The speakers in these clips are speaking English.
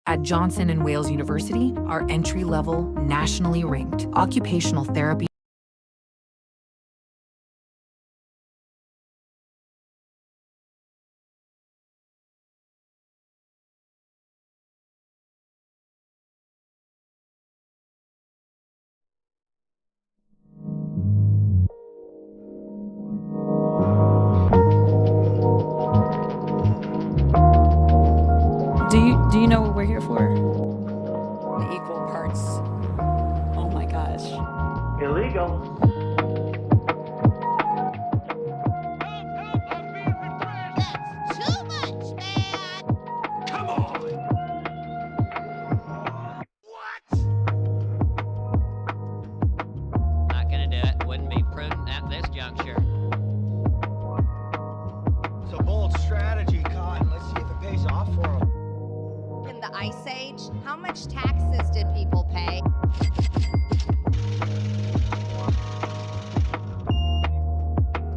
At Johnson and Wales University, our entry-level, nationally ranked occupational therapy Do you know what we're here for? Equal parts. Oh my gosh. Illegal. That's too much, man! Come on! What? Not gonna do it. Wouldn't be prudent at this juncture. It's a bold strategy, Cotton. Let's see if it pays off for them. In the Ice Age, how much taxes did people pay?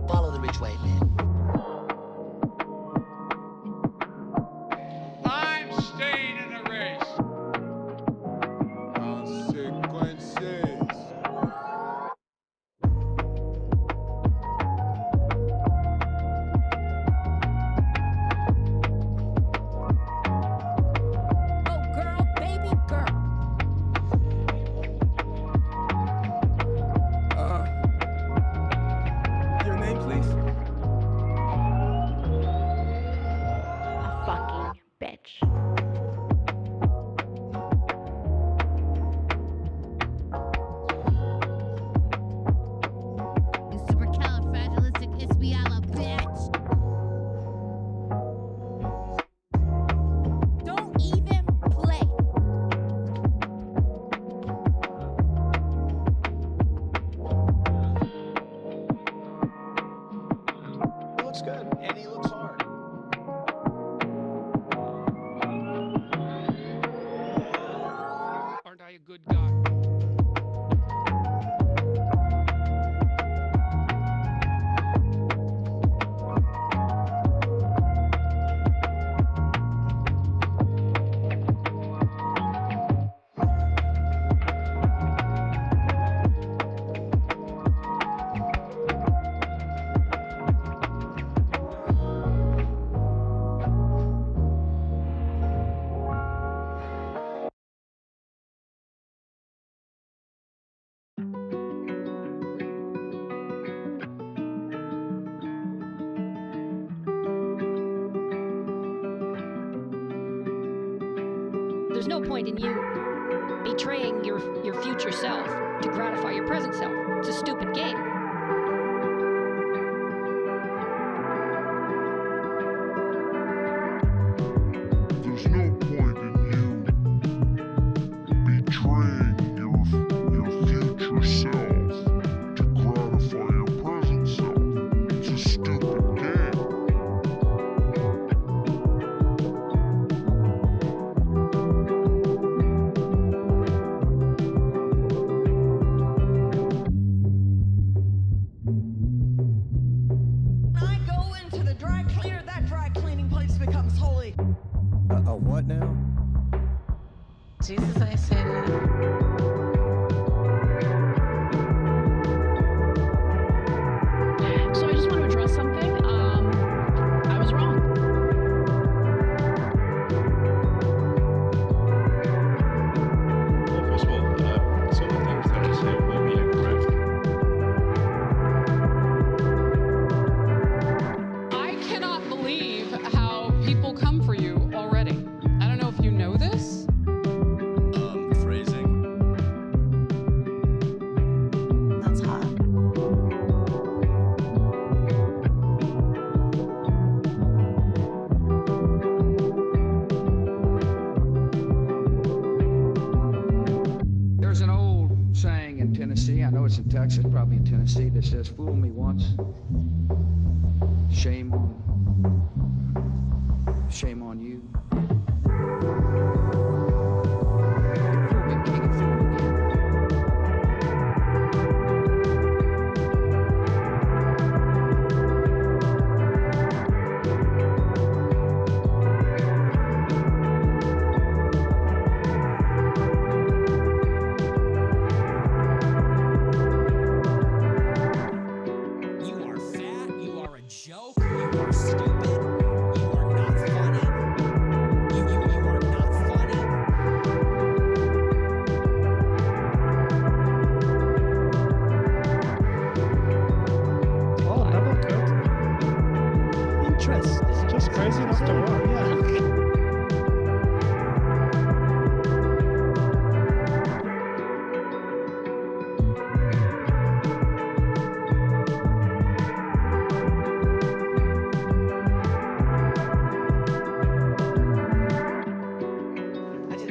Follow the rich white man. I'm staying in the race. Consequences. Oh, girl, baby girl. Your name, please? A fucking bitch. Supercalifragilisticexpialidocious, bitch. Don't even play. He looks good, and he looks hard. Aren't I a good guy? There's no point in you betraying your future self to gratify your present self. It's a stupid game. There's no point in you betraying your future self to gratify your present self. It's a stupid game. When I go into the dry cleaner, that dry cleaning place becomes holy. What now? Jesus, I say that. So I just want to address something. I was wrong. Well, first of all, some of the things that I say will be incorrect. I cannot believe how people come for you already. I don't know if you know this. Phrasing. That's hot. There's an old saying in Tennessee, I know it's in Texas, probably in Tennessee, that says, fool me once, shame on you. Fool me, king, and fool me again. joke. You are stupid. You are not funny. You are not funny. Oh, never good. Interesting. Just crazy enough to war, yeah.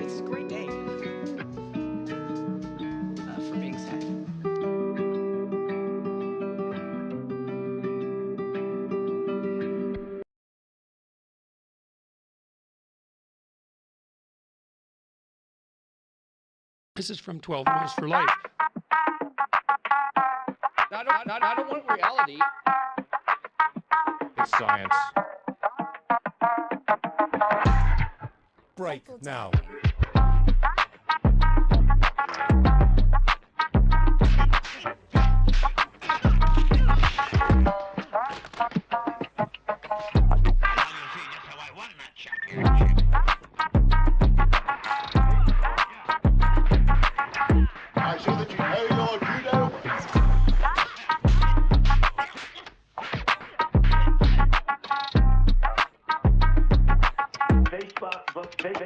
It's a great day for being sad. This is from 12 Rules for Life. I don't want reality. It's science. Break now. I see that you know your judo.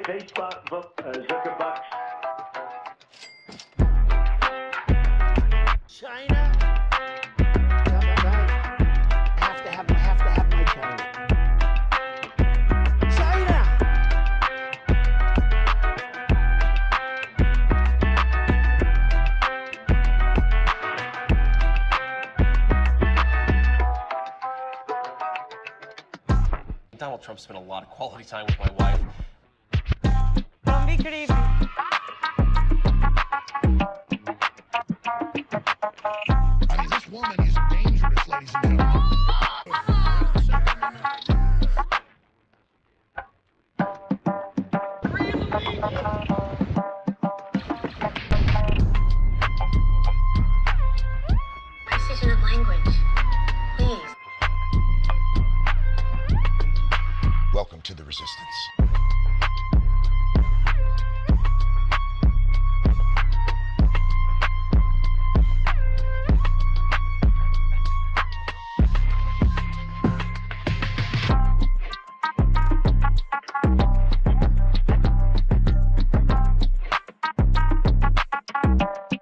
Facebook, Zuckerbucks. China. I have to have my China. China. Donald Trump spent a lot of quality time with my wife. Good evening. I mean, this woman is dangerous, ladies and gentlemen. Precision of language, please. Welcome to the resistance.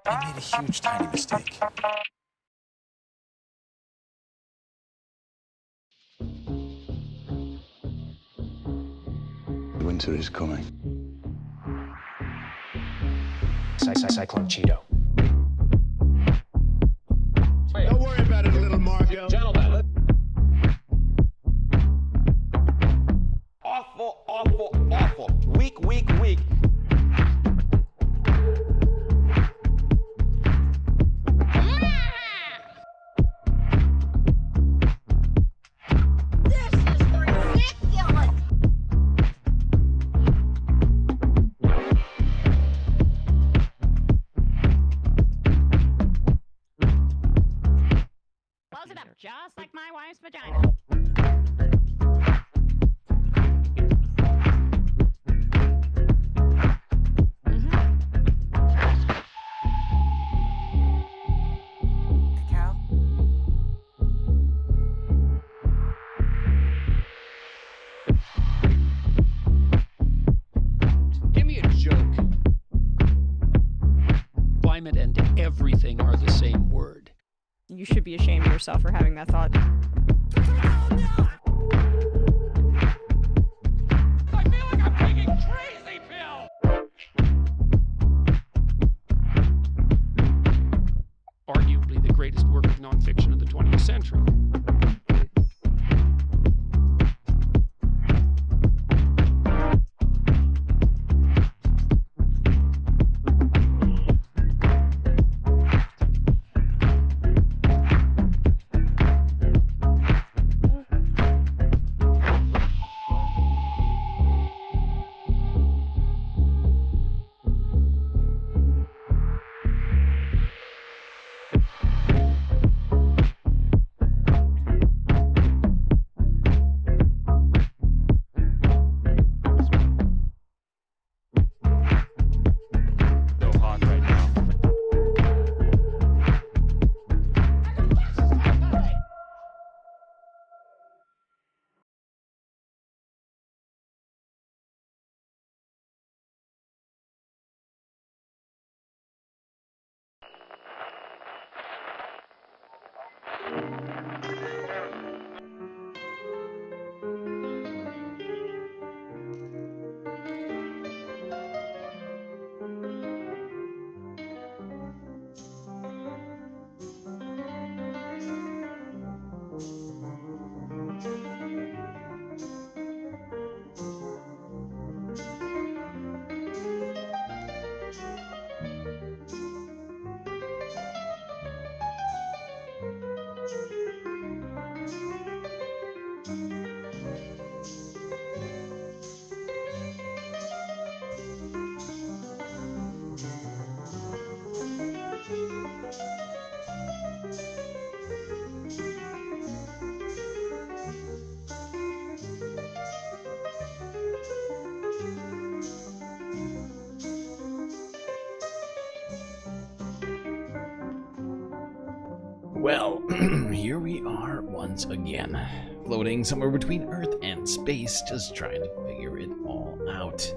I made a huge, tiny mistake. Winter is coming. Cyclone Cheeto. Don't worry about it, little Marco. Gentlemen. Awful, awful, awful. Weak. This is ridiculous. Close it up, just like my wife's vagina. Cacao. Give me a joke. Climate and everything are the same word. You should be ashamed of yourself for having that thought. I feel like I'm taking crazy pills. Arguably the greatest work of nonfiction of the 20th century. Well, here we are once again, floating somewhere between Earth and space, just trying to figure it all out.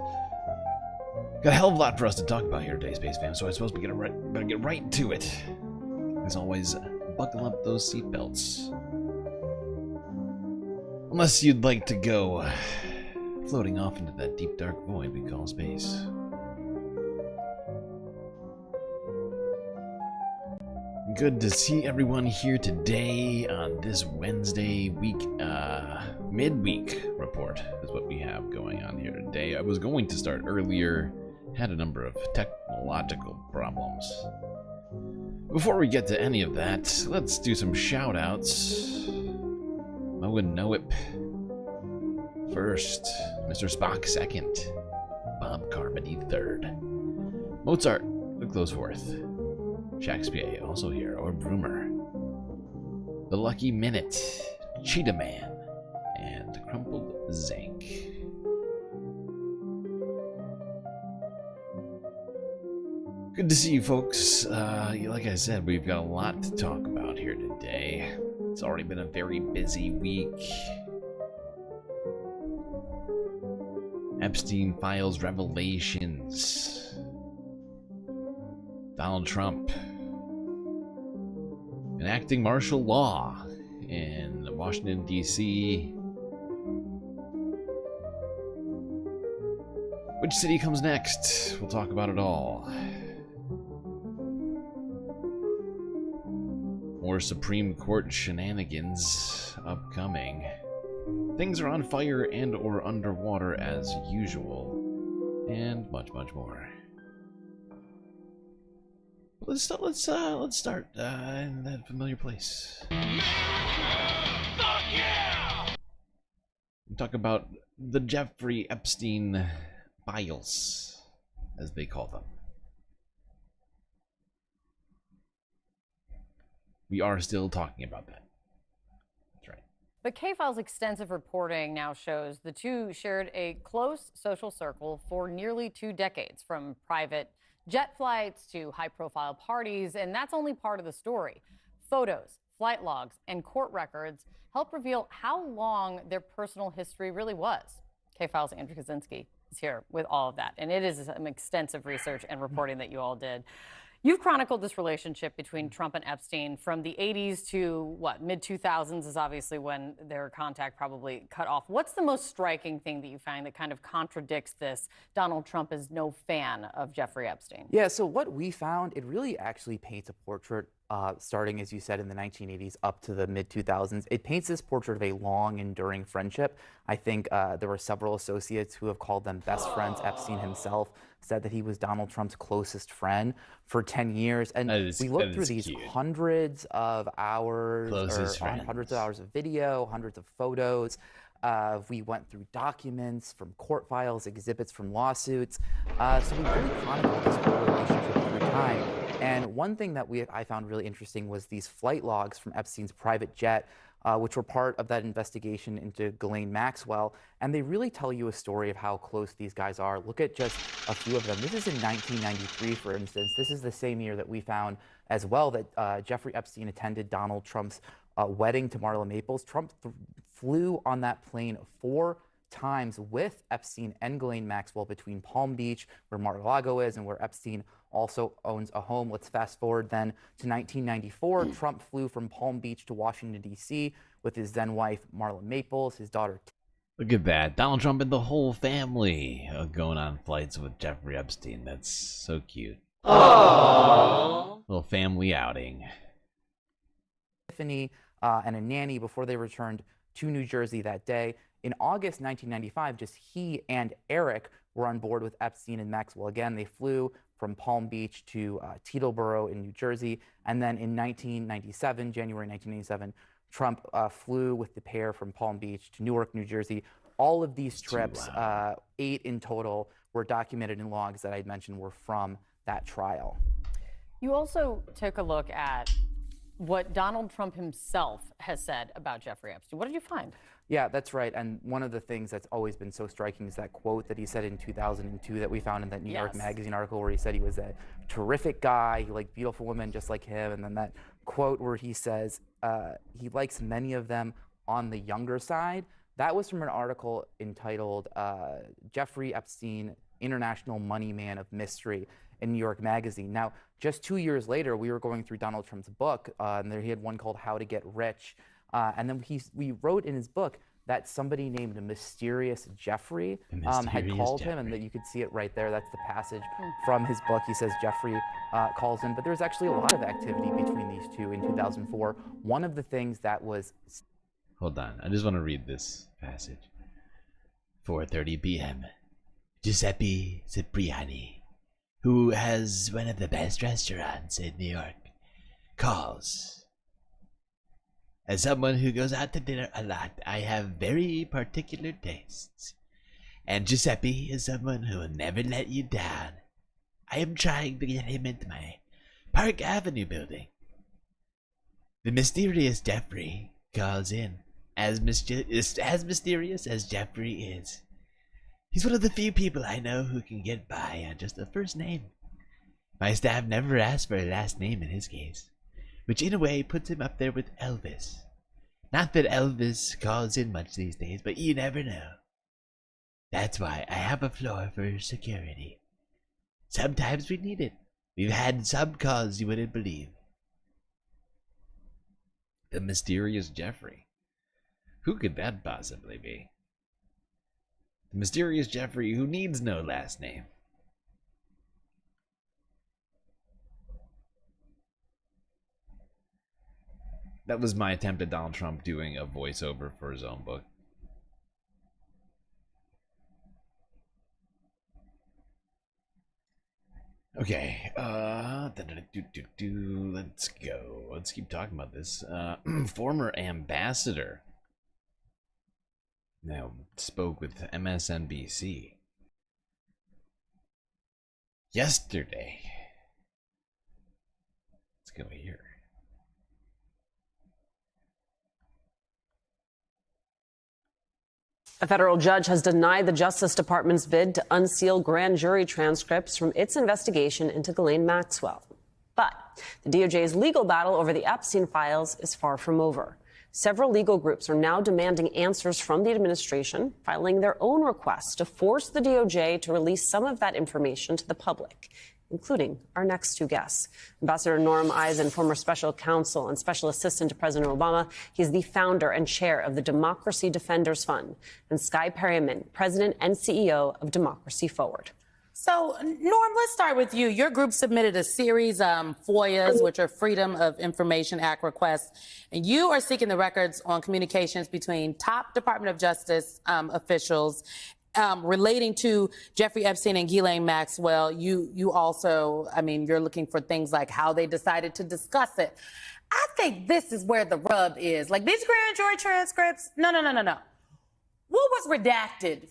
Got a hell of a lot for us to talk about here today, Space Fam, so I suppose we better get right to it. As always, buckle up those seatbelts. Unless you'd like to go floating off into that deep dark void we call space. Good to see everyone here today on this Wednesday week, midweek report is what we have going on here today. I was going to start earlier, had a number of technological problems. Before we get to any of that, let's do some shout-outs. Mo and Noip first, Mr. Spock second, Bob Carmody third, Mozart, look those fourth, Shakespeare also here, or Broomer, The Lucky Minute, Cheetah Man, and Crumpled Zinc. Good to see you folks. Like I said, we've got a lot to talk about here today. It's already been a very busy week. Epstein files revelations. Donald Trump enacting martial law in Washington, D.C. Which city comes next? We'll talk about it all. More Supreme Court shenanigans upcoming. Things are on fire and or underwater as usual. And much, much more. Let's start in that familiar place. We talk about the Jeffrey Epstein files, as they call them. We are still talking about that. That's right. But K-File's extensive reporting now shows the two shared a close social circle for nearly 2 decades, from private jet flights to high-profile parties, and that's only part of the story. Photos, flight logs, and court records help reveal how long their personal history really was. K-File's Andrew Kaczynski is here with all of that, and it is some extensive research and reporting that you all did. You've chronicled this relationship between Trump and Epstein from the 80s to, what, mid-2000s is obviously when their contact probably cut off. What's the most striking thing that you find that kind of contradicts this? Donald Trump is no fan of Jeffrey Epstein. Yeah, so what we found, it really actually paints a portrait starting, as you said, in the 1980s up to the mid-2000s. It paints this portrait of a long, enduring friendship. I think there were several associates who have called them best friends. Epstein himself said that he was Donald Trump's closest friend for 10 years. And we looked through these hundreds of hours, hundreds of hours of video, hundreds of photos. We went through documents from court files, exhibits from lawsuits. So we really chronicled this whole relationship over time. And one thing that I found really interesting was these flight logs from Epstein's private jet, which were part of that investigation into Ghislaine Maxwell. And they really tell you a story of how close these guys are. Look at just a few of them. This is in 1993, for instance. This is the same year that we found as well that Jeffrey Epstein attended Donald Trump's wedding to Marla Maples. Trump flew on that plane 4 times with Epstein and Ghislaine Maxwell between Palm Beach, where Mar-a-Lago is, and where Epstein also owns a home. Let's fast forward then to 1994. Trump flew from Palm Beach to Washington, D.C. with his then wife, Marla Maples, his daughter. Look at that. Donald Trump and the whole family going on flights with Jeffrey Epstein. That's so cute. Aww. Little family outing. Tiffany and a nanny before they returned to New Jersey that day. In August 1995, just he and Eric were on board with Epstein and Maxwell again. They flew from Palm Beach to Teterboro in New Jersey. And then in January 1997, Trump flew with the pair from Palm Beach to Newark, New Jersey. All of these trips, 8 in total, were documented in logs that I mentioned were from that trial. You also took a look at what Donald Trump himself has said about Jeffrey Epstein. What did you find? Yeah, that's right. And one of the things that's always been so striking is that quote that he said in 2002 that we found in that New York Magazine article where he said he was a terrific guy, he liked beautiful women just like him, and then that quote where he says he likes many of them on the younger side. That was from an article entitled Jeffrey Epstein, International Money Man of Mystery in New York Magazine. Now, just 2 years later, we were going through Donald Trump's book, and there he had one called How to Get Rich. And then we wrote in his book that somebody named Mysterious Jeffrey had called him, and that you could see it right there. That's the passage from his book. He says Jeffrey calls in, but there was actually a lot of activity between these two in 2004. One of the things that was... Hold on, I just want to read this passage. 4:30 p.m. Giuseppe Cipriani, who has one of the best restaurants in New York, calls. As someone who goes out to dinner a lot, I have very particular tastes. And Giuseppe is someone who will never let you down. I am trying to get him into my Park Avenue building. The mysterious Jeffrey calls in, as mysterious as Jeffrey is. He's one of the few people I know who can get by on just a first name. My staff never asked for a last name in his case, which in a way puts him up there with Elvis. Not that Elvis calls in much these days, but you never know. That's why I have a floor for security. Sometimes we need it. We've had some calls you wouldn't believe. The mysterious Jeffrey. Who could that possibly be? The mysterious Jeffrey who needs no last name. That was my attempt at Donald Trump doing a voiceover for his own book. Okay, let's go. Let's keep talking about this. Former ambassador now spoke with MSNBC yesterday. Let's go here. A federal judge has denied the Justice Department's bid to unseal grand jury transcripts from its investigation into Ghislaine Maxwell. But the DOJ's legal battle over the Epstein files is far from over. Several legal groups are now demanding answers from the administration, filing their own requests to force the DOJ to release some of that information to the public, including our next two guests. Ambassador Norm Eisen, former special counsel and special assistant to President Obama. He's the founder and chair of the Democracy Defenders Fund. And Skye Perryman, president and CEO of Democracy Forward. So, Norm, let's start with you. Your group submitted a series of FOIAs, which are Freedom of Information Act requests, and you are seeking the records on communications between top Department of Justice officials relating to Jeffrey Epstein and Ghislaine Maxwell. You also, I mean, you're looking for things like how they decided to discuss it. I think this is where the rub is. Like these grand jury transcripts, no. What was redacted?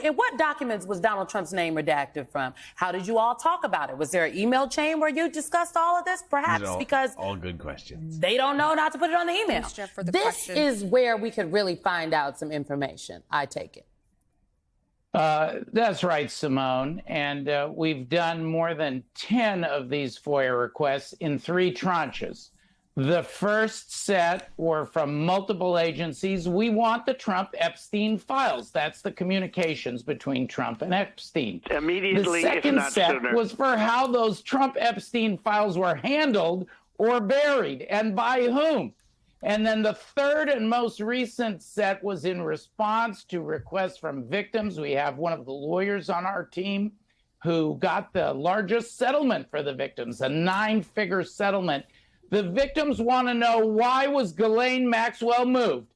In what documents was Donald Trump's name redacted from? How did you all talk about it? Was there an email chain where you discussed all of this? Perhaps because all good questions. They don't know not to put it on the email. Thanks, Jeff, for the this question. is where we could really find out some information. I take it. That's right, Simone. And we've done more than 10 of these FOIA requests in 3 tranches. The first set were from multiple agencies. We want the Trump-Epstein files. That's the communications between Trump and Epstein. Immediately, the second if not set sooner. was for how those Trump-Epstein files were handled or buried and by whom. And then the third and most recent set was in response to requests from victims. We have one of the lawyers on our team who got the largest settlement for the victims, a 9-figure settlement. The victims want to know, why was Ghislaine Maxwell moved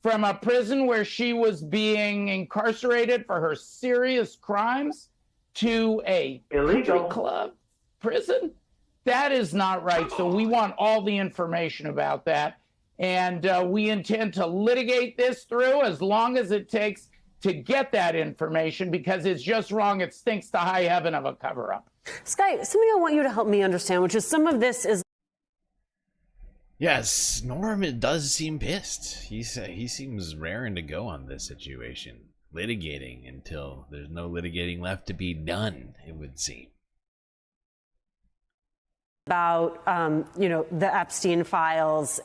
from a prison where she was being incarcerated for her serious crimes to a country club prison? That is not right. So we want all the information about that. And we intend to litigate this through as long as it takes to get that information, because it's just wrong. It stinks to high heaven of a cover-up. Skye, something I want you to help me understand, which is some of this is... Yes, Norm does seem pissed. He seems raring to go on this situation, litigating until there's no litigating left to be done, it would seem. about, the Epstein files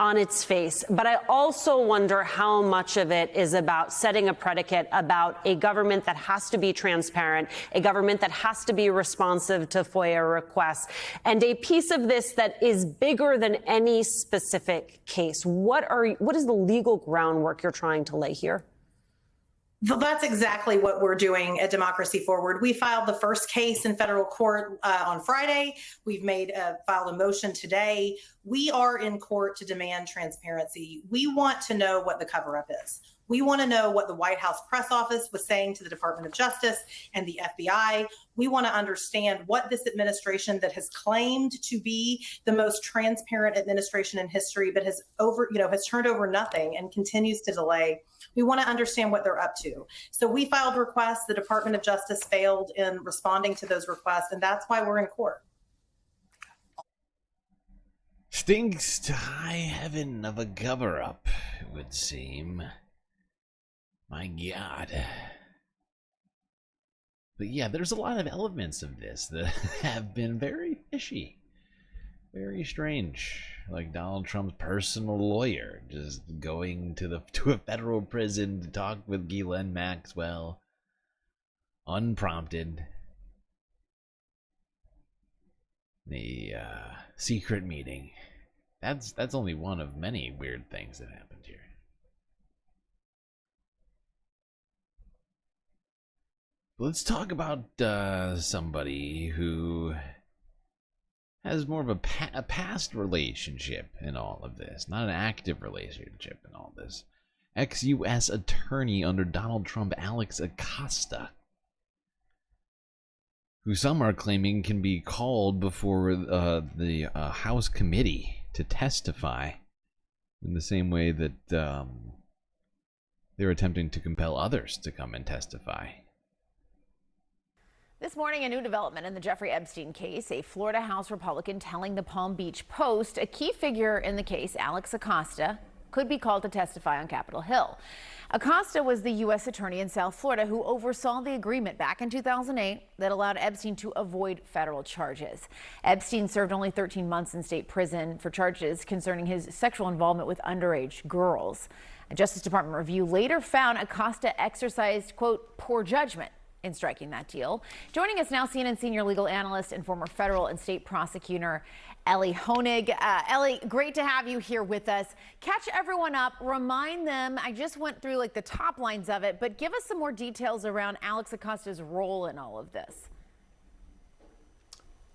on its face. But I also wonder how much of it is about setting a predicate about a government that has to be transparent, a government that has to be responsive to FOIA requests, and a piece of this that is bigger than any specific case. What is the legal groundwork you're trying to lay here? That's exactly what we're doing at Democracy Forward. We filed the first case in federal court on Friday. We've filed a motion today. We are in court to demand transparency. We want to know what the cover-up is. We want to know what the White House press office was saying to the Department of Justice and the FBI. We want to understand what this administration that has claimed to be the most transparent administration in history, but has turned over nothing and continues to delay. We want to understand what they're up to. So we filed requests. The Department of Justice failed in responding to those requests, and that's why we're in court. Stinks to high heaven of a cover-up, it would seem. My God. But yeah, there's a lot of elements of this that have been very fishy. Very strange. Like Donald Trump's personal lawyer just going to a federal prison to talk with Ghislaine Maxwell. Unprompted. The secret meeting. That's only one of many weird things that happened here. Let's talk about somebody who has more of a past relationship in all of this, not an active relationship in all this. Ex-U.S. attorney under Donald Trump, Alex Acosta, who some are claiming can be called before the House committee to testify in the same way that they're attempting to compel others to come and testify. This morning, a new development in the Jeffrey Epstein case, a Florida House Republican telling the Palm Beach Post a key figure in the case, Alex Acosta, could be called to testify on Capitol Hill. Acosta was the U.S. attorney in South Florida who oversaw the agreement back in 2008 that allowed Epstein to avoid federal charges. Epstein served only 13 months in state prison for charges concerning his sexual involvement with underage girls. A Justice Department review later found Acosta exercised, quote, poor judgment in striking that deal. Joining us now, CNN senior legal analyst and former federal and state prosecutor Elie Honig. Elie, great to have you here with us. Catch everyone up, remind them, I just went through like the top lines of it, but give us some more details around Alex Acosta's role in all of this.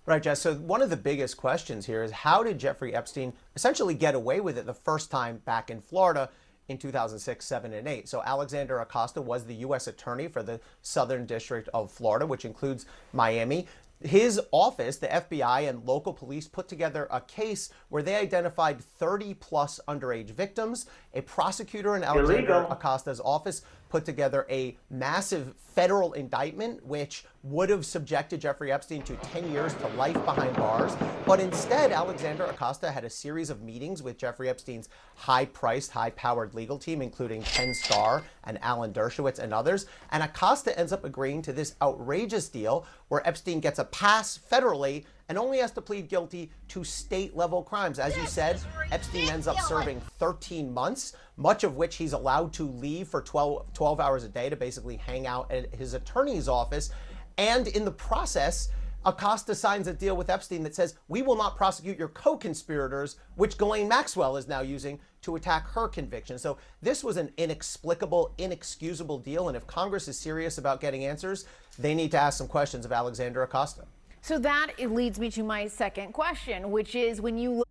Right, Jess. So one of the biggest questions here is how did Jeffrey Epstein essentially get away with it the first time back in Florida in 2006, 7, and 8. So Alexander Acosta was the U.S. attorney for the Southern District of Florida, which includes Miami. His office, the FBI and local police, put together a case where they identified 30-plus underage victims. A prosecutor in Alexander Acosta's office put together a massive federal indictment, which would have subjected Jeffrey Epstein to 10 years to life behind bars. But instead, Alexander Acosta had a series of meetings with Jeffrey Epstein's high-priced, high-powered legal team, including Ken Starr and Alan Dershowitz and others. And Acosta ends up agreeing to this outrageous deal where Epstein gets a pass federally and only has to plead guilty to state-level crimes. As you said, Epstein ends up serving 13 months, much of which he's allowed to leave for 12 hours a day to basically hang out at his attorney's office. And in the process, Acosta signs a deal with Epstein that says, we will not prosecute your co-conspirators, which Ghislaine Maxwell is now using to attack her conviction. So this was an inexplicable, inexcusable deal. And if Congress is serious about getting answers, they need to ask some questions of Alexander Acosta. So that leads me to my second question, which is when you look.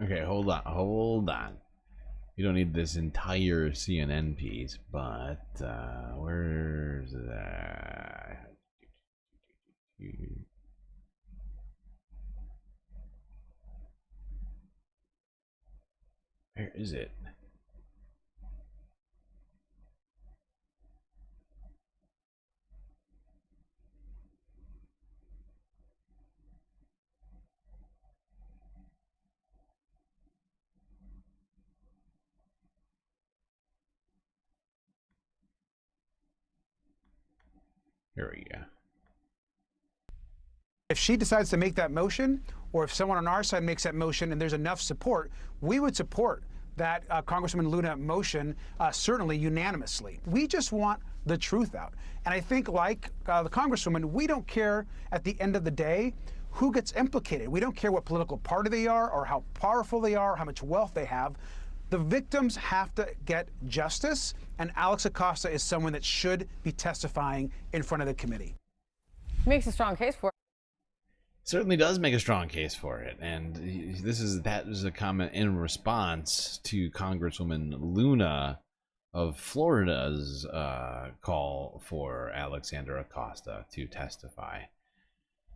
Okay, hold on. You don't need this entire CNN piece, but where's that? Where is it? Here we go. If she decides to make that motion, or if someone on our side makes that motion and there's enough support, we would support that Congresswoman Luna motion, certainly unanimously. We just want the truth out. And I think, like the Congresswoman, we don't care at the end of the day who gets implicated. We don't care what political party they are or how powerful they are, how much wealth they have. The victims have to get justice, and Alex Acosta is someone that should be testifying in front of the committee. Makes a strong case for it. Certainly does make a strong case for it, and that is a comment in response to Congresswoman Luna of Florida's call for Alexander Acosta to testify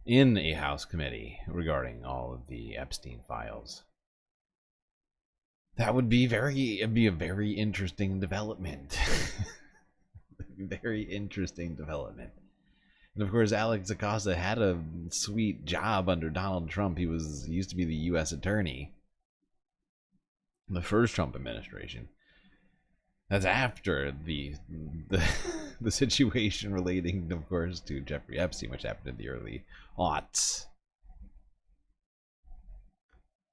in a House committee regarding all of the Epstein files. That would be a very interesting development. Very interesting development. And of course, Alex Acosta had a sweet job under Donald Trump. He used to be the U.S. attorney in the first Trump administration. That's after the situation relating, of course, to Jeffrey Epstein, which happened in the early aughts.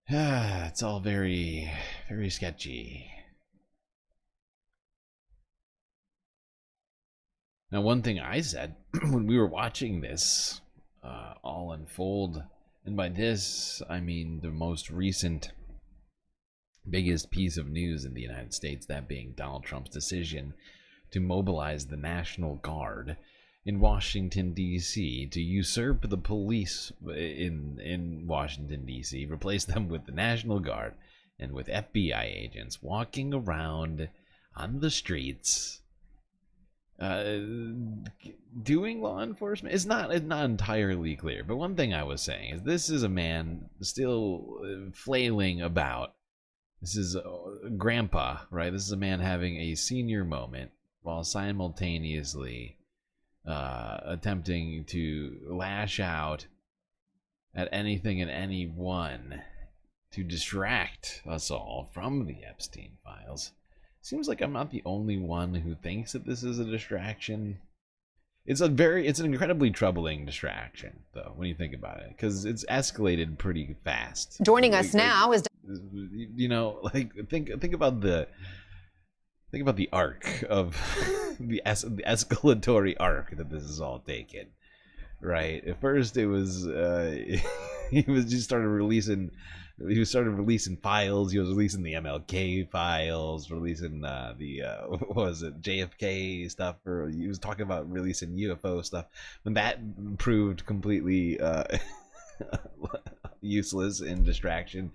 It's all very, very sketchy. Now, one thing I said when we were watching this all unfold, and by this I mean the most recent biggest piece of news in the United States, that being Donald Trump's decision to mobilize the National Guard in Washington, D.C., to usurp the police in Washington, D.C., replace them with the National Guard and with FBI agents walking around on the streets doing law enforcement. It's not entirely clear, but one thing I was saying is this is a man still flailing about. This is grandpa, right? This is a man having a senior moment while simultaneously attempting to lash out at anything and anyone to distract us all from the Epstein files. Seems like I'm not the only one who thinks that this is a distraction. It's an incredibly troubling distraction, though, when you think about it, because it's escalated pretty fast. Joining us now is, you know, like think about the arc of the escalatory arc that this is all taken, right? At first, it was he started releasing files. He was releasing the MLK files, releasing what was it, JFK stuff, or he was talking about releasing UFO stuff. When that proved completely useless in distraction,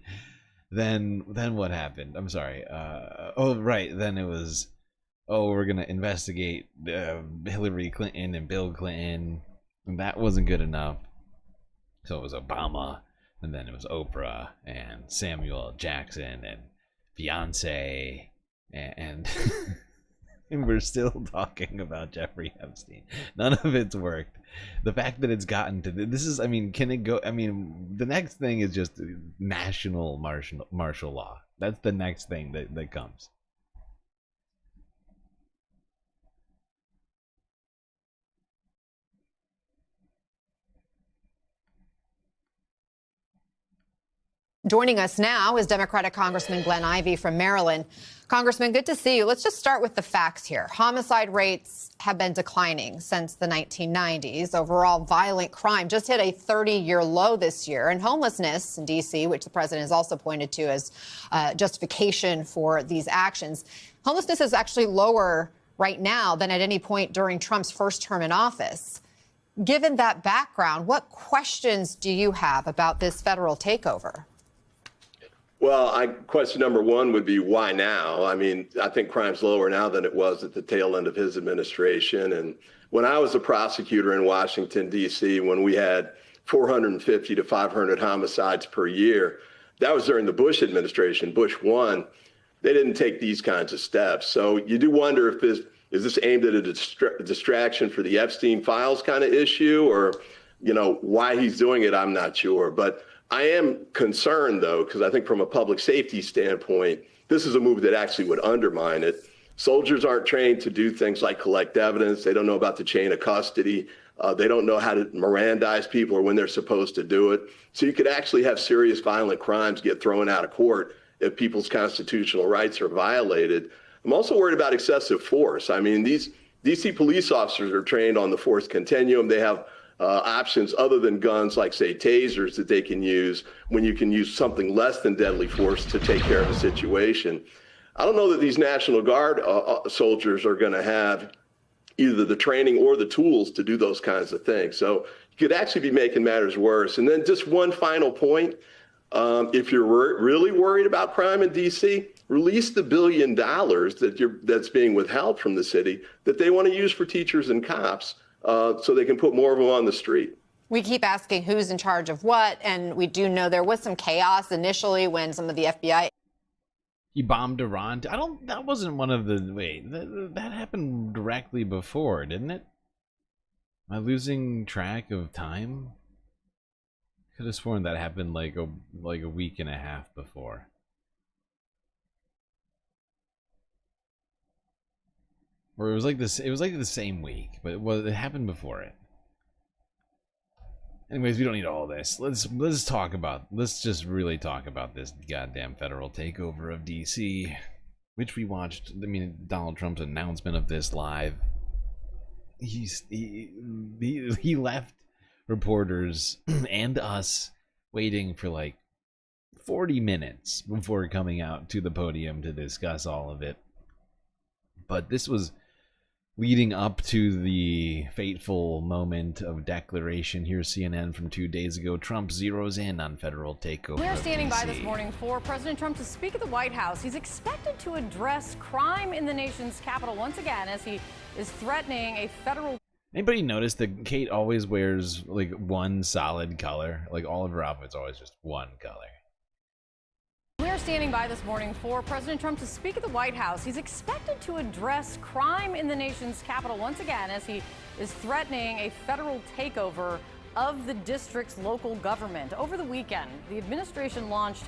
then what happened? I'm sorry. Then it was, we're gonna investigate Hillary Clinton and Bill Clinton, and that wasn't good enough. So it was Obama. And then it was Oprah and Samuel Jackson and Beyonce, and and we're still talking about Jeffrey Epstein. None of it's worked. The fact that it's gotten to this is, I mean, can it go? I mean, the next thing is just national martial law. That's the next thing that comes. joining us now is Democratic Congressman Glenn Ivey from Maryland. Congressman, good to see you. Let's just start with the facts here. Homicide rates have been declining since the 1990s. Overall violent crime just hit a 30-year low this year. And homelessness in D.C., which the president has also pointed to as justification for these actions, homelessness is actually lower right now than at any point during Trump's first term in office. Given that background, what questions do you have about this federal takeover? Well, question number one would be why now? I mean, I think crime's lower now than it was at the tail end of his administration. And when I was a prosecutor in Washington, D.C., when we had 450 to 500 homicides per year, that was during the Bush administration, Bush 1. They didn't take these kinds of steps. So you do wonder if is this aimed at a distraction for the Epstein files kind of issue, or, you know, why he's doing it, I'm not sure. But I am concerned, though, because I think from a public safety standpoint, this is a move that actually would undermine it. Soldiers aren't trained to do things like collect evidence. They don't know about the chain of custody. They don't know how to Mirandize people or when they're supposed to do it. So you could actually have serious violent crimes get thrown out of court if people's constitutional rights are violated. I'm also worried about excessive force. I mean, these DC police officers are trained on the force continuum. They have options other than guns, like, say, tasers that they can use when you can use something less than deadly force to take care of a situation. I don't know that these National Guard soldiers are going to have either the training or the tools to do those kinds of things. So you could actually be making matters worse. And then just one final point. If you're really worried about crime in D.C., release the $1 billion that's being withheld from the city that they want to use for teachers and cops so they can put more of them on the street. We keep asking who's in charge of what, and we do know there was some chaos initially when some of the FBI... He bombed Iran. That wasn't one of the... Wait, that happened directly before, didn't it? Am I losing track of time? Could have sworn that happened like a week and a half before. Or it was like this. It was like the same week, but it happened before it. Anyways, we don't need all this. Let's talk about. Let's just really talk about this goddamn federal takeover of DC, which we watched. I mean, Donald Trump's announcement of this live. He left reporters and us waiting for like 40 minutes before coming out to the podium to discuss all of it. But this was leading up to the fateful moment of declaration. Here's CNN from 2 days ago. Trump zeroes in on federal takeover. We're standing by this morning for President Trump to speak at the White House. He's expected to address crime in the nation's capital once again as he is threatening a federal... Anybody notice that Kate always wears like one solid color? Like all of her outfits are always just one color. We're standing by this morning for President Trump to speak at the White House. He's expected to address crime in the nation's capital once again as he is threatening a federal takeover of the district's local government. Over the weekend, the administration launched,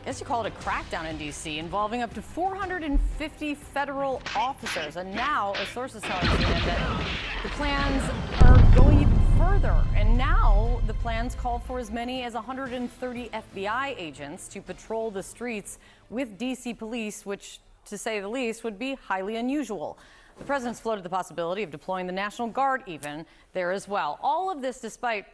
I guess you call it a crackdown in D.C. involving up to 450 federal officers. And now a source is telling CNN that the plans are going even further. And now the plans call for as many as 130 FBI agents to patrol the streets with D.C. police, which, to say the least, would be highly unusual. The president's floated the possibility of deploying the National Guard even there as well. All of this despite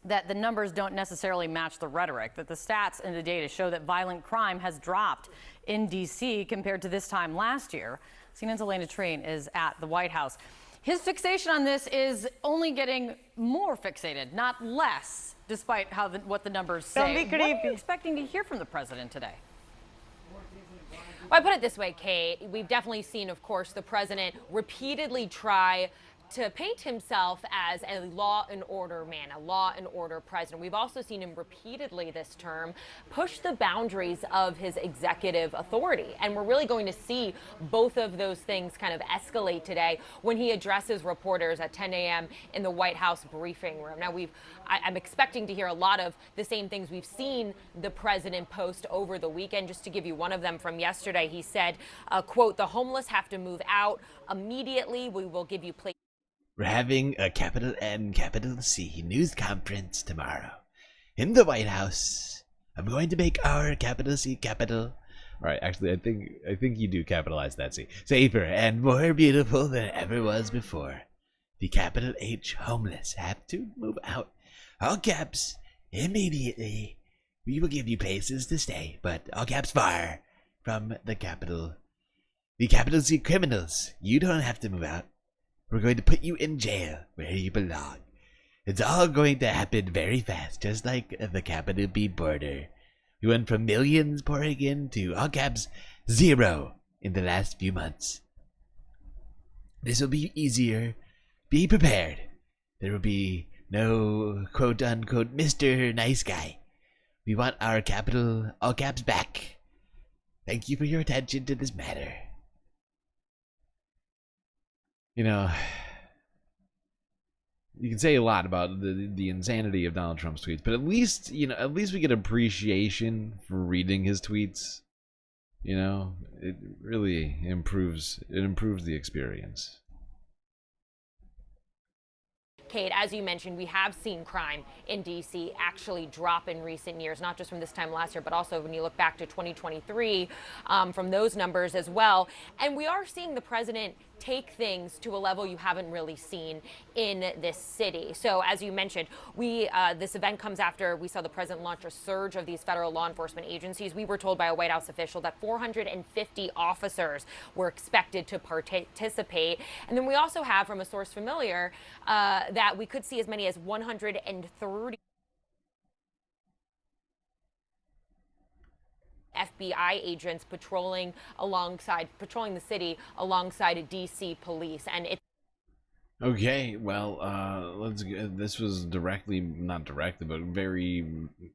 that the numbers don't necessarily match the rhetoric, that the stats and the data show that violent crime has dropped in D.C. compared to this time last year. CNN's Elena Treen is at the White House. His fixation on this is only getting more fixated, not less, despite what the numbers say. What are you expecting to hear from the president today? Well, I put it this way, Kate. We've definitely seen, of course, the president repeatedly try to paint himself as a law and order man, a law and order president. We've also seen him repeatedly this term push the boundaries of his executive authority. And we're really going to see both of those things kind of escalate today when he addresses reporters at 10 a.m. in the White House briefing room. Now, I'm expecting to hear a lot of the same things we've seen the president post over the weekend. Just to give you one of them from yesterday, he said, quote, "The homeless have to move out immediately. We will give you place." We're having a capital N, capital C news conference tomorrow in the White House. I'm going to make our capital C capital. All right, actually, I think you do capitalize that C. Safer and more beautiful than it ever was before. The capital H homeless have to move out. All caps immediately. We will give you places to stay, but all caps far from the capital. The capital C criminals, you don't have to move out. We're going to put you in jail where you belong. It's all going to happen very fast, just like the capital B border. We went from millions pouring in to, all caps, 0 in the last few months. This will be easier. Be prepared. There will be no quote-unquote Mr. Nice Guy. We want our capital, all caps, back. Thank you for your attention to this matter. You know, you can say a lot about the insanity of Donald Trump's tweets, but at least, at least we get appreciation for reading his tweets. You know, it really improves the experience. Kate, as you mentioned, we have seen crime in D.C. actually drop in recent years, not just from this time last year, but also when you look back to 2023 from those numbers as well. And we are seeing the president take things to a level you haven't really seen in this city. So as you mentioned, this event comes after we saw the president launch a surge of these federal law enforcement agencies. We were told by a White House official that 450 officers were expected to participate. And then we also have, from a source familiar, that we could see as many as 130 FBI agents patrolling the city alongside DC police. And it's okay, well, let's get, this was not directly, but very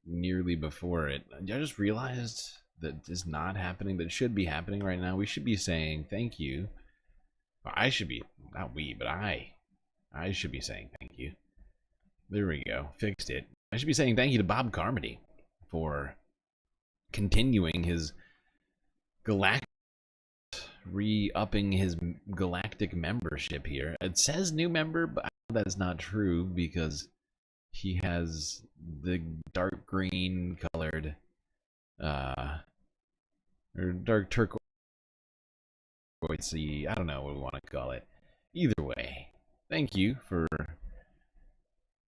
nearly before it. I just realized that is not happening, that should be happening right now. We should be saying thank you. I should be, not we, but I should be saying thank you. There we go, fixed it. I should be saying thank you to Bob Carmody for continuing his re-upping his galactic membership here. It says new member, but I know that's not true because he has the dark green colored or dark turquoise, I don't know what we want to call it. Either way, thank you for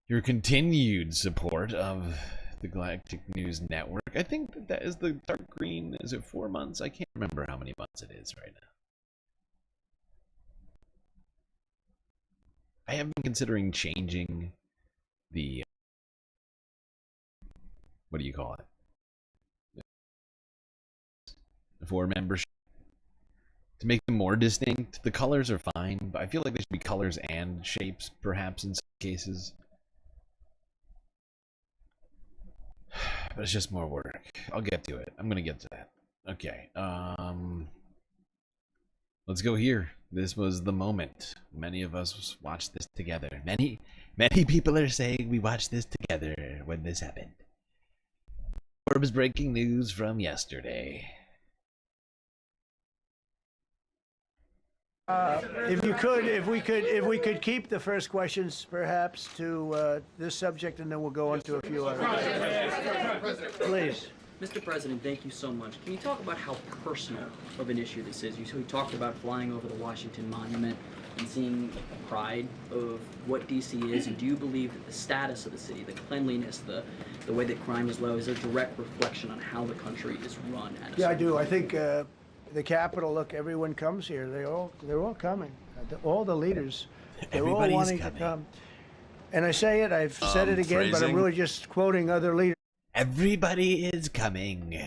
your continued support of the Galactic News Network. I think that is the dark green. Is it 4 months? I can't remember how many months it is right now. I have been considering changing the what do you call it? For membership to make them more distinct. The colors are fine, but I feel like they should be colors and shapes, perhaps in some cases. But it's just more work. I'll get to it. I'm gonna get to that. Okay. Let's go here. This was the moment. Many of us watched this together. Many people are saying we watched this together when this happened. Forbes breaking news from yesterday. If we could keep the first questions perhaps to this subject, and then we'll go on to a few others. Please. Mr. President, thank you so much. Can you talk about how personal of an issue this is? We talked about flying over the Washington Monument and seeing pride of what D.C. is, and do you believe that the status of the city, the cleanliness, the way that crime is low, is a direct reflection on how the country is run? Yeah, I do. I think the Capitol, look, everyone comes here. They're all coming. All the leaders, they're all wanting to come. And I say it, I've said it again, but I'm really just quoting other leaders. Everybody is coming.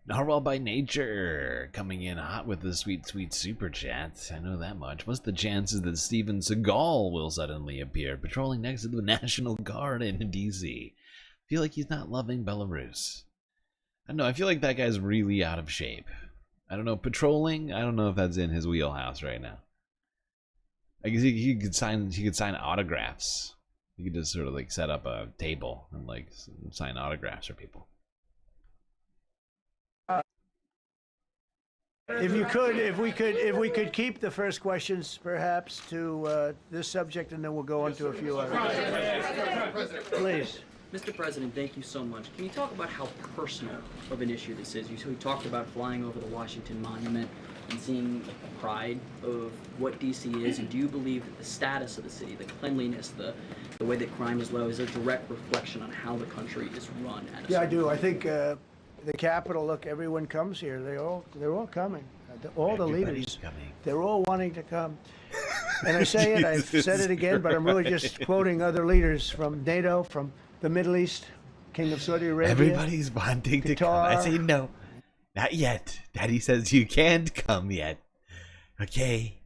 Narwhal by nature, coming in hot with the sweet, sweet super chat. I know that much. What's the chances that Steven Seagal will suddenly appear patrolling next to the National Guard in D.C.? I feel like he's not loving Belarus. I don't know, I feel like that guy's really out of shape. I don't know, patrolling, I don't know if that's in his wheelhouse right now. I guess he could sign autographs. He could just sort of like set up a table and like sign autographs for people. If we could keep the first questions perhaps to this subject, and then we'll go on to a few others. Please. Mr. President, thank you so much. Can you talk about how personal of an issue this is? We talked about flying over the Washington Monument and seeing pride of what D.C. is, and do you believe that the status of the city, the cleanliness, the way that crime is low, is a direct reflection on how the country is run? Yeah, I do. I think the Capitol, look, everyone comes here. They're all coming. All the leaders, they're all wanting to come. And I say it, I've said it again, but I'm really just quoting other leaders from NATO, from the Middle East, King of Saudi Arabia. Everybody's wanting to come. I say no, not yet. Daddy says you can't come yet. Okay,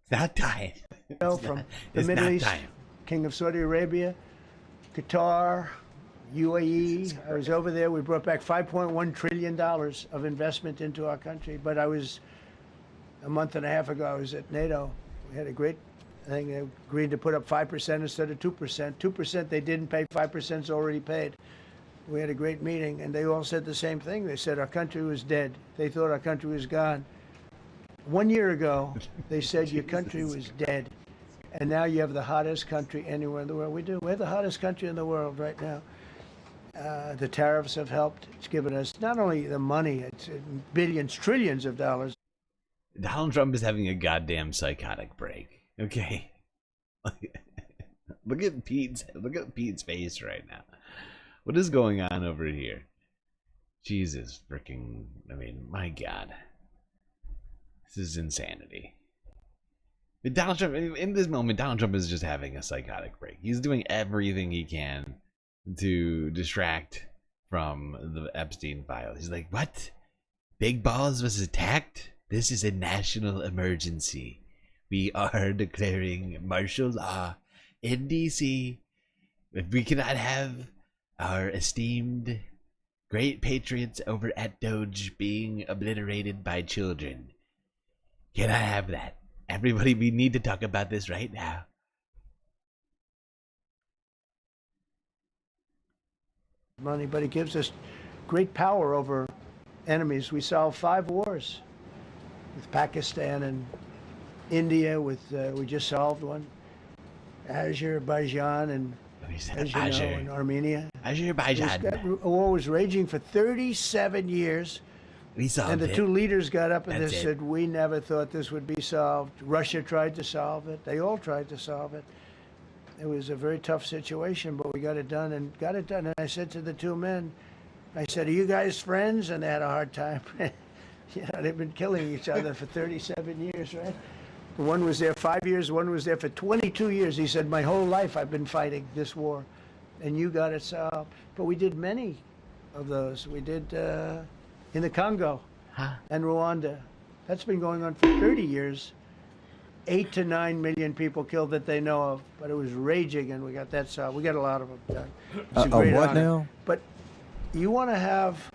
it's not time. From the Middle East, King of Saudi Arabia, Qatar, UAE. I was over there. We brought back $5.1 trillion of investment into our country. But a month and a half ago, I was at NATO. We had a great thing. They agreed to put up 5% instead of 2%. 2% they didn't pay, 5% is already paid. We had a great meeting, and they all said the same thing. They said our country was dead. They thought our country was gone. 1 year ago, they said your country was dead. And now you have the hottest country anywhere in the world. We're the hottest country in the world right now. The tariffs have helped. It's given us not only the money, it's billions, trillions of dollars. Donald Trump is having a goddamn psychotic break. Okay. Look at Pete's face right now. What is going on over here? Jesus freaking, I mean, my God. This is insanity. But Donald Trump, in this moment, Donald Trump is just having a psychotic break. He's doing everything he can to distract from the Epstein files. He's like, what? Big Balls was attacked? This is a national emergency. We are declaring martial law in DC. If we cannot have our esteemed great patriots over at Doge being obliterated by children, can I have that? Everybody, we need to talk about this right now. Money, but it gives us great power over enemies. We solved 5 wars with Pakistan and India. We just solved one. Azerbaijan and, as you know, in Armenia. Azerbaijan. That war was raging for 37 years. We solved and the it. 2 leaders got up and That's they said, we never thought this would be solved. Russia tried to solve it. They all tried to solve it. It was a very tough situation, but we got it done and got it done. And I said to the 2 men, I said, are you guys friends? And they had a hard time. You know, they've been killing each other for 37 years, right? One was there 5 years, one was there for 22 years. He said, my whole life I've been fighting this war, and you got it solved. But we did many of those. We did in the Congo and Rwanda. That's been going on for 30 years. 8 to 9 million people killed that they know of, but it was raging, and we got that solved. We got a lot of them done. It's a great what honor. now? But you want to have,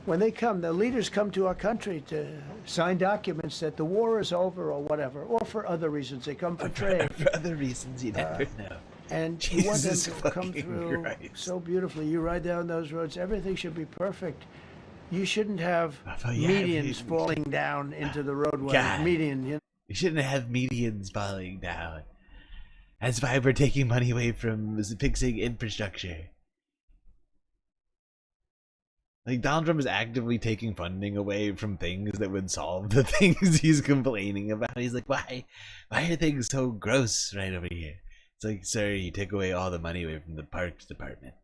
when they come, the leaders come to our country to sign documents that the war is over or whatever, or for other reasons. They come for trade. For other reasons you never know. And you want them to come through so beautifully. You ride down those roads, everything should be perfect. You shouldn't have medians falling down into the roadway. God. Median, you know. We shouldn't have medians falling down. That's why we're taking money away from fixing infrastructure. Like, Donald Trump is actively taking funding away from things that would solve the things he's complaining about. He's like, why are things so gross right over here? It's like, sir, you took away all the money away from the parks department.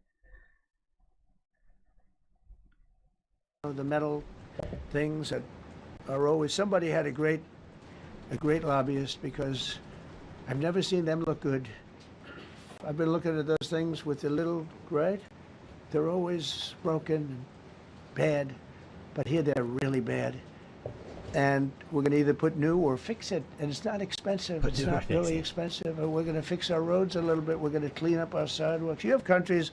The metal things that are always, somebody had a great lobbyist, because I've never seen them look good. I've been looking at those things with the little, right? They're always broken and bad, but here they're really bad. And we're going to either put new or fix it, and it's not expensive. It's not really expensive. And we're going to fix our roads a little bit. We're going to clean up our sidewalks. You have countries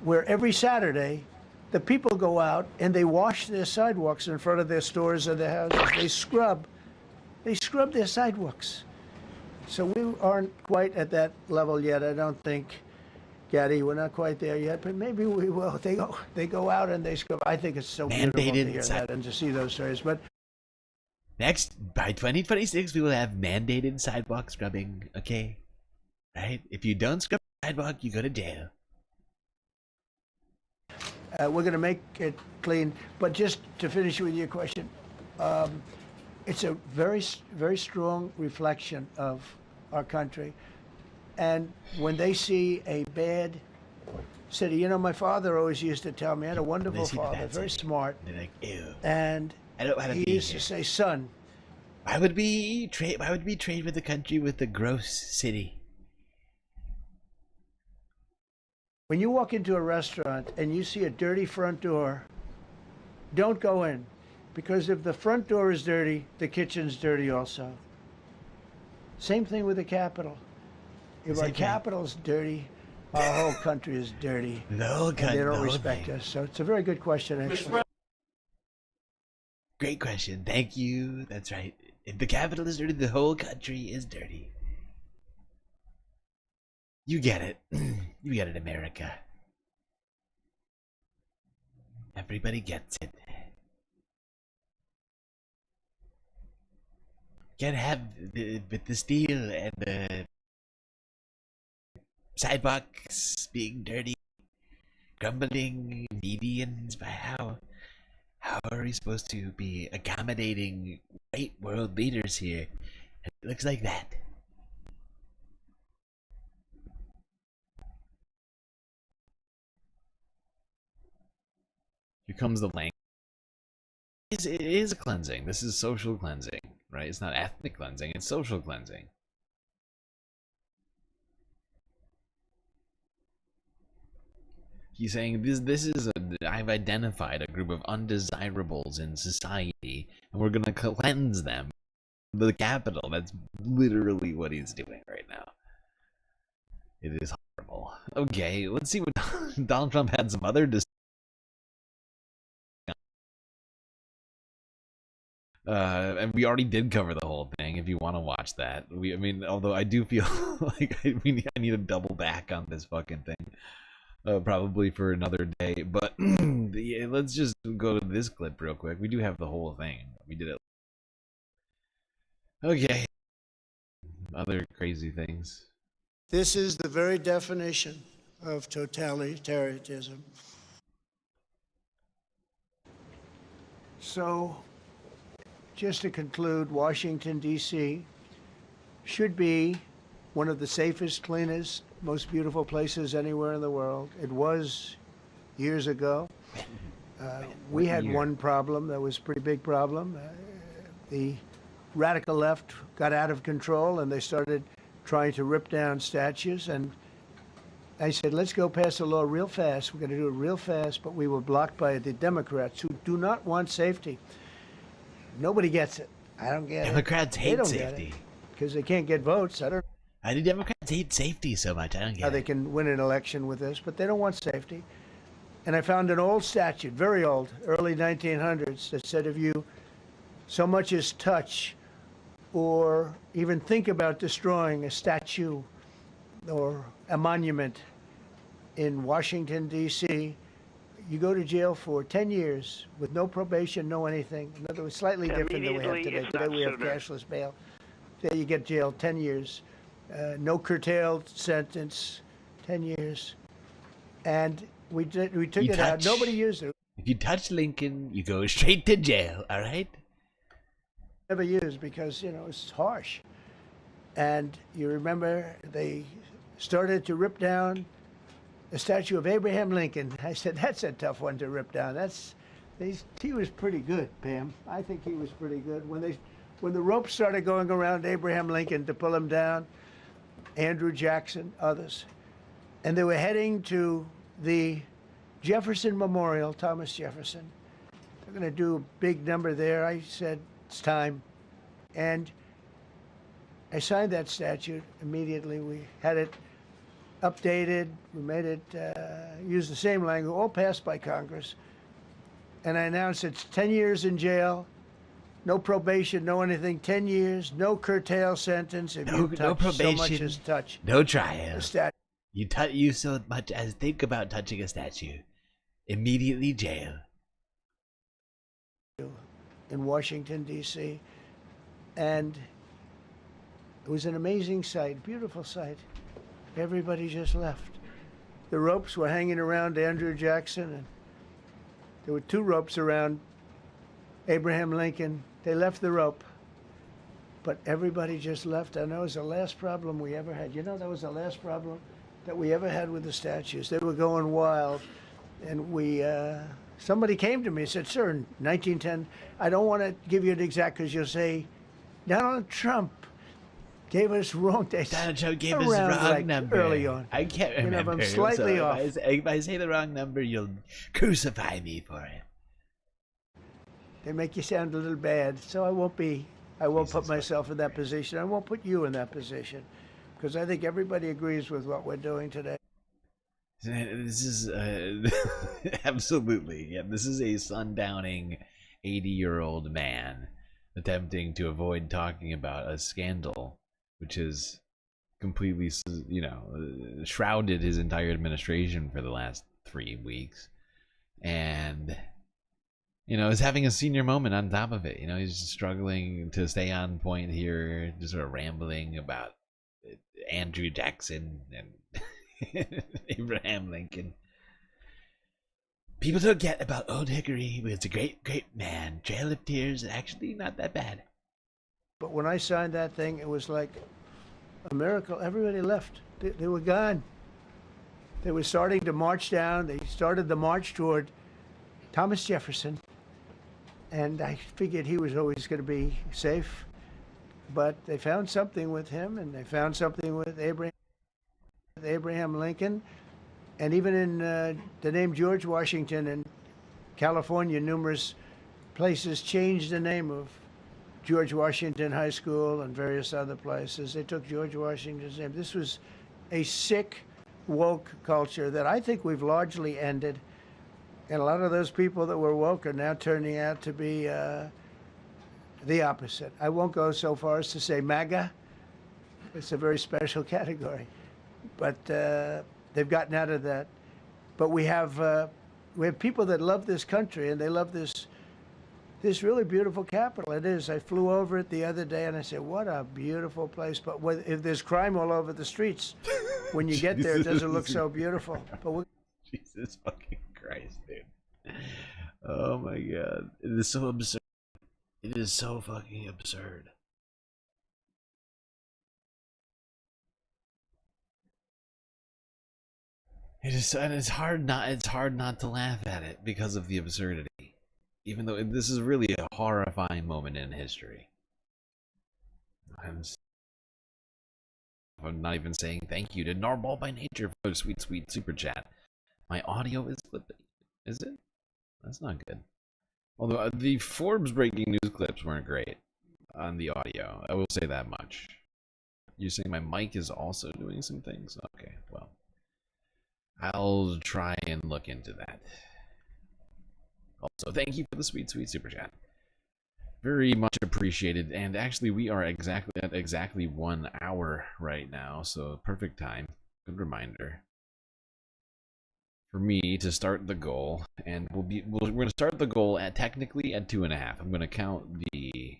where every Saturday the people go out and they wash their sidewalks in front of their stores or their houses. They scrub their sidewalks. So we aren't quite at that level yet, I don't think, Gaddy. We're not quite there yet, but maybe we will. They go out and they scrub. I think it's so beautiful to hear that and to see those stories. But next, by 2026, we will have mandated sidewalk scrubbing, okay? Right? If you don't scrub the sidewalk, you go to jail. We're going to make it clean. But just to finish with your question, it's a very, very strong reflection of our country. And when they see a bad city, you know, my father always used to tell me, I had a wonderful father, very smart. They're like, ew. And I don't want to he be used here. to say, son, why would we trade with a country with a gross city? when you walk into a restaurant and you see a dirty front door, don't go in. Because if the front door is dirty, the kitchen's dirty also. Same thing with the Capitol. If our Capitol's dirty, our whole country is dirty. The whole and country. they don't respect us. So it's a very good question, actually. Great question. Thank you. That's right. If the Capitol is dirty, the whole country is dirty. You get it. You get it, America. Everybody gets it. Can't have the steel and the sidewalks being dirty, grumbling, needy, and how are we supposed to be accommodating white world leaders here? It looks like that. Here comes the language. It is a cleansing. This is social cleansing, right? It's not ethnic cleansing, it's social cleansing. He's saying this is I've identified a group of undesirables in society, and we're gonna cleanse them. The capital. That's literally what he's doing right now. It is horrible. Okay, let's see what Donald Trump had some other and we already did cover the whole thing. If you want to watch that, I mean, although I do feel like I need to double back on this fucking thing, probably for another day. But yeah, let's just go to this clip real quick. We do have the whole thing. We did it. Okay. Other crazy things. This is the very definition of totalitarianism. So, just to conclude, Washington, D.C. should be one of the safest, cleanest, most beautiful places anywhere in the world. It was years ago. We had one problem that was a pretty big problem. The radical left got out of control and they started trying to rip down statues. And I said, let's go pass a law real fast. We're going to do it real fast, but we were blocked by the Democrats who do not want safety. Nobody gets it. I don't get Democrats it. hate safety Because they can't get votes. I do. Democrats hate safety so much. I don't get how they can win an election with this, but they don't want safety. And I found an old statute, very old, early 1900s, that said if you so much as touch or even think about destroying a statue or a monument in Washington, D.C., you go to jail for 10 years with no probation, no anything. In other words, slightly different than we have today. Today we have cashless bail. There you get jailed 10 years. No curtailed sentence, 10 years. And we took it out. Nobody used it. If you touch Lincoln, you go straight to jail, all right? Never used because, it's harsh. And you remember they started to rip down the statue of Abraham Lincoln. I said, that's a tough one to rip down. He was pretty good, Pam. I think he was pretty good. When the ropes started going around Abraham Lincoln to pull him down, Andrew Jackson, others, and they were heading to the Jefferson Memorial, Thomas Jefferson. They're going to do a big number there. I said, it's time. And I signed that statute immediately. We had it updated. We made it use the same language, all passed by Congress. And I announced it's 10 years in jail, no probation, no anything, 10 years, no curtail sentence if you touch no probation, so much as touch. No trial. The statue. You so much as think about touching a statue, immediately jail. In Washington, D.C. And it was an amazing sight, beautiful sight. Everybody just left. The ropes were hanging around Andrew Jackson, and there were two ropes around Abraham Lincoln. They left the rope, but everybody just left. And that was the last problem we ever had. That was the last problem that we ever had with the statues. They were going wild, and somebody came to me and said, sir, in 1910, I don't want to give you an exact because you'll say, Donald Trump gave us wrong dates. Donald Trump gave us the wrong number. Early on. I can't remember. I'm slightly off. If I say the wrong number, you'll crucify me for it. They make you sound a little bad, so I won't put myself in that position. I won't put you in that position because I think everybody agrees with what we're doing today. This is absolutely, yeah. This is a sundowning 80-year-old man attempting to avoid talking about a scandal, which has completely, shrouded his entire administration for the last 3 weeks, and is having a senior moment on top of it. He's just struggling to stay on point here, just sort of rambling about Andrew Jackson and Abraham Lincoln. People don't get about Old Hickory. He was a great, great man. Trail of Tears, actually not that bad. But when I signed that thing, it was like a miracle. Everybody left. They were gone. They were starting to march down. They started the march toward Thomas Jefferson. And I figured he was always going to be safe. But they found something with him, and they found something with Abraham Lincoln. And even in the name George Washington in California, numerous places changed the name of George Washington High School and various other places. They took George Washington's name. This was a sick, woke culture that I think we've largely ended. And a lot of those people that were woke are now turning out to be the opposite. I won't go so far as to say MAGA. It's a very special category. But they've gotten out of that. But we have people that love this country, and they love this really beautiful capital. It is. I flew over it the other day, and I said, what a beautiful place. But if there's crime all over the streets, when you get there, it doesn't look so beautiful. But Jesus fucking Christ, dude. Oh my God. It is so absurd. It is so fucking absurd. It is, and it's hard not to laugh at it because of the absurdity. Even though this is really a horrifying moment in history. I'm not even saying thank you to Normal by Nature for a sweet, sweet super chat. My audio is flipping. Is it? That's not good. Although the Forbes breaking news clips weren't great on the audio. I will say that much. You're saying my mic is also doing some things? Okay, well. I'll try and look into that. Also, thank you for the sweet, sweet super chat. Very much appreciated. And actually, we are exactly 1 hour right now, so perfect time. Good reminder for me to start the goal, and we're going to start the goal at technically at 2.5. I'm going to count the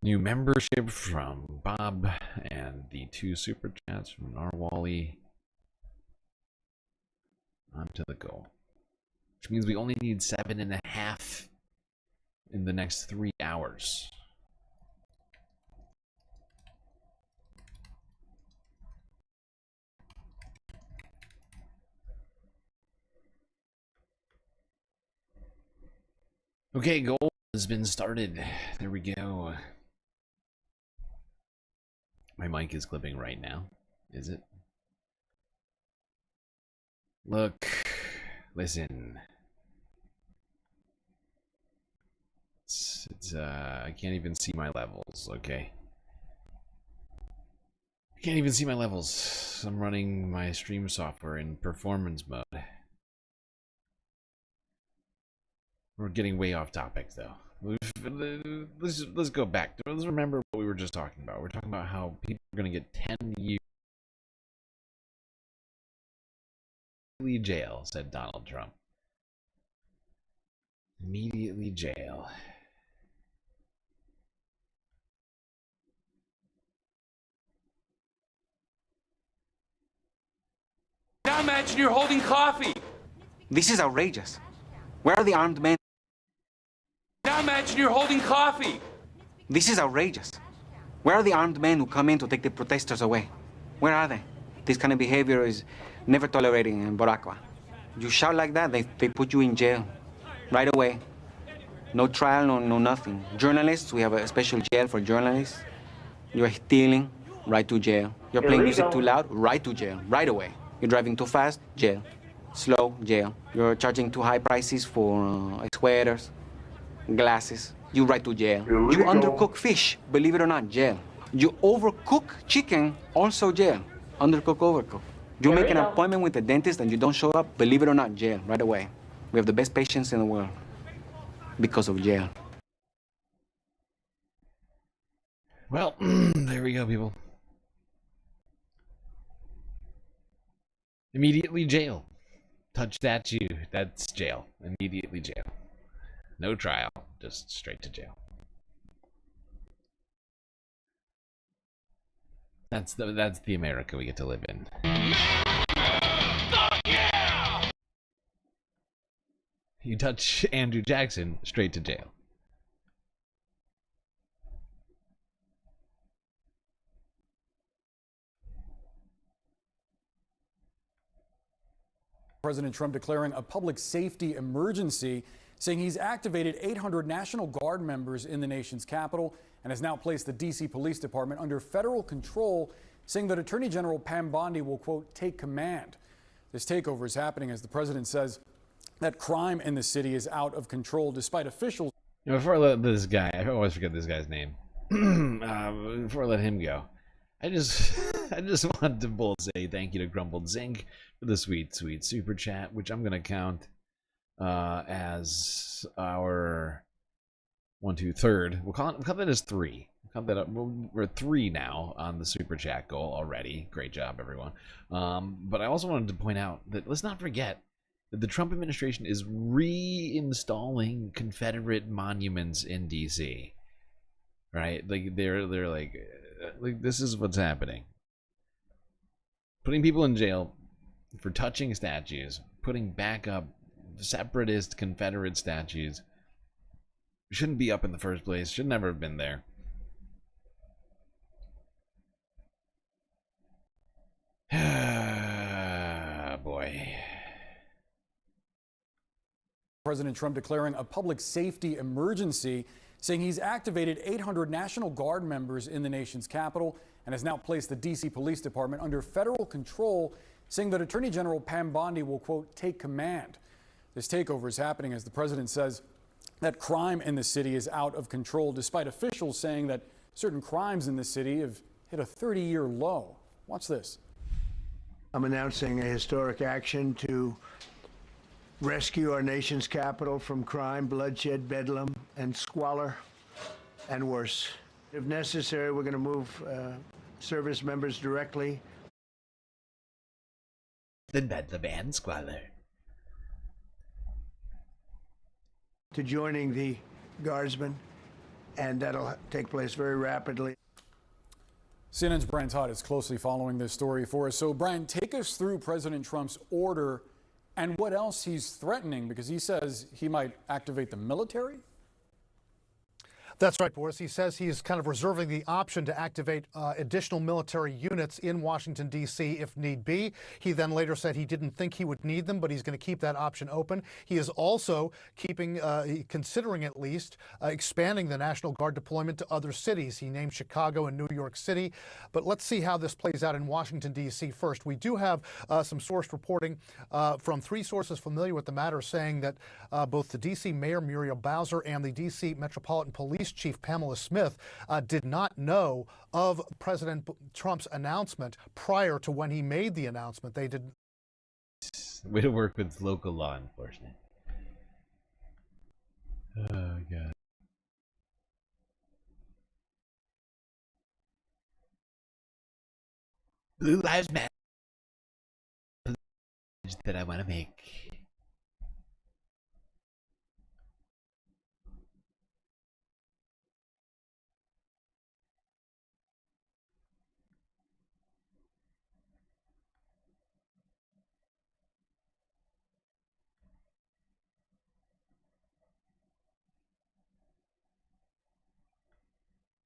new membership from Bob and the 2 super chats from Narwali onto the goal, which means we only need 7.5 in the next 3 hours. Okay, goal has been started. There we go. My mic is clipping right now. Is it? Look, listen. It's I can't even see my levels, okay? I can't even see my levels. I'm running my stream software in performance mode. We're getting way off topic, though. Let's go back. Let's remember what we were just talking about. We're talking about how people are going to get 10 years jail, said Donald Trump. Immediately jail. Now imagine you're holding coffee. This is outrageous. Where are the armed men? Now imagine you're holding coffee. This is outrageous. Where are the armed men who come in to take the protesters away? Where are they? This kind of behavior is never tolerated in Boracua. You shout like that, they put you in jail right away. No trial, no nothing. Journalists, we have a special jail for journalists. You're stealing, right to jail. You're playing music too loud, right to jail, right away. You're driving too fast, jail. Slow, jail. You're charging too high prices for sweaters, glasses. You right to jail. You undercook fish, believe it or not, jail. You overcook chicken, also jail. Undercook, overcook. You make an appointment with the dentist and you don't show up, believe it or not, jail, right away. We have the best patients in the world because of jail. Well, there we go, people. Immediately jail. Touch statue, that's jail. Immediately jail. No trial, just straight to jail. That's the America we get to live in. You touch Andrew Jackson, straight to jail. President Trump declaring a public safety emergency, saying he's activated 800 National Guard members in the nation's capital and has now placed the D.C. Police Department under federal control, saying that Attorney General Pam Bondi will, quote, take command. This takeover is happening as the president says that crime in the city is out of control, despite officials. You know, before I let this guy, I always forget this guy's name. Before I let him go, I just wanted to both say thank you to Grumbled Zinc for the sweet super chat, which I'm gonna count as our third. We'll count that as 3. We'll count that up. We're 3 now on the super chat goal already. Great job, everyone. But I also wanted to point out that let's not forget that the Trump administration is reinstalling Confederate monuments in DC. Right? Like they're like this is what's happening. Putting people in jail for touching statues, putting back up separatist Confederate statues. Shouldn't be up in the first place. Should never have been there. Boy. President Trump declaring a public safety emergency, saying he's activated 800 National Guard members in the nation's capital and has now placed the D.C. Police Department under federal control, saying that Attorney General Pam Bondi will, quote, take command. This takeover is happening as the president says that crime in the city is out of control, despite officials saying that certain crimes in the city have hit a 30-year low. Watch this. I'm announcing a historic action to rescue our nation's capital from crime, bloodshed, bedlam, and squalor, and worse. If necessary, we're going to move service members directly. The bedlam and squalor. To joining the Guardsmen, and that'll take place very rapidly. CNN's Brian Todd is closely following this story for us. So, Brian, take us through President Trump's order and what else he's threatening, because he says he might activate the military? That's right, Boris. He says he's kind of reserving the option to activate additional military units in Washington, D.C. if need be. He then later said he didn't think he would need them, but he's going to keep that option open. He is also considering at least expanding the National Guard deployment to other cities. He named Chicago and New York City. But let's see how this plays out in Washington, D.C. first. We do have some sourced reporting from 3 sources familiar with the matter saying that both the D.C. Mayor Muriel Bowser and the D.C. Metropolitan Police Chief Pamela Smith did not know of President Trump's announcement prior to when he made the announcement. They didn't. Way to work with local law enforcement. Oh, God. Blue Lives Matter. That I want to make.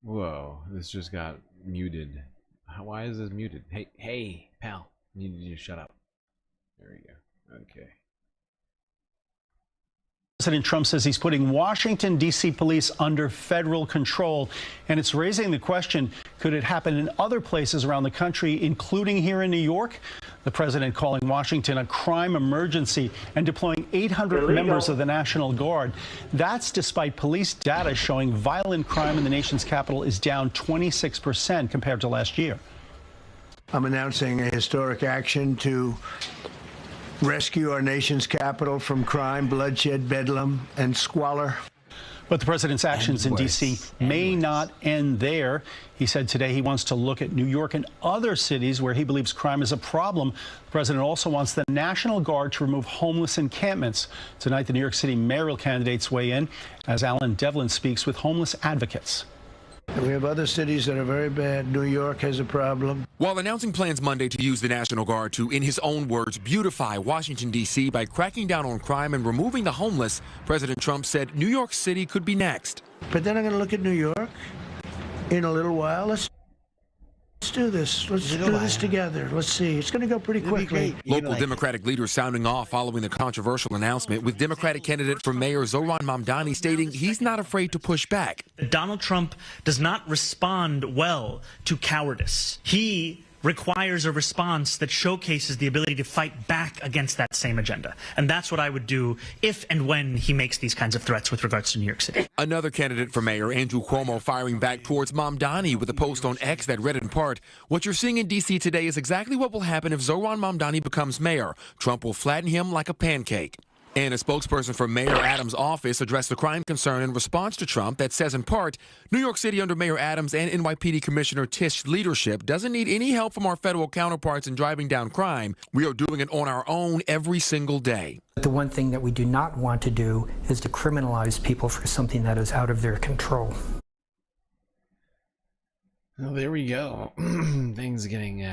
Whoa, this just got muted. Why is this muted? Hey, pal, you need to just shut up. There we go. Okay. President Trump says he's putting Washington, D.C. police under federal control, and it's raising the question, could it happen in other places around the country, including here in New York? The president calling Washington a crime emergency and deploying 800 members of the National Guard. That's despite police data showing violent crime in the nation's capital is down 26% compared to last year. I'm announcing a historic action to rescue our nation's capital from crime, bloodshed, bedlam, and squalor. But the president's actions in D.C. may not end there. He said today he wants to look at New York and other cities where he believes crime is a problem. The president also wants the National Guard to remove homeless encampments. Tonight, the New York City mayoral candidates weigh in as Alan Devlin speaks with homeless advocates. We have other cities that are very bad. New York has a problem. While announcing plans Monday to use the National Guard to, in his own words, beautify Washington, D.C. by cracking down on crime and removing the homeless, President Trump said New York City could be next. But then I'm going to look at New York in a little while. Let's do this. Let's do this together. Let's see. It's going to go pretty quickly. Local Democratic leaders sounding off following the controversial announcement, with Democratic candidate for mayor Zohran Mamdani stating he's not afraid to push back. Donald Trump does not respond well to cowardice. He requires a response that showcases the ability to fight back against that same agenda. And that's what I would do if and when he makes these kinds of threats with regards to New York City. Another candidate for mayor, Andrew Cuomo, firing back towards Mamdani with a post on X that read in part, "What you're seeing in D.C. today is exactly what will happen if Zohran Mamdani becomes mayor. Trump will flatten him like a pancake." And a spokesperson for Mayor Adams' office addressed the crime concern in response to Trump that says, in part, New York City under Mayor Adams and NYPD Commissioner Tisch's leadership doesn't need any help from our federal counterparts in driving down crime. We are doing it on our own every single day. The one thing that we do not want to do is to criminalize people for something that is out of their control. Well, there we go. Things getting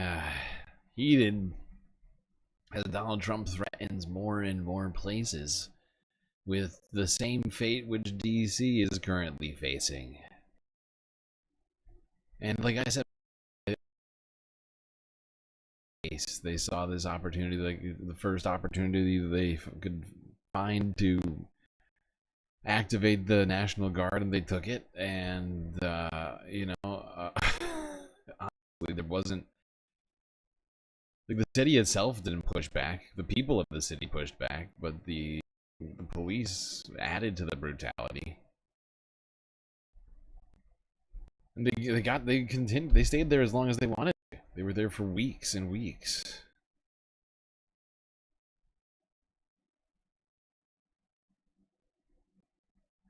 heated as Donald Trump threatens more and more places with the same fate which D.C. is currently facing. And like I said, they saw this opportunity, like the first opportunity they could find to activate the National Guard, and they took it. And honestly, there wasn't, like, the city itself didn't push back. The people of the city pushed back, but the police added to the brutality. And they stayed there as long as they wanted to. They were there for weeks and weeks.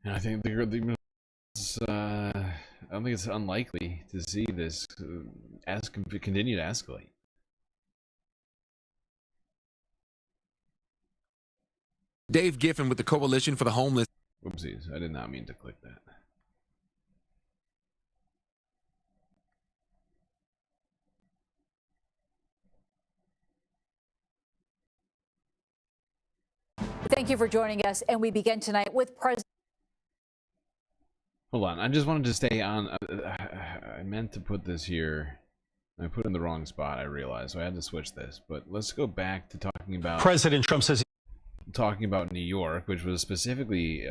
And I think I don't think it's unlikely to see this continue to escalate. Dave Giffen with the Coalition for the Homeless. Oopsies, I did not mean to click that. Thank you for joining us, and we begin tonight with President. Hold on, I just wanted to stay on. I meant to put this here. I put it in the wrong spot, I realized, so I had to switch this. But let's go back to talking about President Trump says talking about New York, which was specifically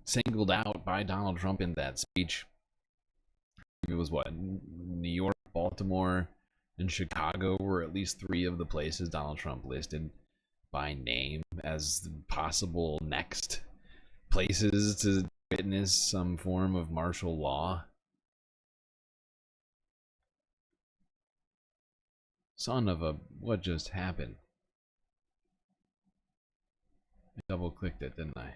singled out by Donald Trump in that speech. It was what, New York, Baltimore, and Chicago were at least three of the places Donald Trump listed by name as possible next places to witness some form of martial law. Son of a, what just happened? I double-clicked it, didn't I?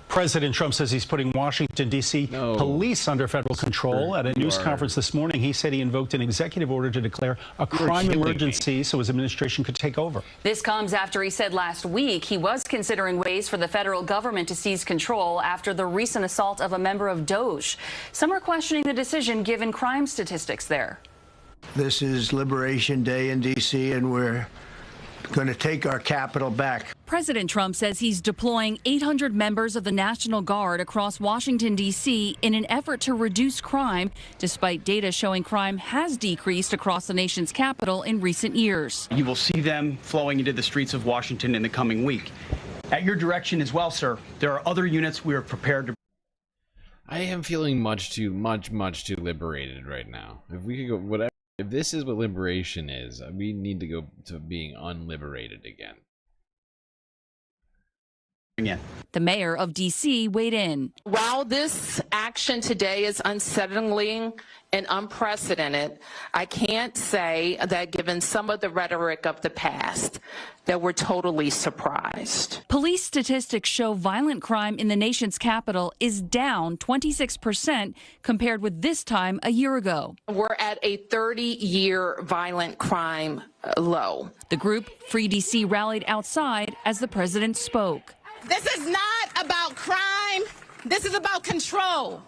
President Trump says he's putting Washington, D.C. police under federal control. At a news conference this morning, he said he invoked an executive order to declare a crime emergency so his administration could take over. This comes after he said last week he was considering ways for the federal government to seize control after the recent assault of a member of DOJ. Some are questioning the decision given crime statistics there. This is Liberation Day in D.C., and we're going to take our capital back. President Trump says he's deploying 800 members of the National Guard across Washington, D.C. in an effort to reduce crime, despite data showing crime has decreased across the nation's capital in recent years. You will see them flowing into the streets of Washington in the coming week. At your direction as well, sir, there are other units we are prepared to. I am feeling much too liberated right now. If we could go, whatever. If this is what liberation is, we need to go to being unliberated again. The mayor of D.C. weighed in. While this action today is unsettling and unprecedented, I can't say that given some of the rhetoric of the past, that we're totally surprised. Police statistics show violent crime in the nation's capital is down 26% compared with this time a year ago. We're at a 30-year violent crime low. The group, Free D.C., rallied outside as the president spoke. This is not about crime. This is about control.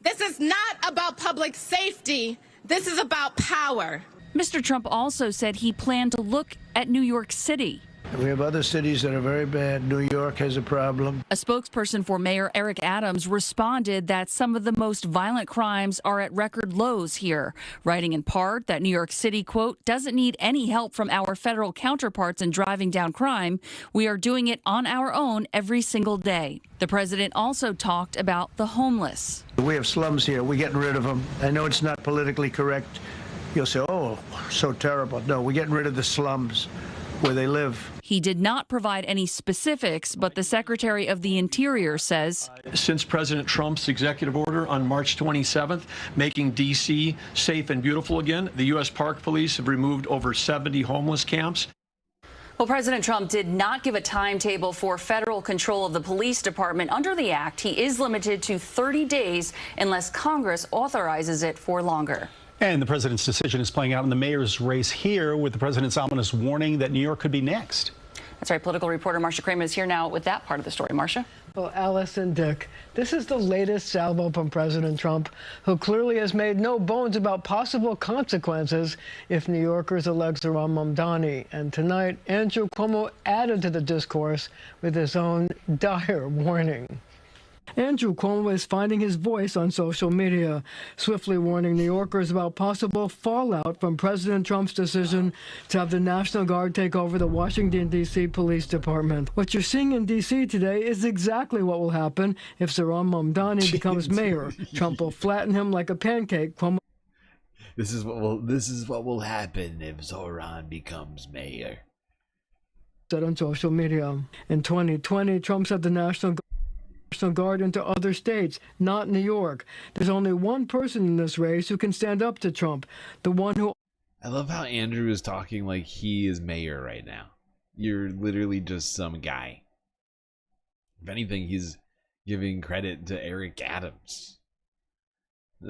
This is not about public safety. This is about power. Mr. Trump also said he planned to look at New York City. We have other cities that are very bad. New York has a problem. A spokesperson for Mayor Eric Adams responded that some of the most violent crimes are at record lows here, writing in part that New York City, quote, doesn't need any help from our federal counterparts in driving down crime. We are doing it on our own every single day. The president also talked about the homeless. We have slums here. We're getting rid of them. I know it's not politically correct. You'll say, oh, so terrible. No, we're getting rid of the slums where they live. He did not provide any specifics, but the Secretary of the Interior says, since President Trump's executive order on March 27th, making D.C. safe and beautiful again, the U.S. Park Police have removed over 70 homeless camps. Well, President Trump did not give a timetable for federal control of the police department. Under the act, he is limited to 30 days unless Congress authorizes it for longer. And the president's decision is playing out in the mayor's race here, with the president's ominous warning that New York could be next. That's right. Political reporter Marcia Kramer is here now with that part of the story. Marcia? Well, Alice and Dick, this is the latest salvo from President Trump, who clearly has made no bones about possible consequences if New Yorkers elect Zohran Mamdani. And tonight, Andrew Cuomo added to the discourse with his own dire warning. Andrew Cuomo is finding his voice on social media, swiftly warning New Yorkers about possible fallout from President Trump's decision to have the National Guard take over the Washington, D.C. Police Department. What you're seeing in D.C. today is exactly what will happen if Zohran Mamdani becomes mayor. Trump will flatten him like a pancake. Cuomo This is what will happen if Zohran becomes mayor. said on social media. In 2020, Trump said the National Guard into other states, not New York. There's only one person in this race who can stand up to Trump, the one who... I love how Andrew is talking like he is mayor right now. You're literally just some guy. If anything, he's giving credit to Eric Adams.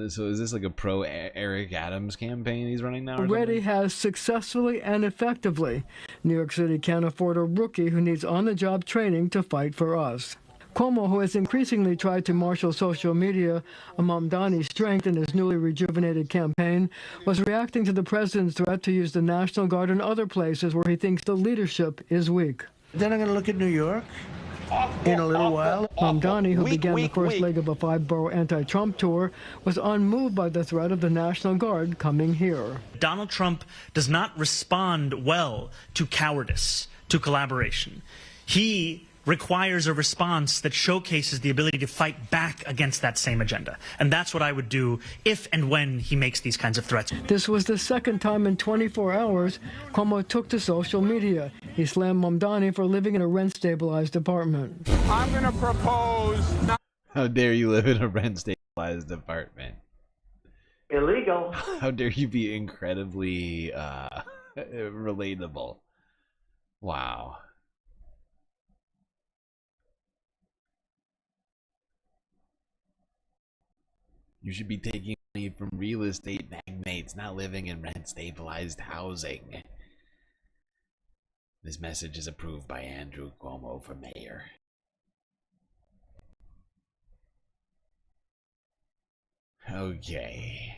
So is this like a pro Eric Adams campaign he's running now? Already has successfully and effectively. New York City can't afford a rookie who needs on-the-job training to fight for us. Cuomo, who has increasingly tried to marshal social media, a Mamdani's strength in his newly rejuvenated campaign, was reacting to the president's threat to use the National Guard in other places where he thinks the leadership is weak. Then I'm going to look at New York in a little while. Mamdani, who began the first leg of a 5-borough anti-Trump tour, was unmoved by the threat of the National Guard coming here. Donald Trump does not respond well to cowardice, to collaboration. He requires a response that showcases the ability to fight back against that same agenda. And that's what I would do if and when he makes these kinds of threats. This was the second time in 24 hours Cuomo took to social media. He slammed Mamdani for living in a rent-stabilized apartment. I'm going to propose... How dare you live in a rent-stabilized apartment? Illegal. How dare you be incredibly relatable? Wow. You should be taking money from real estate magnates, not living in rent-stabilized housing. This message is approved by Andrew Cuomo for mayor. Okay.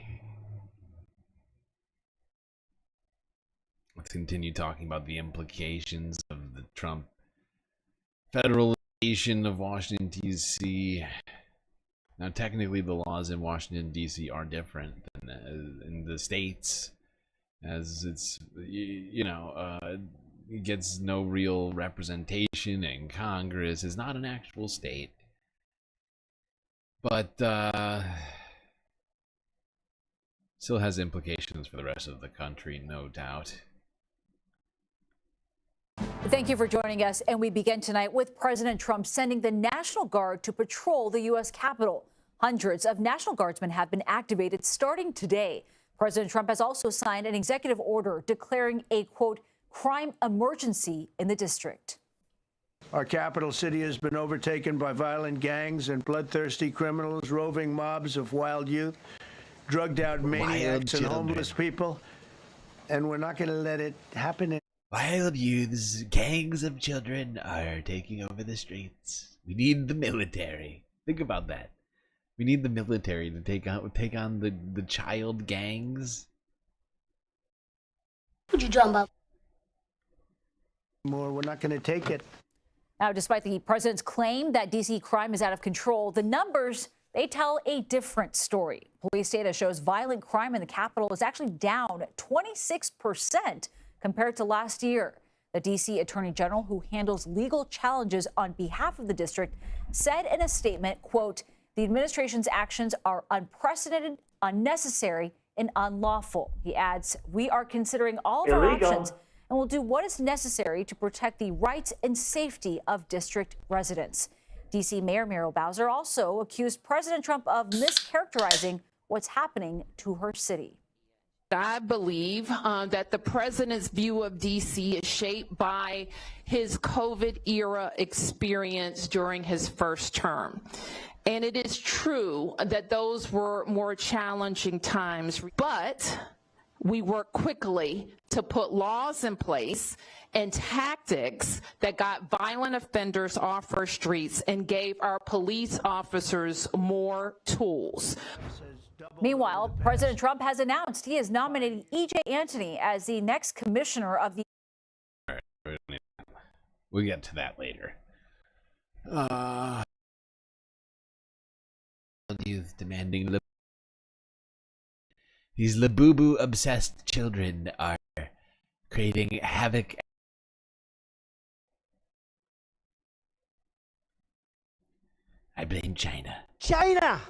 Let's continue talking about the implications of the Trump federalization of Washington, D.C. Now, technically, the laws in Washington, D.C. are different than in the states, as it's, it gets no real representation in Congress. It's not an actual state. But, still has implications for the rest of the country, no doubt. Thank you for joining us. And we begin tonight with President Trump sending the National Guard to patrol the U.S. Capitol. Hundreds of National Guardsmen have been activated starting today. President Trump has also signed an executive order declaring a, quote, crime emergency in the district. Our capital city has been overtaken by violent gangs and bloodthirsty criminals, roving mobs of wild youth, drugged-out maniacs and homeless people, and we're not going to let it happen. Wild youths, gangs of children are taking over the streets. We need the military. Think about that. We need the military to take on the child gangs. What you talking about? More, we're not going to take it. Now, despite the president's claim that D.C. crime is out of control, the numbers, they tell a different story. Police data shows violent crime in the capital is actually down 26% compared to last year. The D.C. Attorney General, who handles legal challenges on behalf of the district, said in a statement, quote, "The administration's actions are unprecedented, unnecessary, and unlawful." He adds, "We are considering all of our options and will do what is necessary to protect the rights and safety of district residents." D.C. Mayor Muriel Bowser also accused President Trump of mischaracterizing what's happening to her city. I believe that the president's view of D.C. is shaped by his COVID era experience during his first term. And it is true that those were more challenging times, but we worked quickly to put laws in place and tactics that got violent offenders off our streets and gave our police officers more tools. Meanwhile, President Trump has announced he is nominating E.J. Antony as the next commissioner of the... We'll get to that later. Youth demanding these Labubu obsessed children are creating havoc. I blame China. China!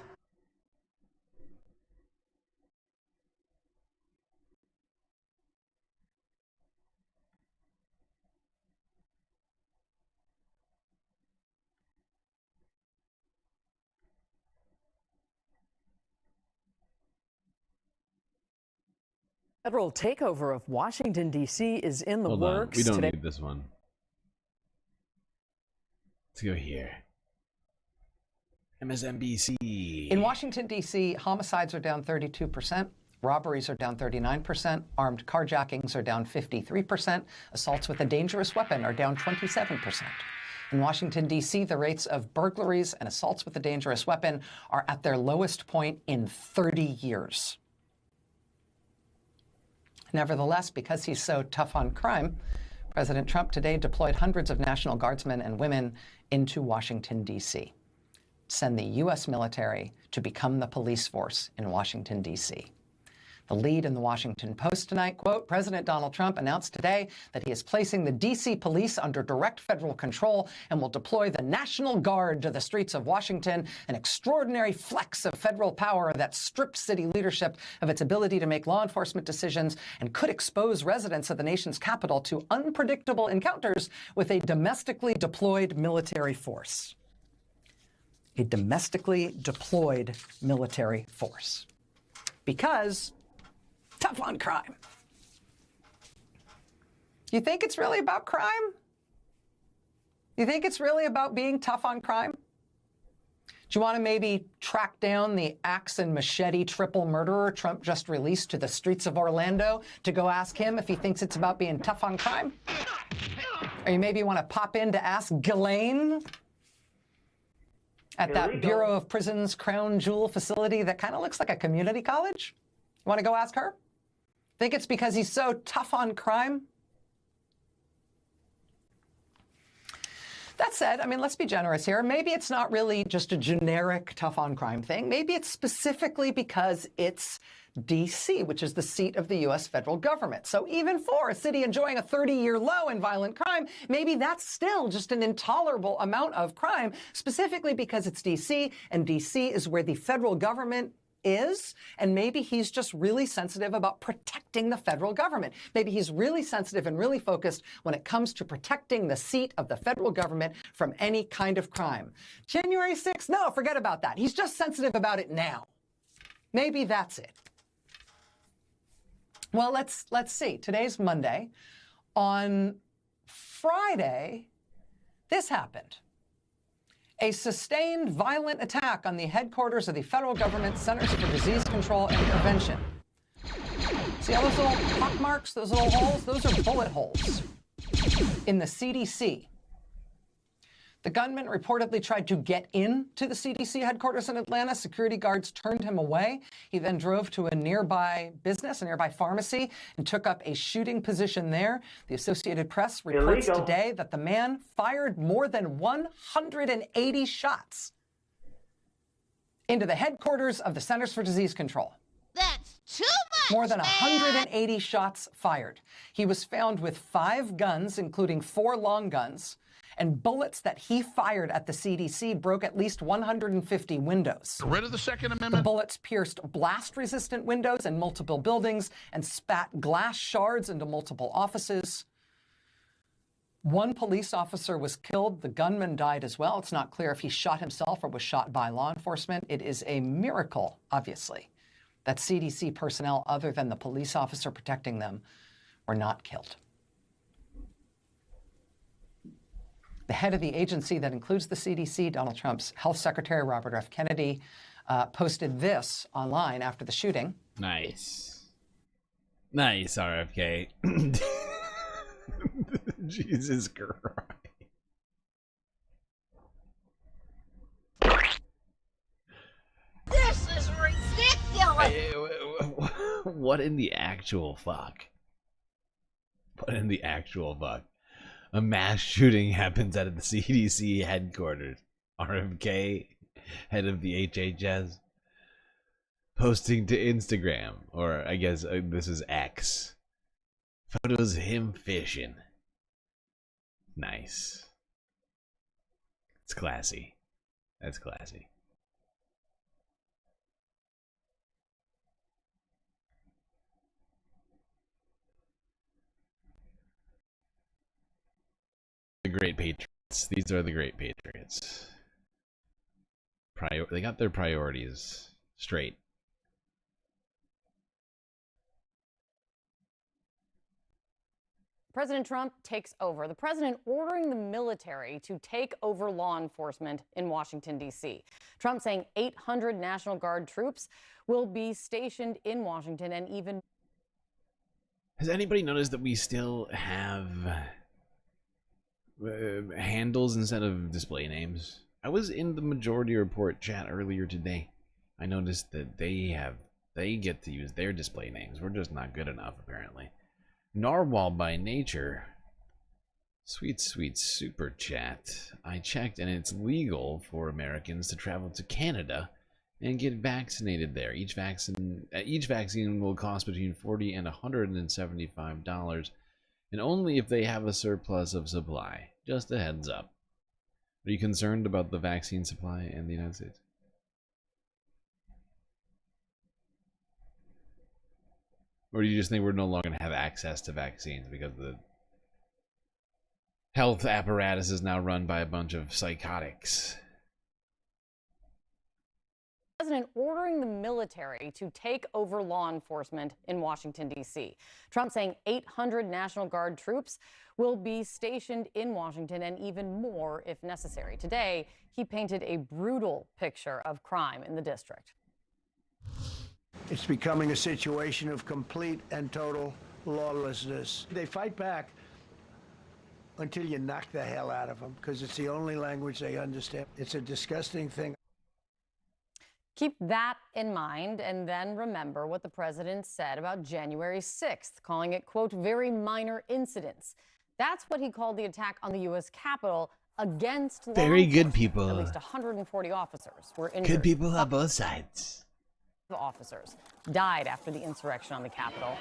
Federal takeover of Washington, D.C. is in the Hold works. on. We don't today. need this one. Let's go here. MSNBC. In Washington, D.C., homicides are down 32%, robberies are down 39%, armed carjackings are down 53%, assaults with a dangerous weapon are down 27%. In Washington, D.C., the rates of burglaries and assaults with a dangerous weapon are at their lowest point in 30 years. Nevertheless, because he's so tough on crime, President Trump today deployed hundreds of National Guardsmen and women into Washington, D.C. Send the U.S. military to become the police force in Washington, D.C. The lead in the Washington Post tonight, quote, President Donald Trump announced today that he is placing the D.C. police under direct federal control and will deploy the National Guard to the streets of Washington, an extraordinary flex of federal power that strips city leadership of its ability to make law enforcement decisions and could expose residents of the nation's capital to unpredictable encounters with a domestically deployed military force. A domestically deployed military force. Because tough on crime. You think it's really about crime? You think it's really about being tough on crime? Do you want to maybe track down the axe and machete triple murderer Trump just released to the streets of Orlando to go ask him if he thinks it's about being tough on crime? Or you maybe want to pop in to ask Ghislaine at that Bureau of Prisons crown jewel facility that kind of looks like a community college? You want to go ask her? Think it's because he's so tough on crime? That said, I mean, let's be generous here. Maybe it's not really just a generic tough on crime thing. Maybe it's specifically because it's D.C., which is the seat of the U.S. federal government. So even for a city enjoying a 30-year low in violent crime, maybe that's still just an intolerable amount of crime, specifically because it's D.C., and D.C. is where the federal government is, and maybe he's just really sensitive about protecting the federal government. Maybe he's really sensitive and really focused when it comes to protecting the seat of the federal government from any kind of crime. January 6th? No, forget about that. He's just sensitive about it now. Maybe that's it. Well, let's see. Today's Monday. On Friday, this happened. A sustained violent attack on the headquarters of the federal government Centers for Disease Control and Prevention. See all those little pock marks, those little holes? Those are bullet holes in the CDC. The gunman reportedly tried to get into the CDC headquarters in Atlanta. Security guards turned him away. He then drove to a nearby business, a nearby pharmacy, and took up a shooting position there. The Associated Press reports today that the man fired more than 180 shots into the headquarters of the Centers for Disease Control. That's too much, More than 180 shots fired. He was found with 5 guns, including 4 long guns, and bullets that he fired at the CDC broke at least 150 windows. Rid of the Second Amendment? The bullets pierced blast-resistant windows in multiple buildings and spat glass shards into multiple offices. 1 police officer was killed. The gunman died as well. It's not clear if he shot himself or was shot by law enforcement. It is a miracle, obviously, that CDC personnel, other than the police officer protecting them, were not killed. The head of the agency that includes the CDC, Donald Trump's health secretary, Robert F. Kennedy, posted this online after the shooting. Nice. Nice, RFK. Jesus Christ. This is ridiculous. What in the actual fuck? What in the actual fuck? A mass shooting happens at the CDC headquarters. RFK, head of the HHS, posting to Instagram, or I guess this is X. Photos of him fishing. Nice. It's classy. That's classy. The Great Patriots. These are the Great Patriots. They got their priorities straight. President Trump takes over. The president ordering the military to take over law enforcement in Washington, D.C. Trump saying 800 National Guard troops will be stationed in Washington and even... Has anybody noticed that we still have handles instead of display names? I was in the Majority Report chat earlier today. I noticed that they get to use their display names. We're just not good enough, apparently. Narwhal by nature. Sweet, sweet super chat. I checked and it's legal for Americans to travel to Canada and get vaccinated there. Each vaccine will cost between $40 and $175, and only if they have a surplus of supply. Just a heads up. Are you concerned about the vaccine supply in the United States? Or do you just think we're no longer going to have access to vaccines because the health apparatus is now run by a bunch of psychotics? President ordering the military to take over law enforcement in Washington, D.C. Trump saying 800 National Guard troops will be stationed in Washington and even more if necessary. Today, he painted a brutal picture of crime in the district. It's becoming a situation of complete and total lawlessness. They fight back until you knock the hell out of them because it's the only language they understand. It's a disgusting thing. Keep that in mind and then remember what the president said about January 6th, calling it, quote, very minor incidents. That's what he called the attack on the U.S. Capitol against law Very good enforcement. people. At least 140 officers were injured. Good people on both sides. Officers died after the insurrection on the Capitol.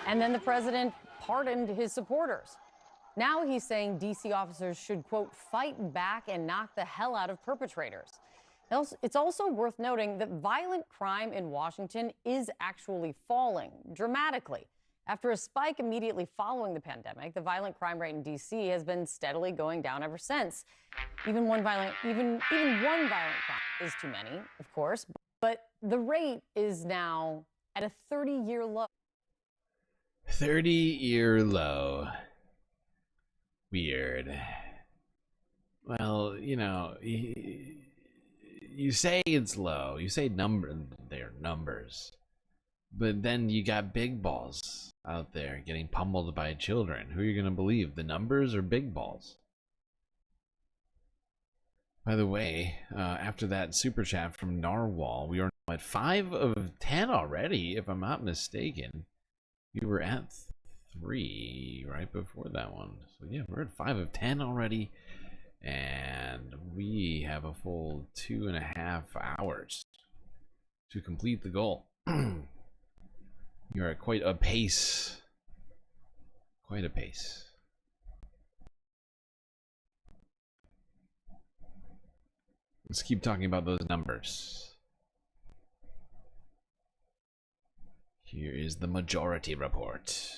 And then the president pardoned his supporters. Now he's saying D.C. officers should, quote, fight back and knock the hell out of perpetrators. It's also worth noting that violent crime in Washington is actually falling dramatically. After a spike immediately following the pandemic, the violent crime rate in D.C. has been steadily going down ever since. Even one violent crime is too many, of course, but the rate is now at a 30-year low. 30-year low. Weird. Well, you know, you say it's low. You say they're numbers. But then you got big balls out there getting pummeled by children. Who are you going to believe? The numbers or big balls? By the way, after that super chat from Narwhal, we are now at 5 of 10 already, if I'm not mistaken. We were at 3 right before that one. So yeah, we're at 5 of 10 already. And we have a full 2.5 hours to complete the goal. You're at quite a pace. Quite a pace. Let's keep talking about those numbers. Here is the majority report.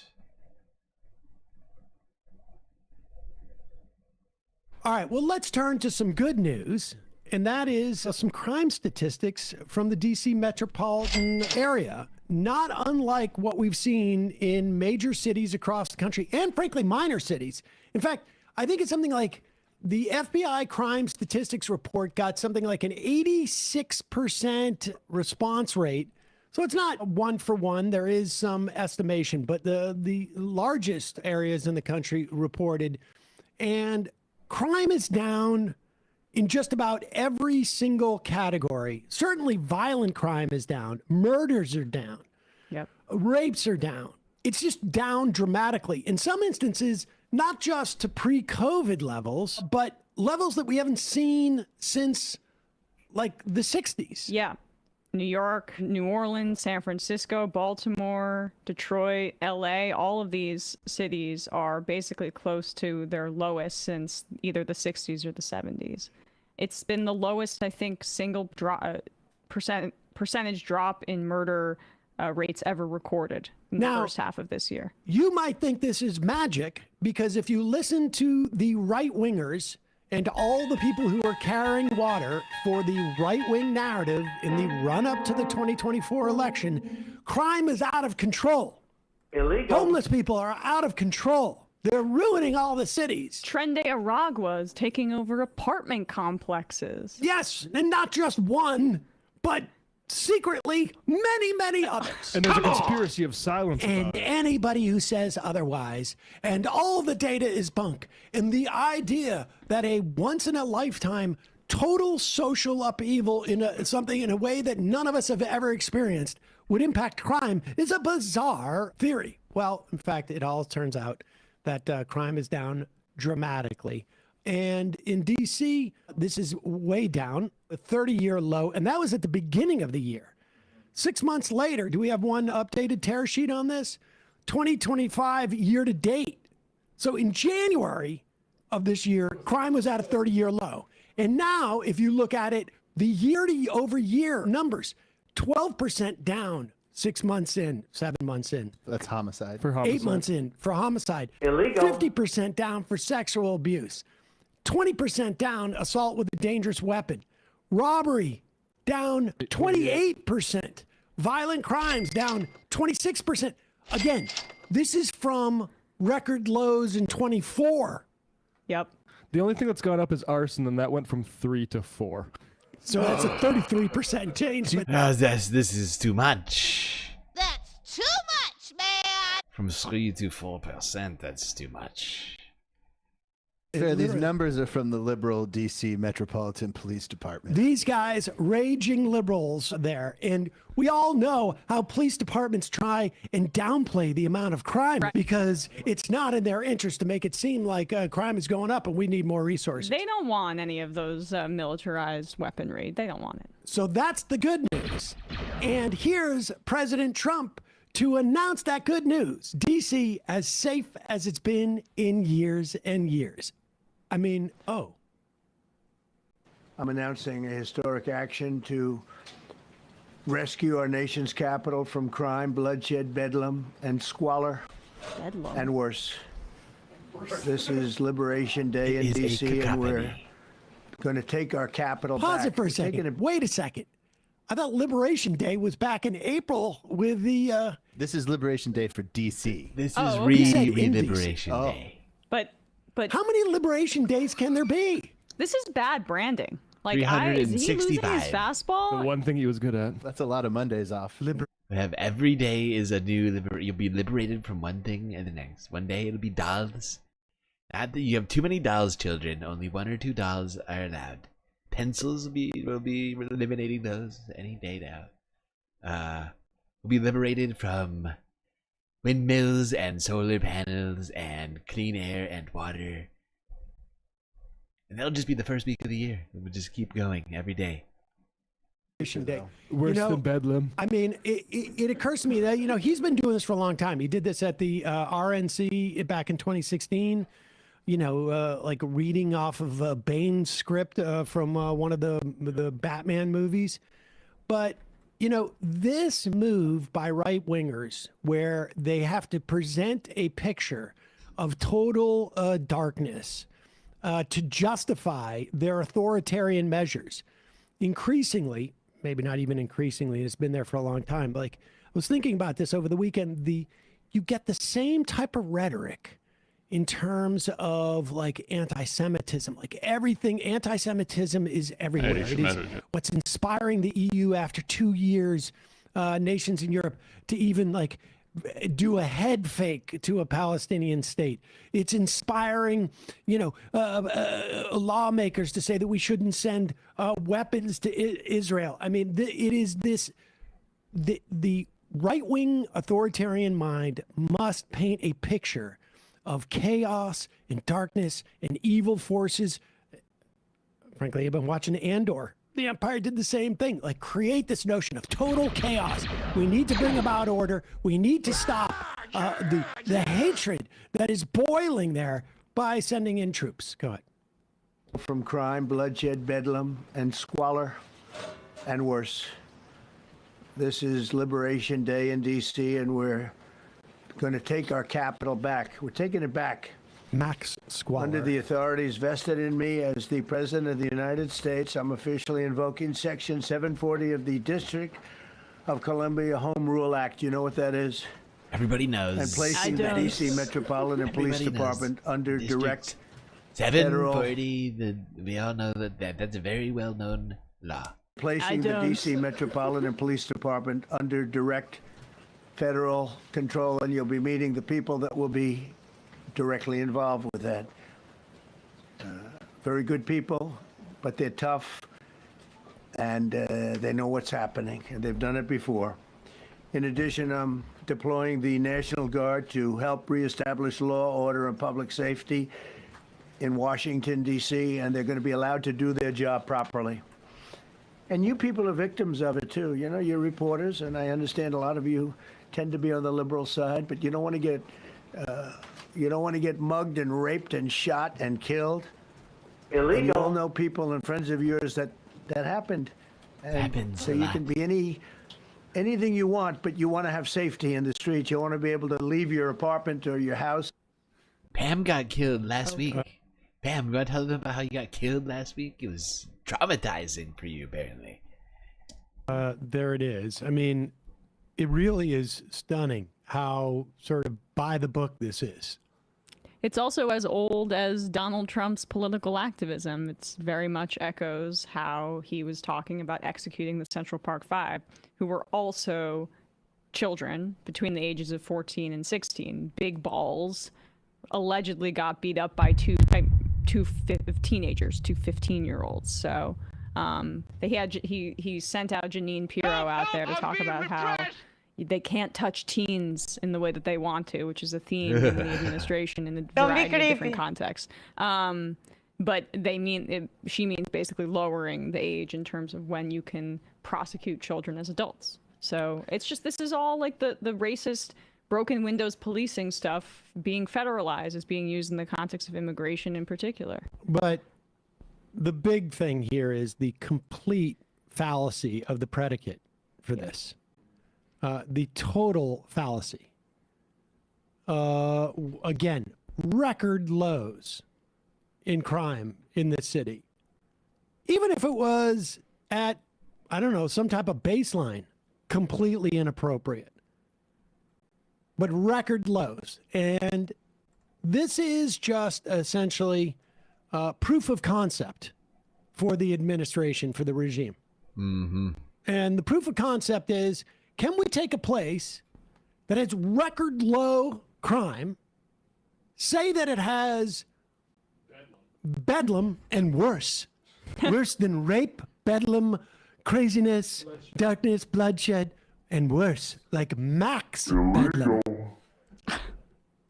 All right, well, let's turn to some good news, and that is some crime statistics from the D.C. metropolitan area. Not unlike what we've seen in major cities across the country, and frankly, minor cities. In fact, I think it's something like the FBI crime statistics report got something like an 86% response rate. So it's not one for one. There is some estimation, but the largest areas in the country reported, and crime is down in just about every single category. Certainly violent crime is down. Murders are down. Yep. Rapes are down. It's just down dramatically. In some instances, not just to pre-COVID levels, but levels that we haven't seen since like the 60s. Yeah. New York, New Orleans, San Francisco, Baltimore, Detroit, LA, all of these cities are basically close to their lowest since either the 60s or the 70s. It's been the lowest, I think, single percentage drop in murder rates ever recorded in the first half of this year. You might think this is magic because if you listen to the right-wingers and all the people who are carrying water for the right-wing narrative in the run-up to the 2024 election, crime is out of control. Illegal. Homeless people are out of control. They're ruining all the cities. Tren de Aragua is taking over apartment complexes. Yes, and not just one, but secretly many others. And there's a conspiracy of silence and about it. Anybody who says otherwise, and all the data is bunk. And the idea that a once-in-a-lifetime total social upheaval in something in a way that none of us have ever experienced would impact crime is a bizarre theory. Well, in fact, it all turns out that crime is down dramatically. And in D.C., this is way down, a 30-year low, and that was at the beginning of the year. 6 months later, do we have one updated tear sheet on this? 2025 year to date. So in January of this year, crime was at a 30-year low. And now, if you look at it, the year-over-year numbers, 12% down 6 months in, 7 months in. That's homicide. For homicide. 8 months in for homicide. Illegal. 50% down for sexual abuse. 20% down assault with a dangerous weapon. Robbery down 28%. Violent crimes down 26%. Again, this is from record lows in 24. Yep. The only thing that's gone up is arson, and that went from 3 to 4. So that's a 33% change. This is too much. That's too much, man. From 3 to 4%, that's too much. Fair, these numbers are from the liberal D.C. Metropolitan Police Department. These guys, raging liberals there. And we all know how police departments try and downplay the amount of crime because it's not in their interest to make it seem like crime is going up and we need more resources. They don't want any of those militarized weaponry. They don't want it. So that's the good news. And here's President Trump to announce that good news. D.C. as safe as it's been in years and years. I mean, I'm announcing a historic action to rescue our nation's capital from crime, bloodshed, bedlam, and squalor, and worse. This is Liberation Day in D.C., and we're going to take our capital back. Pause it for a second. Wait a second. I thought Liberation Day was back in April with the... This is Liberation Day for D.C. This is Re-Liberation Day. But how many Liberation Days can there be? This is bad branding. Like, is he losing his fastball? The one thing he was good at. That's a lot of Mondays off. We have every day is a new you'll be liberated from one thing and the next. One day it'll be dolls. You have too many dolls, children. Only 1 or 2 dolls are allowed. pencils will be eliminating those any day now. We'll be liberated from windmills and solar panels and clean air and water. And that'll just be the first week of the year. We'll just keep going every day. Day. Worse than Bedlam. I mean, it occurs to me that, he's been doing this for a long time. He did this at the RNC back in 2016, like reading off of Bane's script from one of the Batman movies. But, this move by right-wingers where they have to present a picture of total darkness to justify their authoritarian measures, increasingly, maybe not even increasingly, it's been there for a long time. Like, I was thinking about this over the weekend. You get the same type of rhetoric in terms of like anti-Semitism. Like everything, anti-Semitism is everywhere. It is what's inspiring the EU after 2 years, nations in Europe, to even like do a head fake to a Palestinian state. It's inspiring, lawmakers to say that we shouldn't send weapons to Israel. I mean, it is this, the right-wing authoritarian mind must paint a picture of chaos and darkness and evil forces. Frankly, I've been watching Andor. The Empire did the same thing, like create this notion of total chaos. We need to bring about order. We need to stop the hatred that is boiling there by sending in troops. Go ahead. From crime, bloodshed, bedlam, and squalor, and worse. This is Liberation Day in D.C., and we're going to take our capital back. We're taking it back. Max squalor. Under the authorities vested in me as the President of the United States, I'm officially invoking Section 740 of the District of Columbia Home Rule Act. You know what that is? Everybody knows. And placing the D.C. Metropolitan Police Department under direct 740. We all know that's a very well-known law. Placing the D.C. Metropolitan Police Department under direct federal control, and you'll be meeting the people that will be directly involved with that. Very good people, but they're tough, and they know what's happening, and they've done it before. In addition, I'm deploying the National Guard to help reestablish law, order, and public safety in Washington, D.C., and they're going to be allowed to do their job properly. And you people are victims of it, too. You're reporters, and I understand a lot of you tend to be on the liberal side, but you don't want to get mugged and raped and shot and killed. Illegal. And you all know people and friends of yours that happened. And happens. So you can be anything you want, but you want to have safety in the streets. You want to be able to leave your apartment or your house. Pam got killed last week. Pam, you want to tell them about how you got killed last week? It was traumatizing for you, apparently. There it is. I mean, it really is stunning how sort of by the book this is. It's also as old as Donald Trump's political activism. It's very much echoes how he was talking about executing the Central Park Five, who were also children between the ages of 14 and 16, big balls, allegedly got beat up by two teenagers, two 15-year-olds. So he sent out Jeanine Pirro out there to talk about how they can't touch teens in the way that they want to, which is a theme in the administration in a variety of different contexts. But she means basically lowering the age in terms of when you can prosecute children as adults. So it's just, this is all like the racist broken windows policing stuff being federalized is being used in the context of immigration in particular. But the big thing here is the complete fallacy of the predicate for this. The total fallacy. Again, record lows in crime in this city. Even if it was at, I don't know, some type of baseline, completely inappropriate. But record lows. And this is just essentially proof of concept for the administration, for the regime. Mm-hmm. And the proof of concept is, can we take a place that has record low crime, say that it has bedlam and worse, Worse than rape, bedlam, craziness, darkness, bloodshed, and worse, like max bedlam.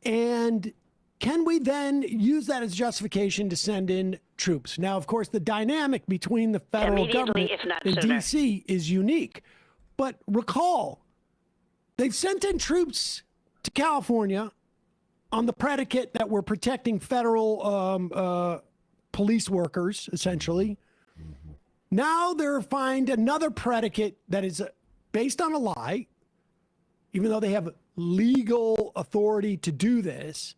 And can we then use that as justification to send in troops? Now, of course, the dynamic between the federal government and D.C. is unique. But recall, they've sent in troops to California on the predicate that we're protecting federal police workers, essentially. Now they're find another predicate that is based on a lie, even though they have legal authority to do this.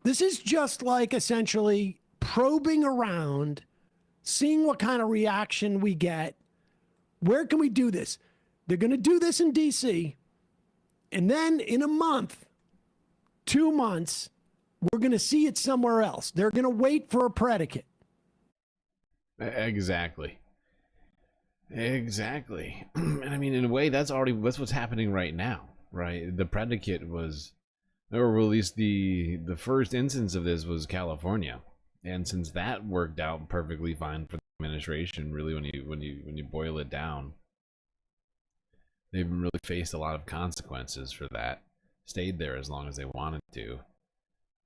This is just like essentially probing around, seeing what kind of reaction we get. Where can we do this? They're going to do this in D.C. And then in a month, 2 months, we're going to see it somewhere else. They're going to wait for a predicate. Exactly. Exactly. And I mean, in a way, that's what's happening right now, right? The predicate was, or at least the first instance of this was California. And since that worked out perfectly fine for the administration, really, when you boil it down, they've really faced a lot of consequences for that. Stayed there as long as they wanted to,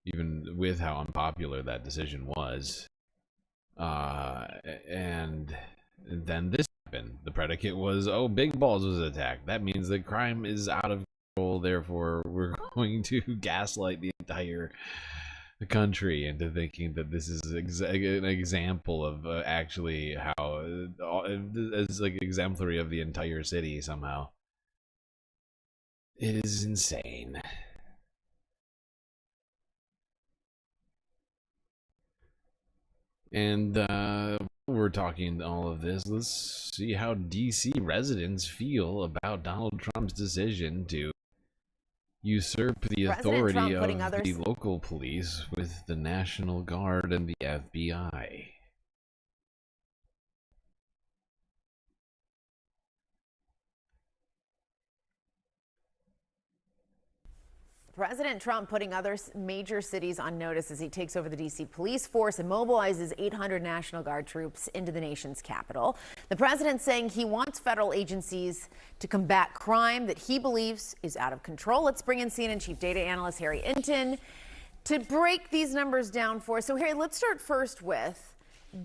even with how unpopular that decision was. And then this happened. The predicate was, oh, Big Balls was attacked. That means that crime is out of control. Therefore, we're going to gaslight the entire country into thinking that this is an example of actually how it's like exemplary of the entire city somehow. It is insane. And we're talking all of this. Let's see how DC residents feel about Donald Trump's decision to usurp the authority of the local police with the National Guard and the FBI. President Trump putting other major cities on notice as he takes over the D.C. police force and mobilizes 800 National Guard troops into the nation's capital. The president saying he wants federal agencies to combat crime that he believes is out of control. Let's bring in CNN chief data analyst Harry Inton to break these numbers down for us. So Harry, let's start first with,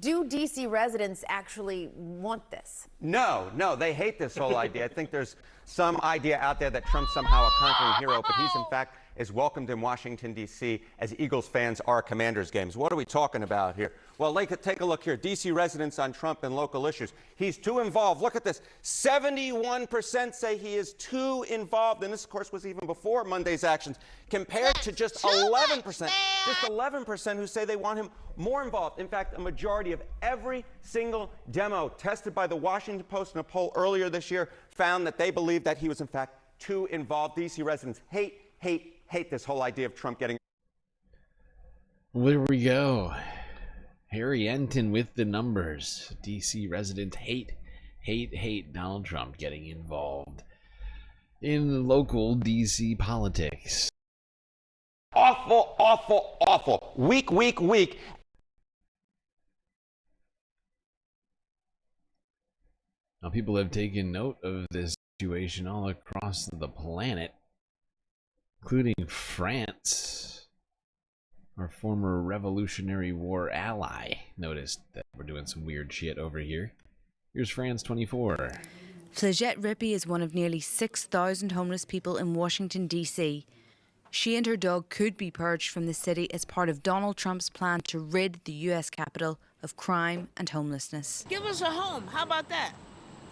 do D.C. residents actually want this? No, they hate this whole idea. I think there's some idea out there that Trump's somehow a conquering hero, but he's in fact is welcomed in Washington, D.C. as Eagles fans are Commanders games. What are we talking about here? Well, take a look here. D.C. residents on Trump and local issues. He's too involved. Look at this. 71% say he is too involved. And this, of course, was even before Monday's actions, compared to just 11%. Just 11% who say they want him more involved. In fact, a majority of every single demo tested by the Washington Post in a poll earlier this year found that they believe that he was, in fact, too involved. D.C. residents hate this whole idea of Trump getting... There we go. Harry Enton with the numbers. D.C. residents hate Donald Trump getting involved in local D.C. politics. Awful, awful, awful. Weak. Now, people have taken note of this situation all across the planet, including France, our former Revolutionary War ally. Noticed that we're doing some weird shit over here. Here's France 24. Flagette Rippey is one of nearly 6,000 homeless people in Washington, D.C. She and her dog could be purged from the city as part of Donald Trump's plan to rid the U.S. capital of crime and homelessness. Give us a home. How about that?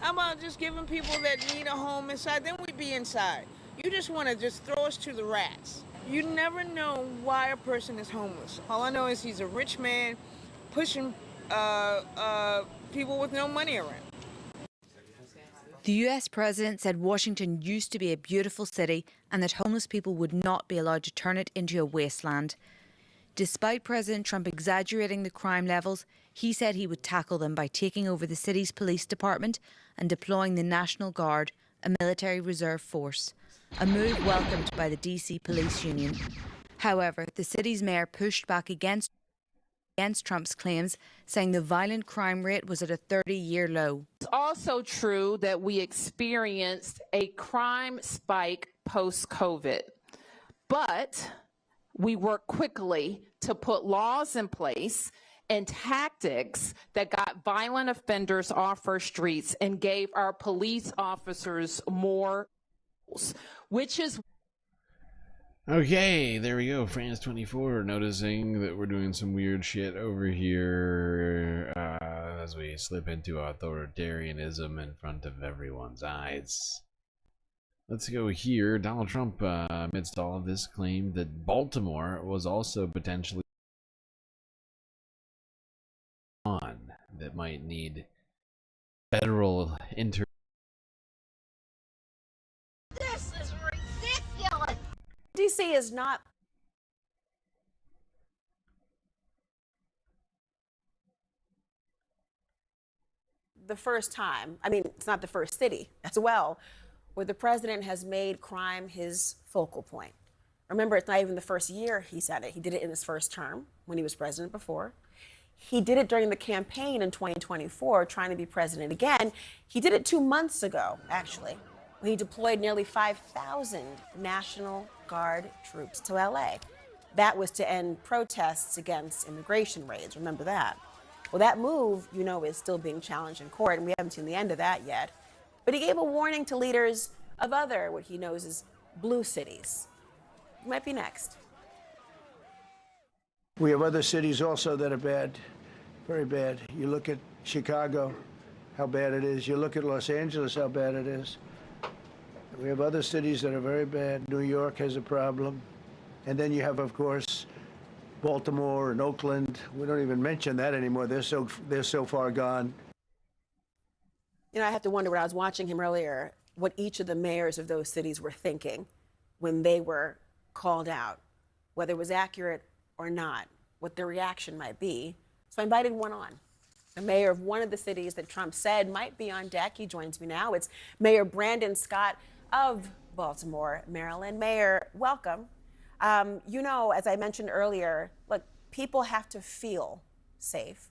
How about just giving people that need a home inside? Then we'd be inside. You just want to just throw us to the rats. You never know why a person is homeless. All I know is he's a rich man pushing people with no money around. The US president said Washington used to be a beautiful city and that homeless people would not be allowed to turn it into a wasteland. Despite President Trump exaggerating the crime levels, he said he would tackle them by taking over the city's police department and deploying the National Guard, a military reserve force, a move welcomed by the DC Police Union. However, the city's mayor pushed back against against Trump's claims, saying the violent crime rate was at a 30-year low. It's also true that we experienced a crime spike post-COVID, but we worked quickly to put laws in place and tactics that got violent offenders off our streets and gave our police officers more tools, which is... Okay, there we go. France 24 noticing that we're doing some weird shit over here as we slip into authoritarianism in front of everyone's eyes. Let's go here. Donald Trump, amidst all of this, claimed that Baltimore was also potentially on that might need federal intervention. This is ridiculous. DC is not the first time, I mean, it's not the first city as well, where the president has made crime his focal point. Remember, it's not even the first year he said it. He did it in his first term when he was president before. He did it during the campaign in 2024, trying to be president again. He did it 2 months ago, actually, when he deployed nearly 5,000 National Guard troops to LA. That was to end protests against immigration raids. Remember that? Well, that move, you know, is still being challenged in court, and we haven't seen the end of that yet. But he gave a warning to leaders of other, what he knows as blue cities. He might be next. We have other cities also that are bad, very bad. You look at Chicago, how bad it is. You look at Los Angeles, how bad it is. We have other cities that are very bad. New York has a problem. And then you have, of course, Baltimore and Oakland. We don't even mention that anymore. They're so far gone. You know, I have to wonder when I was watching him earlier, what each of the mayors of those cities were thinking when they were called out, whether it was accurate or not, what the reaction might be. So I invited one on. The mayor of one of the cities that Trump said might be on deck. He joins me now. It's Mayor Brandon Scott of Baltimore, Maryland. Mayor, welcome. You know, as I mentioned earlier, look, people have to feel safe.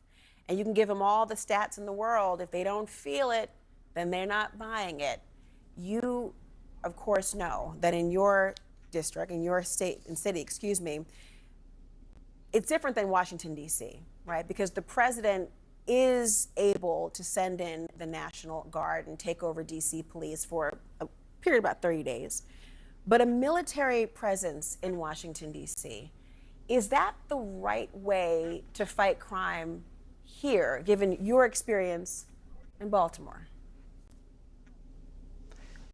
And you can give them all the stats in the world. If they don't feel it, then they're not buying it. You, of course, know that in your district, in your state and city, excuse me, it's different than Washington, D.C., right? Because the president is able to send in the National Guard and take over D.C. police for a period of about 30 days. But a military presence in Washington, D.C., is that the right way to fight crime here, given your experience in Baltimore?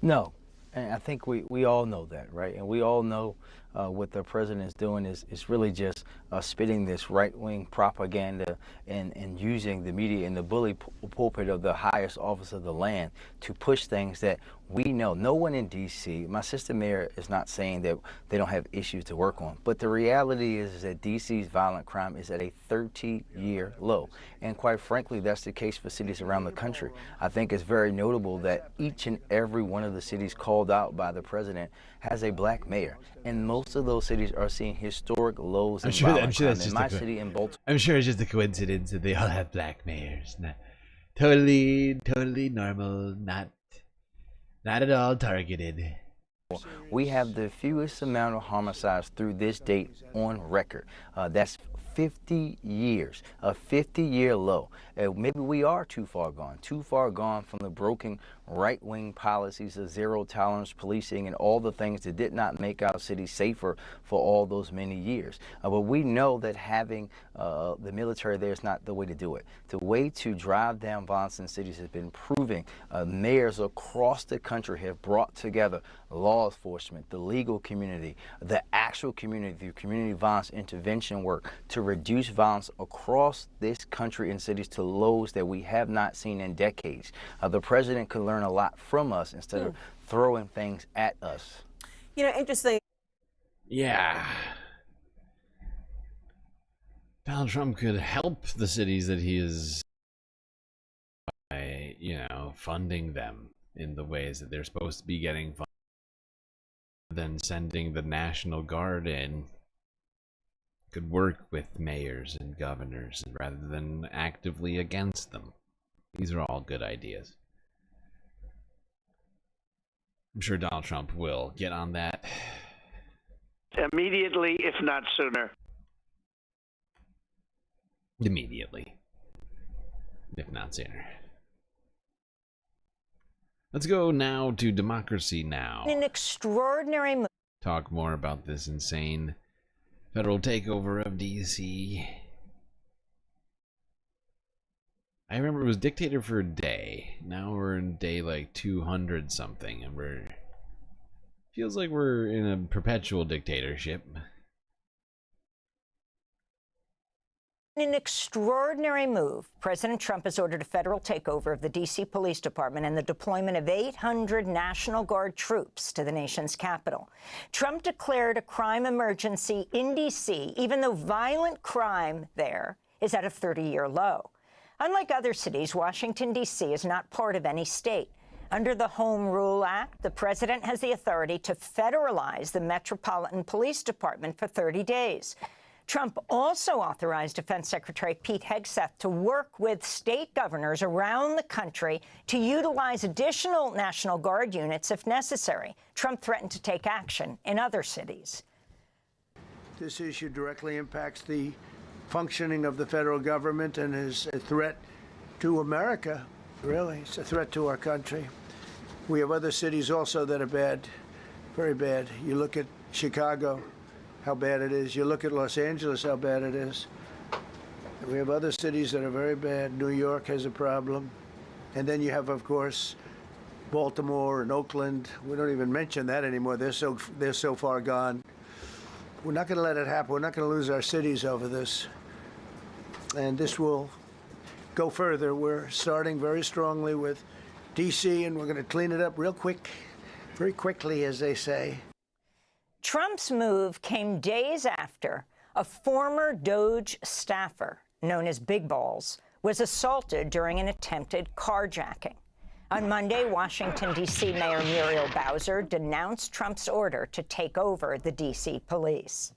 No, and I think we all know that, right? And we all know what the president is doing is really just spitting this right-wing propaganda and using the media and the bully pulpit of the highest office of the land to push things that we know. No one in D.C., my sister mayor is not saying that they don't have issues to work on, but the reality is that D.C.'s violent crime is at a 30-year low. And quite frankly, that's the case for cities around the country. I think it's very notable that each and every one of the cities called out by the president has a black mayor. And most of those cities are seeing historic lows in violent crime. In my city in Baltimore, I'm sure it's just a coincidence that they all have black mayors. Totally normal, not at all targeted. we have the fewest amount of homicides through this date on record. That's 50 years, a 50-year low. Maybe we are too far gone from the broken right-wing policies of zero-tolerance policing and all the things that did not make our city safer for all those many years. But we know that having the military there is not the way to do it. The way to drive down violence in cities has been proving. Mayors across the country have brought together law enforcement, the legal community, the actual community, through community violence intervention work to reduce violence across this country and cities to lows that we have not seen in decades. The president could learn a lot from us instead of throwing things at us. You know, interesting. Yeah. Donald Trump could help the cities that he is by, funding them in the ways that they're supposed to be getting funded, than sending the National Guard in could work with mayors and governors rather than actively against them. These are all good ideas. I'm sure Donald Trump will get on that Immediately, if not sooner. immediately, if not sooner. Let's go now to Democracy Now! An extraordinary move. Talk more about this insane federal takeover of DC. I remember it was dictator for a day. Now we're in day like 200 something, and feels like we're in a perpetual dictatorship. In an extraordinary move, President Trump has ordered a federal takeover of the D.C. Police Department and the deployment of 800 National Guard troops to the nation's capital. Trump declared a crime emergency in D.C., even though violent crime there is at a 30-year low. Unlike other cities, Washington, D.C. is not part of any state. Under the Home Rule Act, the president has the authority to federalize the Metropolitan Police Department for 30 days. Trump also authorized Defense Secretary Pete Hegseth to work with state governors around the country to utilize additional National Guard units if necessary. Trump threatened to take action in other cities. This issue directly impacts the functioning of the federal government and is a threat to America, really. It's a threat to our country. We have other cities also that are bad, very bad. You look at Chicago, how bad it is. You look at Los Angeles, how bad it is. We have other cities that are very bad. New York has a problem. And then you have, of course, Baltimore and Oakland. We don't even mention that anymore. They're so far gone. We're not going to let it happen. We're not going to lose our cities over this. And this will go further. We're starting very strongly with D.C., and we're going to clean it up real quick, very quickly, as they say. Trump's move came days after a former DOJ staffer, known as Big Balls, was assaulted during an attempted carjacking. On Monday, Washington, D.C. Mayor Muriel Bowser denounced Trump's order to take over the D.C. police.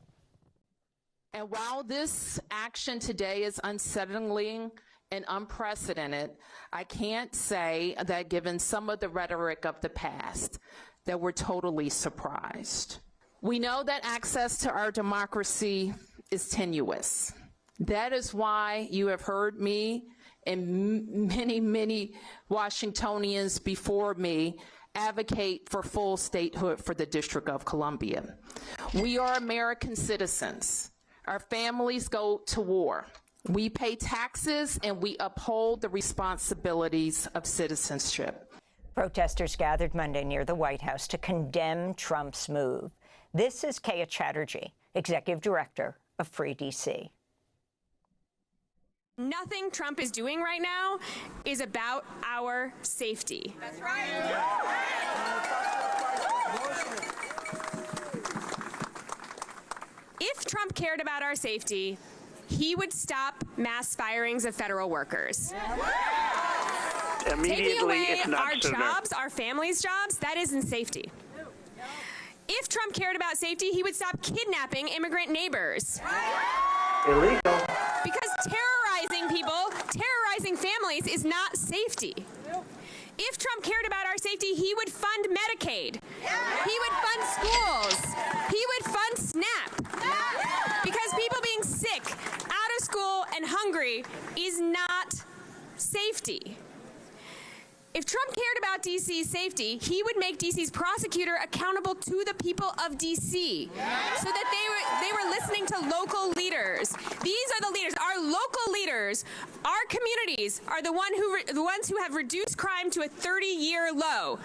And while this action today is unsettling and unprecedented, I can't say that given some of the rhetoric of the past, that we're totally surprised. We know that access to our democracy is tenuous. That is why you have heard me and many Washingtonians before me advocate for full statehood for the District of Columbia. We are American citizens. Our families go to war. We pay taxes and we uphold the responsibilities of citizenship. Protesters gathered Monday near the White House to condemn Trump's move. This is Kaya Chatterjee, Executive Director of Free D.C. Nothing Trump is doing right now is about our safety. That's right. If Trump cared about our safety, he would stop mass firings of federal workers. Immediately, taking away if not our sooner. jobs, our families' jobs, that isn't safety. If Trump cared about safety, he would stop kidnapping immigrant neighbors. Illegal. Because terrorizing people, terrorizing families is not safety. If Trump cared about our safety, he would fund Medicaid. He would fund schools. He would fund SNAP. Because people being sick, out of school, and hungry is not safety. If Trump cared about D.C.'s safety, he would make D.C.'s prosecutor accountable to the people of D.C. so that they were listening to local leaders. These are the leaders. Our local leaders, our communities are the ones who have reduced crime to a 30-year low.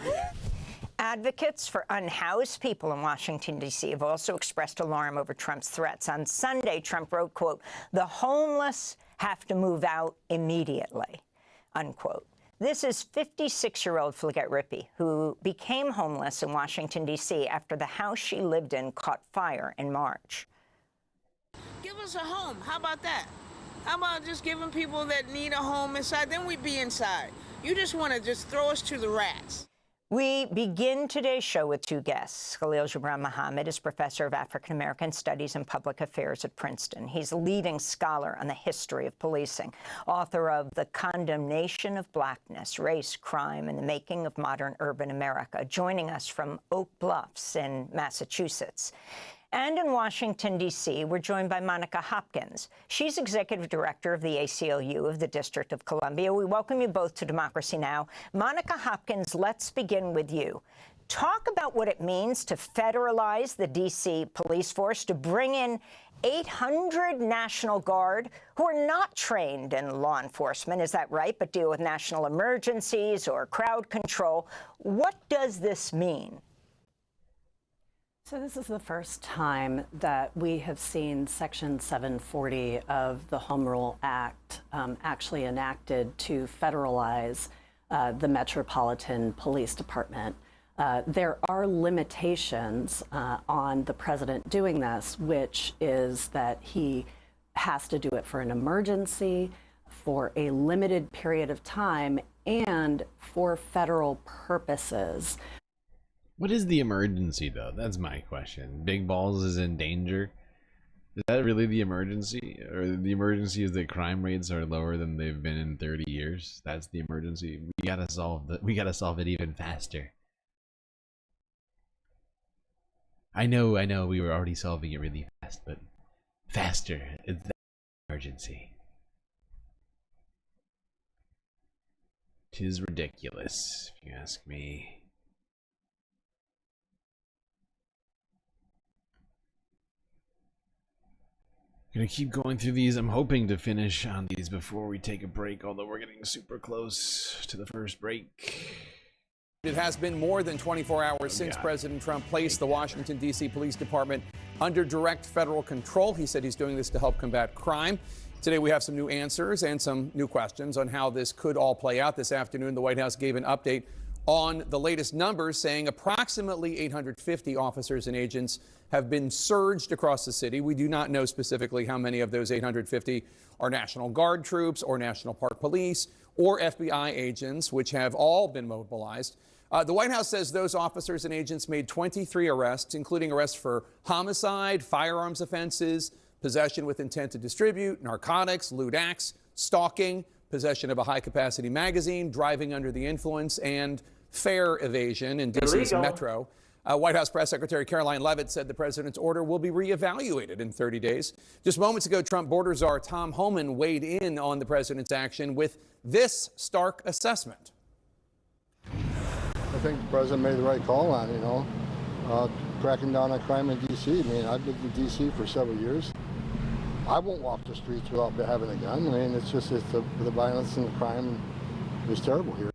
Advocates for unhoused people in Washington, D.C. have also expressed alarm over Trump's threats. On Sunday, Trump wrote, quote, "The homeless have to move out immediately," unquote. This is 56-year-old Flaggett Rippey, who became homeless in Washington, D.C. after the house she lived in caught fire in March. Give us a home. How about that? How about just giving people that need a home inside? Then we'd be inside. You just want to just throw us to the rats. We begin today's show with two guests. Khalil Gibran Muhammad is professor of African American Studies and Public Affairs at Princeton. He's a leading scholar on the history of policing, author of The Condemnation of Blackness, Race, Crime, and the Making of Modern Urban America, joining us from Oak Bluffs in Massachusetts. And in Washington, D.C., we're joined by Monica Hopkins. She's executive director of the ACLU of the District of Columbia. We welcome you both to Democracy Now! Monica Hopkins, let's begin with you. Talk about what it means to federalize the D.C. police force, to bring in 800 National Guard who are not trained in law enforcement, is that right, but deal with national emergencies or crowd control. What does this mean? So this is the first time that we have seen Section 740 of the Home Rule Act actually enacted to federalize the Metropolitan Police Department. There are limitations on the president doing this, which is that he has to do it for an emergency, for a limited period of time, and for federal purposes. What is the emergency, though? That's my question. Big Balls is in danger. Is that really the emergency? Or the emergency is that crime rates are lower than they've been in 30 years? That's the emergency. We gotta solve it even faster. I know, we were already solving it really fast, but faster. It's the emergency. 'Tis ridiculous, if you ask me. Gonna keep going through these. I'm hoping to finish on these before we take a break, although we're getting super close to the first break. It has been more than 24 hours since President Trump placed the Washington, D.C. Police Department under direct federal control. He said he's doing this to help combat crime. Today we have some new answers and some new questions on how this could all play out. This afternoon, the White House gave an update on the latest numbers, saying approximately 850 officers and agents have been surged across the city. We do not know specifically how many of those 850 are National Guard troops or National Park Police or FBI agents, which have all been mobilized. The White House says those officers and agents made 23 arrests, including arrests for homicide, firearms offenses, possession with intent to distribute, narcotics, lewd acts, stalking, possession of a high-capacity magazine, driving under the influence, and fare evasion in D.C.'s metro. White House Press Secretary Caroline Leavitt said the president's order will be reevaluated in 30 days. Just moments ago, Trump border czar Tom Homan weighed in on the president's action with this stark assessment. I think the president made the right call on it, cracking down on crime in D.C. I mean, I've lived in D.C. for several years. I won't walk the streets without having a gun. I mean, it's the violence and the crime is terrible here.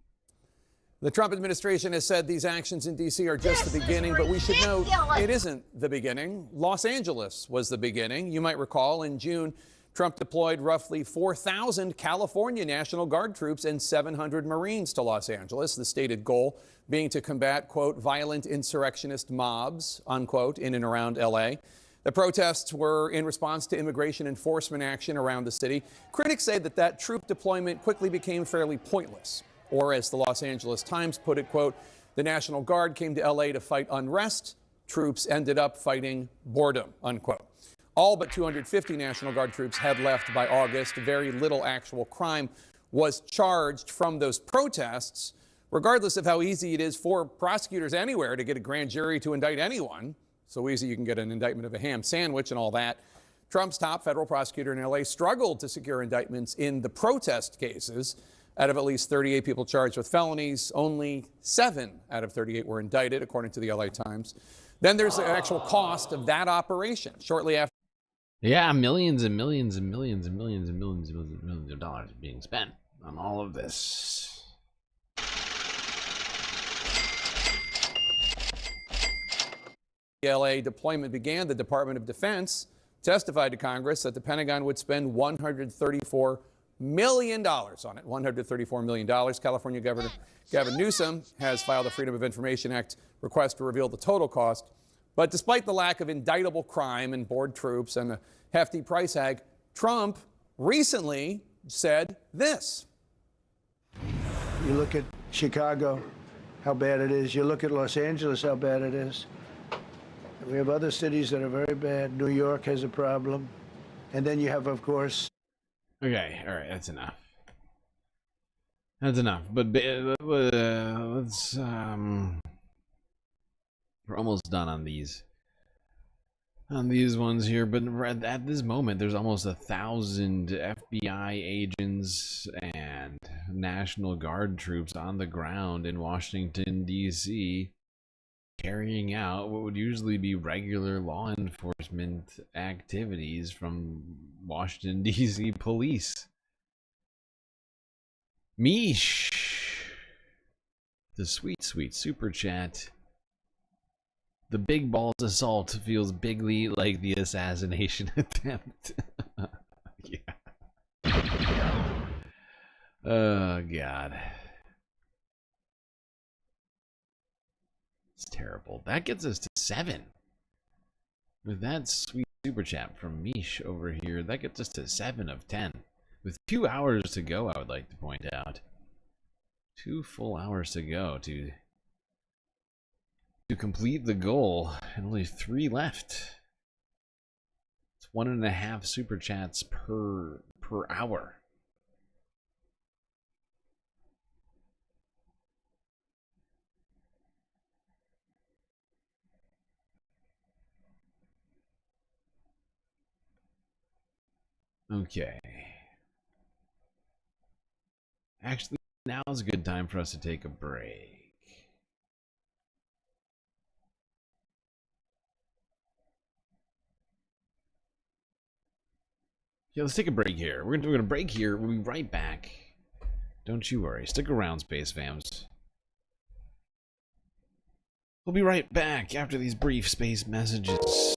The Trump administration has said these actions in D.C. are just the beginning, but we should note it isn't the beginning. Los Angeles was the beginning. You might recall in June, Trump deployed roughly 4,000 California National Guard troops and 700 Marines to Los Angeles, the stated goal being to combat, quote, violent insurrectionist mobs, unquote, in and around L.A. The protests were in response to immigration enforcement action around the city. Critics say that troop deployment quickly became fairly pointless. Or as the Los Angeles Times put it, quote, the National Guard came to L.A. to fight unrest. Troops ended up fighting boredom, unquote. All but 250 National Guard troops had left by August. Very little actual crime was charged from those protests, regardless of how easy it is for prosecutors anywhere to get a grand jury to indict anyone. So easy you can get an indictment of a ham sandwich and all that. Trump's top federal prosecutor in L.A. struggled to secure indictments in the protest cases. Out of at least 38 people charged with felonies, only 7 out of 38 were indicted, according to the L.A. Times. Then there's the actual cost of that operation. Shortly after. Yeah, millions and millions and millions and millions and millions and millions of dollars being spent on all of this. The LA deployment began, the Department of Defense testified to Congress that the Pentagon would spend $134 million on it. $134 million. California Governor Gavin Newsom has filed a Freedom of Information Act request to reveal the total cost. But despite the lack of indictable crime and bored troops and a hefty price tag, Trump recently said this. You look at Chicago, how bad it is. You look at Los Angeles, how bad it is. We have other cities that are very bad. New York has a problem. And then you have, of course... Okay, all right, that's enough. That's enough. But let's... We're almost done on these. On these ones here, but at this moment, there's almost 1,000 FBI agents and National Guard troops on the ground in Washington, D.C., carrying out what would usually be regular law enforcement activities from Washington, D.C. police. Mish! The sweet, sweet super chat. The big balls assault feels bigly like the assassination attempt. Yeah. Oh, God. It's terrible. That gets us to 7. With that sweet super chat from Mish over here, that gets us to 7 of 10. With 2 hours to go, I would like to point out. 2 full hours to go to complete the goal, and only 3 left. It's 1.5 super chats per hour. Okay. Actually, now's a good time for us to take a break. Yeah, let's take a break here. We're gonna break here. We'll be right back. Don't you worry. Stick around, Space Fams. We'll be right back after these brief space messages.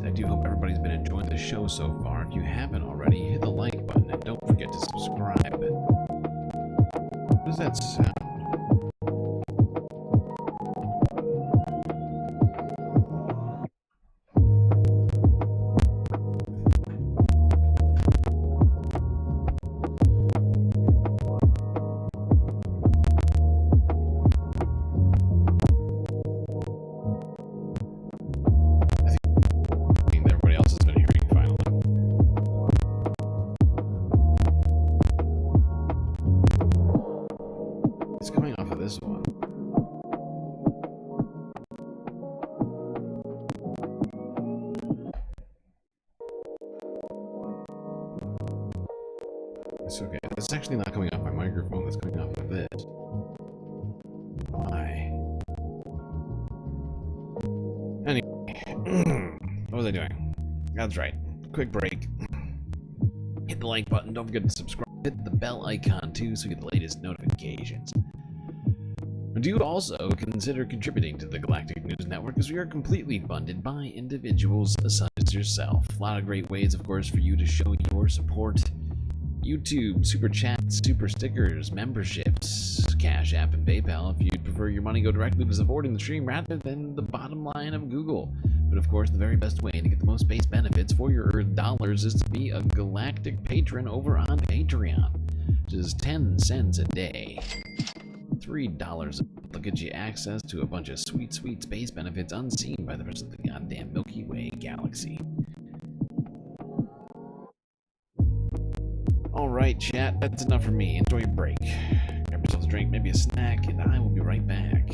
I do hope everybody's been enjoying the show so far. If you haven't already, hit the like button and don't forget to subscribe. What does that sound? It's okay. It's actually not coming off my microphone. It's coming off of this. Why? Anyway, what was I doing? That's right. Quick break. Hit the like button. Don't forget to subscribe. Hit the bell icon too so you get the latest notifications. Do also consider contributing to the Galactic News Network, as we are completely funded by individuals such as yourself. A lot of great ways, of course, for you to show your support. YouTube, Super Chats, Super Stickers, memberships, Cash App, and PayPal if you'd prefer your money go directly to supporting the stream rather than the bottom line of Google. But of course, the very best way to get the most base benefits for your Earth dollars is to be a Galactic patron over on Patreon, which is 10 cents a day. $3 will get you access to a bunch of sweet, sweet space benefits unseen by the rest of the goddamn Milky Way galaxy. Alright, chat, that's enough for me. Enjoy your break. Grab yourself a drink, maybe a snack, and I will be right back.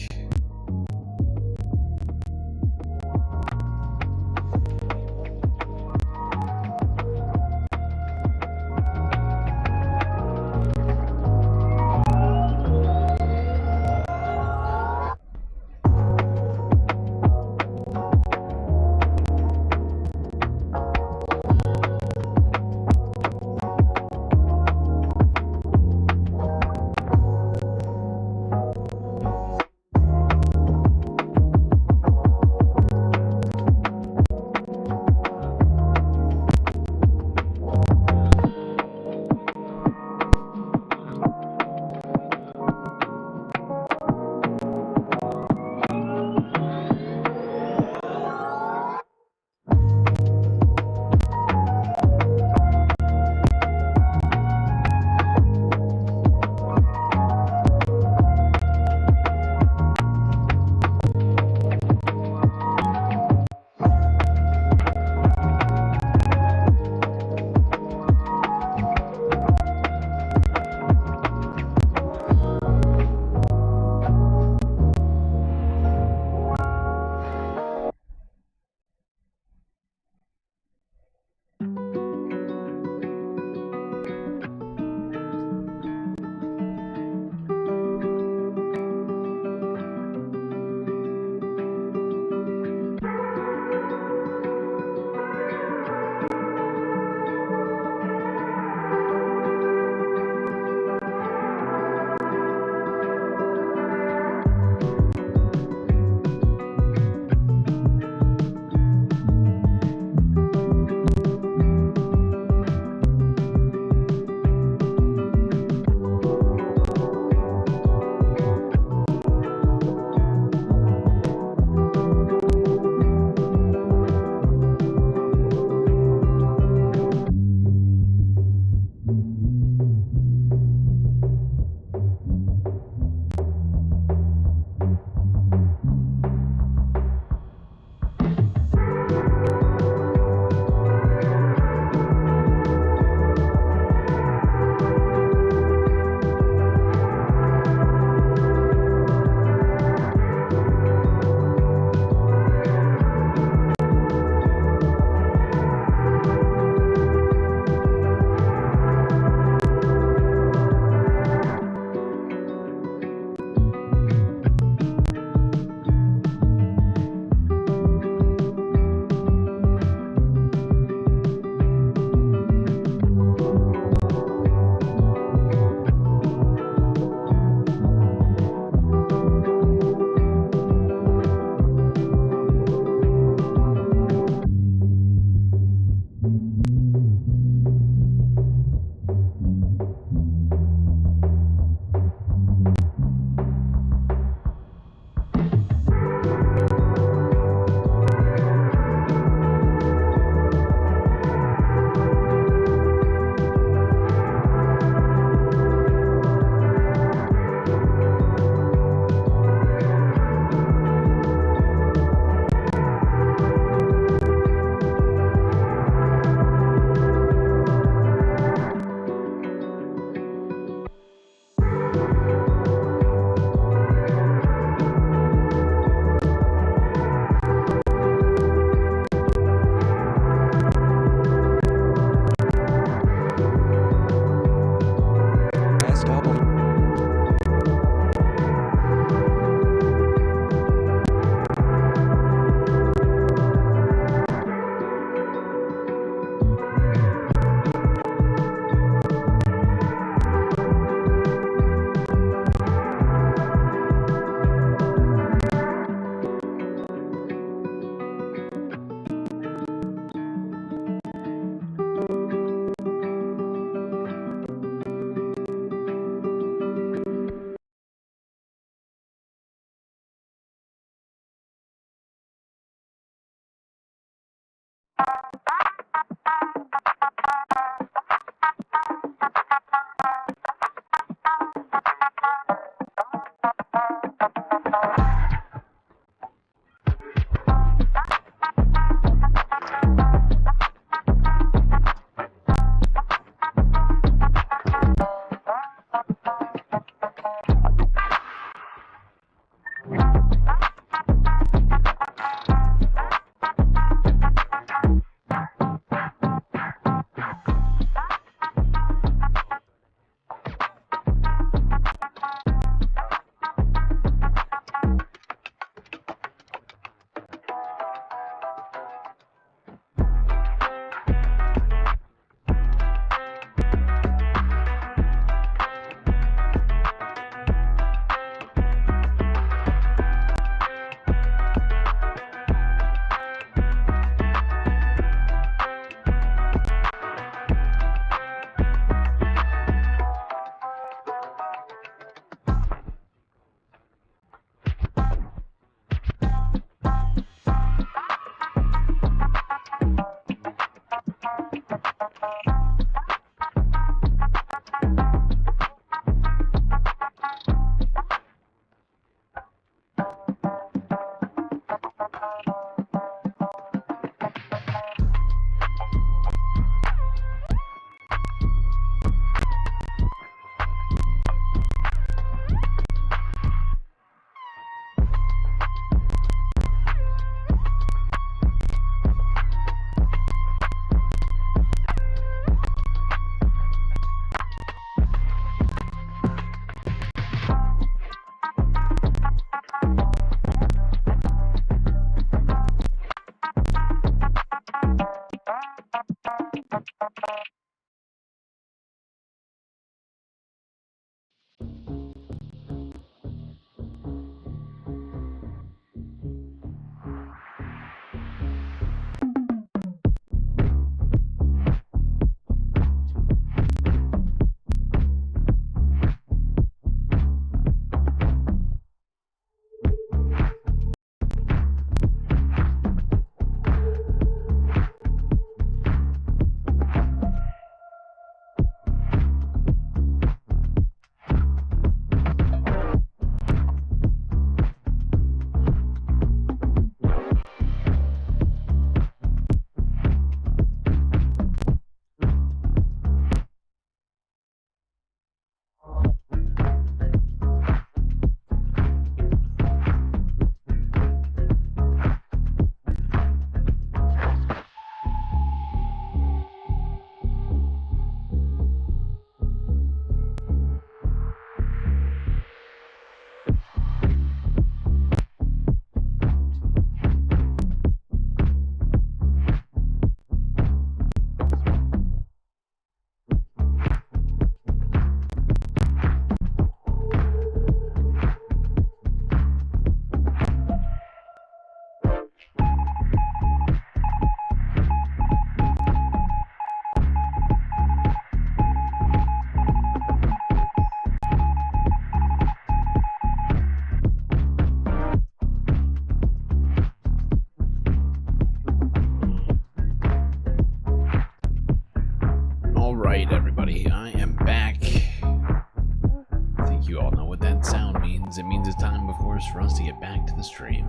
right, everybody, I am back. I think you all know what that sound means. It means it's time, of course, for us to get back to the stream.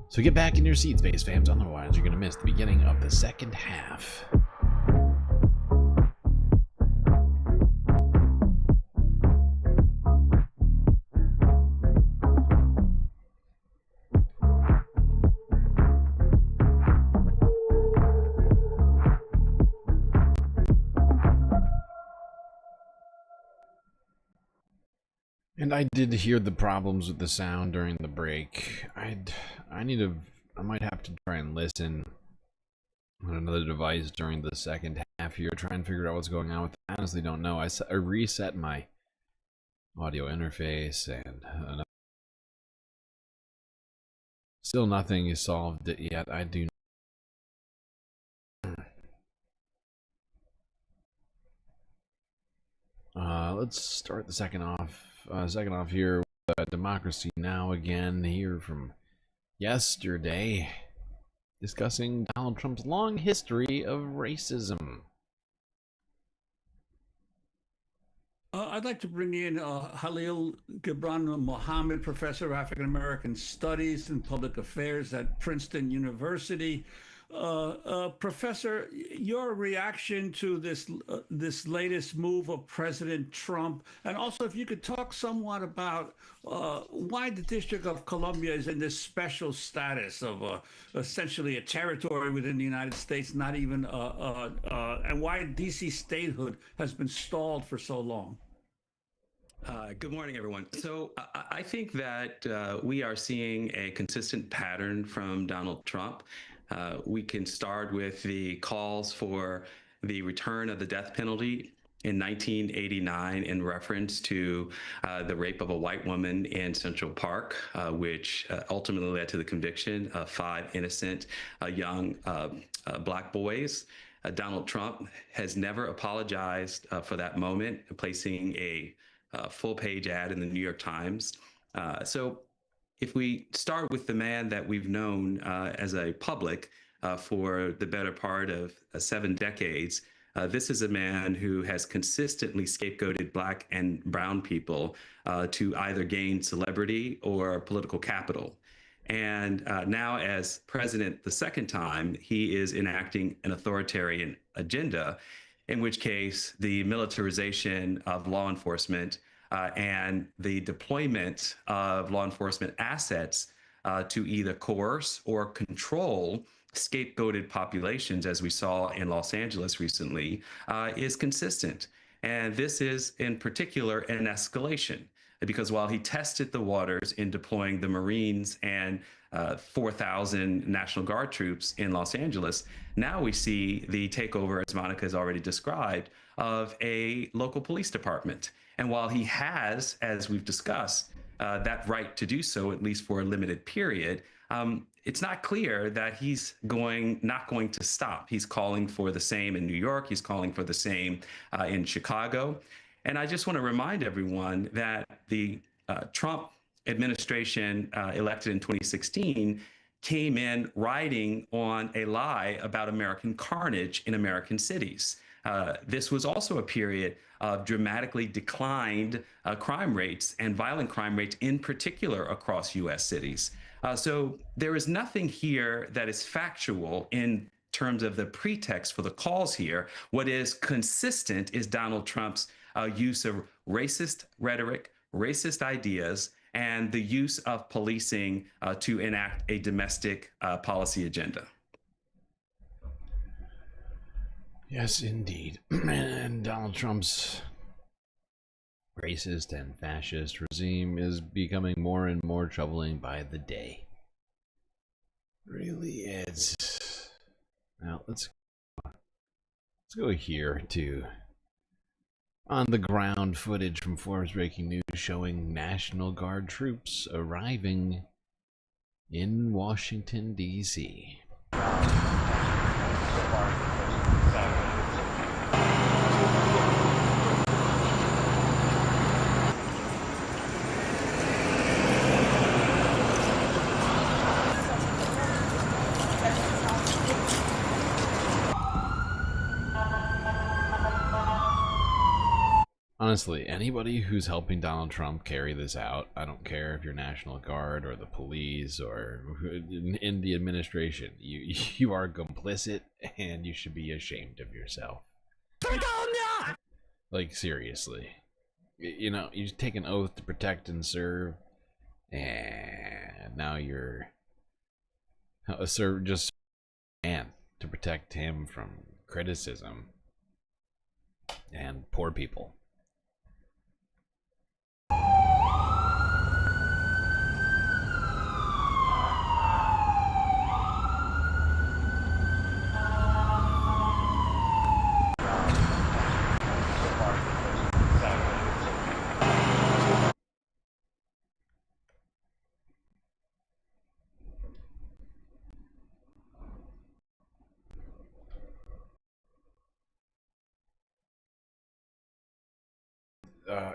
So get back in your seats, base fams, otherwise you're going to miss the beginning of the second half. And I did hear the problems with the sound during the break. I might have to try and listen on another device during the second half here, try and figure out what's going on with it. I honestly don't know. I reset my audio interface and still nothing is solved yet. I do. Let's start the second off here with Democracy Now! Again, here from yesterday. discussing Donald Trump's long history of racism. I'd like to bring in Halil Gibran Mohammed, professor of African American Studies and Public Affairs at Princeton University. Professor, your reaction to this latest move of President Trump, and also if you could talk somewhat about why the District of Columbia is in this special status of essentially a territory within the United States, not even, and why DC statehood has been stalled for so long. Good morning, everyone. So I think that we are seeing a consistent pattern from Donald Trump. We can start with the calls for the return of the death penalty in 1989 in reference to the rape of a white woman in Central Park, which ultimately led to the conviction of 5 innocent young black boys. Donald Trump has never apologized for that moment, placing a full-page ad in the New York Times. So if we start with the man that we've known as a public for the better part of 7 decades, this is a man who has consistently scapegoated black and brown people to either gain celebrity or political capital. And now as president the second time, he is enacting an authoritarian agenda, in which case the militarization of law enforcement and the deployment of law enforcement assets to either coerce or control scapegoated populations, as we saw in Los Angeles recently, is consistent. And this is in particular an escalation, because while he tested the waters in deploying the Marines and 4,000 National Guard troops in Los Angeles, now we see the takeover, as Monica has already described, of a local police department. And while he has, as we've discussed, that right to do so, at least for a limited period, it's not clear that he's not going to stop. He's calling for the same in New York. He's calling for the same in Chicago. And I just want to remind everyone that the Trump administration elected in 2016 came in riding on a lie about American carnage in American cities. This was also a period of dramatically declined crime rates and violent crime rates in particular across U.S. cities. So there is nothing here that is factual in terms of the pretext for the calls here. What is consistent is Donald Trump's use of racist rhetoric, racist ideas, and the use of policing to enact a domestic policy agenda. Yes, indeed. And Donald Trump's racist and fascist regime is becoming more and more troubling by the day. Really is. Now, let's go here to on the ground footage from Forbes Breaking News showing National Guard troops arriving in Washington, D.C. Honestly, anybody who's helping Donald Trump carry this out, I don't care if you're National Guard or the police or in the administration, you are complicit and you should be ashamed of yourself. Like, seriously. You know, you take an oath to protect and serve, and now you're just man to protect him from criticism and poor people.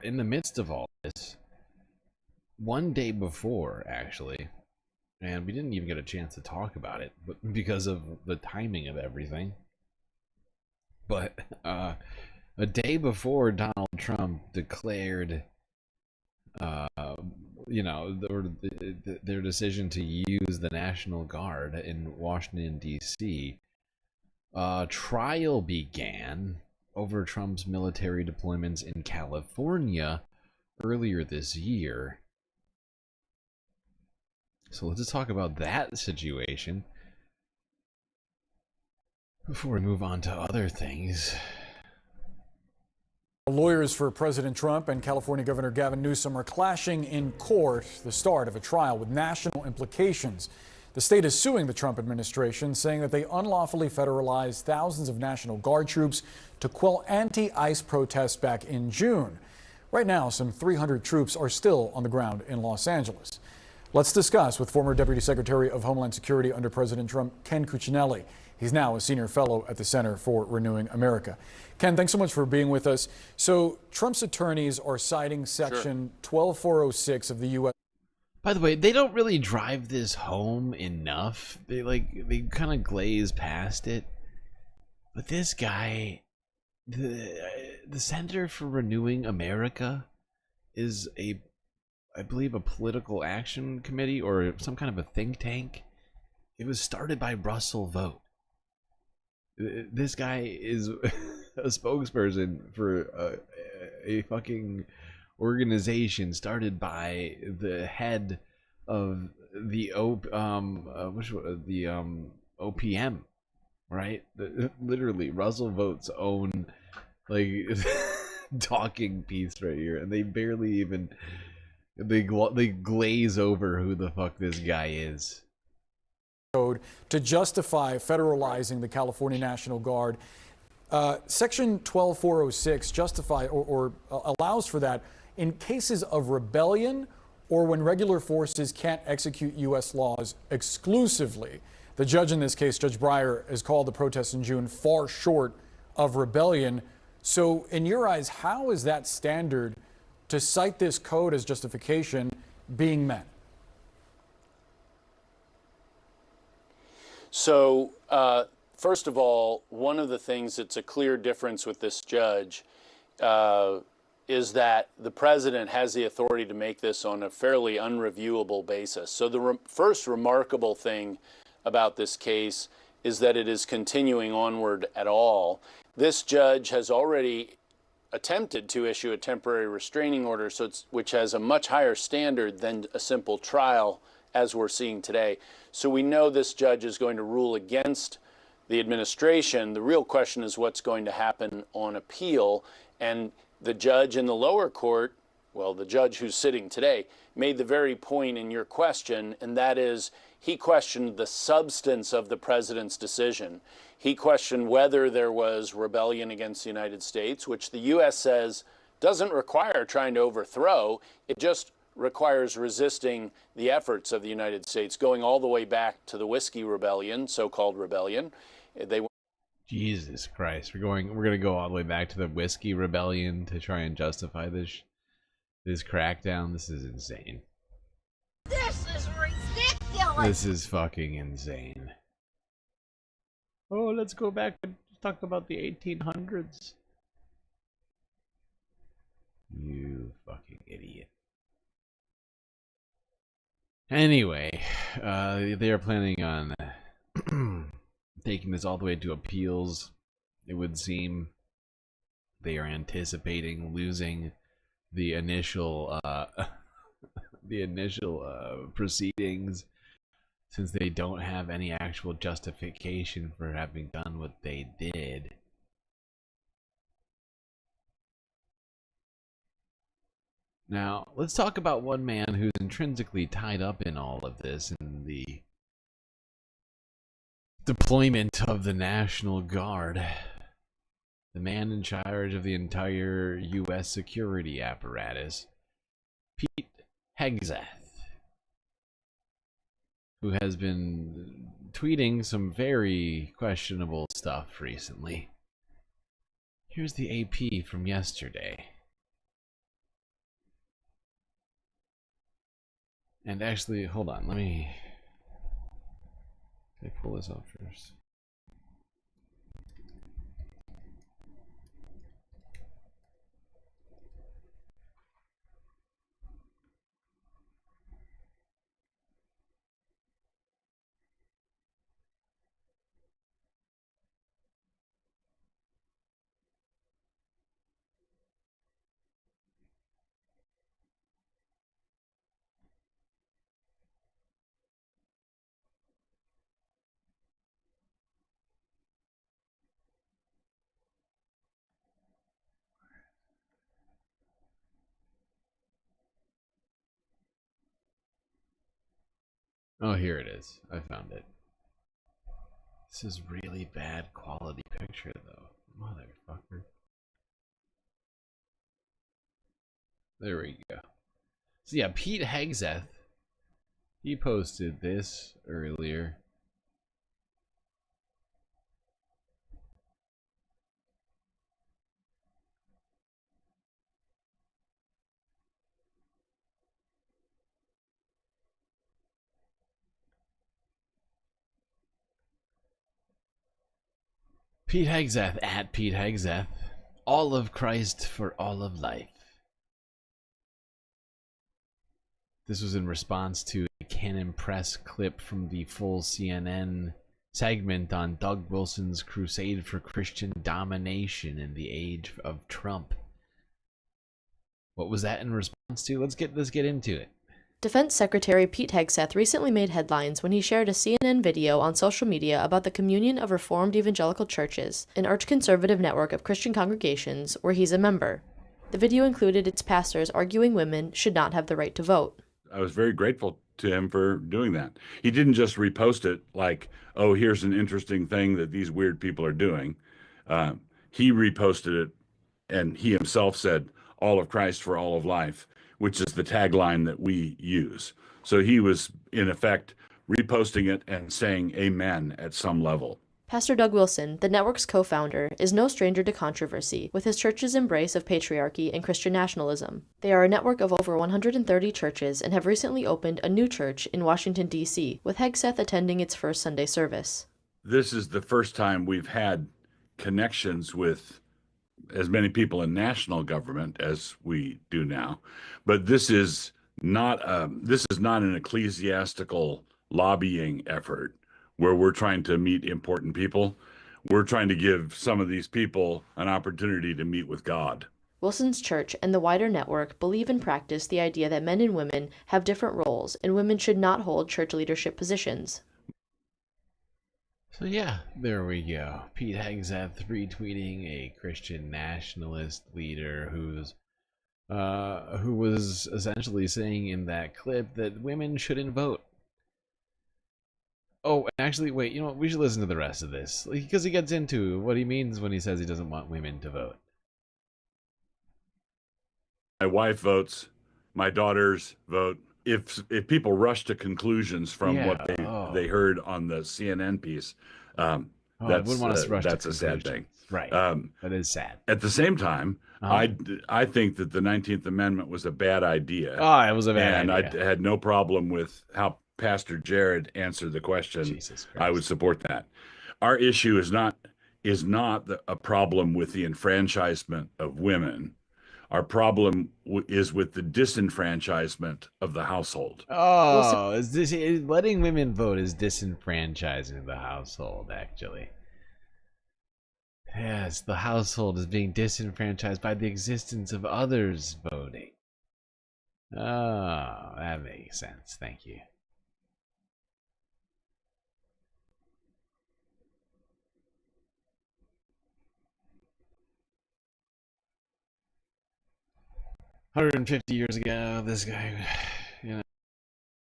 In the midst of all this, one day before, actually, and we didn't even get a chance to talk about it, but because of the timing of everything. But a day before Donald Trump declared, you know, their decision to use the National Guard in Washington, D.C., trial began over Trump's military deployments in California earlier this year. So let's just talk about that situation before we move on to other things. Lawyers for President Trump and California Governor Gavin Newsom are clashing in court, the start of a trial with national implications. The state is suing the Trump administration, saying that they unlawfully federalized thousands of National Guard troops to quell anti-ICE protests back in June. Right now, some 300 troops are still on the ground in Los Angeles. Let's discuss with former Deputy Secretary of Homeland Security under President Trump, Ken Cuccinelli. He's now a senior fellow at the Center for Renewing America. Ken, thanks so much for being with us. So Trump's attorneys are citing Section 12406 of the U.S. By the way, they don't really drive this home enough. They kind of glaze past it. But this guy, the Center for Renewing America is I believe a political action committee or some kind of a think tank. It was started by Russell Vogt. This guy is a spokesperson for a fucking organization started by the head of the OPM, right? Literally Russell Vogt's own talking piece right here, and they barely even they glaze over who the fuck this guy is. Code to justify federalizing the California National Guard. Section 12406 justify or allows for that in cases of rebellion or when regular forces can't execute U.S. laws exclusively. The judge in this case, Judge Breyer, has called the protests in June far short of rebellion. So in your eyes, how is that standard to cite this code as justification being met? So, first of all, one of the things that's a clear difference with this judge is that the president has the authority to make this on a fairly unreviewable basis. So the first remarkable thing about this case is that it is continuing onward at all. This judge has already attempted to issue a temporary restraining order, which has a much higher standard than a simple trial, as we're seeing today. So we know this judge is going to rule against the administration. The real question is what's going to happen on appeal. And the judge in the lower court, well, the judge who's sitting today, made the very point in your question, and that is he questioned the substance of the president's decision. He questioned whether there was rebellion against the United States, which the U.S. says doesn't require trying to overthrow. It just requires resisting the efforts of the United States, going all the way back to the Whiskey Rebellion, so-called rebellion. Jesus Christ, we're gonna go all the way back to the Whiskey Rebellion to try and justify this crackdown. This is insane. This is ridiculous. This is fucking insane. Oh, let's go back and talk about the 1800s. You fucking idiot. Anyway, they are planning on taking this all the way to appeals. It would seem they are anticipating losing the initial proceedings, since they don't have any actual justification for having done what they did. Now, let's talk about one man who's intrinsically tied up in all of this, in the deployment of the National Guard. The man in charge of the entire U.S. security apparatus, Pete Hegseth, who has been tweeting some very questionable stuff recently. Here's the AP from yesterday. And actually, hold on, let me Let me pull this up first. Oh, here it is. I found it. This is really bad quality picture, though. Motherfucker. There we go. So yeah, Pete Hegseth, he posted this earlier. Pete Hegseth, at Pete Hegseth. All of Christ for all of life. This was in response to a Canon Press clip from the full CNN segment on Doug Wilson's crusade for Christian domination in the age of Trump. What was that in response to? Let's get into it. Defense Secretary Pete Hegseth recently made headlines when he shared a CNN video on social media about the Communion of Reformed Evangelical Churches, an arch-conservative network of Christian congregations where he's a member. The video included its pastors arguing women should not have the right to vote. I was very grateful to him for doing that. He didn't just repost it like, oh, here's an interesting thing that these weird people are doing. He reposted it, and he himself said, all of Christ for all of life, which is the tagline that we use. So he was, in effect, reposting it and saying amen at some level. Pastor Doug Wilson, the network's co-founder, is no stranger to controversy with his church's embrace of patriarchy and Christian nationalism. They are a network of over 130 churches and have recently opened a new church in Washington, D.C., with Hegseth attending its first Sunday service. This is the first time we've had connections with as many people in national government as we do now, but this is not an ecclesiastical lobbying effort where we're trying to meet important people. We're trying to give some of these people an opportunity to meet with God. Wilson's church and the wider network believe and practice the idea that men and women have different roles and women should not hold church leadership positions. So yeah, there we go. Pete Hegseth retweeting a Christian nationalist leader who was essentially saying in that clip that women shouldn't vote. Oh, and actually, wait, you know what? We should listen to the rest of this, because he gets into what he means when he says he doesn't want women to vote. My wife votes, my daughters vote. If people rush to conclusions from what they heard on the CNN piece, I wouldn't want us to rush that's to a sad thing. Right, that is sad. At the same time, I think that the 19th Amendment was a bad idea. Oh, it was a bad idea. And I had no problem with how Pastor Jared answered the question. I would support that. Our issue is not a problem with the enfranchisement of women. Our problem is with the disenfranchisement of the household. Oh, letting women vote is disenfranchising the household, actually. Yes, the household is being disenfranchised by the existence of others voting. Oh, that makes sense. Thank you. $150 years ago, this guy,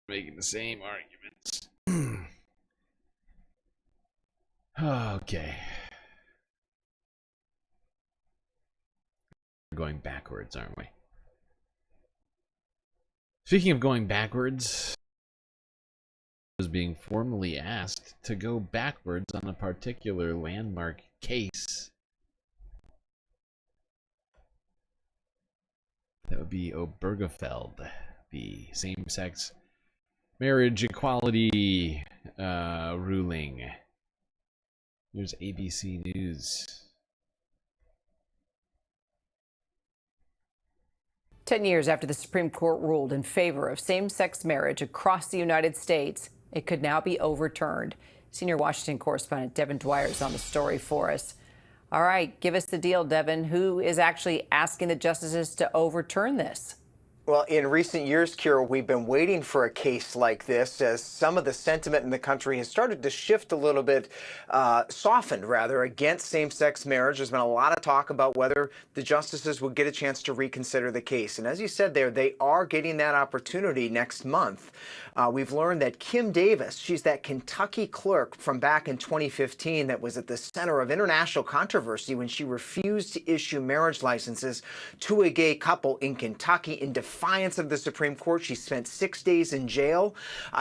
making the same arguments. Okay. We're going backwards, aren't we? Speaking of going backwards, I was being formally asked to go backwards on a particular landmark case. That would be Obergefell, the same-sex marriage equality ruling. Here's ABC News. 10 years after the Supreme Court ruled in favor of same-sex marriage across the United States, it could now be overturned. Senior Washington correspondent Devin Dwyer is on the story for us. All right, give us the deal, Devin. Who is actually asking the justices to overturn this? Well, in recent years, Kira, we've been waiting for a case like this as some of the sentiment in the country has started to shift a little bit, softened rather, against same-sex marriage. There's been a lot of talk about whether the justices would get a chance to reconsider the case. And as you said there, they are getting that opportunity next month. We've learned that Kim Davis, she's that Kentucky clerk from back in 2015 that was at the center of international controversy when she refused to issue marriage licenses to a gay couple in Kentucky in defiance of the Supreme Court. She spent 6 days in jail.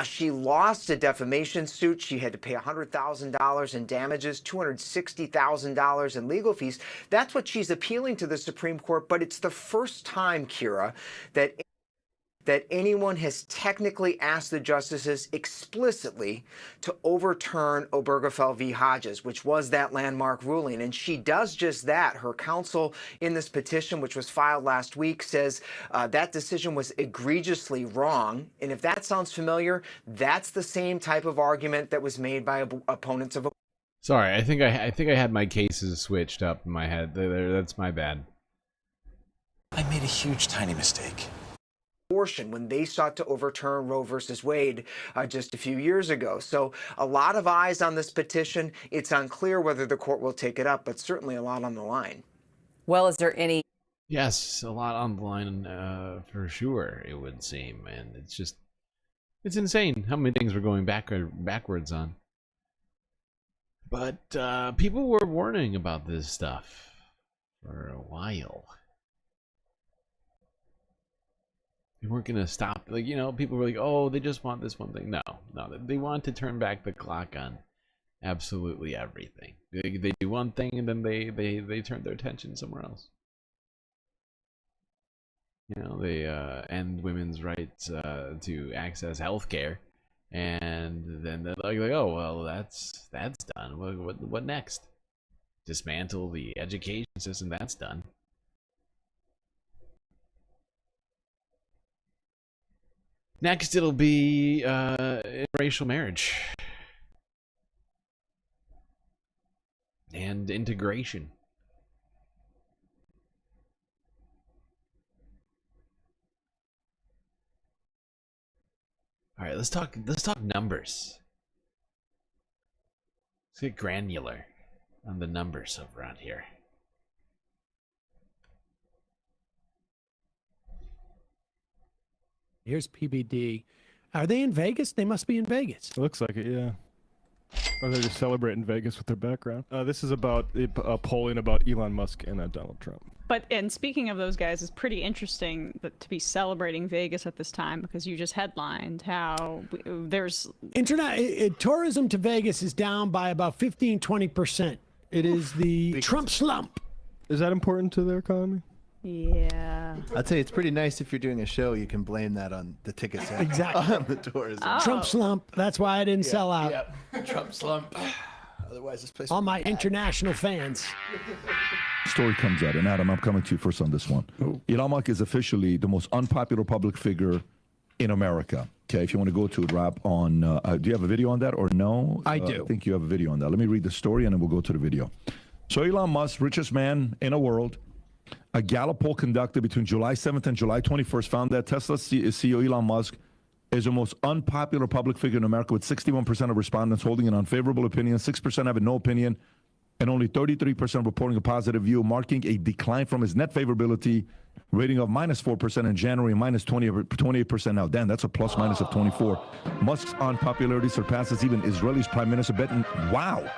She lost a defamation suit. She had to pay $100,000 in damages, $260,000 in legal fees. That's what she's appealing to the Supreme Court. But it's the first time, Kira, that anyone has technically asked the justices explicitly to overturn Obergefell v. Hodges, which was that landmark ruling. And she does just that. Her counsel in this petition, which was filed last week, says that decision was egregiously wrong. And if that sounds familiar, that's the same type of argument that was made by opponents of. Sorry, I think I had my cases switched up in my head. That's my bad. I made a huge, tiny mistake. Abortion when they sought to overturn Roe versus Wade just a few years ago. So a lot of eyes on this petition. It's unclear whether the court will take it up, but certainly a lot on the line. Well, is there any? Yes, a lot on the line for sure, it would seem. And it's insane how many things we're going backwards on. But people were warning about this stuff for a while. They weren't going to stop. Like, people were like, oh, they just want this one thing. No, they want to turn back the clock on absolutely everything. They do one thing and then they turn their attention somewhere else. They end women's rights to access health care. And then they're like, oh, well, that's done. What next? Dismantle the education system. That's done. Next, it'll be interracial marriage and integration. All right, let's talk numbers. Let's get granular on the numbers over around here. Here's PBD. Are they in Vegas? They must be in Vegas. It looks like it, yeah. Or they're just celebrating Vegas with their background. This is about polling about Elon Musk and Donald Trump. And speaking of those guys, it's pretty interesting to be celebrating Vegas at this time because you just headlined how there's... tourism to Vegas is down by about 15-20%. It is the Trump slump. Is that important to their economy? Yeah. I'd say it's pretty nice if you're doing a show, you can blame that on the ticket sales. Exactly. On the tourism. Oh. Trump slump. That's why I didn't sell out. Yeah. Trump slump. Otherwise, this place. All my international fans. Story comes out, and Adam, I'm coming to you first on this one. Elon Musk is officially the most unpopular public figure in America. Okay, if you want to go to it, Rap, on, do you have a video on that or no? I do. I think you have a video on that. Let me read the story, and then we'll go to the video. So Elon Musk, richest man in the world. A Gallup poll conducted between July 7th and July 21st found that Tesla CEO Elon Musk is the most unpopular public figure in America, with 61% of respondents holding an unfavorable opinion, 6% having no opinion, and only 33% reporting a positive view, marking a decline from his net favorability rating of -4% in January and -28% now. Damn, that's a plus minus of 24. Musk's unpopularity surpasses even Israel's Prime Minister Benjamin. Wow.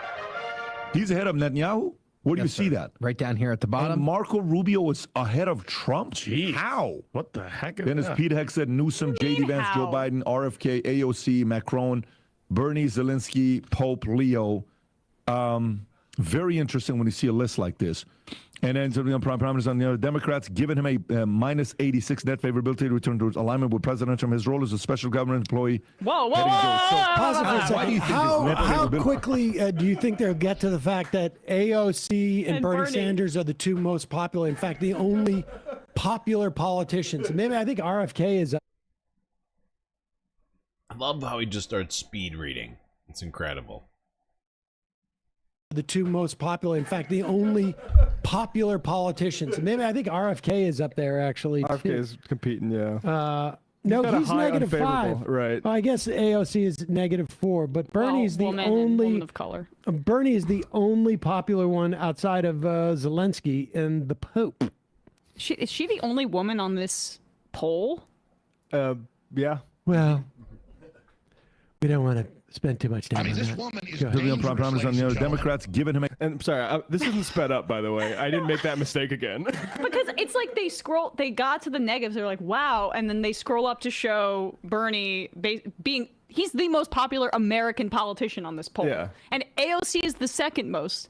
He's ahead of Netanyahu? Where do you see that? Right down here at the bottom. And Marco Rubio was ahead of Trump? Jeez. How? What the heck is Then as that? Pete Heck said, Newsom, J.D. Vance, Joe Biden, RFK, AOC, Macron, Bernie, Zelensky, Pope, Leo. Very interesting when you see a list like this. And then so, Prime Minister on the other Democrats giving him a minus 86 net favorability to return to alignment with President Trump. His role as a special government employee. Whoa! Pause it for a second. How quickly do you think they'll get to the fact that AOC and Bernie Sanders are the two most popular? In fact, the only popular politicians. Maybe I think RFK is. I love how he just starts speed reading. It's incredible. The two most popular, in fact, the only popular politicians. Maybe I think RFK is up there actually. RFK is competing, yeah. No, he's -5. Right. Well, I guess AOC is -4, but Bernie's the only woman of color. Bernie is the only popular one outside of Zelensky and the Pope. Is she the only woman on this poll? Yeah. Well, we don't want to spend too much time on that. Prime Minister on the other Democrats giving him a. And I'm sorry, this isn't sped up, by the way. I didn't make that mistake again. Because it's like they got to the negatives. They're like, wow. And then they scroll up to show Bernie he's the most popular American politician on this poll. Yeah. And AOC is the second most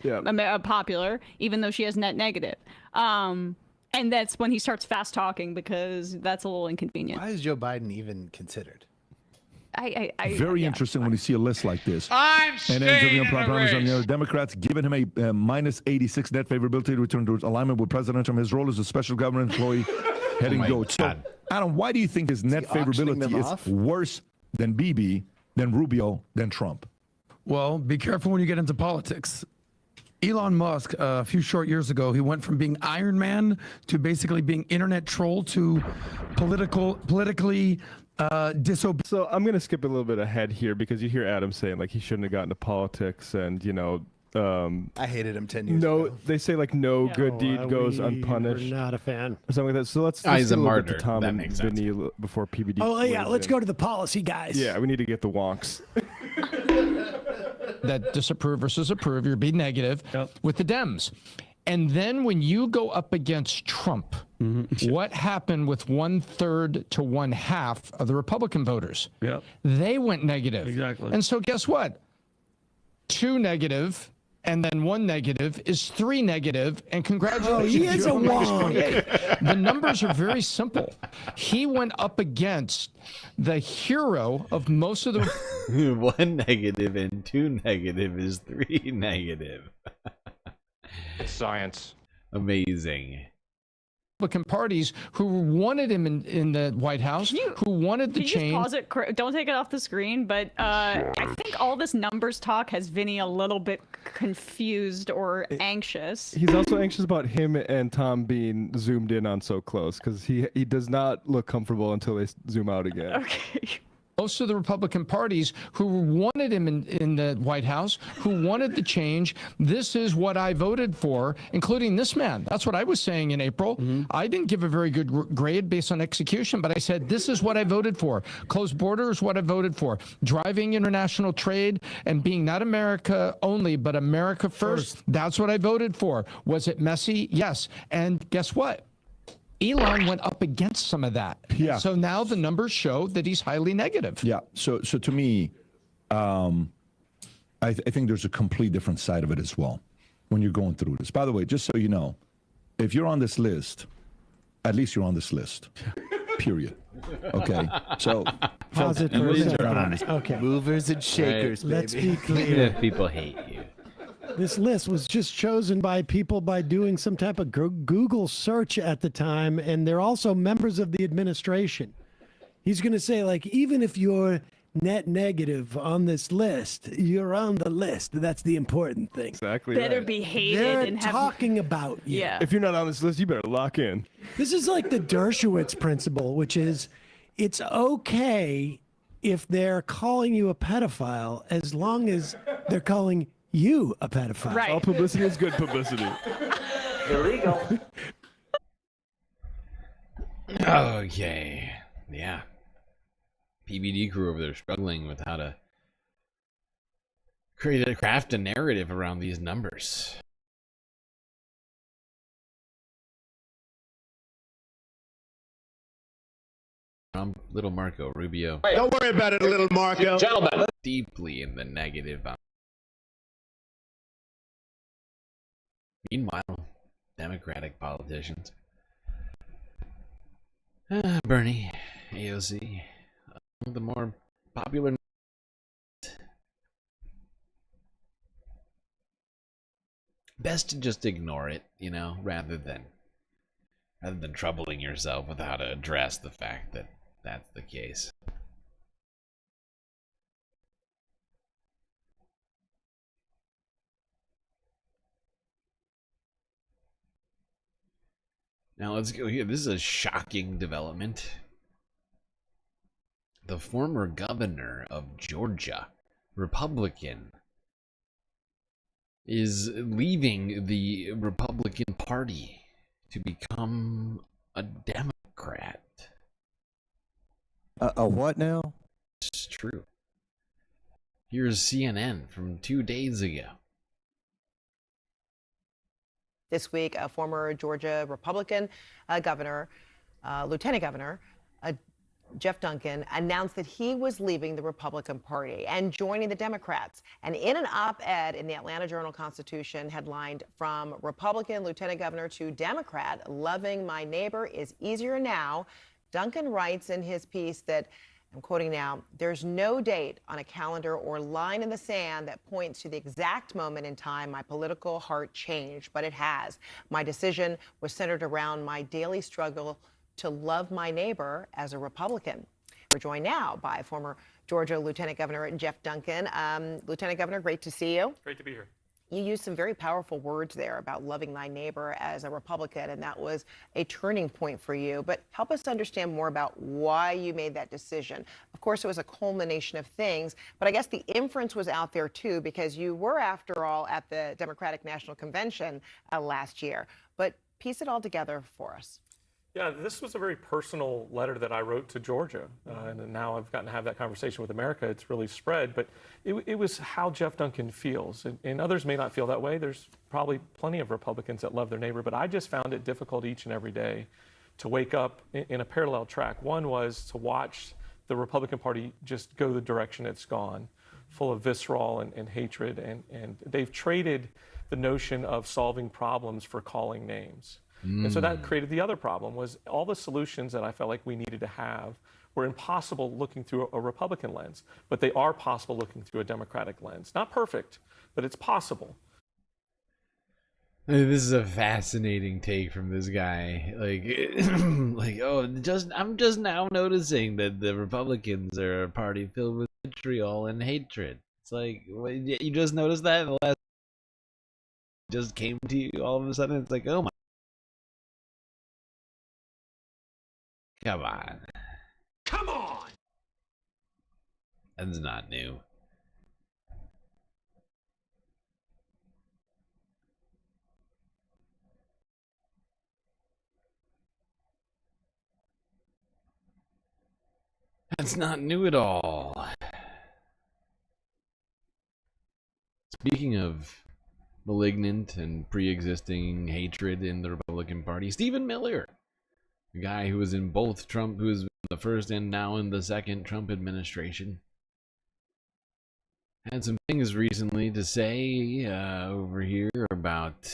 popular, even though she has net negative. And that's when he starts fast talking because that's a little inconvenient. Why is Joe Biden even considered? Very interesting when you see a list like this. I'm and then Prime Minister on the other Democrats giving him a minus 86 net favorability to return to alignment with President Trump. His role as a special government employee heading goat. So, Adam, why do you think his net favorability is worse than Bibi, than Rubio, than Trump? Well, be careful when you get into politics. Elon Musk, a few short years ago, he went from being Iron Man to basically being internet troll to politically disobedient. So I'm going to skip a little bit ahead here because you hear Adam saying like he shouldn't have gotten into politics and, you know, I hated him 10 years ago. They say like no good deed goes unpunished. We're not a fan. Or something like that. So let's he's a martyr. To Tom that and makes sense. Vinny before PBD. Oh, yeah, let's go to the policy guys. Yeah, we need to get the wonks. That disapprove versus approve, you're being negative with the Dems. And then when you go up against Trump, what happened with 1/3 to 1/2 of the Republican voters? They went negative. Exactly. And so guess what? 2 negative and then 1 negative is 3 negative, and congratulations. Oh, he is a wonk. The numbers are very simple. He went up against the hero of most of the 1 negative and 2 negative is 3 negative. It's science. Amazing. Republican parties who wanted him in the White House, who wanted the Can you change. just pause it? Don't take it off the screen. But I think all this numbers talk has Vinny a little bit confused or anxious. He's also anxious about him and Tom being zoomed in on so close because he does not look comfortable until they zoom out again. Okay. Most of the Republican parties who wanted him in the White House, who wanted the change. This is what I voted for, including this man. That's what I was saying in April. I didn't give a very good grade based on execution, but I said, this is what I voted for. Closed borders, what I voted for. Driving international trade and being not America only, but America first. That's what I voted for. Was it messy? Yes. And guess what? Elon went up against some of that. Yeah. So now the numbers show that he's highly negative. Yeah. So to me, I think there's a complete different side of it as well when you're going through this. By the way, just so you know, if you're on this list, at least you're on this list. Period. Okay. So pause it for a second. Okay. Movers and shakers, baby. Let's be clear. People hate you. This list was just chosen by people by doing some type of Google search at the time, and they're also members of the administration. He's going to say, like, even if you're net negative on this list, you're on the list. That's the important thing. Exactly. Better be hated They're and have talking about you. Yeah. If you're not on this list, you better lock in. This is like the Dershowitz principle, which is it's okay if they're calling you a pedophile as long as they're calling you a pedophile. Right. All publicity is good publicity. Illegal. Okay. Yeah. PBD crew over there struggling with how to craft a narrative around these numbers. Little Marco Rubio. Don't worry about it, little Marco. Gentlemen. Deeply in the negative. Meanwhile, Democratic politicians. Bernie, AOC, the more popular. Best to just ignore it, you know, rather than troubling yourself with how to address the fact that that's the case. Now let's go here. This is a shocking development. The former governor of Georgia, Republican, is leaving the Republican Party to become a Democrat. A what now? It's true. Here's CNN from 2 days ago. This week, a former Georgia Republican governor, Lieutenant Governor Jeff Duncan, announced that he was leaving the Republican Party and joining the Democrats. And in an op-ed in the Atlanta Journal-Constitution headlined, "From Republican Lieutenant Governor to Democrat, loving my neighbor is easier now," Duncan writes in his piece that, I'm quoting now, "There's no date on a calendar or line in the sand that points to the exact moment in time my political heart changed, but it has. My decision was centered around my daily struggle to love my neighbor as a Republican." We're joined now by former Georgia Lieutenant Governor Jeff Duncan. Lieutenant Governor, great to see you. Great to be here. You used some very powerful words there about loving thy neighbor as a Republican, and that was a turning point for you. But help us understand more about why you made that decision. Of course, it was a culmination of things, but I guess the inference was out there too, because you were, after all, at the Democratic National Convention last year. But piece it all together for us. Yeah, this was a very personal letter that I wrote to Georgia, and now I've gotten to have that conversation with America. It's really spread, but it was how Jeff Duncan feels, and others may not feel that way. There's probably plenty of Republicans that love their neighbor, but I just found it difficult each and every day to wake up in a parallel track. One was to watch the Republican Party just go the direction it's gone, full of visceral and hatred, and they've traded the notion of solving problems for calling names. And so that created the other problem, was all the solutions that I felt like we needed to have were impossible looking through a Republican lens, but they are possible looking through a Democratic lens. Not perfect, but it's possible. This is a fascinating take from this guy. I'm just now noticing that the Republicans are a party filled with vitriol and hatred. It's like, you just noticed that in the last, just came to you all of a sudden. It's like, oh my. Come on. Come on! That's not new. That's not new at all. Speaking of malignant and pre-existing hatred in the Republican Party, Stephen Miller, the guy who was in both Trump, who was in the first and now in the second Trump administration, had some things recently to say over here about,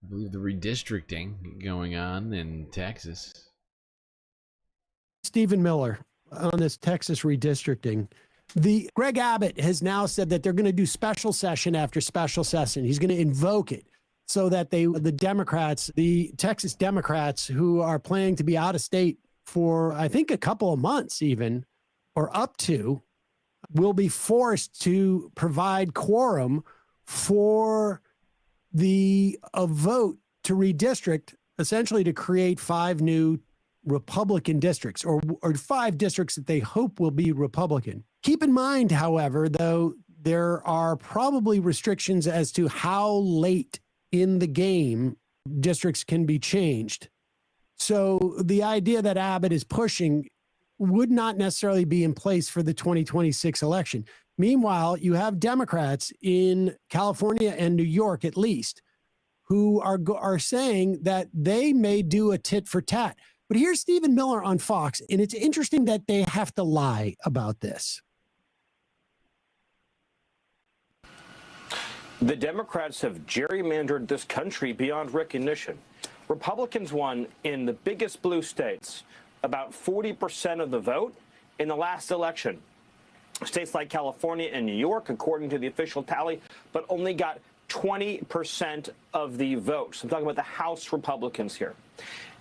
I believe, the redistricting going on in Texas. Stephen Miller on this Texas redistricting. Greg Abbott has now said that they're going to do special session after special session. He's going to invoke it so that the Democrats, the Texas Democrats who are planning to be out of state for, I think, a couple of months even, or up to, will be forced to provide quorum for a vote to redistrict, essentially to create 5 new Republican districts, or 5 districts that they hope will be Republican. Keep in mind, however, though, there are probably restrictions as to how late in the game districts can be changed. So the idea that Abbott is pushing would not necessarily be in place for the 2026 election. Meanwhile, you have Democrats in California and New York, at least, who are saying that they may do a tit for tat. But here's Stephen Miller on Fox, and it's interesting that they have to lie about this. The Democrats have gerrymandered this country beyond recognition. Republicans won in the biggest blue states, about 40% of the vote in the last election. States like California and New York, according to the official tally, but only got 20% of the votes. I'm talking about the House Republicans here.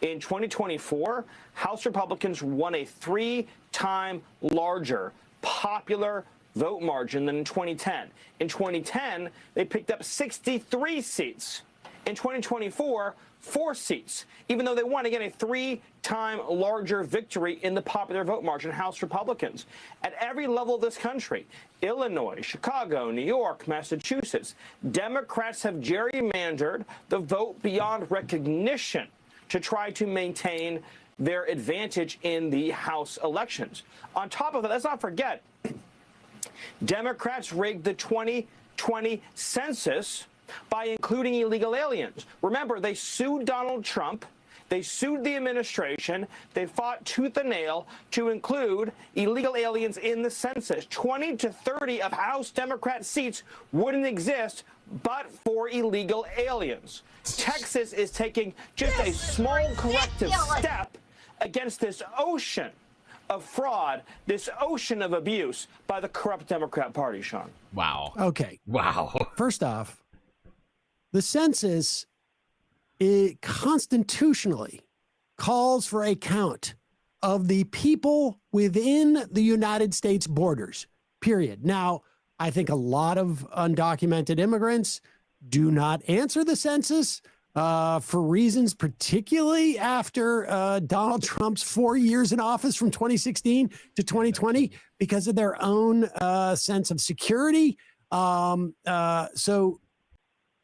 In 2024, House Republicans won a 3-time larger popular vote margin than in 2010. In 2010, they picked up 63 seats. In 2024, 4 seats, even though they won, again, a 3-time larger victory in the popular vote margin, House Republicans. At every level of this country, Illinois, Chicago, New York, Massachusetts, Democrats have gerrymandered the vote beyond recognition to try to maintain their advantage in the House elections. On top of that, let's not forget, Democrats rigged the 2020 census by including illegal aliens. Remember, they sued Donald Trump. They sued the administration. They fought tooth and nail to include illegal aliens in the census. 20 to 30 of House Democrat seats wouldn't exist but for illegal aliens. Texas is taking just a small corrective step against this ocean of fraud, this ocean of abuse by the corrupt Democrat Party, Sean. Wow. Okay. Wow. First off, the census, it constitutionally calls for a count of the people within the United States borders, period. Now, I think a lot of undocumented immigrants do not answer the census for reasons, particularly after Donald Trump's 4 years in office from 2016 to 2020, because of their own sense of security. So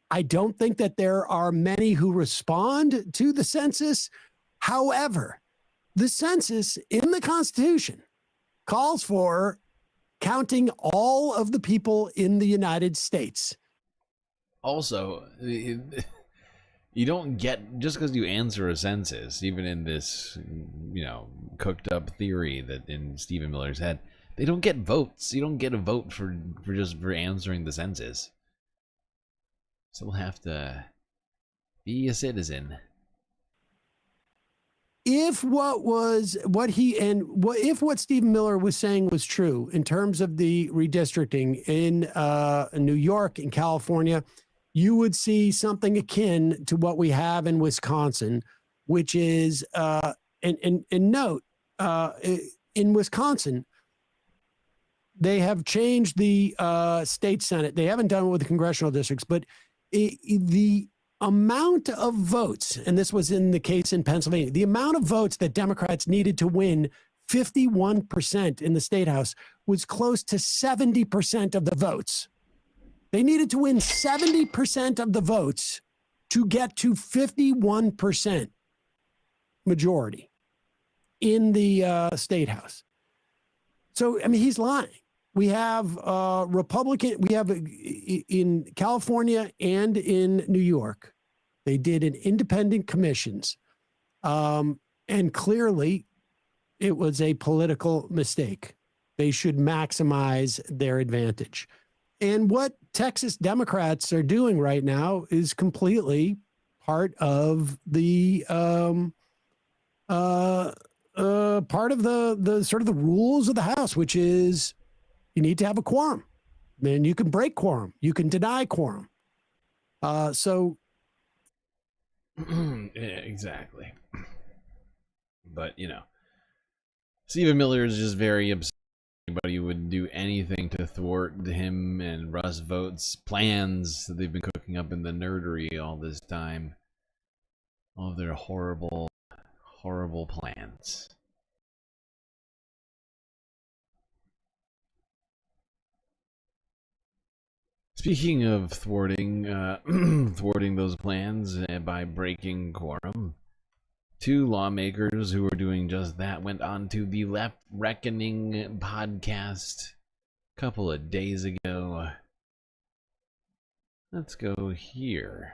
I don't think that there are many who respond to the census. However, the census in the Constitution calls for counting all of the people in the United States. Also, you don't get, just because you answer a census, even in this, cooked up theory that in Stephen Miller's head, they don't get votes. You don't get a vote for answering the census. Still have to be a citizen. If what Stephen Miller was saying was true in terms of the redistricting in New York and California, you would see something akin to what we have in Wisconsin, which is and note in Wisconsin, they have changed the state Senate. They haven't done it with the congressional districts, but the amount of votes, and this was in the case in Pennsylvania, the amount of votes that Democrats needed to win 51% in the state house was close to 70% of the votes. They needed to win 70% of the votes to get to 51% majority in the state house. So, I mean, he's lying. We have in California and in New York, they did an independent commissions. And clearly it was a political mistake. They should maximize their advantage. And what Texas Democrats are doing right now is completely part of the part of the sort of the rules of the House, which is you need to have a quorum. Then you can break quorum. You can deny quorum. So yeah, exactly. But Stephen Miller is just very upset. Anybody would do anything to thwart him and Russ Vogt's plans that they've been cooking up in the nerdery all this time. All of their horrible, horrible plans. Speaking of thwarting those plans by breaking quorum, 2 lawmakers who are doing just that went on to the Left Reckoning podcast a couple of days ago. Let's go here.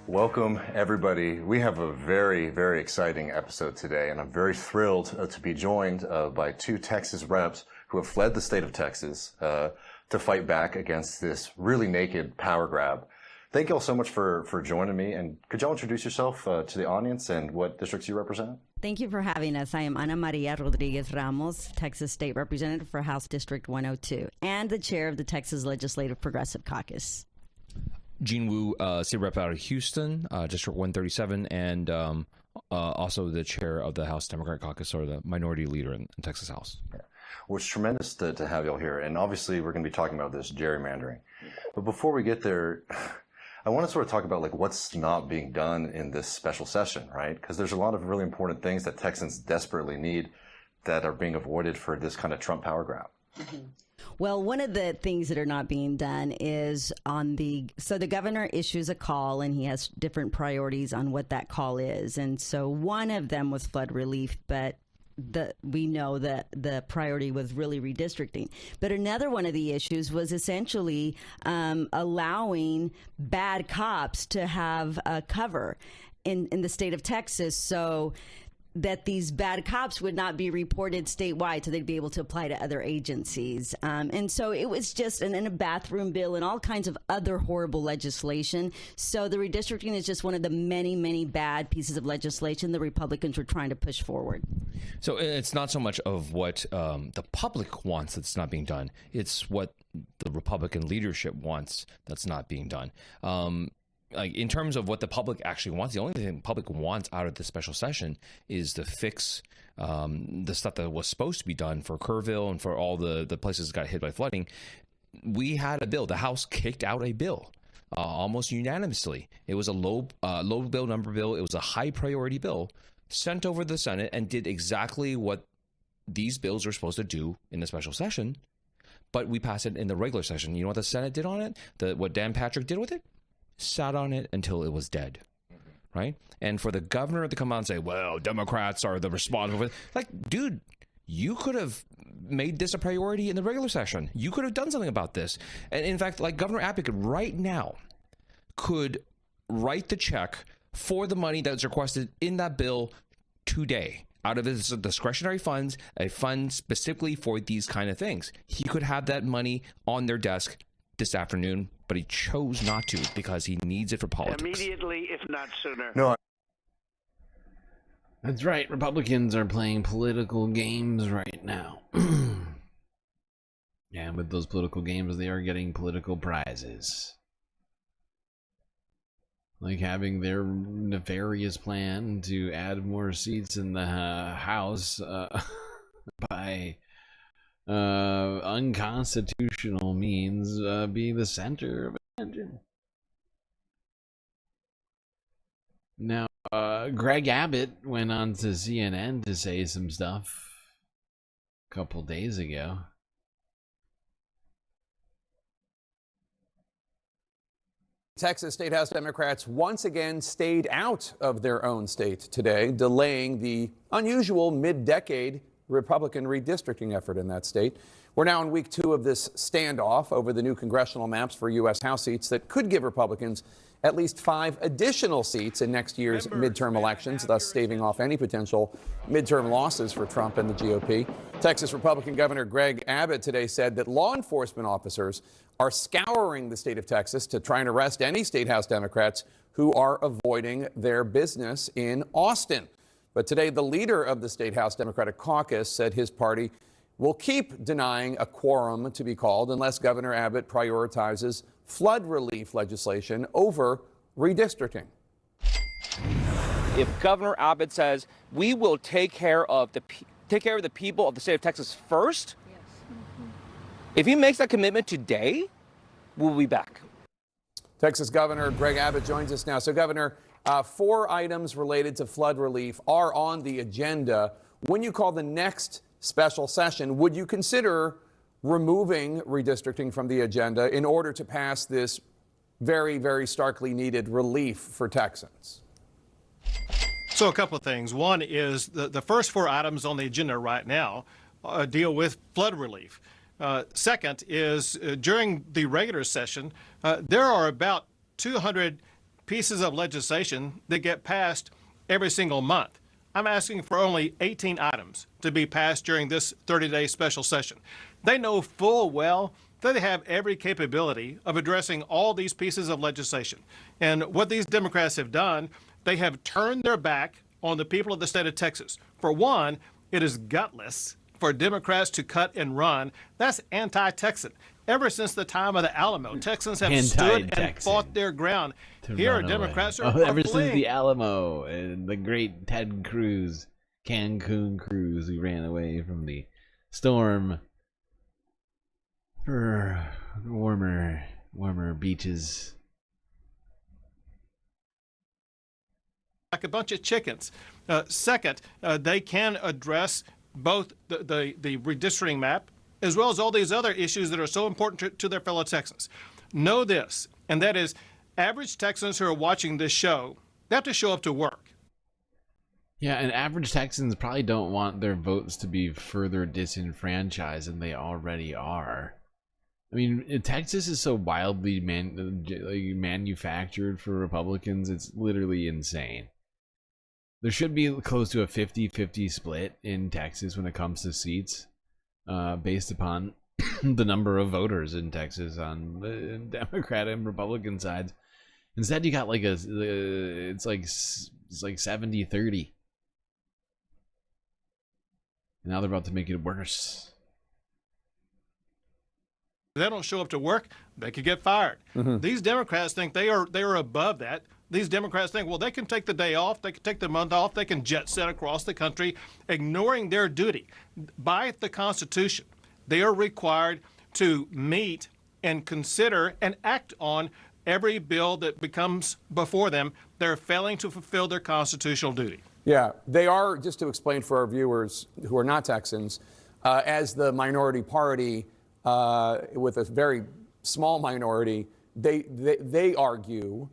Welcome, everybody. We have a very, very exciting episode today, and I'm very thrilled to be joined by two Texas reps who have fled the state of Texas to fight back against this really naked power grab. Thank you all so much for joining me, and could y'all introduce yourself to the audience and what districts you represent? Thank you for having us. I am Ana Maria Rodriguez Ramos, Texas State Representative for House District 102, and the chair of the Texas Legislative Progressive Caucus. Gene Wu, State Rep out of Houston, District 137, and also the chair of the House Democratic Caucus, or the minority leader in Texas House. Yeah. Well, it's tremendous to have y'all here, and obviously we're going to be talking about this gerrymandering. But before we get there, I want to sort of talk about like what's not being done in this special session, right? Because there's a lot of really important things that Texans desperately need that are being avoided for this kind of Trump power grab. Mm-hmm. Well, one of the things that are not being done is so the governor issues a call and he has different priorities on what that call is. And so one of them was flood relief, but we know that the priority was really redistricting. But another one of the issues was essentially allowing bad cops to have a cover in the state of Texas, so that these bad cops would not be reported statewide, so they'd be able to apply to other agencies. And so it was just in a bathroom bill and all kinds of other horrible legislation. So the redistricting is just one of the many, many bad pieces of legislation the Republicans were trying to push forward. So it's not so much of what the public wants that's not being done. It's what the Republican leadership wants that's not being done. Like in terms of what the public actually wants, the only thing the public wants out of this special session is to fix the stuff that was supposed to be done for Kerrville and for all the places that got hit by flooding. We had a bill. The House kicked out a bill almost unanimously. It was a low bill number bill. It was a high priority bill sent over to the Senate and did exactly what these bills are supposed to do in the special session. But we passed it in the regular session. You know what the Senate did on it? What Dan Patrick did with it? Sat on it until it was dead, right? And for the governor to come out and say, well, Democrats are the responsible, like, dude, you could have made this a priority in the regular session. You could have done something about this. And in fact, like Governor Abbott could right now could write the check for the money that's requested in that bill today out of his discretionary funds, a fund specifically for these kind of things. He could have that money on their desk this afternoon, but he chose not to because he needs it for politics. Immediately, if not sooner. No. That's right. Republicans are playing political games right now. And with those political games, they are getting political prizes. Like having their nefarious plan to add more seats in the House by unconstitutional means being the center of attention. Now, Greg Abbott went on to CNN to say some stuff a couple days ago. Texas State House Democrats once again stayed out of their own state today, delaying the unusual mid-decade Republican redistricting effort in that state. We're now in week 2 of this standoff over the new congressional maps for U.S. House seats that could give Republicans at least 5 additional seats in next year's midterm elections, thus staving off any potential midterm losses for Trump and the GOP. Texas Republican Governor Greg Abbott today said that law enforcement officers are scouring the state of Texas to try and arrest any state House Democrats who are avoiding their business in Austin. But today, the leader of the State House Democratic Caucus said his party will keep denying a quorum to be called unless Governor Abbott prioritizes flood relief legislation over redistricting. If Governor Abbott says we will take care of the people of the state of Texas first, if he makes that commitment today, we'll be back. Texas Governor Greg Abbott joins us now. So, Governor, 4 items related to flood relief are on the agenda. When you call the next special session, would you consider removing redistricting from the agenda in order to pass this very, very starkly needed relief for Texans? So a couple of things. One is the first 4 items on the agenda right now deal with flood relief. Second is during the regular session, there are about 200 pieces of legislation that get passed every single month. I'm asking for only 18 items to be passed during this 30-day special session. They know full well that they have every capability of addressing all these pieces of legislation. And what these Democrats have done, they have turned their back on the people of the state of Texas. For one, it is gutless for Democrats to cut and run. That's anti-Texan. Ever since the time of the Alamo, Texans have stood and fought their ground. Here, Democrats are ever since fleeing. the Alamo and the great Ted Cruz, Cancun Cruz, who ran away from the storm for warmer beaches. Like a bunch of chickens. Second, they can address both the redistricting map as well as all these other issues that are so important to their fellow Texans. Know this, and that is average Texans who are watching this show, they have to show up to work. Yeah, and average Texans probably don't want their votes to be further disenfranchised than they already are. I mean, Texas is so wildly manufactured for Republicans, it's literally insane. There should be close to a 50-50 split in Texas when it comes to seats, based upon the number of voters in Texas on the Democrat and Republican sides. Instead, you got like it's like 70-30. And now they're about to make it worse. If they don't show up to work, they could get fired. These Democrats think they are above that. These Democrats think, well, they can take the day off, they can take the month off, they can jet set across the country, ignoring their duty. By the Constitution, they are required to meet and consider and act on every bill that becomes before them. They're failing to fulfill their constitutional duty. Yeah, they are, just to explain for our viewers who are not Texans, as the minority party with a very small minority, they argue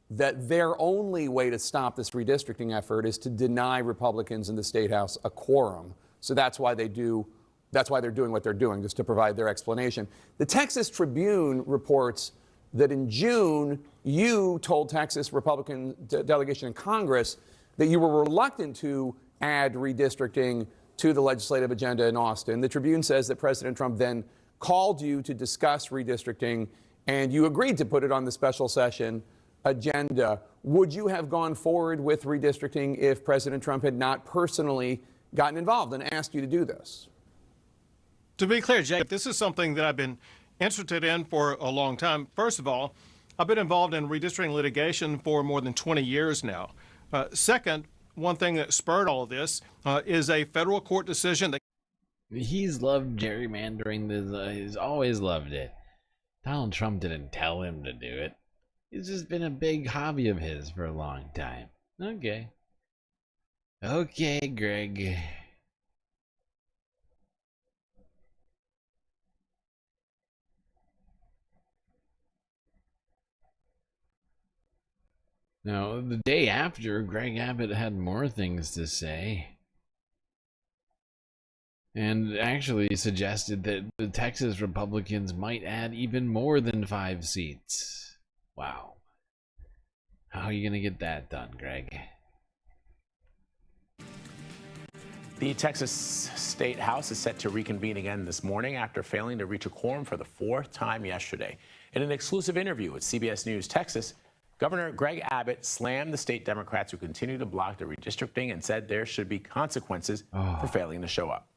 that their only way to stop this redistricting effort is to deny Republicans in the State House a quorum. So that's why they're doing what they're doing, just to provide their explanation. The Texas Tribune reports that in June, you told Texas Republican delegation in Congress that you were reluctant to add redistricting to the legislative agenda in Austin. The Tribune says that President Trump then called you to discuss redistricting, and you agreed to put it on the special session agenda. Would you have gone forward with redistricting if President Trump had not personally gotten involved and asked you to do this? To be clear, Jake, this is something that I've been interested in for a long time. First of all, I've been involved in redistricting litigation for more than 20 years now. Second, one thing that spurred all of this is a federal court decision that he's loved gerrymandering. He's always loved it. Donald Trump didn't tell him to do it. It's just been a big hobby of his for a long time. Okay. Okay, Greg. Now, the day after, Greg Abbott had more things to say. And actually suggested that the Texas Republicans might add even more than 5 seats. Wow. How are you going to get that done, Greg? The Texas State House is set to reconvene again this morning after failing to reach a quorum for the 4th time yesterday. In an exclusive interview with CBS News Texas, Governor Greg Abbott slammed the state Democrats who continue to block the redistricting and said there should be consequences for failing to show up.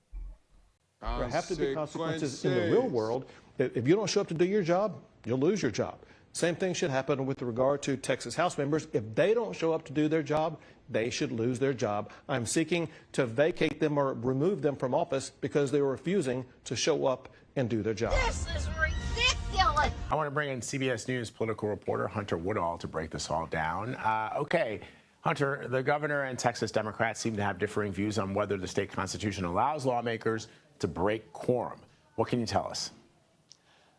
there have to be consequences in the real world. If you don't show up to do your job, you'll lose your job. Same thing should happen with regard to Texas House members. If they don't show up to do their job, they should lose their job. I'm seeking to vacate them or remove them from office because they were refusing to show up and do their job. This is ridiculous. I want to bring in CBS News political reporter Hunter Woodall to break this all down. Okay, Hunter, the governor and Texas Democrats seem to have differing views on whether the state constitution allows lawmakers to break quorum. What can you tell us?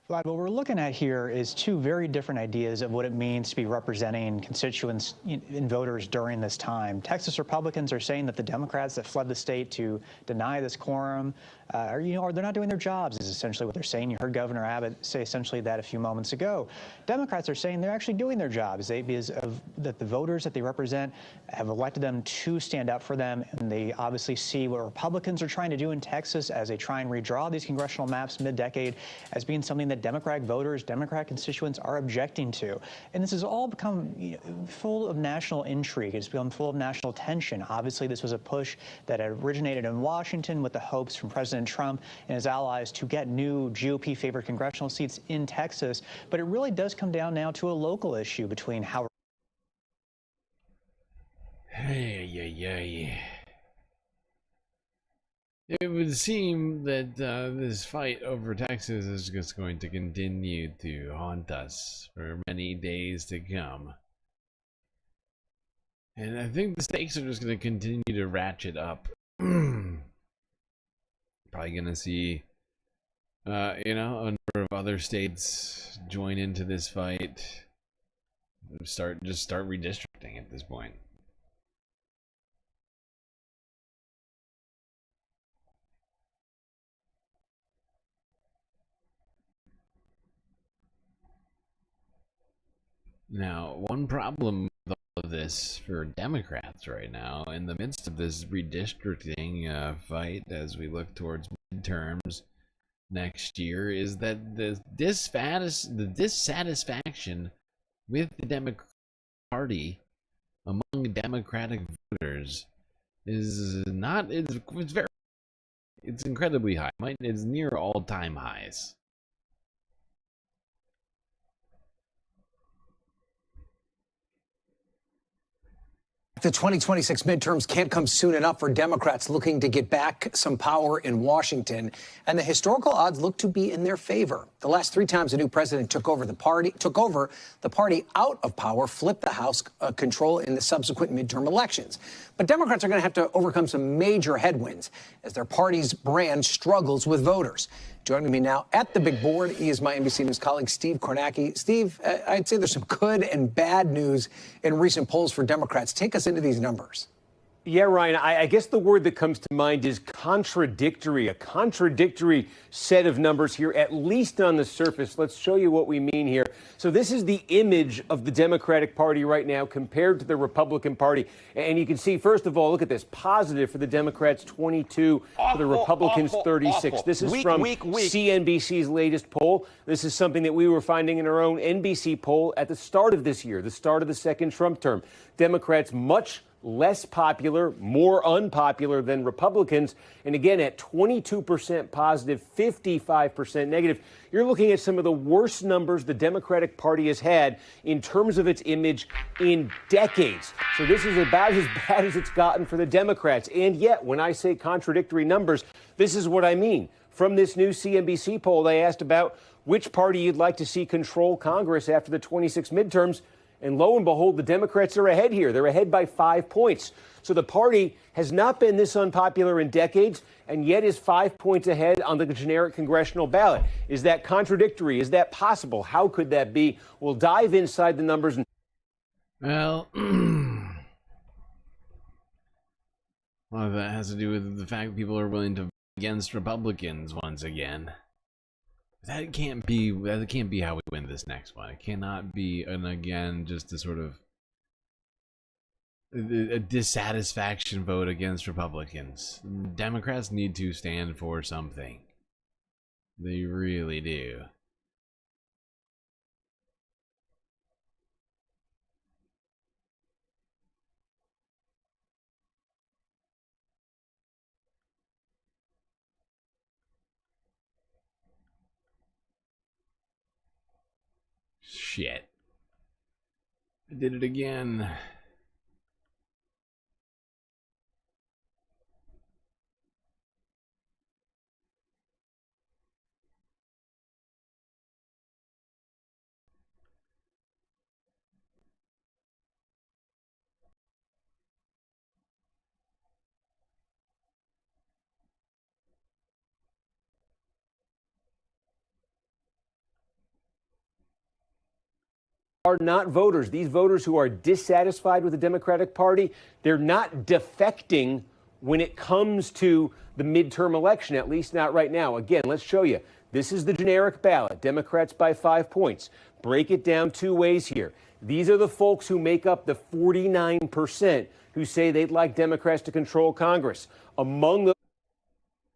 Vlad, what we're looking at here is two very different ideas of what it means to be representing constituents and voters during this time. Texas Republicans are saying that the Democrats that fled the state to deny this quorum or they're not doing their jobs is essentially what they're saying. You heard Governor Abbott say essentially that a few moments ago. Democrats are saying they're actually doing their jobs because that the voters that they represent have elected them to stand up for them, and they obviously see what Republicans are trying to do in Texas as they try and redraw these congressional maps mid-decade as being something that Democratic voters, Democratic constituents are objecting to. And this has all become full of national intrigue. It's become full of national tension. Obviously, this was a push that originated in Washington with the hopes from President Trump and his allies to get new GOP-favored congressional seats in Texas. But it really does come down now to a local issue between how... It would seem that this fight over Texas is just going to continue to haunt us for many days to come. And I think the stakes are just going to continue to ratchet up. Probably going to see, a number of other states join into this fight. Start redistricting at this point. Now, one problem with all of this for Democrats right now, in the midst of this redistricting fight as we look towards midterms next year, is that the dissatisfaction with the Democratic Party among Democratic voters is not, it's incredibly high. It's near all-time highs. The 2026 midterms can't come soon enough for Democrats looking to get back some power in Washington, and the historical odds look to be in their favor. The last three times a new president took over the party out of power, flipped the House control in the subsequent midterm elections. But Democrats are going to have to overcome some major headwinds as their party's brand struggles with voters. Joining me now at the big board, he is my NBC News colleague, Steve Kornacki. Steve, I'd say there's some good and bad news in recent polls for Democrats. Take us into these numbers. Yeah, Ryan, I guess the word that comes to mind is contradictory, a contradictory set of numbers here, at least on the surface. Let's show you what we mean here. So this is the image of the Democratic Party right now compared to the Republican Party. And you can see, first of all, look at this, positive for the Democrats, 22, for the Republicans, 36. This is from CNBC's latest poll. This is something that we were finding in our own NBC poll at the start of this year, the start of the second Trump term. Democrats much less popular, more unpopular than Republicans. And again, at 22% positive, 55% negative, you're looking at some of the worst numbers the Democratic Party has had in terms of its image in decades. So this is about as bad as it's gotten for the Democrats. And yet, when I say contradictory numbers, this is what I mean. From this new CNBC poll, they asked about which party you'd like to see control Congress after the 26 midterms. And lo and behold, the Democrats are ahead here. They're ahead by 5 points. So the party has not been this unpopular in decades, and yet is 5 points ahead on the generic congressional ballot. Is that contradictory? Is that possible? How could that be? We'll dive inside the numbers. Well, a lot of that has to do with the fact people are willing to vote against Republicans once again. That can't be how we win this next one. It cannot be, and again, just a sort of a dissatisfaction vote against Republicans. Democrats need to stand for something. They really do. Shit. I did it again. are not voters. These voters who are dissatisfied with the Democratic Party, they're not defecting when it comes to the midterm election, at least not right now. Again, let's show you. This is the generic ballot, Democrats by 5 points. Break it down 2 ways here. These are the folks who make up the 49% who say they'd like Democrats to control Congress. Among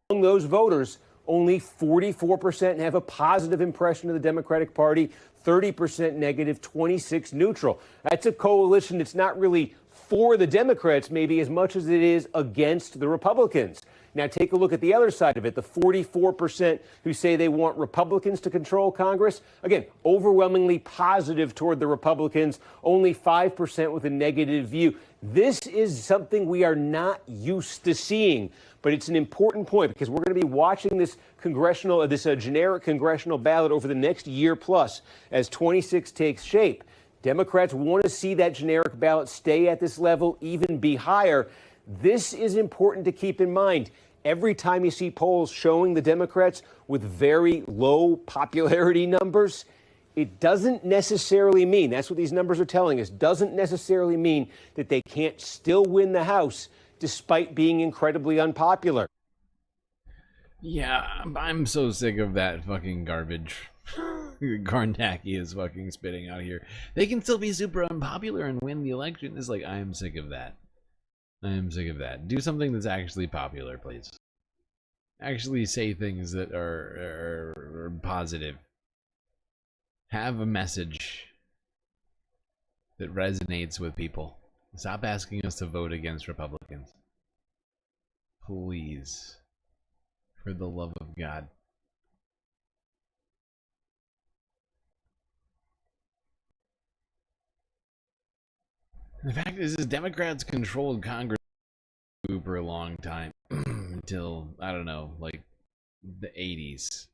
those voters, only 44% have a positive impression of the Democratic Party, 30% negative, 26% neutral. That's a coalition that's not really for the Democrats maybe as much as it is against the Republicans. Now take a look at the other side of it, the 44% who say they want Republicans to control Congress. Again, overwhelmingly positive toward the Republicans, only 5% with a negative view. This is something we are not used to seeing, but it's an important point because we're going to be watching this generic congressional ballot over the next year plus as 26 takes shape. Democrats want to see that generic ballot stay at this level, even be higher. This is important to keep in mind. Every time you see polls showing the Democrats with very low popularity numbers, it doesn't necessarily mean, that's what these numbers are telling us, doesn't necessarily mean that they can't still win the House despite being incredibly unpopular. Yeah, I'm so sick of that fucking garbage. Garnacki is fucking spitting out here. They can still be super unpopular and win the election. It's like, I am sick of that. I am sick of that. Do something that's actually popular, please. Actually say things that are positive. Have a message that resonates with people. Stop asking us to vote against Republicans. Please. For the love of God. The fact is Democrats controlled Congress for a long time until, I don't know, like the 80s.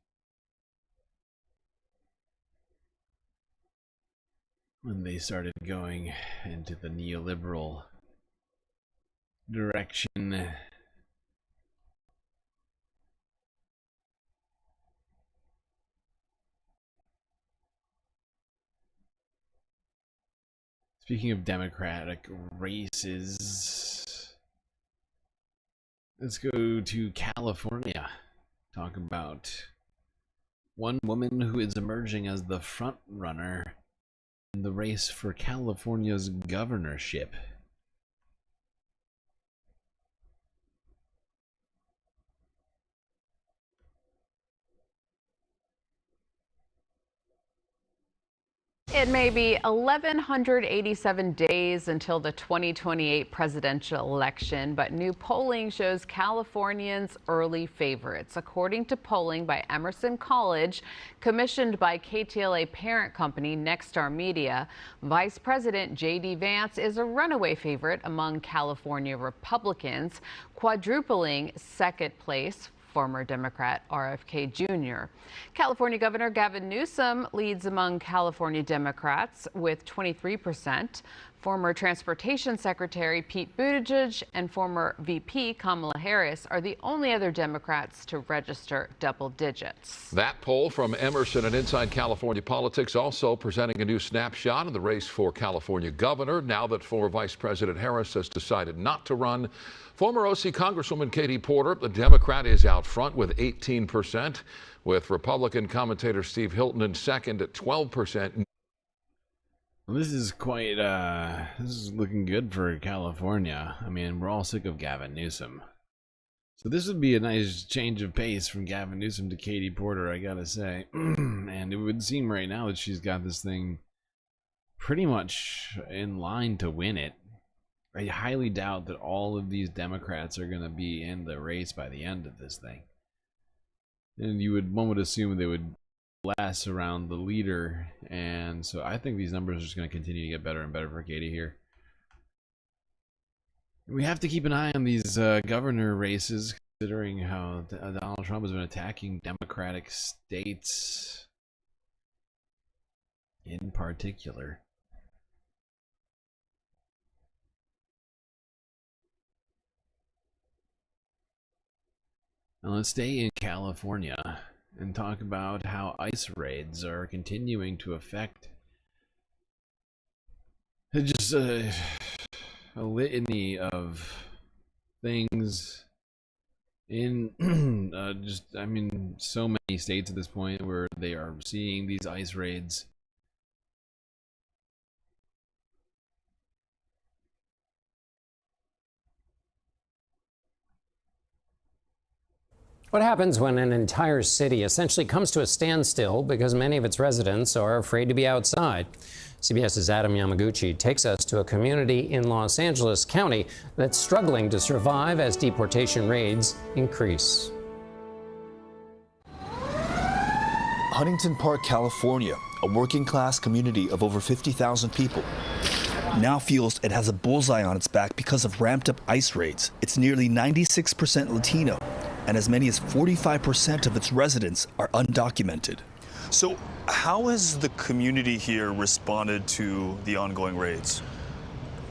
When they started going into the neoliberal direction. Speaking of Democratic races, let's go to California. Talk about one woman who is emerging as the front runner in the race for California's governorship. It may be 1,187 days until the 2028 presidential election, but new polling shows Californians early favorites. According to polling by Emerson College, commissioned by KTLA parent company Nexstar Media, Vice President J.D. Vance is a runaway favorite among California Republicans, quadrupling second place former Democrat RFK Jr. California Governor Gavin Newsom leads among California Democrats with 23%. Former Transportation Secretary Pete Buttigieg and former VP Kamala Harris are the only other Democrats to register double digits. That poll from Emerson and Inside California Politics also presenting a new snapshot of the race for California governor now that former Vice President Harris has decided not to run. Former OC Congresswoman Katie Porter, the Democrat, is out front with 18%, with Republican commentator Steve Hilton in second at 12%. This is quite, this is looking good for California. I mean, we're all sick of Gavin Newsom. So this would be a nice change of pace from Gavin Newsom to Katie Porter, I gotta say. And it would seem right now that she's got this thing pretty much in line to win it. I highly doubt that all of these Democrats are going to be in the race by the end of this thing. And one would assume they would last around the leader, and so I think these numbers are just going to continue to get better and better for Katie here. We have to keep an eye on these governor races, considering how Donald Trump has been attacking Democratic states in particular. Now let's stay in California and talk about how ICE raids are continuing to affect It's just a litany of things in so many states at this point where they are seeing these ICE raids. What happens when an entire city essentially comes to a standstill because many of its residents are afraid to be outside? CBS's Adam Yamaguchi takes us to a community in Los Angeles County that's struggling to survive as deportation raids increase. Huntington Park, California, a working-class community of over 50,000 people, now feels it has a bullseye on its back because of ramped-up ICE raids. It's nearly 96% Latino, and as many as 45% of its residents are undocumented. So how has the community here responded to the ongoing raids?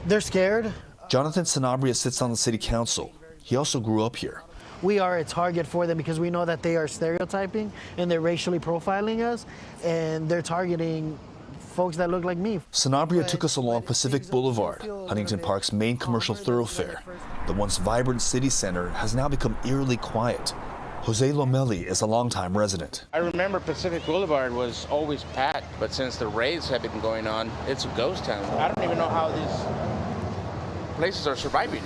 They're scared. Jonathan Sanabria sits on the city council. He also grew up here. We are a target for them because we know that they are stereotyping and they're racially profiling us, and they're targeting folks that look like me. Sanabria took us along Pacific Boulevard, Huntington Park's main commercial thoroughfare. The once vibrant city center has now become eerily quiet. Jose Lomeli is a longtime resident. I remember Pacific Boulevard was always packed, but since the raids have been going on, it's a ghost town. I don't even know how these places are surviving.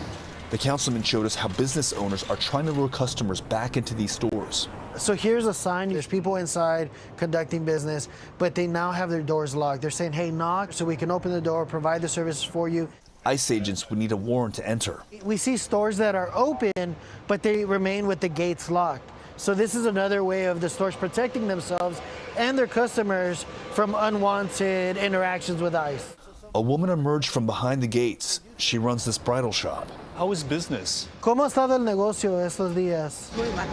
The councilman showed us how business owners are trying to lure customers back into these stores. So here's a sign. There's people inside conducting business, but they now have their doors locked. They're saying, hey, knock so we can open the door, provide the services for you. ICE agents would need a warrant to enter. We see stores that are open, but they remain with the gates locked. So this is another way of the stores protecting themselves and their customers from unwanted interactions with ICE. A woman emerged from behind the gates. She runs this bridal shop. How is business? ¿Cómo ha estado el negocio estos días? Muy mal.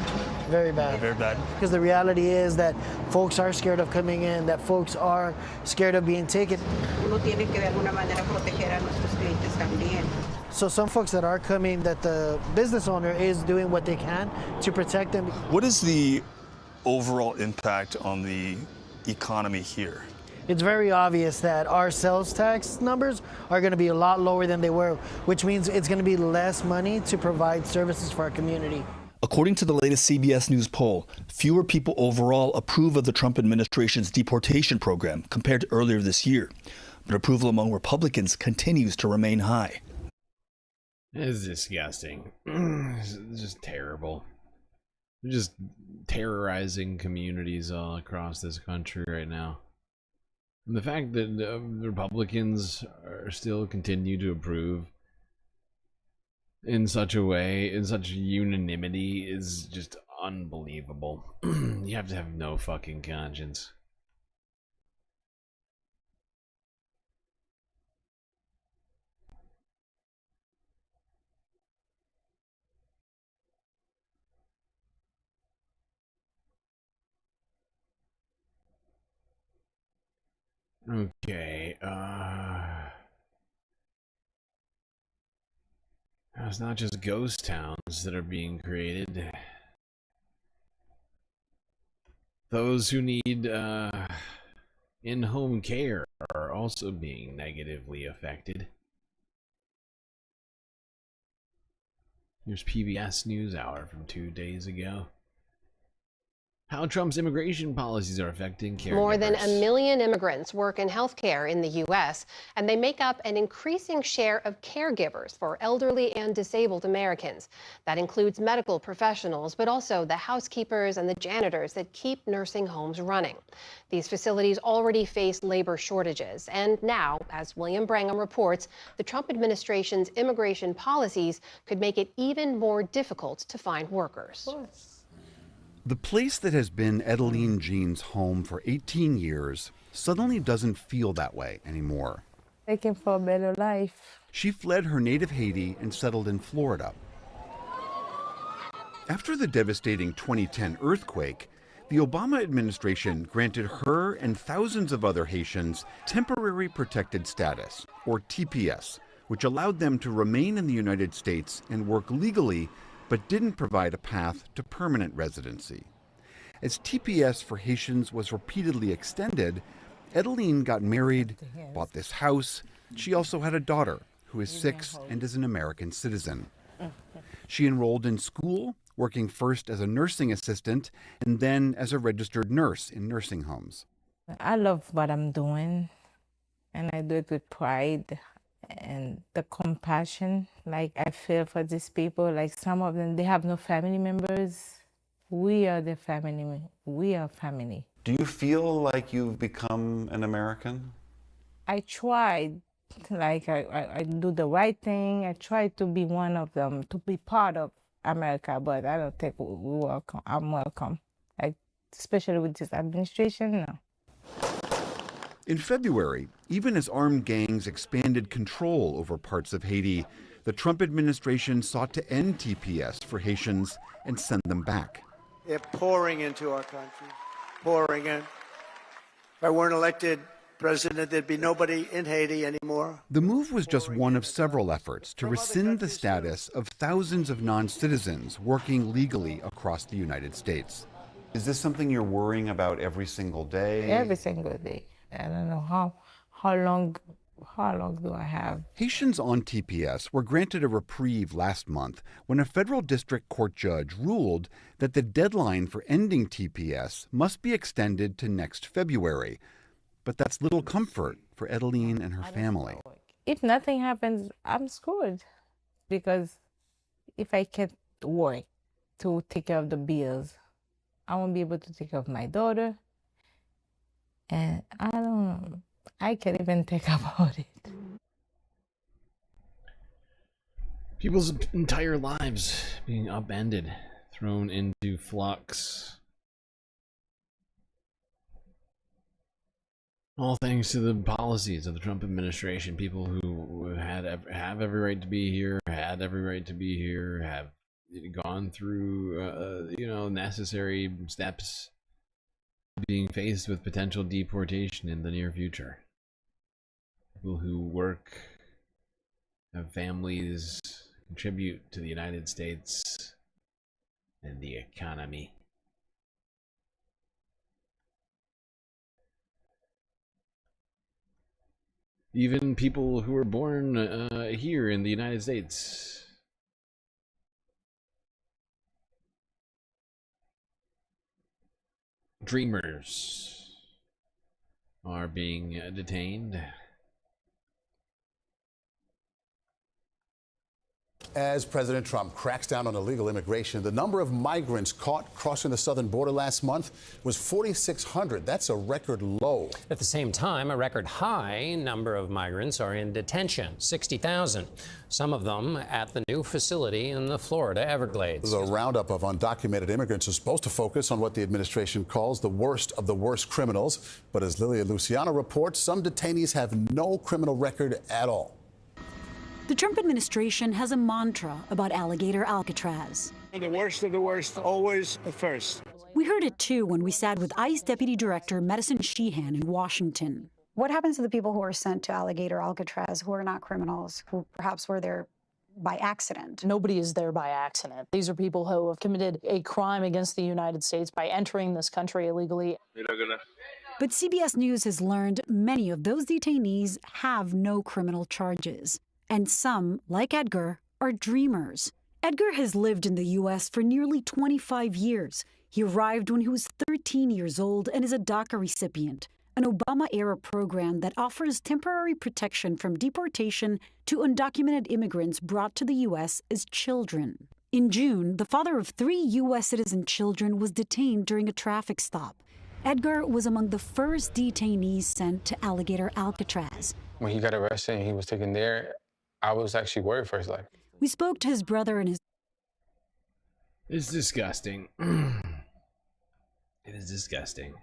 Very bad. Very bad. Because the reality is that folks are scared of coming in, that folks are scared of being taken. Uno tiene que de alguna manera proteger a nuestros clientes también. So some folks that are coming, that the business owner is doing what they can to protect them. What is the overall impact on the economy here? It's very obvious that our sales tax numbers are going to be a lot lower than they were, which means it's going to be less money to provide services for our community. According to the latest CBS News poll, fewer people overall approve of the Trump administration's deportation program compared to earlier this year. But approval among Republicans continues to remain high. It's disgusting. It's just terrible. They're just terrorizing communities all across this country right now. And the fact that the Republicans are still continue to approve in such a way, in such unanimity, is just unbelievable. You have to have no fucking conscience. Okay, it's not just ghost towns that are being created. Those who need in-home care are also being negatively affected. Here's PBS NewsHour from 2 days ago. How Trump's immigration policies are affecting caregivers. More than 1 million immigrants work in healthcare in the U.S., and they make up an increasing share of caregivers for elderly and disabled Americans. That includes medical professionals, but also the housekeepers and the janitors that keep nursing homes running. These facilities already face labor shortages, and now, as William Brangham reports, the Trump administration's immigration policies could make it even more difficult to find workers. The place that has been Edeline Jean's home for 18 years suddenly doesn't feel that way anymore. Looking for a better life. She fled her native Haiti and settled in Florida. After the devastating 2010 earthquake, the Obama administration granted her and thousands of other Haitians temporary protected status, or TPS, which allowed them to remain in the United States and work legally, but didn't provide a path to permanent residency. As TPS for Haitians was repeatedly extended, Edeline got married, bought this house. She also had a daughter who is 6 and is an American citizen. She enrolled in school, working first as a nursing assistant and then as a registered nurse in nursing homes. I love what I'm doing, and I do it with pride and the compassion. Like, I feel for these people, like some of them, they have no family members. We are the family. We are family. Do you feel like you've become an American? I tried, like I do the right thing. I try to be one of them, to be part of America, but I don't think I'm welcome. Like, especially with this administration, no. In February, even as armed gangs expanded control over parts of Haiti, the Trump administration sought to end TPS for Haitians and send them back. They're pouring into our country, pouring in. If I weren't elected president, there'd be nobody in Haiti anymore. The move was just one of several efforts to rescind the status of thousands of non-citizens working legally across the United States. Is this something you're worrying about every single day? Every single day. I don't know how long do I have? Haitians on TPS were granted a reprieve last month when a federal district court judge ruled that the deadline for ending TPS must be extended to next February. But that's little comfort for Edeline and her family. If nothing happens, I'm screwed. Because if I can't work to take care of the bills, I won't be able to take care of my daughter. And I can't even think about it. People's entire lives being upended, thrown into flux. All thanks to the policies of the Trump administration. People who have every right to be here, had every right to be here, have gone through, necessary steps, being faced with potential deportation in the near future. People who work, have families, contribute to the United States and the economy. Even people who were born here in the United States. Dreamers are being detained. As President Trump cracks down on illegal immigration, the number of migrants caught crossing the southern border last month was 4,600. That's a record low. At the same time, a record high number of migrants are in detention, 60,000. Some of them at the new facility in the Florida Everglades. The roundup of undocumented immigrants is supposed to focus on what the administration calls the worst of the worst criminals. But as Lilia Luciano reports, some detainees have no criminal record at all. The Trump administration has a mantra about alligator Alcatraz. The worst of the worst, always at first. We heard it too when we sat with ICE Deputy Director Madison Sheehan in Washington. What happens to the people who are sent to alligator Alcatraz who are not criminals, who perhaps were there by accident? Nobody is there by accident. These are people who have committed a crime against the United States by entering this country illegally. But CBS News has learned many of those detainees have no criminal charges. And some, like Edgar, are dreamers. Edgar has lived in the U.S. for nearly 25 years. He arrived when he was 13 years old and is a DACA recipient, an Obama-era program that offers temporary protection from deportation to undocumented immigrants brought to the U.S. as children. In June, the father of 3 U.S. citizen children was detained during a traffic stop. Edgar was among the first detainees sent to alligator Alcatraz. When he got arrested and he was taken there, I was actually worried for his life. We spoke to his brother and his... It's disgusting. It is disgusting.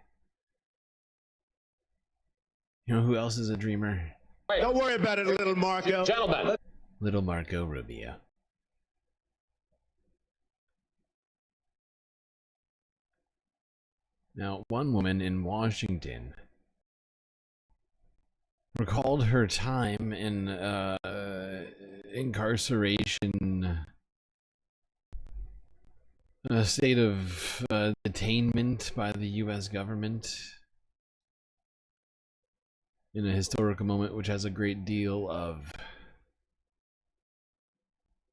You know who else is a dreamer? Wait. Don't worry about it, little Marco. Gentlemen. Little Marco Rubio. Now, one woman in Washington recalled her time in incarceration, a state of detainment by the U.S. government. in a historical moment which has a great deal of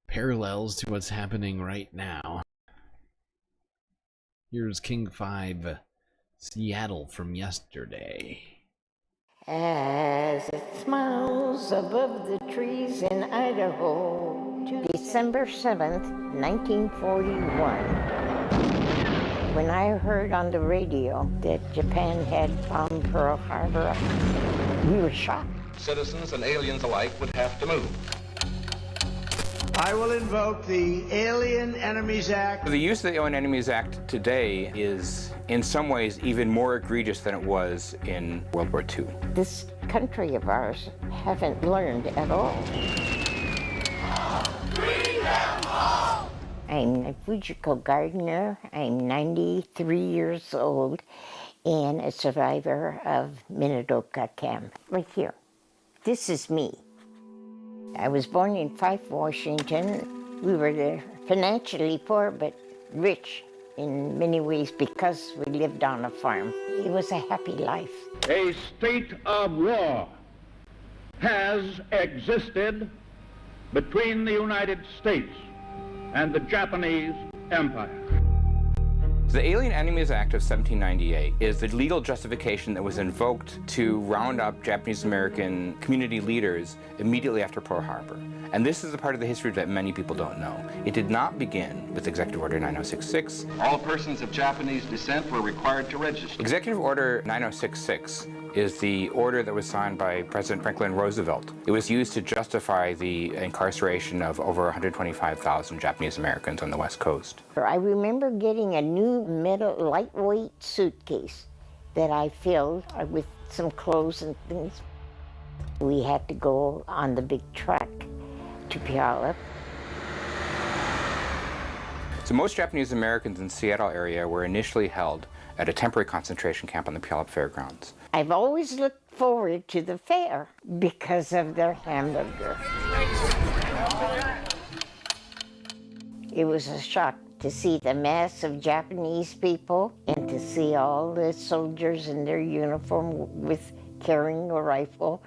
parallels to what's happening right now. Here's King 5, Seattle from yesterday. As it smiles above the trees in Idaho, December 7th, 1941. When I heard on the radio that Japan had bombed Pearl Harbor, we were shocked. Citizens and aliens alike would have to move. I will invoke the Alien Enemies Act. The use of the Alien Enemies Act today is, in some ways, even more egregious than it was in World War II. This country of ours haven't learned at all. I'm a Fujiko gardener. I'm 93 years old and a survivor of Minidoka camp. Right here. This is me. I was born in Fife, Washington. We were financially poor but rich in many ways because we lived on a farm. It was a happy life. A state of war has existed between the United States and the Japanese Empire. The Alien Enemies Act of 1798 is the legal justification that was invoked to round up Japanese American community leaders immediately after Pearl Harbor. And this is a part of the history that many people don't know. It did not begin with Executive Order 9066. All persons of Japanese descent were required to register. Executive Order 9066 is the order that was signed by President Franklin Roosevelt. It was used to justify the incarceration of over 125,000 Japanese Americans on the West Coast. I remember getting a new metal lightweight suitcase that I filled with some clothes and things. We had to go on the big truck to Puyallup. So most Japanese Americans in the Seattle area were initially held at a temporary concentration camp on the Puyallup Fairgrounds. I've always looked forward to the fair because of their hamburger. It was a shock to see the mass of Japanese people and to see all the soldiers in their uniform with carrying a rifle.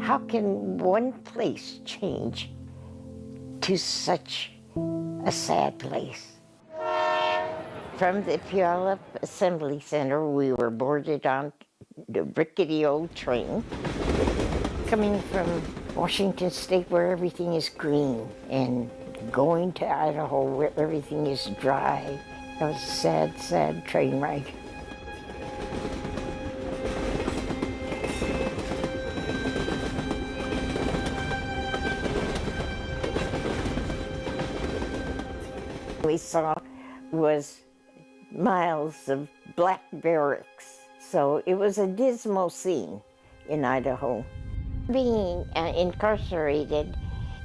How can one place change to such a sad place? From the Puyallup Assembly Center, we were boarded on the rickety old train coming from Washington State where everything is green and going to Idaho where everything is dry. It was a sad, sad train ride. We saw was miles of black barracks. So it was a dismal scene in Idaho. Being incarcerated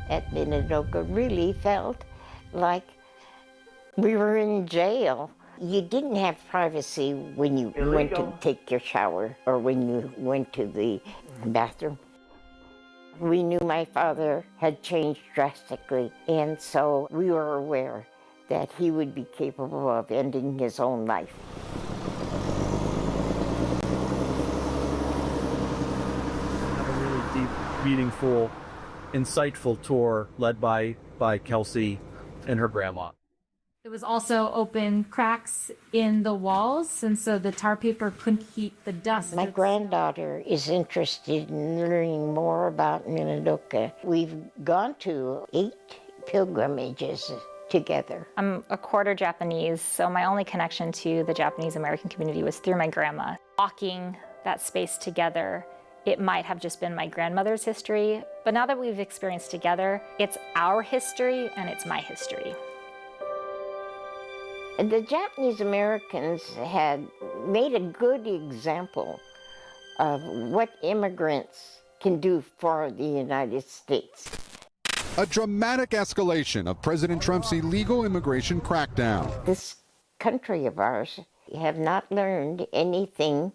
at Minidoka really felt like we were in jail. You didn't have privacy when you went to take your shower or when you went to the bathroom. We knew my father had changed drastically, and so we were aware that he would be capable of ending his own life. A really deep, meaningful, insightful tour led by Kelsey and her grandma. There was also open cracks in the walls, and so the tar paper couldn't keep the dust. My granddaughter is interested in learning more about Minidoka. We've gone to 8 pilgrimages together. I'm a quarter Japanese, so my only connection to the Japanese American community was through my grandma. Walking that space together, it might have just been my grandmother's history, but now that we've experienced together, it's our history and it's my history. The Japanese Americans had made a good example of what immigrants can do for the United States. A dramatic escalation of President Trump's illegal immigration crackdown. This country of ours have not learned anything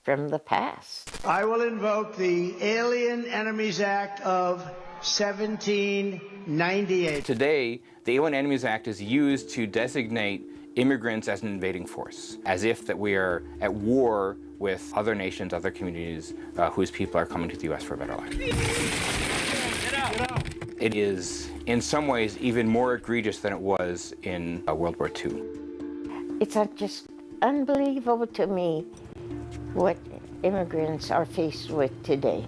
from the past. I will invoke the Alien Enemies Act of 1798. Today, the Alien Enemies Act is used to designate immigrants as an invading force, as if that we are at war with other nations, other communities whose people are coming to the U.S. for a better life. It is, in some ways, even more egregious than it was in World War II. It's just unbelievable to me what immigrants are faced with today.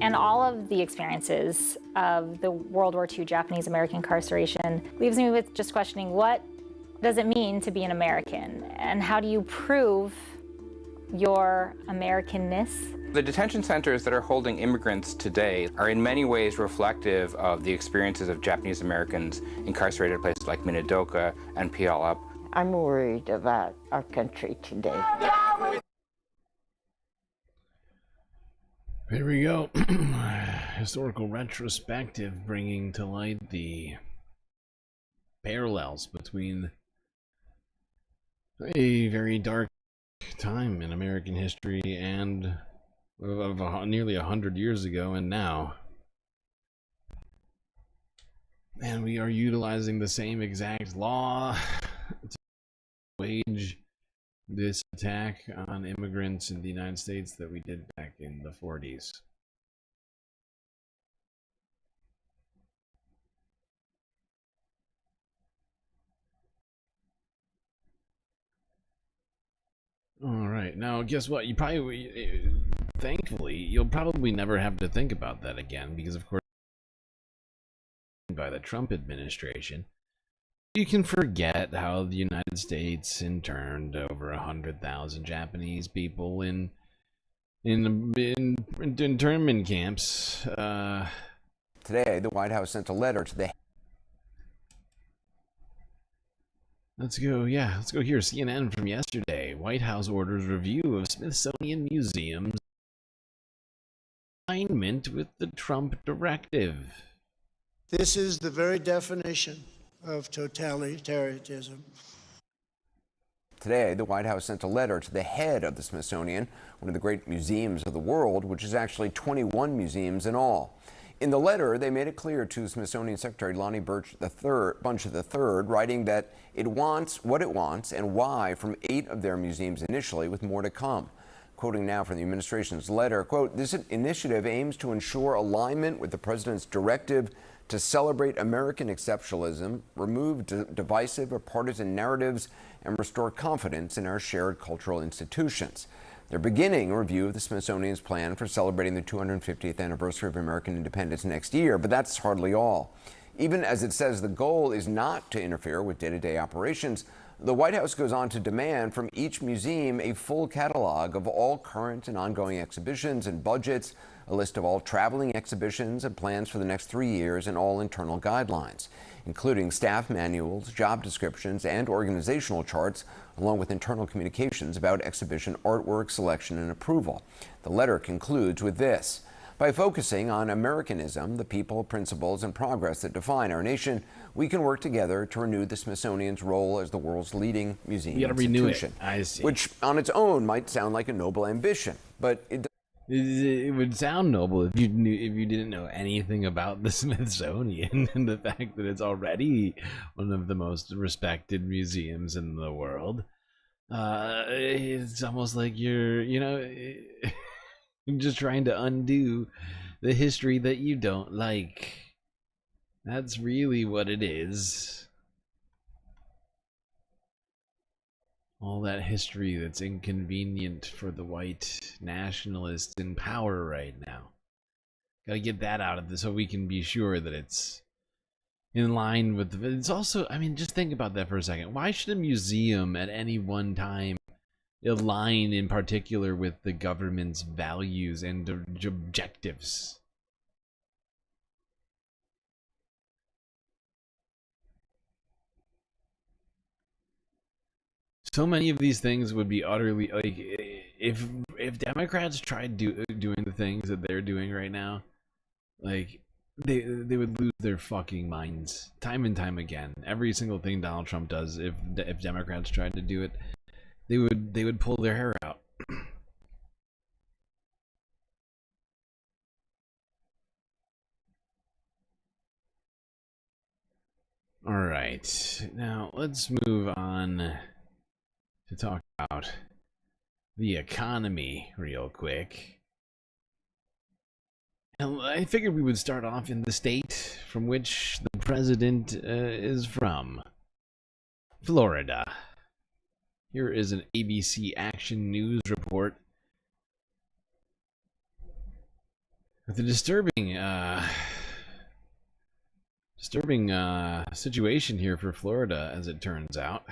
And all of the experiences of the World War II Japanese American incarceration leaves me with just questioning, what does it mean to be an American? And how do you prove your Americanness? The detention centers that are holding immigrants today are in many ways reflective of the experiences of Japanese Americans incarcerated at places like Minidoka and Puyallup. I'm worried about our country today. Here we go. Historical retrospective bringing to light the parallels between a very dark time in American history and of nearly 100 years ago and now. And we are utilizing the same exact law to wage this attack on immigrants in the United States that we did back in the 40s. All right, now guess what? You probably, thankfully, you'll probably never have to think about that again, because of course, by the Trump administration, you can forget how the United States interned over 100,000 Japanese people in internment camps. Today, the White House sent a letter to the... Let's go here. CNN from yesterday. White House orders review of Smithsonian Museum's alignment with the Trump directive. This is the very definition of totalitarianism. Today, the White House sent a letter to the head of the Smithsonian, one of the great museums of the world, which is actually 21 museums in all. In the letter, they made it clear to Smithsonian Secretary Lonnie Bunch III, writing that it wants what it wants and why from 8 of their museums initially, with more to come. Quoting now from the administration's letter, quote, "This initiative aims to ensure alignment with the president's directive to celebrate American exceptionalism, remove divisive or partisan narratives, and restore confidence in our shared cultural institutions." They're beginning a review of the Smithsonian's plan for celebrating the 250th anniversary of American independence next year, but that's hardly all. Even as it says the goal is not to interfere with day-to-day operations, the White House goes on to demand from each museum a full catalog of all current and ongoing exhibitions and budgets, a list of all traveling exhibitions and plans for the next 3 years, and all internal guidelines, including staff manuals, job descriptions, and organizational charts, along with internal communications about exhibition artwork selection and approval. The letter concludes with this: "By focusing on Americanism, the people, principles, and progress that define our nation, we can work together to renew the Smithsonian's role as the world's leading museum institution." I see. Which on its own might sound like a noble ambition, but it would sound noble if you didn't know anything about the Smithsonian and the fact that it's already one of the most respected museums in the world. It's almost like you're just trying to undo the history that you don't like. That's really what it is. All that history that's inconvenient for the white nationalists in power right now. Gotta get that out of this so we can be sure that it's in line with the... It's also, I mean, just think about that for a second. Why should a museum at any one time align in particular with the government's values and objectives? So many of these things would be utterly, like, if Democrats tried doing the things that they're doing right now, like, they would lose their fucking minds time and time again. Every single thing Donald Trump does, if Democrats tried to do it, they would pull their hair out. All right, now let's move on to talk about the economy real quick. And I figured we would start off in the state from which the president is from, Florida. Here is an ABC Action News report with a disturbing situation here for Florida, as it turns out.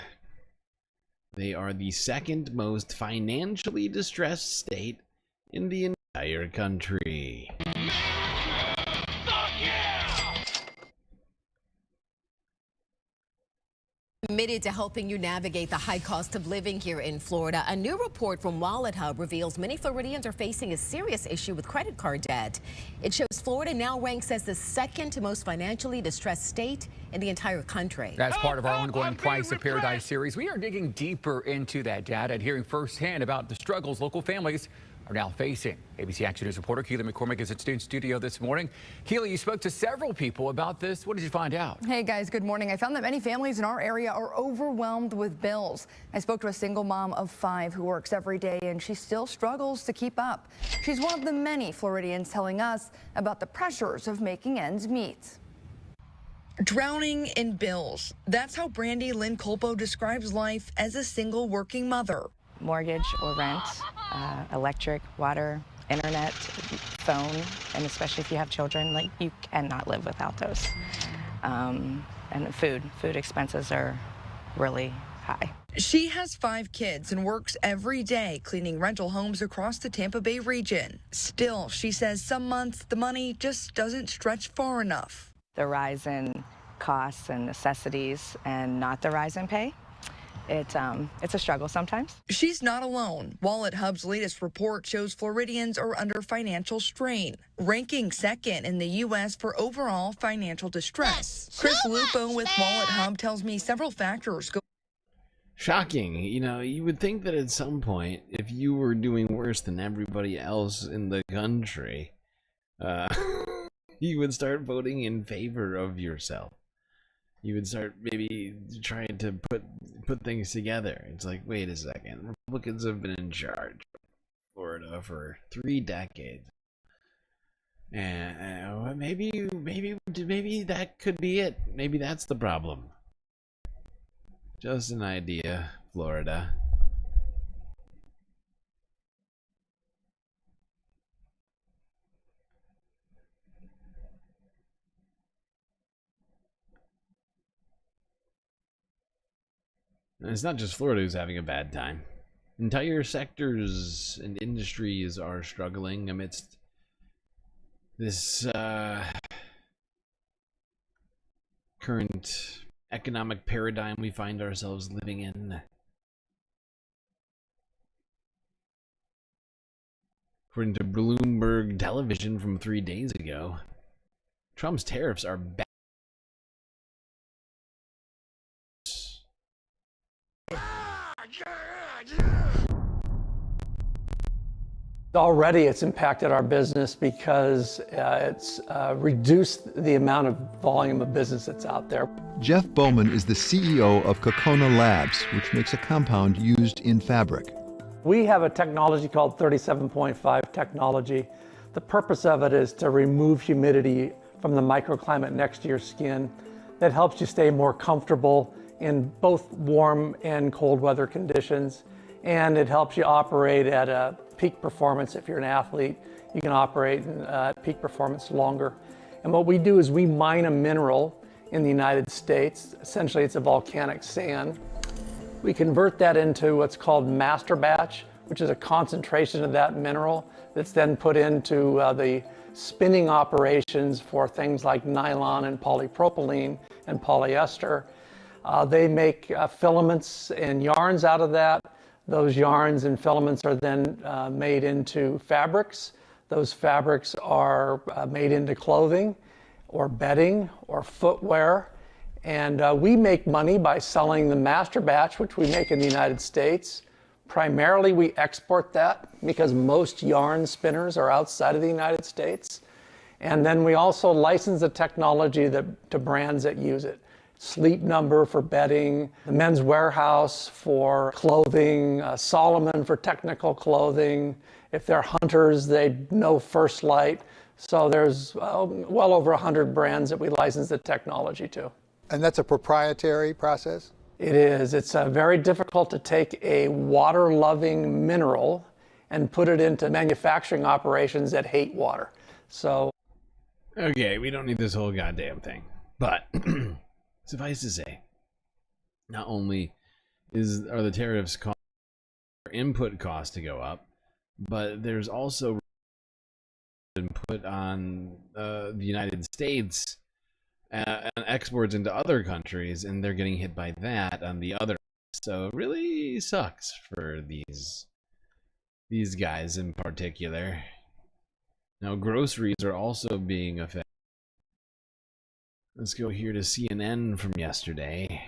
They are the second most financially distressed state in the entire country. Committed to helping you navigate the high cost of living here in Florida. A new report from WalletHub reveals many Floridians are facing a serious issue with credit card debt. It shows Florida now ranks as the second most financially distressed state in the entire country. As part of our ongoing Price of Paradise series, we are digging deeper into that data and hearing firsthand about the struggles local families are now facing. ABC Action News reporter Keely McCormick is in studio this morning. Keely, you spoke to several people about this. What did you find out? Hey guys, good morning. I found that many families in our area are overwhelmed with bills. I spoke to a single mom of 5 who works every day and she still struggles to keep up. She's one of the many Floridians telling us about the pressures of making ends meet. Drowning in bills. That's how Brandy Lynn Colpo describes life as a single working mother. Mortgage or rent, electric, water, internet, phone, and especially if you have children, like you cannot live without those. And food expenses are really high. She has 5 kids and works every day cleaning rental homes across the Tampa Bay region. Still, she says some months the money just doesn't stretch far enough. The rise in costs and necessities and not the rise in pay. It's a struggle sometimes. She's not alone. WalletHub's latest report shows Floridians are under financial strain, ranking second in the U.S. for overall financial distress. Chris Lupo with WalletHub tells me several factors go. Shocking. You know, you would think that at some point, if you were doing worse than everybody else in the country, you would start voting in favor of yourself. You would start maybe trying to put things together. It's like, wait a second, Republicans have been in charge of Florida for 3 decades, and maybe that could be it. Maybe that's the problem. Just an idea, Florida. And it's not just Florida who's having a bad time. Entire sectors and industries are struggling amidst this current economic paradigm we find ourselves living in. According to Bloomberg Television from 3 days ago, Trump's tariffs are bad. Already it's impacted our business because it's reduced the amount of volume of business that's out there. Jeff Bowman is the CEO of Kokona Labs, which makes a compound used in fabric. We have a technology called 37.5 technology. The purpose of it is to remove humidity from the microclimate next to your skin. That helps you stay more comfortable in both warm and cold weather conditions. And it helps you operate at a peak performance. If you're an athlete, you can operate at peak performance longer. And what we do is we mine a mineral in the United States. Essentially, it's a volcanic sand. We convert that into what's called master batch, which is a concentration of that mineral that's then put into the spinning operations for things like nylon and polypropylene and polyester. They make filaments and yarns out of that. Those yarns and filaments are then made into fabrics. Those fabrics are made into clothing or bedding or footwear. And we make money by selling the master batch, which we make in the United States. Primarily, we export that because most yarn spinners are outside of the United States. And then we also license the technology to brands that use it. Sleep Number for bedding, the Men's Warehouse for clothing, Solomon for technical clothing. If they're hunters, they know First Light. So there's well over 100 brands that we license the technology to. And that's a proprietary process? It is. It's very difficult to take a water-loving mineral and put it into manufacturing operations that hate water. So, okay, we don't need this whole goddamn thing. But suffice to say, not only are the tariffs causing input costs to go up, but there's also been put on the United States and exports into other countries, and they're getting hit by that on the other. So it really sucks for these guys in particular. Now groceries are also being affected. Let's go here to CNN from yesterday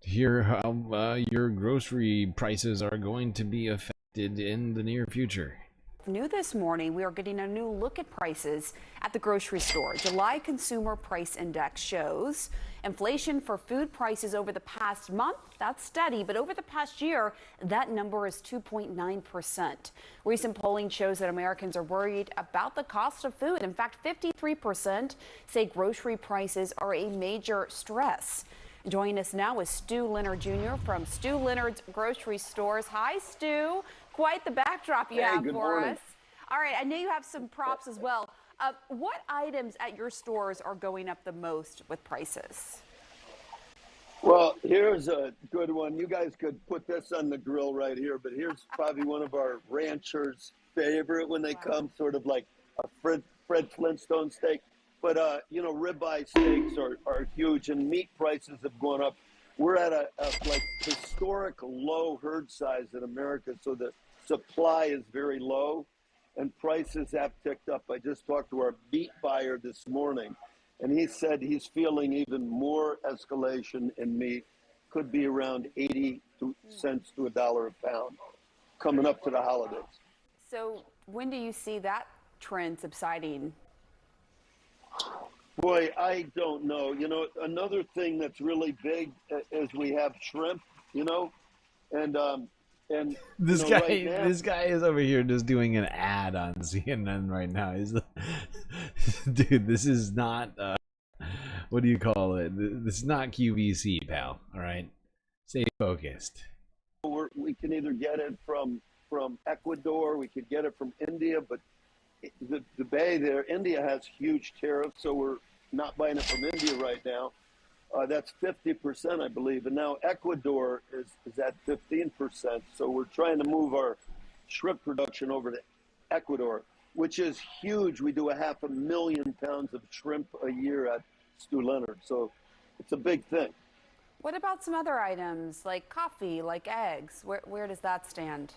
to hear how your grocery prices are going to be affected in the near future. New this morning, we are getting a new look at prices at the grocery store. July Consumer Price Index shows inflation for food prices over the past month, that's steady, but over the past year, that number is 2.9%. Recent polling shows that Americans are worried about the cost of food. In fact, 53% say grocery prices are a major stress. Joining us now is Stu Leonard Jr. from Stu Leonard's Grocery Stores. Hi, Stu. Quite the backdrop you have for us. All right, I know you have some props as well. What items at your stores are going up the most with prices? Well, here's a good one. You guys could put this on the grill right here, but here's probably one of our ranchers' favorite when they come, sort of like a Fred Flintstone steak. But, you know, ribeye steaks are huge, and meat prices have gone up. We're at a like historic low herd size in America, so the supply is very low, and prices have ticked up. I just talked to our meat buyer this morning, and he said he's feeling even more escalation in meat, could be around 80 cents to $1 a pound, coming up to the holidays. So when do you see that trend subsiding? Boy, I don't know. You know, another thing that's really big is we have shrimp, you know, and this you know, guy, right now, this guy is over here just doing an ad on CNN right now. He's dude, this is not what do you call it? This is not QVC, pal. All right, stay focused. we can either get it from Ecuador, we could get it from India, but the Bay there, India has huge tariffs, so we're not buying it from India right now. That's 50%, I believe, and now Ecuador is at 15%. So we're trying to move our shrimp production over to Ecuador, which is huge. We do 500,000 pounds of shrimp a year at Stu Leonard, so it's a big thing. What about some other items like coffee, like eggs? Where does that stand?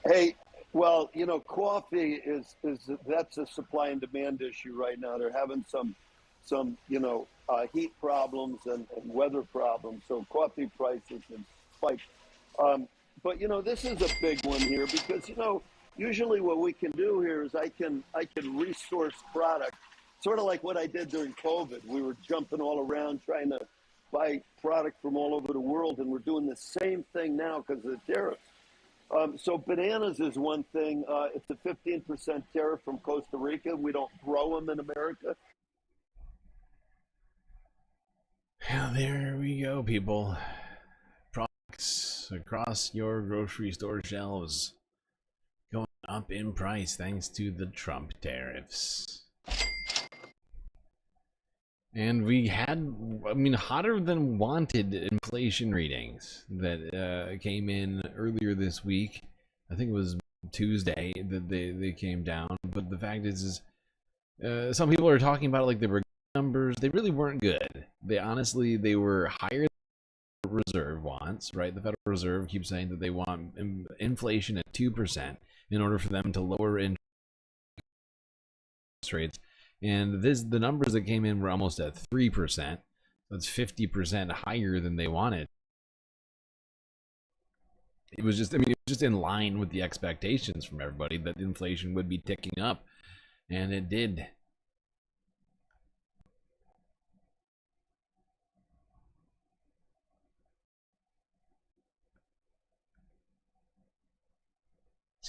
Hey, well, you know, coffee is that's a supply and demand issue right now. They're having some you know, heat problems and weather problems, so coffee prices have spiked. But you know, this is a big one here because, you know, usually what we can do here is I can resource product, sort of like what I did during COVID. We were jumping all around trying to buy product from all over the world, and we're doing the same thing now because of the tariffs. So bananas is one thing. It's a 15% tariff from Costa Rica. We don't grow them in America. Well, there we go, people. Products across your grocery store shelves going up in price thanks to the Trump tariffs. And we had, I mean, hotter than wanted inflation readings that came in earlier this week. I think it was Tuesday that they came down. But the fact is some people are talking about it like they were numbers. They really weren't good. They were higher than the Reserve wants, right? The Federal Reserve keeps saying that they want inflation at 2% in order for them to lower interest rates. And the numbers that came in were almost at 3%. That's 50% higher than they wanted. It was just, I mean, it was just in line with the expectations from everybody that inflation would be ticking up, and it did.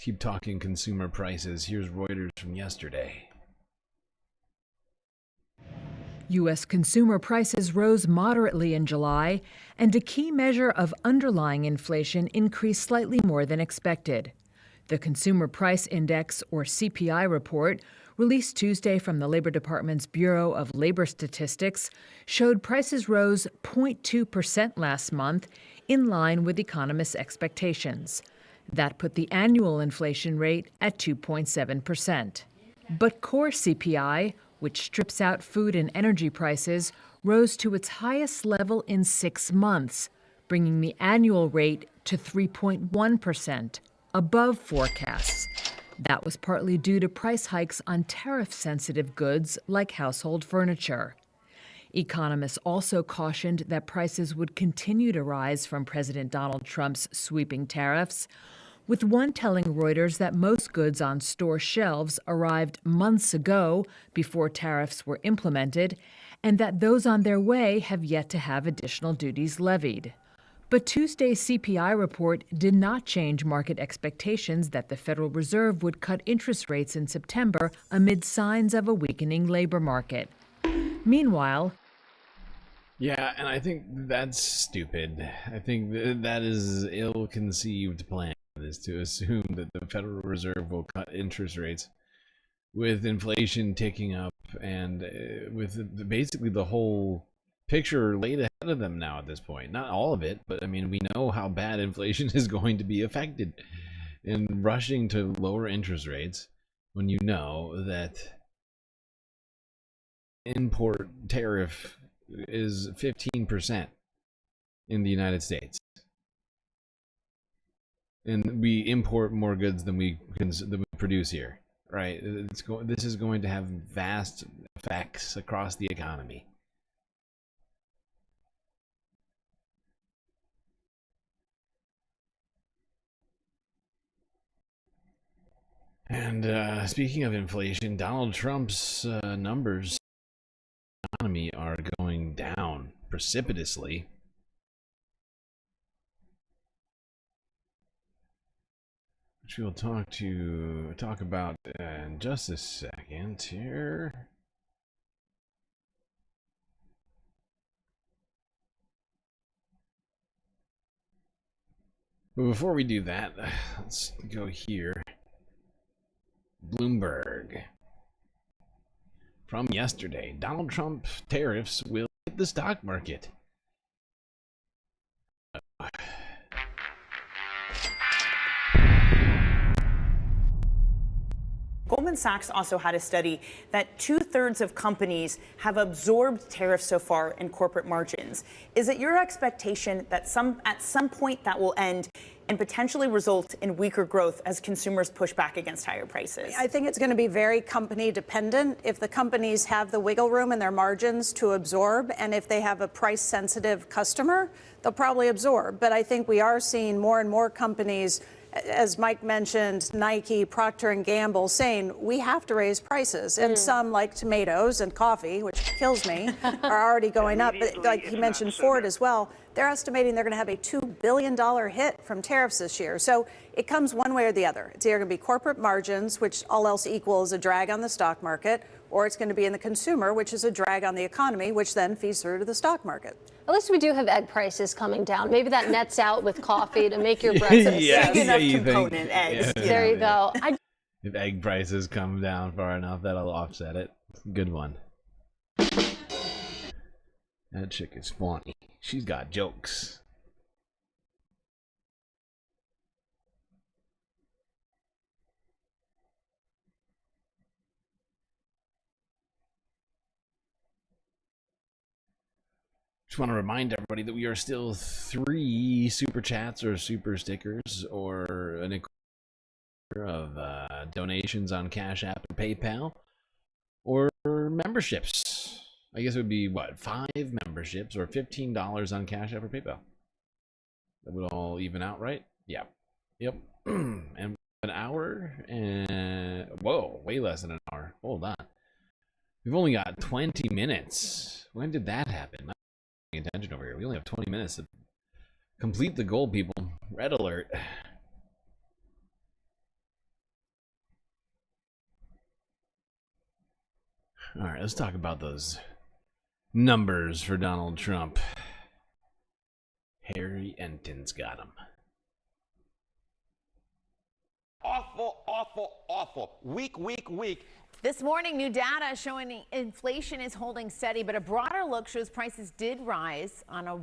keep talking consumer prices. Here's Reuters from yesterday. U.S. consumer prices rose moderately in July, and a key measure of underlying inflation increased slightly more than expected. The Consumer Price Index, or CPI report, released Tuesday from the Labor Department's Bureau of Labor Statistics, showed prices rose 0.2% last month, in line with economists' expectations. That put the annual inflation rate at 2.7%. But core CPI, which strips out food and energy prices, rose to its highest level in 6 months, bringing the annual rate to 3.1%, above forecasts. That was partly due to price hikes on tariff-sensitive goods like household furniture. Economists also cautioned that prices would continue to rise from President Donald Trump's sweeping tariffs, with one telling Reuters that most goods on store shelves arrived months ago before tariffs were implemented, and that those on their way have yet to have additional duties levied. But Tuesday's CPI report did not change market expectations that the Federal Reserve would cut interest rates in September amid signs of a weakening labor market. Meanwhile, yeah, and I think that's stupid. I think that is ill-conceived plan, is to assume that the Federal Reserve will cut interest rates with inflation ticking up and with basically the whole picture laid ahead of them now at this point. Not all of it, but I mean, we know how bad inflation is going to be affected. And rushing to lower interest rates when you know that import tariff is 15% in the United States. And we import more goods than we produce here, right? This is going to have vast effects across the economy. And speaking of inflation, Donald Trump's numbers economy are going down precipitously. Which we'll talk about in just a second here. But before we do that, let's go here. Bloomberg. From yesterday, Donald Trump tariffs will hit the stock market. Goldman Sachs also had a study that 2/3 of companies have absorbed tariffs so far in corporate margins. Is it your expectation that at some point that will end and potentially result in weaker growth as consumers push back against higher prices? I think it's going to be very company dependent. If the companies have the wiggle room in their margins to absorb, and if they have a price sensitive customer, they'll probably absorb. But I think we are seeing more and more companies, as Mike mentioned, Nike, Procter & Gamble, saying we have to raise prices. And some, like tomatoes and coffee, which kills me, are already going up. But like he mentioned, Ford as well, they're estimating they're going to have a $2 billion hit from tariffs this year. So it comes one way or the other. It's either going to be corporate margins, which all else equal is a drag on the stock market, or it's going to be in the consumer, which is a drag on the economy, which then feeds through to the stock market. At least we do have egg prices coming down. Maybe that nets out with coffee to make your breakfast. Big enough component, eggs. Yeah, there you go. If egg prices come down far enough, that'll offset it. Good one. That chick is funny. She's got jokes. Just want to remind everybody that we are still 3 super chats or super stickers or an of donations on Cash App or PayPal or memberships. I guess it would be what, 5 memberships or $15 on Cash App or PayPal. That would all even out, right? Yeah. Yep. And an hour and whoa, way less than an hour. Hold on. We've only got 20 minutes. When did that happen? Attention over here. We only have 20 minutes to complete the goal, people. Red alert. All right, let's talk about those numbers for Donald Trump. Harry Enton's got him. Awful, awful, awful. Weak. This morning, new data showing inflation is holding steady, but a broader look shows prices did rise on a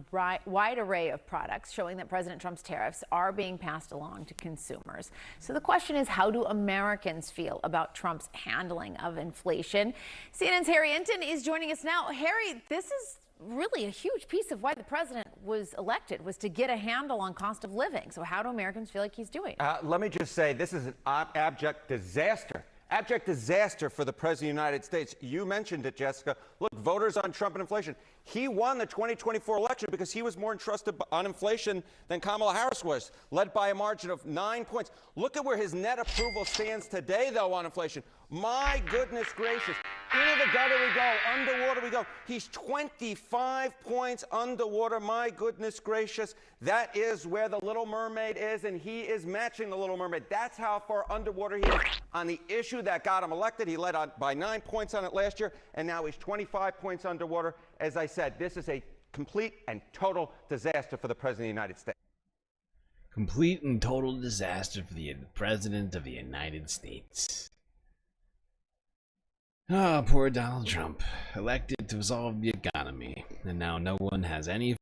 wide array of products, showing that President Trump's tariffs are being passed along to consumers. So the question is, how do Americans feel about Trump's handling of inflation? CNN's Harry Enton is joining us now. Harry, this is really a huge piece of why the president was elected, was to get a handle on cost of living. So how do Americans feel like he's doing? Let me just say, this is an abject disaster. Abject disaster for the President of the United States. You mentioned it, Jessica. Look, voters on Trump and inflation. He won the 2024 election because he was more entrusted on inflation than Kamala Harris was, led by a margin of 9 points. Look at where his net approval stands today, though, on inflation. My goodness gracious. Into the gutter we go, underwater we go. He's 25 points underwater. My goodness gracious. That is where the Little Mermaid is, and he is matching the Little Mermaid. That's how far underwater he is on the issue that got him elected. He led by 9 points on it last year, and now he's 25 points underwater. As I said, this is a complete and total disaster for the President of the United States. Complete and total disaster for the President of the United States. Oh, poor Donald Trump, elected to solve the economy, and now no one has any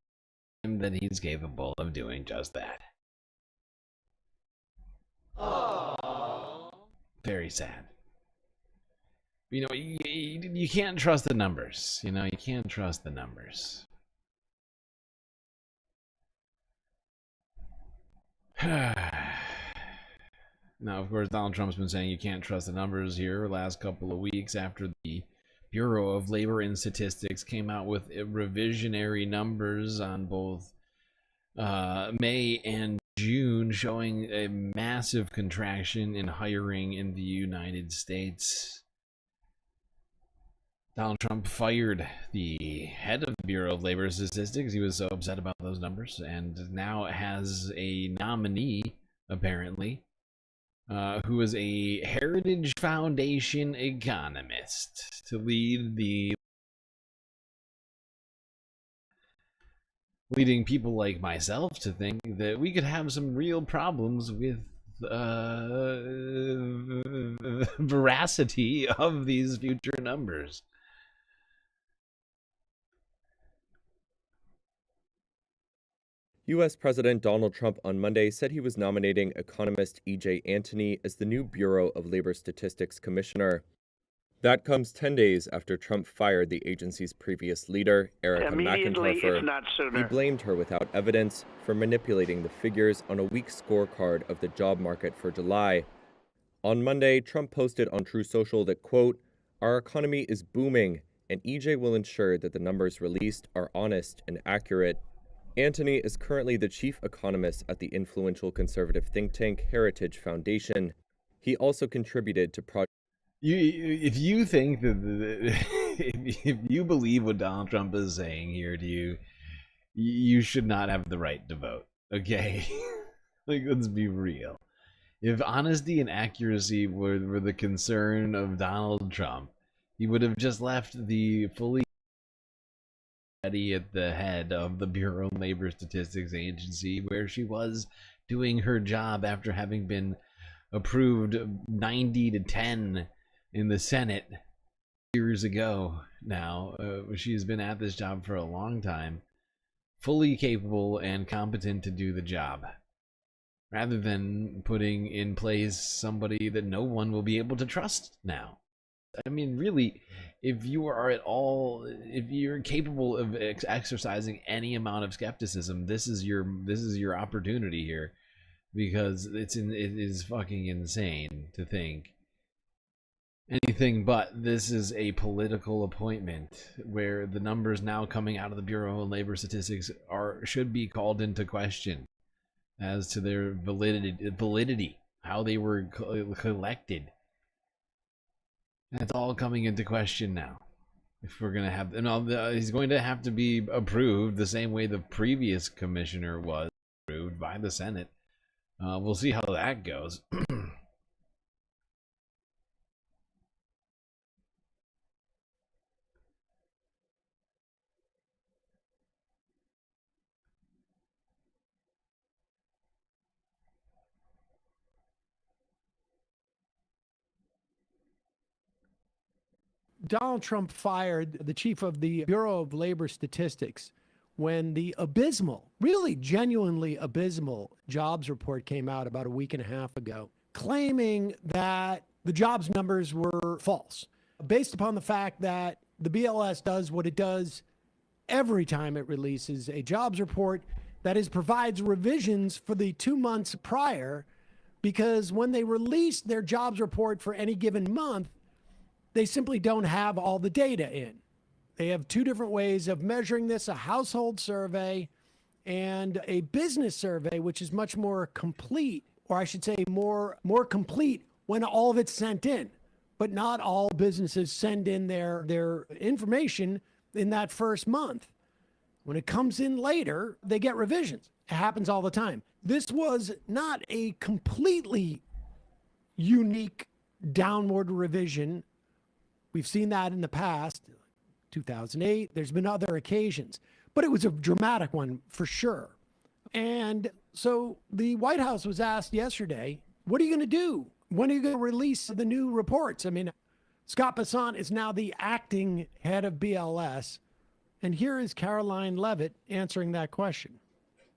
that he's capable of doing just that. Aww. Very sad. You know, you can't trust the numbers. You know, you can't trust the numbers. Now, of course, Donald Trump's been saying you can't trust the numbers here the last couple of weeks after the Bureau of Labor and Statistics came out with revisionary numbers on both May and June, showing a massive contraction in hiring in the United States. Donald Trump fired the head of the Bureau of Labor Statistics. He was so upset about those numbers, and now has a nominee, apparently, who is a Heritage Foundation economist to lead leading people like myself to think that we could have some real problems with veracity of these future numbers. U.S. President Donald Trump on Monday said he was nominating economist E.J. Antony as the new Bureau of Labor Statistics commissioner. That comes 10 days after Trump fired the agency's previous leader, Erica McIntyre. He blamed her without evidence for manipulating the figures on a weak scorecard of the job market for July. On Monday, Trump posted on True Social that, quote, "Our economy is booming, and EJ will ensure that the numbers released are honest and accurate." Antony is currently the chief economist at the influential conservative think tank Heritage Foundation. He also contributed to projects. If you think that if you believe what Donald Trump is saying here to you should not have the right to vote. Okay, like, let's be real. If honesty and accuracy were the concern of Donald Trump, he would have just left the fully at the head of the Bureau of Labor Statistics Agency, where she was doing her job after having been approved 90-10 in the Senate years ago. Now, she's been at this job for a long time, fully capable and competent to do the job, rather than putting in place somebody that no one will be able to trust now. I mean, really, if you are at all, if you're capable of exercising any amount of skepticism, this is your opportunity here, because it is fucking insane to think anything but this is a political appointment where the numbers now coming out of the Bureau of Labor Statistics should be called into question as to their validity, how they were collected. That's all coming into question now. If we're gonna have, he's going to have to be approved the same way the previous commissioner was approved by the Senate. We'll see how that goes. Donald Trump fired the chief of the Bureau of Labor Statistics when the abysmal, really genuinely abysmal jobs report came out about a week and a half ago, claiming that the jobs numbers were false, based upon the fact that the BLS does what it does every time it releases a jobs report, that is, provides revisions for the 2 months prior, because when they release their jobs report for any given month, they simply don't have all the data in. They have two different ways of measuring this, a household survey and a business survey, which is much more complete, or I should say more complete when all of it's sent in. But not all businesses send in their information in that first month. When it comes in later, they get revisions. It happens all the time. This was not a completely unique downward revision. We've seen that in the past, 2008. There's been other occasions, but it was a dramatic one for sure. And so the White House was asked yesterday, what are you going to do? When are you going to release the new reports? I mean, Scott Bessant is now the acting head of BLS. And here is Caroline Levitt answering that question.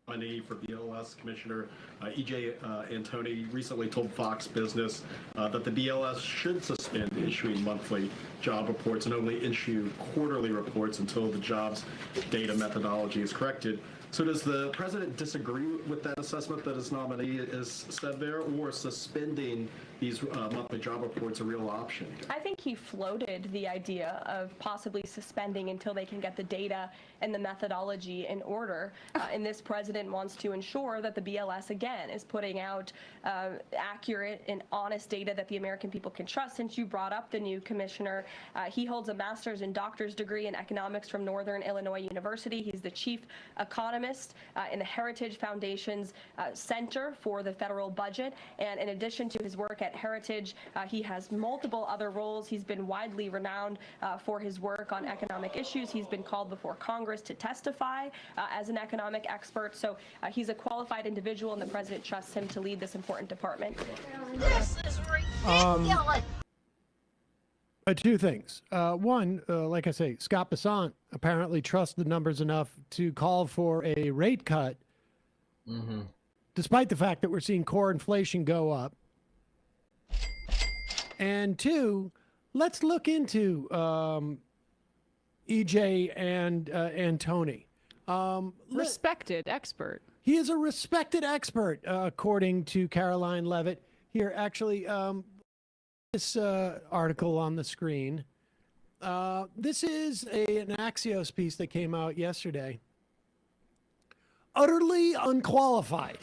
nominee for BLS Commissioner E.J. Antoni recently told Fox Business that the BLS should suspend issuing monthly job reports and only issue quarterly reports until the jobs data methodology is corrected. So does the president disagree with that assessment that his nominee has said there, or suspending these monthly job reports a real option? I think he floated the idea of possibly suspending until they can get the data and the methodology in order. And this president wants to ensure that the BLS, again, is putting out accurate and honest data that the American people can trust. Since you brought up the new commissioner, he holds a master's and doctor's degree in economics from Northern Illinois University. He's the chief economist in the Heritage Foundation's Center for the Federal Budget. And in addition to his work at Heritage, he has multiple other roles. He's been widely renowned for his work on economic issues. He's been called before Congress to testify as an economic expert. So he's a qualified individual, and the president trusts him to lead this important department. This is ridiculous. Two things. One, like I say, Scott Bessant apparently trusts the numbers enough to call for a rate cut, despite the fact that we're seeing core inflation go up. And two, let's look into EJ and Antoni. Respected expert. He is a respected expert, according to Caroline Levitt. Here, actually, this article on the screen. This is an Axios piece that came out yesterday. Utterly unqualified.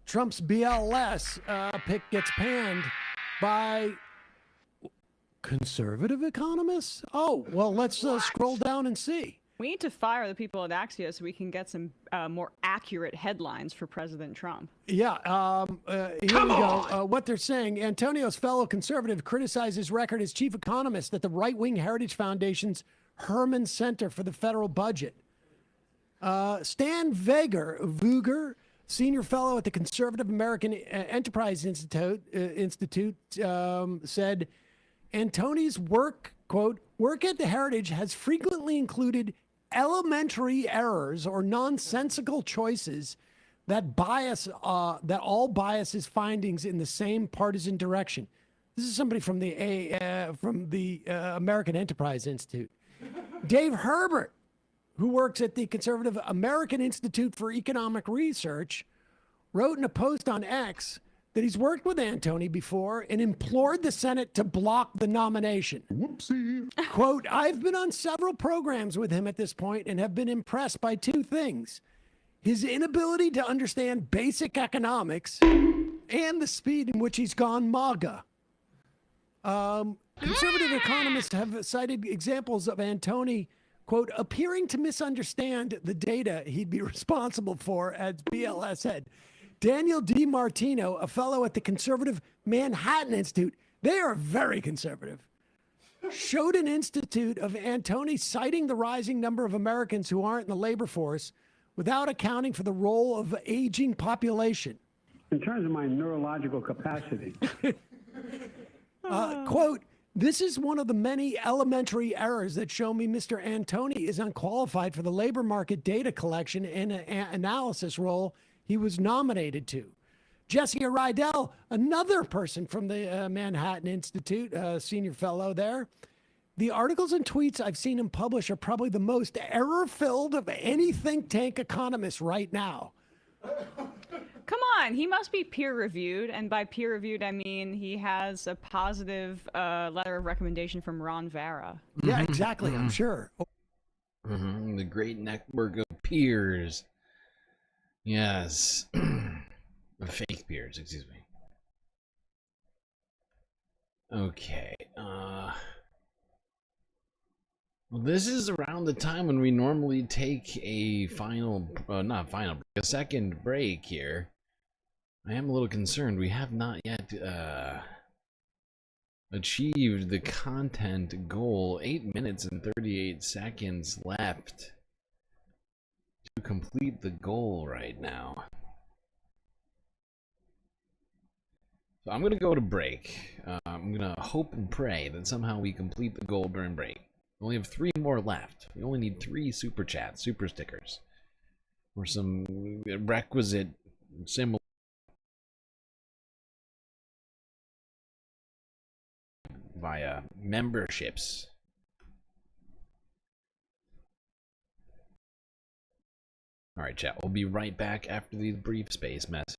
Trump's BLS pick gets panned by conservative economists? Oh, well, let's scroll down and see. We need to fire the people at Axios so we can get some more accurate headlines for President Trump. Yeah, here we go. What they're saying, Antonio's fellow conservative criticized his record as chief economist at the right-wing Heritage Foundation's Herman Center for the Federal Budget. Stan Vuger, senior fellow at the Conservative American Enterprise Institute, said Antoni's work, quote, work at the Heritage has frequently included elementary errors or nonsensical choices that all bias his findings in the same partisan direction. This is somebody from the American Enterprise Institute. Dave Herbert, who works at the Conservative American Institute for Economic Research, wrote in a post on X that he's worked with Antoni before and implored the Senate to block the nomination. Whoopsie. Quote, I've been on several programs with him at this point and have been impressed by two things: his inability to understand basic economics and the speed in which he's gone MAGA. Conservative economists have cited examples of Antoni, quote, appearing to misunderstand the data he'd be responsible for as BLS head. Daniel DiMartino, a fellow at the Conservative Manhattan Institute, they are very conservative, showed an institute of Antoni citing the rising number of Americans who aren't in the labor force without accounting for the role of aging population. In terms of my neurological capacity. Quote, This is one of the many elementary errors that show me Mr. Antony is unqualified for the labor market data collection and analysis role he was nominated to. Jessica Rydell, another person from the Manhattan Institute, senior fellow there. The articles and tweets I've seen him publish are probably the most error-filled of any think tank economist right now. Come on, he must be peer-reviewed, and by peer-reviewed I mean he has a positive letter of recommendation from Ron Vera. Yeah, exactly, I'm sure. The great network of peers. Yes. Fake peers, excuse me. Okay, well, this is around the time when we normally take a a second break here. I am a little concerned. We have not yet achieved the content goal. 8 minutes and 38 seconds left to complete the goal right now. So I'm gonna go to break. I'm gonna hope and pray that somehow we complete the goal during break. We only have 3 more left. We only need 3 super chats, super stickers, or some requisite symbol via memberships. All right, chat. We'll be right back after these brief space messages.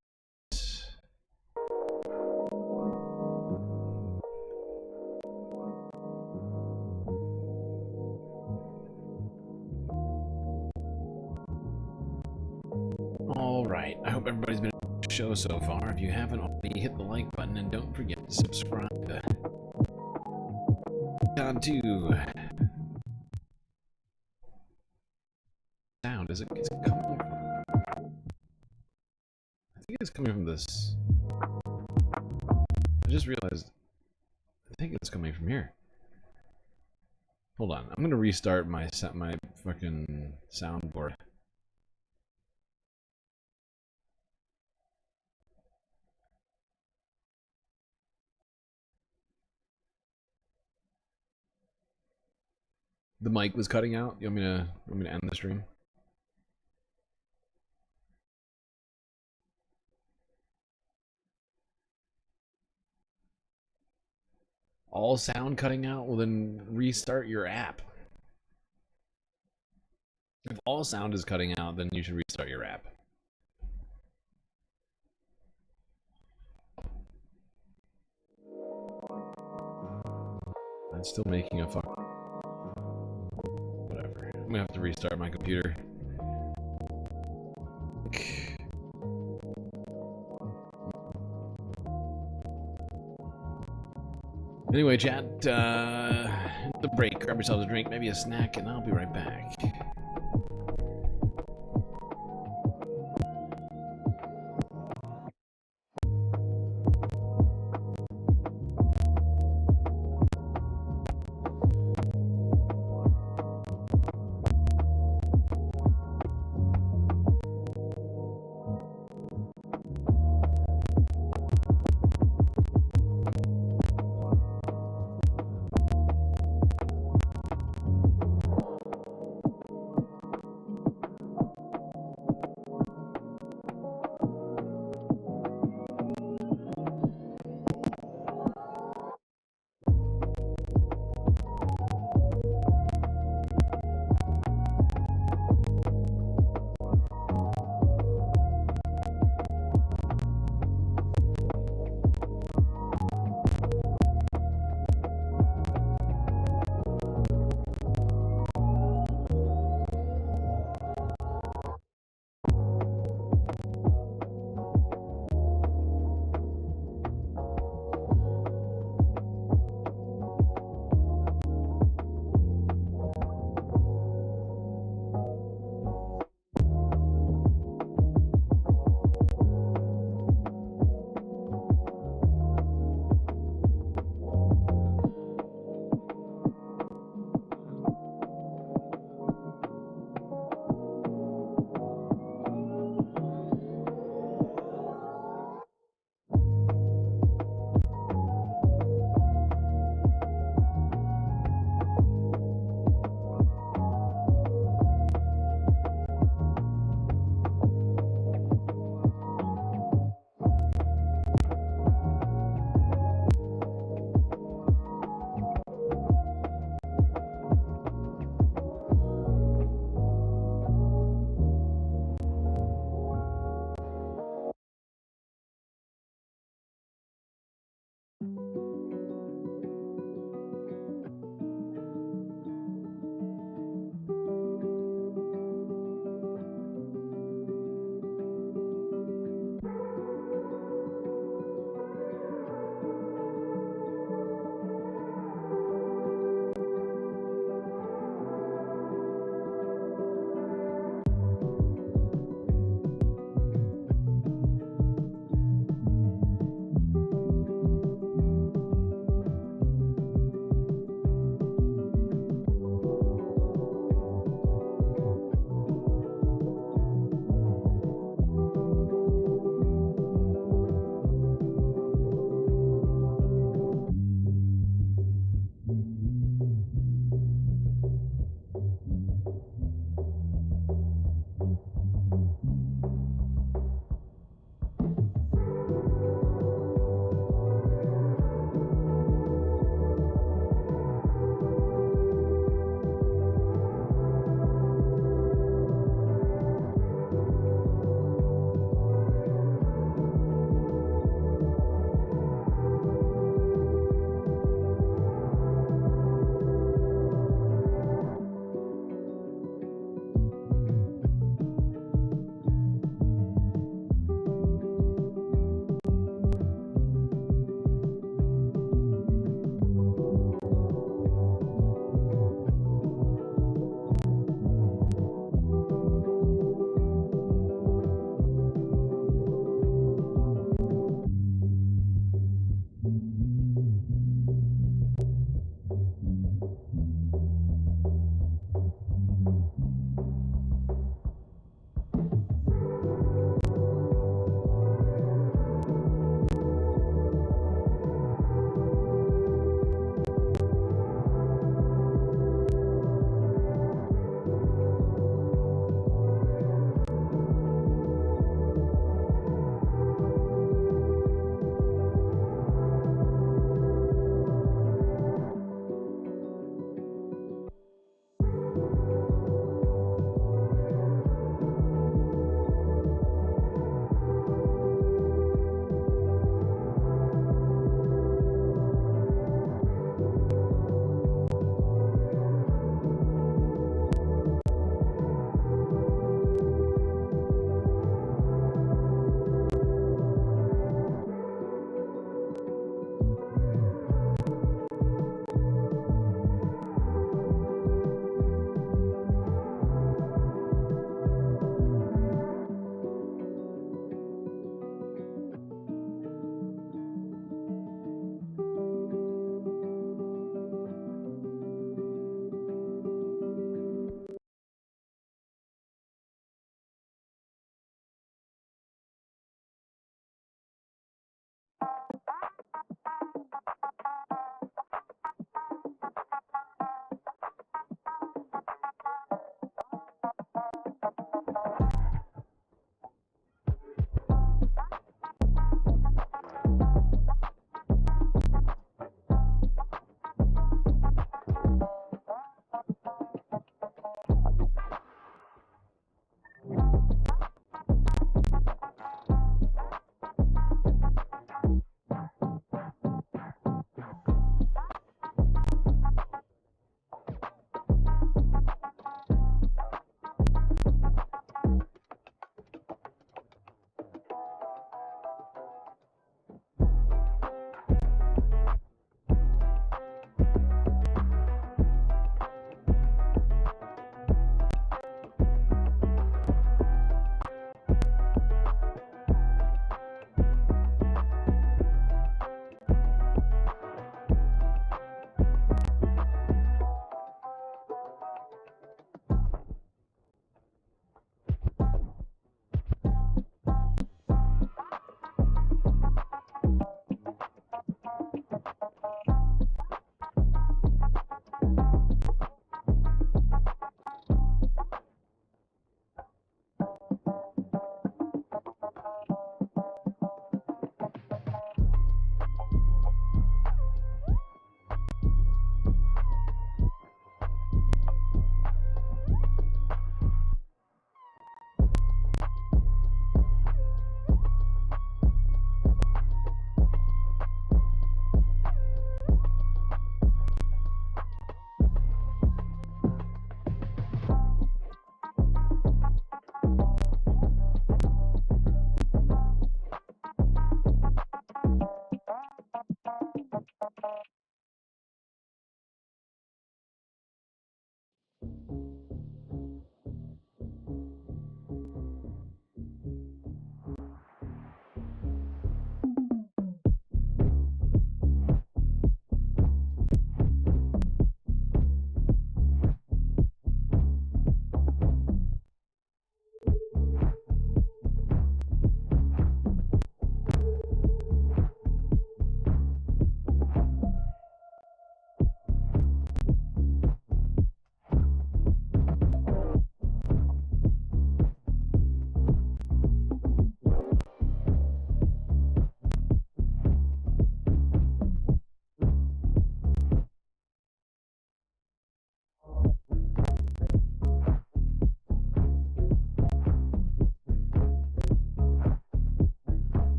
Alright, I hope everybody's been enjoying the show so far. If you haven't already, hit the like button and don't forget to subscribe. On to sound. Is it coming? I think it's coming from this. I just realized. I think it's coming from here. Hold on, I'm gonna restart my fucking soundboard. The mic was cutting out. You want me to end the stream? All sound cutting out? Well, then restart your app. If all sound is cutting out, then you should restart your app. I'm still making a fuck. Whatever. I'm gonna have to restart my computer. Anyway, chat, the break, grab yourselves a drink, maybe a snack, and I'll be right back.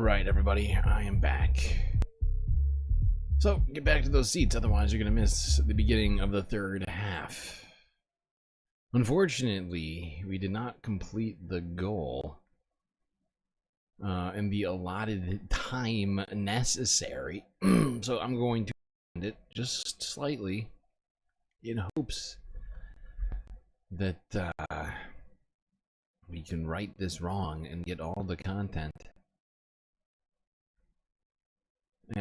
right, everybody, I am back. So, get back to those seats, otherwise you're going to miss the beginning of the third half. Unfortunately, we did not complete the goal in the allotted time necessary, so I'm going to end it just slightly in hopes that we can right this wrong and get all the content.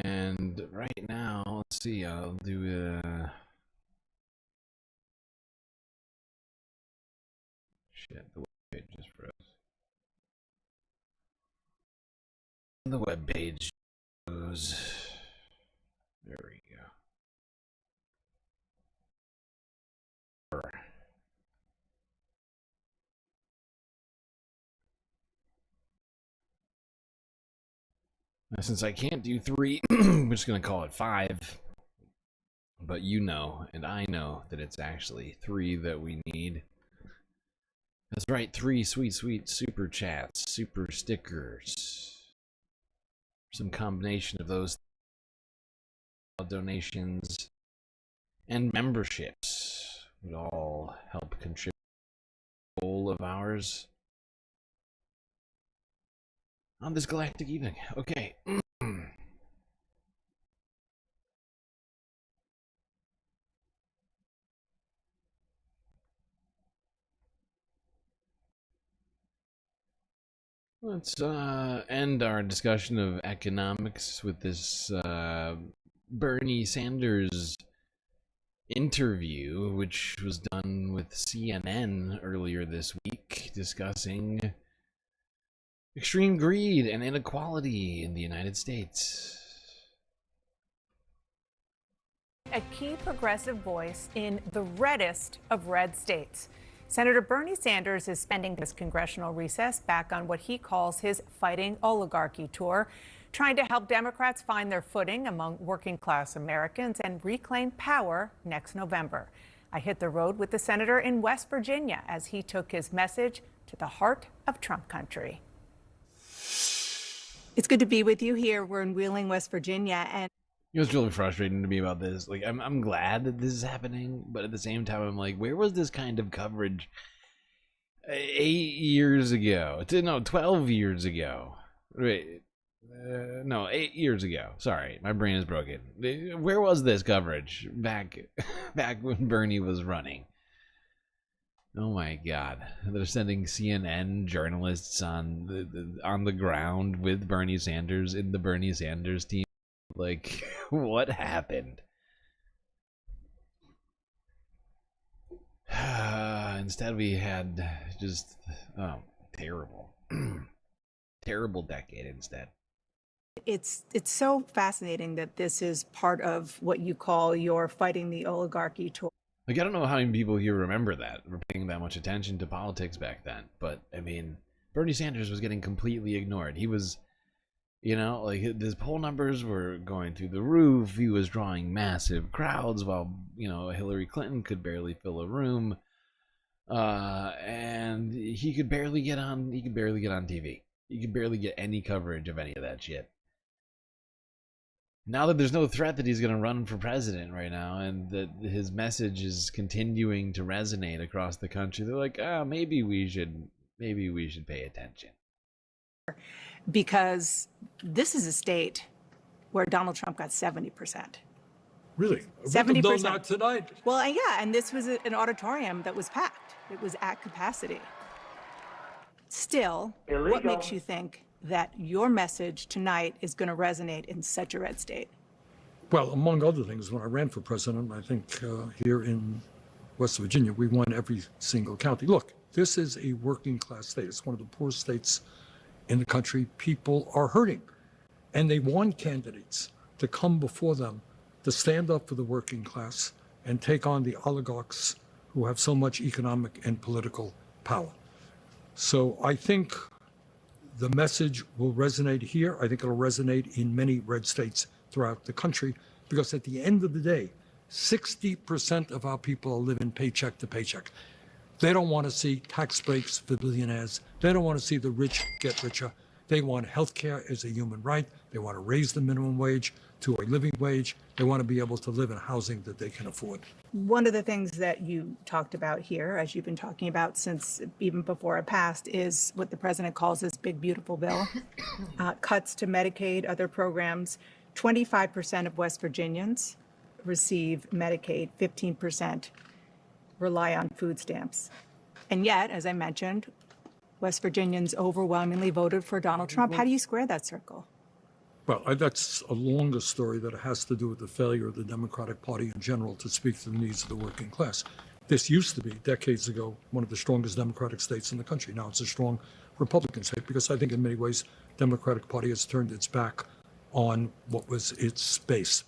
And right now, let's see, I'll do shit, the webpage just froze. The webpage goes. There we go. Since I can't do 3, I'm just going to call it 5. But you know, and I know, that it's actually 3 that we need. That's right, 3 sweet, sweet super chats, super stickers. Some combination of those donations and memberships would all help contribute to the goal of ours on this galactic evening. Okay. Let's end our discussion of economics with this Bernie Sanders interview, which was done with CNN earlier this week, discussing extreme greed and inequality in the United States. A key progressive voice in the reddest of red states. Senator Bernie Sanders is spending this congressional recess back on what he calls his Fighting Oligarchy tour, trying to help Democrats find their footing among working class Americans and reclaim power next November. I hit the road with the senator in West Virginia as he took his message to the heart of Trump country. It's good to be with you here. We're in Wheeling, West Virginia, and You know what's really frustrating to me about this? Like, I'm glad that this is happening, but at the same time, I'm like, where was this kind of coverage 8 years ago? No, 12 years ago. Wait, no, 8 years ago. Sorry, my brain is broken. Where was this coverage back when Bernie was running? Oh my God! They're sending CNN journalists on the ground with Bernie Sanders in the Bernie Sanders team. Like, what happened? Instead, we had just terrible, terrible decade instead. it's so fascinating that this is part of what you call your Fighting the Oligarchy tour. Like, I don't know how many people here remember that, were paying that much attention to politics back then. But, I mean, Bernie Sanders was getting completely ignored. He was, you know, like, his poll numbers were going through the roof. He was drawing massive crowds while, you know, Hillary Clinton could barely fill a room. And he could barely get on TV. He could barely get any coverage of any of that shit. Now that there's no threat that he's going to run for president right now, and that his message is continuing to resonate across the country, they're like, maybe we should pay attention. Because this is a state where Donald Trump got 70%. Really? 70%. Not tonight. Well, yeah, and this was an auditorium that was packed. It was at capacity. Still, Illegal. What makes you think that your message tonight is going to resonate in such a red state? Well, among other things, when I ran for president, I think here in West Virginia, we won every single county. Look, this is a working class state. It's one of the poorest states in the country. People are hurting, and they want candidates to come before them to stand up for the working class and take on the oligarchs who have so much economic and political power. So I think the message will resonate here. I think it'll resonate in many red states throughout the country, because at the end of the day, 60% of our people are living paycheck to paycheck. They don't want to see tax breaks for billionaires. They don't want to see the rich get richer. They want health care as a human right. They want to raise the minimum wage to a living wage. They want to be able to live in housing that they can afford. One of the things that you talked about here, as you've been talking about since even before it passed, is what the president calls his big, beautiful bill. Cuts to Medicaid, other programs. 25% of West Virginians receive Medicaid, 15% rely on food stamps. And yet, as I mentioned, West Virginians overwhelmingly voted for Donald Trump. How do you square that circle? Well, that's a longer story that has to do with the failure of the Democratic Party in general to speak to the needs of the working class. This used to be, decades ago, one of the strongest Democratic states in the country. Now it's a strong Republican state because I think in many ways, the Democratic Party has turned its back on what was its base.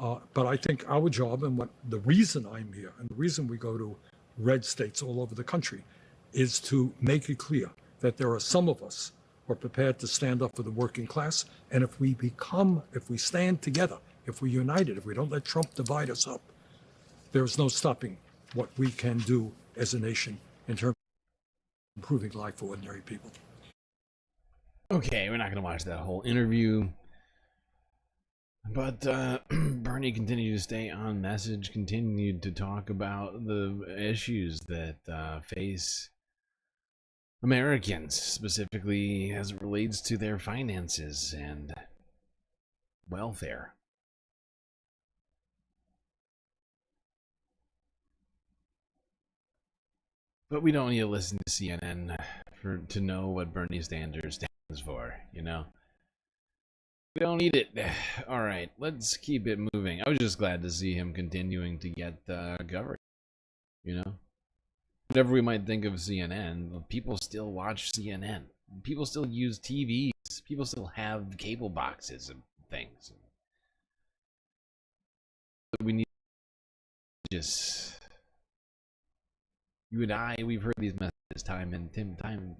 But I think our job and the reason I'm here and the reason we go to red states all over the country is to make it clear that there are some of us who are prepared to stand up for the working class. And if we stand together, if we're united, if we don't let Trump divide us up, there is no stopping what we can do as a nation in terms of improving life for ordinary people. Okay, we're not going to watch that whole interview. But Bernie continued to stay on message, continued to talk about the issues that face Americans, specifically as it relates to their finances and welfare. But we don't need to listen to CNN to know what Bernie Sanders stands for, you know? We don't need it. All right, let's keep it moving. I was just glad to see him continuing to get coverage, you know? Whatever we might think of CNN, people still watch CNN. People still use TVs. People still have cable boxes and things. But we need to just... You and I, we've heard these messages time and time.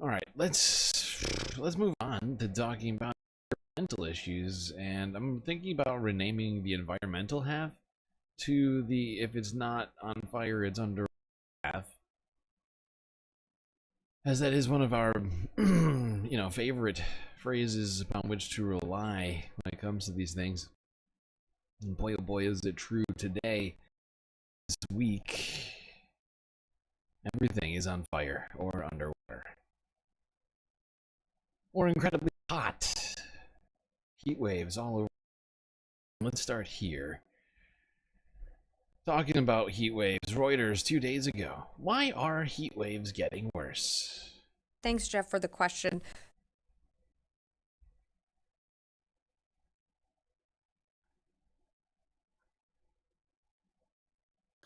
All right, let's move on to talking about environmental issues, and I'm thinking about renaming the environmental half to the if it's not on fire, it's under half, as that is one of our favorite phrases upon which to rely when it comes to these things. And boy, oh boy, is it true today. This week, everything is on fire or underwater. Or incredibly hot. Heat waves all over. Let's start here. Talking about heat waves, Reuters 2 days ago. Why are heat waves getting worse? Thanks, Jeff, for the question.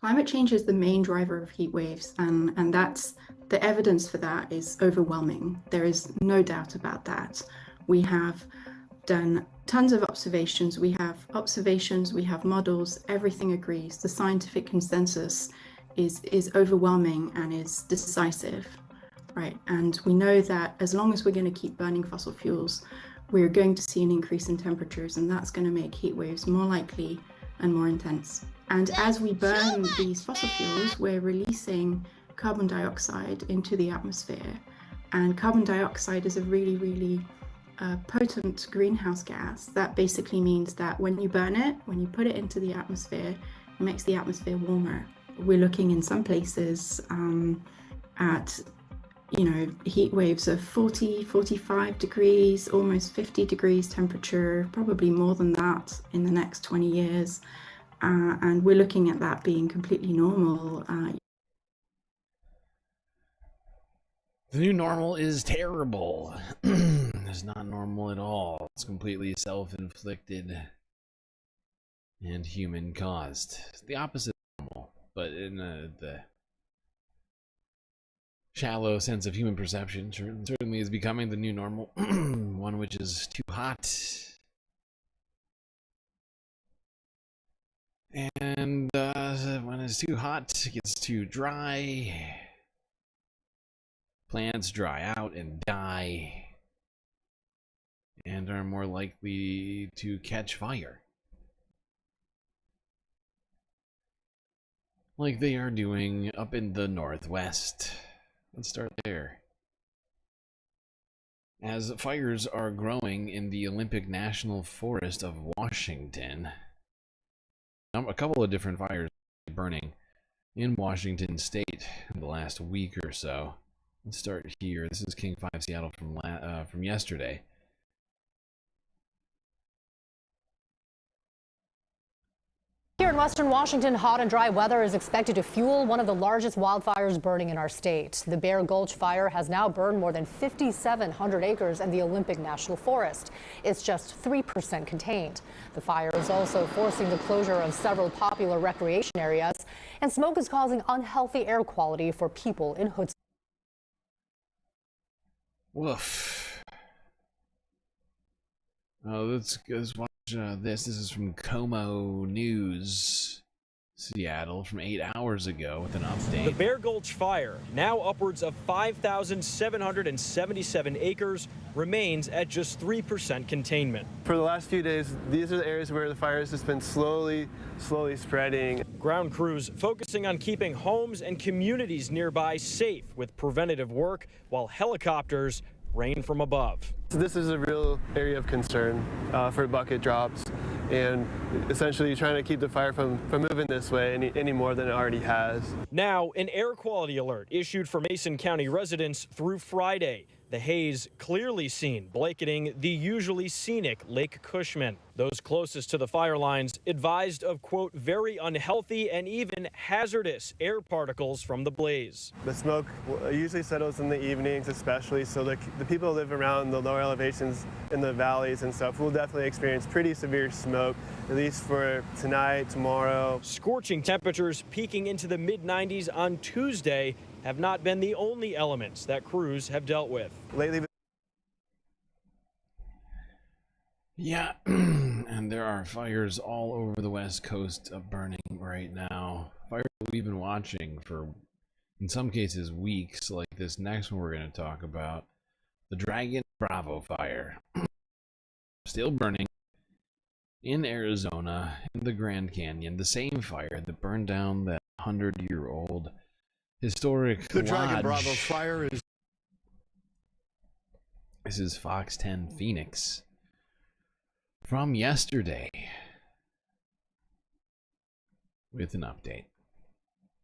Climate change is the main driver of heat waves, and that's the evidence for that is overwhelming. There is no doubt about that. We have done tons of observations. We have models, everything agrees. The scientific consensus is overwhelming and is decisive, right? And we know that as long as we're going to keep burning fossil fuels, we're going to see an increase in temperatures, and that's going to make heat waves more likely and more intense. And as we burn these fossil fuels, we're releasing carbon dioxide into the atmosphere. And carbon dioxide is a really, really potent greenhouse gas. That basically means that when you burn it, when you put it into the atmosphere, it makes the atmosphere warmer. We're looking in some places at heat waves of 40, 45 degrees, almost 50 degrees temperature, probably more than that in the next 20 years. And we're looking at that being completely normal. The new normal is terrible. It's not normal at all. It's completely self-inflicted and human-caused. It's the opposite of normal, but in the shallow sense of human perception, certainly is becoming the new normal, one which is too hot. And when it's too hot, it gets too dry. Plants dry out and die, and are more likely to catch fire, like they are doing up in the Northwest. Let's start there. as fires are growing in the Olympic National Forest of Washington. A couple of different fires burning in Washington State in the last week or so. Let's start here. This is King 5 Seattle from yesterday. Here in western Washington, hot and dry weather is expected to fuel one of the largest wildfires burning in our state. The Bear Gulch fire has now burned more than 5,700 acres in the Olympic National Forest. It's just 3% contained. The fire is also forcing the closure of several popular recreation areas, and smoke is causing unhealthy air quality for people in Hoods. Woof. Oh, let's watch this. This is from Como News, Seattle, from 8 hours ago with an update. The Bear Gulch fire, now upwards of 5,777 acres, remains at just 3% containment. For the last few days, these are the areas where the fire has just been slowly spreading. Ground crews focusing on keeping homes and communities nearby safe with preventative work, while helicopters rain from above. This is a real area of concern for bucket drops, and essentially trying to keep the fire from moving this way any more than it already has. Now, an air quality alert issued for Mason County residents through Friday. The haze clearly seen blanketing the usually scenic Lake Cushman. Those closest to the fire lines advised of, quote, very unhealthy and even hazardous air particles from the blaze. The smoke usually settles in the evenings, especially, so the people who live around the lower elevations in the valleys and stuff will definitely experience pretty severe smoke, at least for tonight, tomorrow. Scorching temperatures peaking into the mid-90s on Tuesday have not been the only elements that crews have dealt with. Lately, yeah, and there are fires all over the West Coast burning right now. Fires we've been watching for, in some cases, weeks, like this next one we're going to talk about. The Dragon Bravo fire. Still burning in Arizona, in the Grand Canyon. The same fire that burned down that 100-year-old historic The Dragon lodge. Bravo fire is... This is Fox 10 Phoenix from yesterday with an update.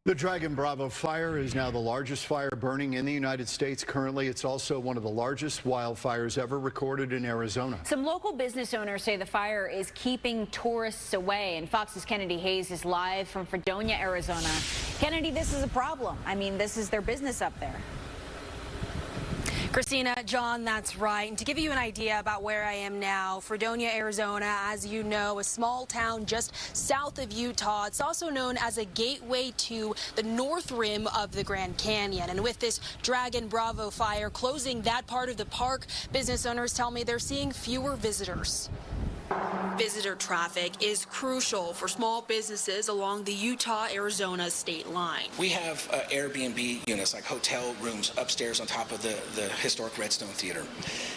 The Dragon Bravo fire is now the largest fire burning in the United States. Currently, it's also one of the largest wildfires ever recorded in Arizona. Some local business owners say the fire is keeping tourists away, and Fox's Kennedy Hayes is live from Fredonia, Arizona. Kennedy, this is a problem. I mean, this is their business up there. Christina, John, that's right. And to give you an idea about where I am now, Fredonia, Arizona, as you know, a small town just south of Utah. It's also known as a gateway to the north rim of the Grand Canyon. And with this Dragon Bravo fire closing that part of the park, business owners tell me they're seeing fewer visitors. Visitor traffic is crucial for small businesses along the Utah-Arizona state line. We have Airbnb units, like hotel rooms upstairs on top of the historic Redstone Theater.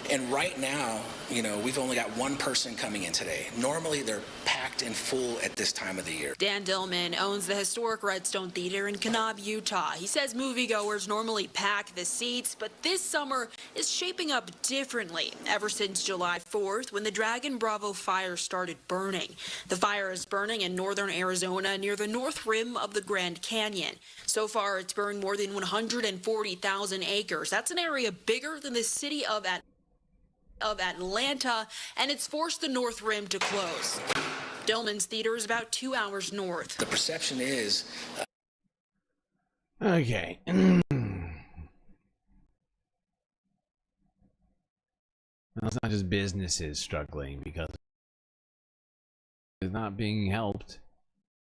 And right now, you know, we've only got one person coming in today. Normally, they're packed and full at this time of the year. Dan Dillman owns the historic Redstone Theater in Kanab, Utah. He says moviegoers normally pack the seats, but this summer is shaping up differently ever since July 4th, when the Dragon Bravo fire started burning. The fire is burning in northern Arizona near the north rim of the Grand Canyon. So far, it's burned more than 140,000 acres. That's an area bigger than the city of Atlanta, and it's forced the north rim to close. Dillman's theater is about 2 hours north. The perception is... Okay. Well, it's not just businesses struggling because it's not being helped.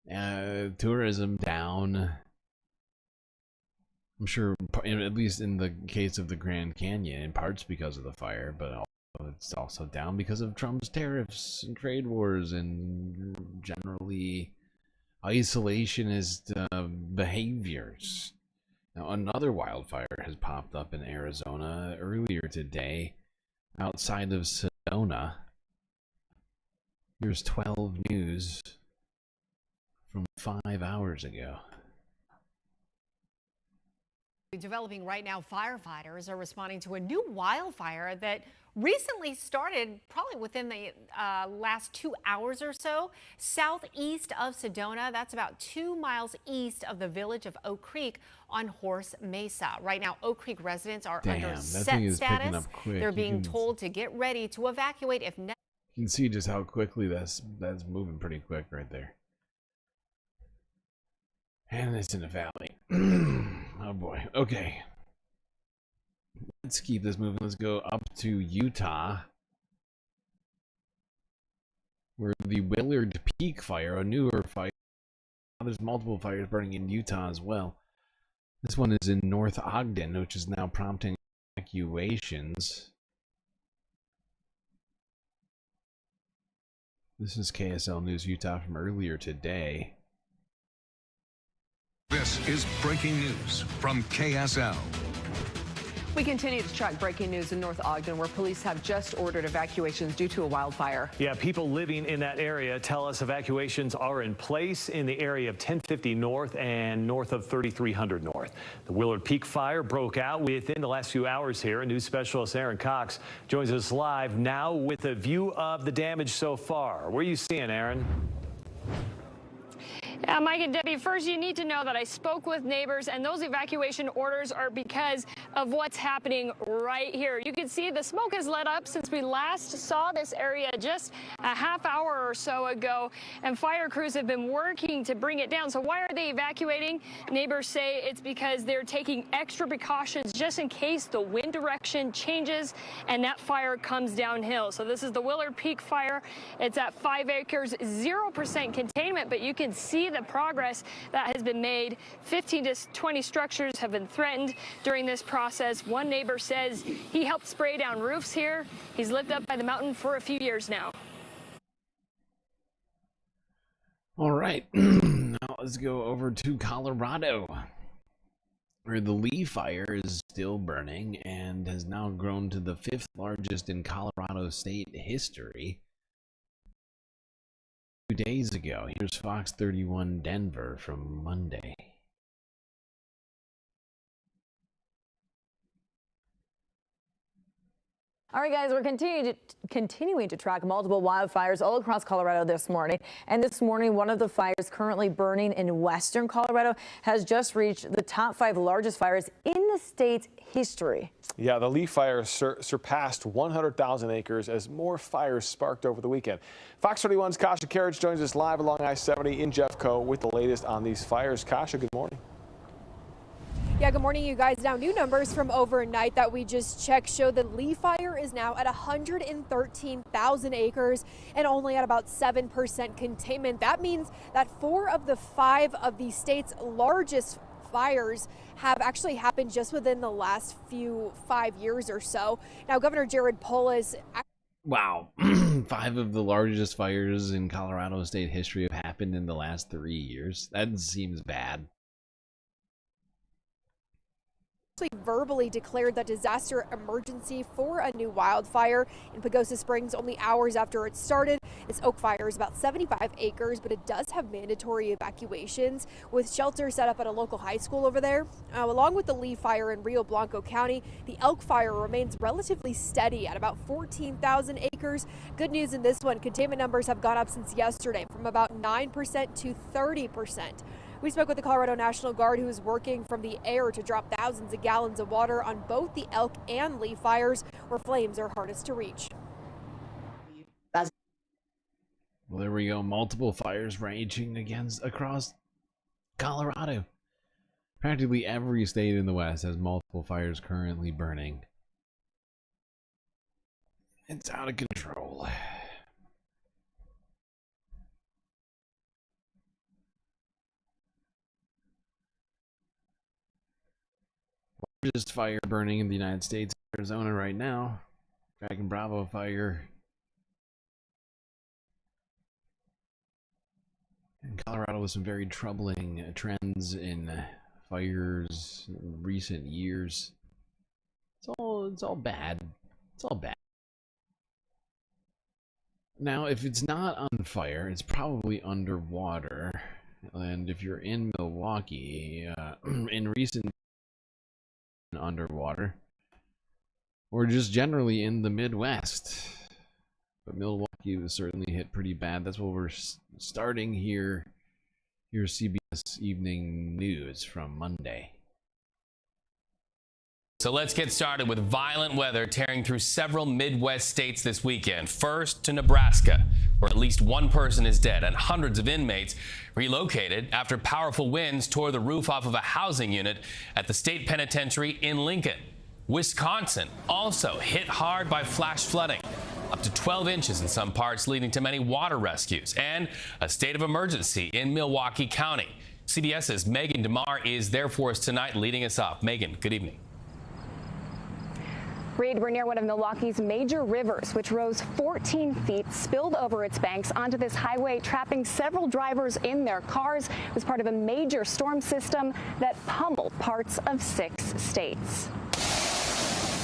Tourism down. I'm sure, at least in the case of the Grand Canyon, in parts because of the fire, but it's also down because of Trump's tariffs and trade wars and generally isolationist behaviors. Now, another wildfire has popped up in Arizona earlier today outside of Sedona. Here's 12 News from 5 hours ago. Developing right now, firefighters are responding to a new wildfire that recently started probably within the last 2 hours or so, southeast of Sedona. That's about 2 miles east of the village of Oak Creek on Horse Mesa. Right now, Oak Creek residents are under set status. They're being told to get ready to evacuate if necessary. You can see just how quickly that's moving pretty quick right there. And it's in a valley. Oh boy. Okay. Let's keep this moving. Let's go up to Utah, where the Willard Peak fire, a newer fire. There's multiple fires burning in Utah as well. This one is in North Ogden, which is now prompting evacuations. This is KSL News Utah from earlier today. This is breaking news from KSL. We continue to track breaking news in North Ogden, where police have just ordered evacuations due to a wildfire. Yeah, people living in that area tell us evacuations are in place in the area of 1050 North and north of 3300 North. The Willard Peak fire broke out within the last few hours here. News specialist Aaron Cox joins us live now with a view of the damage so far. Where are you seeing, Aaron? Yeah, Mike and Debbie, first you need to know that I spoke with neighbors, and those evacuation orders are because of what's happening right here. You can see the smoke has let up since we last saw this area just a half hour or so ago, and fire crews have been working to bring it down. So why are they evacuating? Neighbors say it's because they're taking extra precautions just in case the wind direction changes and that fire comes downhill. So this is the Willard Peak fire. It's at 5 acres, 0% containment, but you can see the progress that has been made. 15 to 20 structures have been threatened during this process. One neighbor says he helped spray down roofs here. He's lived up by the mountain for a few years now. All right, now let's go over to Colorado, where the Lee fire is still burning and has now grown to the 5th largest in Colorado state history. 2 days ago. Here's Fox 31 Denver from Monday. All right, guys, we're continuing to track multiple wildfires all across Colorado this morning. And this morning, one of the fires currently burning in western Colorado has just reached the top 5 largest fires in the state's history. Yeah, the Lee fire surpassed 100,000 acres as more fires sparked over the weekend. Fox 31's Kasha Carriage joins us live along I-70 in Jeffco with the latest on these fires. Kasha, good morning. Yeah, good morning, you guys. Now, new numbers from overnight that we just checked show the Lee fire is now at 113,000 acres and only at about 7% containment. That means that 4 of the 5 of the state's largest fires have actually happened just within the last 5 years or so. Now, Governor Jared Polis. Wow. 5 of the largest fires in Colorado state history have happened in the last 3 years. That seems bad. Verbally declared the disaster emergency for a new wildfire in Pagosa Springs only hours after it started. This oak fire is about 75 acres, but it does have mandatory evacuations with shelters set up at a local high school over there. Along with the Lee fire in Rio Blanco County, the elk fire remains relatively steady at about 14,000 acres. Good news in this one, containment numbers have gone up since yesterday from about 9% to 30%. We spoke with the Colorado National Guard, who is working from the air to drop thousands of gallons of water on both the elk and Lee fires, where flames are hardest to reach. Well, there we go. Multiple fires raging across Colorado. Practically every state in the West has multiple fires currently burning. It's out of control. Largest fire burning in the United States, Arizona right now. Dragon Bravo fire. In Colorado with some very troubling trends in fires in recent years. It's all bad. It's all bad. Now, if it's not on fire, it's probably underwater. And if you're in Milwaukee, in recent underwater, or just generally in the Midwest. But Milwaukee was certainly hit pretty bad. That's what we're starting here. Here's CBS Evening News from Monday. So let's get started with violent weather tearing through several Midwest states this weekend. First to Nebraska, where at least one person is dead and hundreds of inmates relocated after powerful winds tore the roof off of a housing unit at the state penitentiary in Lincoln. Wisconsin also hit hard by flash flooding, up to 12 inches in some parts, leading to many water rescues and a state of emergency in Milwaukee County. CBS's Megan DeMar is there for us tonight, leading us off. Megan, good evening. Reed, we're near one of Milwaukee's major rivers, which rose 14 feet, spilled over its banks onto this highway, trapping several drivers in their cars. It was part of a major storm system that pummeled parts of 6 states.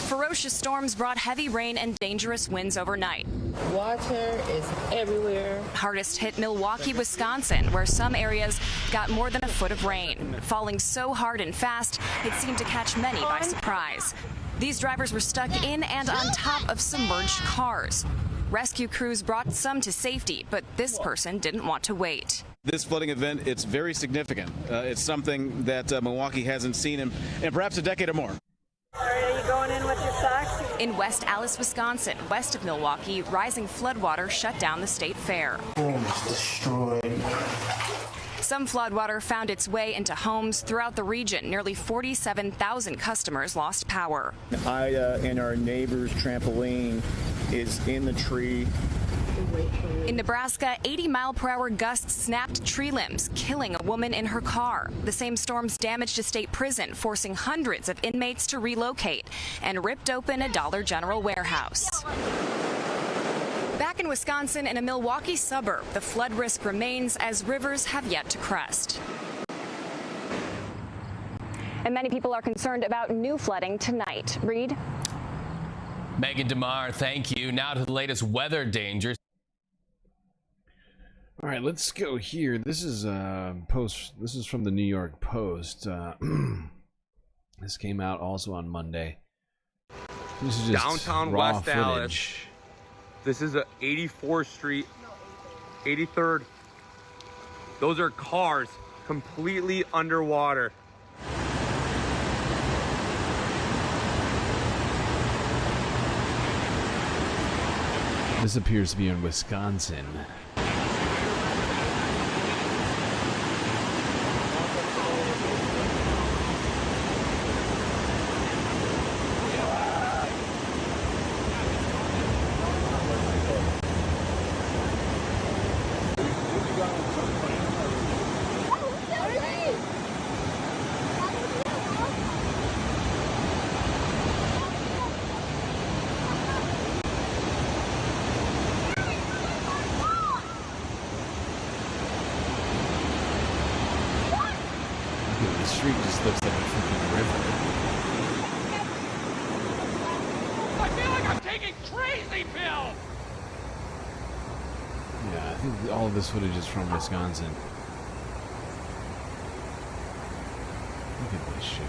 Ferocious storms brought heavy rain and dangerous winds overnight. Water is everywhere. Hardest hit Milwaukee, Wisconsin, where some areas got more than a foot of rain, falling so hard and fast it seemed to catch many by surprise. These drivers were stuck in and on top of submerged cars. Rescue crews brought some to safety, but this person didn't want to wait. This flooding event, it's very significant. It's something that Milwaukee hasn't seen in perhaps a decade or more. Are you going in with your socks? In West Allis, Wisconsin, west of Milwaukee, rising floodwater shut down the state fair. It's destroyed. Some floodwater found its way into homes throughout the region. Nearly 47,000 customers lost power. Ida and our neighbor's trampoline is in the tree. In Nebraska, 80-mile-per-hour gusts snapped tree limbs, killing a woman in her car. The same storms damaged a state prison, forcing hundreds of inmates to relocate, and ripped open a Dollar General warehouse. Back in Wisconsin, in a Milwaukee suburb, the flood risk remains as rivers have yet to crest. And many people are concerned about new flooding tonight. Reed? Megan DeMar, thank you. Now to the latest weather dangers. All right, let's go here. This is This is from the New York Post. This came out also on Monday. This is just downtown raw West footage. Allis. This is a 84th Street, 83rd. Those are cars completely underwater. This appears to be in Wisconsin. The street just looks like a freaking river. I feel like I'm taking crazy pills. Yeah, I think all of this footage is from Wisconsin. Look at this shit.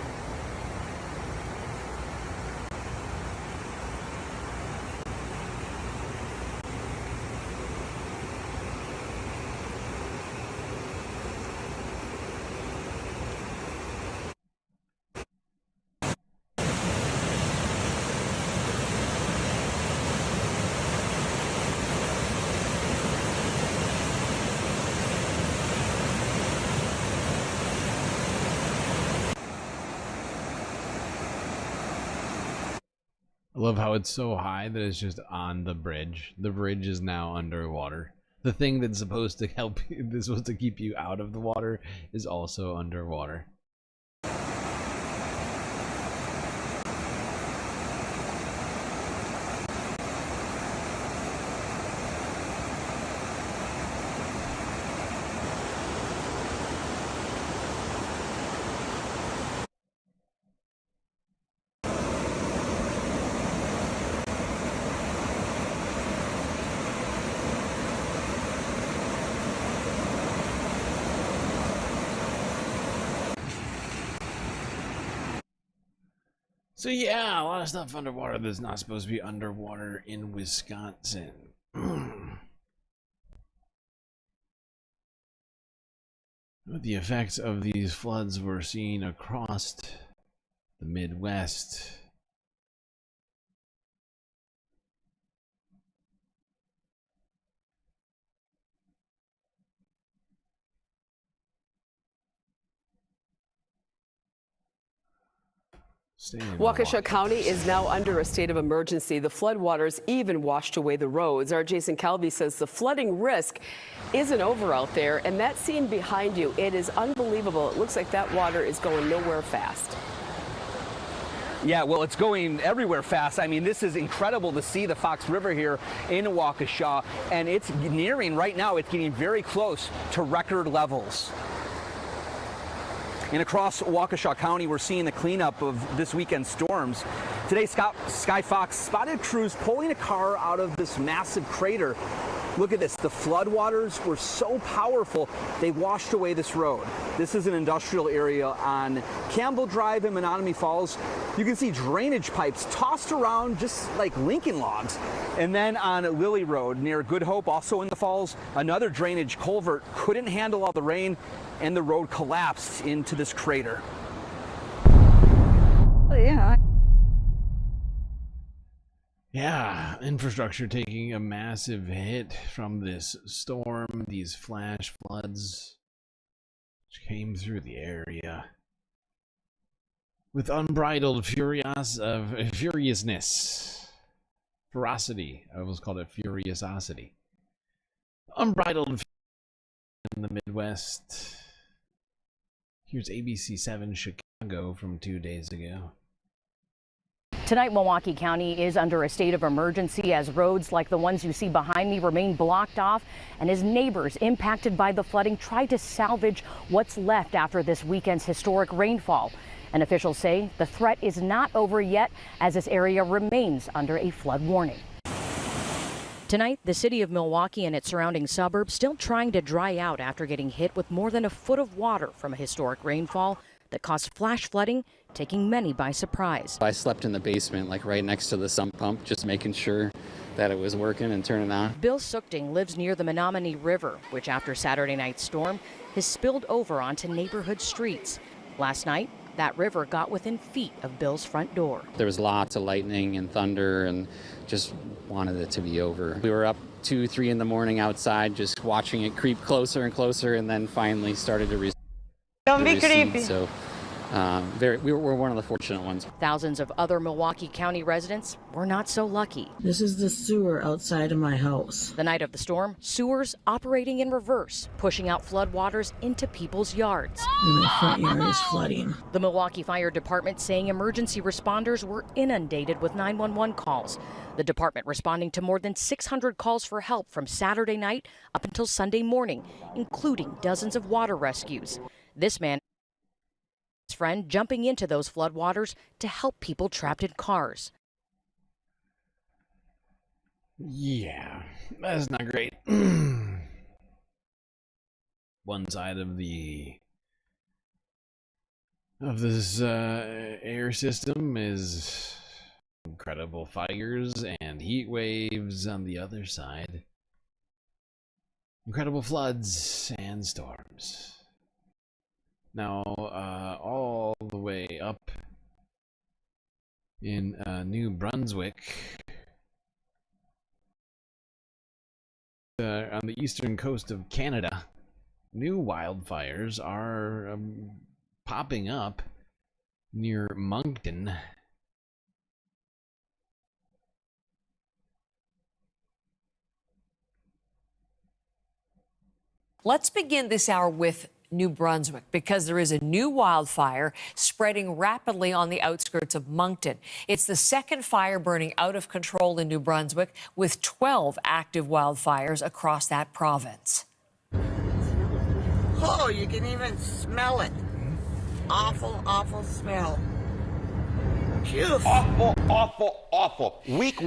I love how it's so high that it's just on the bridge. The bridge is now underwater. The thing that's supposed to help you, that's supposed to keep you out of the water, is also underwater. So yeah, a lot of stuff underwater that's not supposed to be underwater in Wisconsin. The effects of these floods were seen across the Midwest. Waukesha County is now under a state of emergency. The floodwaters even washed away the roads. Our Jason Calvi says the flooding risk isn't over out there, and that scene behind you, it is unbelievable. It looks like that water is going nowhere fast. Yeah, well, it's going everywhere fast. I mean, this is incredible to see the Fox River here in Waukesha, and it's nearing right now. It's getting very close to record levels. And across Waukesha County, we're seeing the cleanup of this weekend's storms. Today, Sky Fox spotted crews pulling a car out of this massive crater. Look at this. The floodwaters were so powerful, they washed away this road. This is an industrial area on Campbell Drive in Menominee Falls. You can see drainage pipes tossed around just like Lincoln logs. And then on Lily Road near Good Hope, also in the falls, another drainage culvert couldn't handle all the rain, and the road collapsed into this crater. Yeah, infrastructure taking a massive hit from this storm, these flash floods which came through the area with unbridled furiousness. Ferocity. I almost called it furiosity. Unbridled in the Midwest. Here's ABC 7 Chicago from 2 days ago. Tonight, Milwaukee County is under a state of emergency as roads like the ones you see behind me remain blocked off, and as neighbors impacted by the flooding try to salvage what's left after this weekend's historic rainfall. And officials say the threat is not over yet as this area remains under a flood warning. Tonight, the city of Milwaukee and its surrounding suburbs still trying to dry out after getting hit with more than a foot of water from a historic rainfall that caused flash flooding, taking many by surprise. I slept in the basement, like right next to the sump pump, just making sure that it was working and turning on. Bill Suchting lives near the Menominee River, which after Saturday night's storm has spilled over onto neighborhood streets. Last night, that river got within feet of Bill's front door. There was lots of lightning and thunder and just wanted it to be over. We were up 2, 3 in the morning outside, just watching it creep closer and closer, and then finally started to recede. Don't be creepy. So we were one of the fortunate ones. Thousands of other Milwaukee County residents were not so lucky. This is the sewer outside of my house. The night of the storm, sewers operating in reverse, pushing out floodwaters into people's yards. And my front yard is flooding. The Milwaukee Fire Department saying emergency responders were inundated with 911 calls. The department responding to more than 600 calls for help from Saturday night up until Sunday morning, including dozens of water rescues. This man, his friend, jumping into those floodwaters to help people trapped in cars. Yeah, that's not great. One side of this air system is incredible fires and heat waves. On the other side, incredible floods and storms. Now, all the way up in New Brunswick, on the eastern coast of Canada, new wildfires are popping up near Moncton. Let's begin this hour with New Brunswick, because there is a new wildfire spreading rapidly on the outskirts of Moncton. It's the second fire burning out of control in New Brunswick, with 12 active wildfires across that province. Oh, you can even smell it. Awful, awful smell. Just awful. Weak.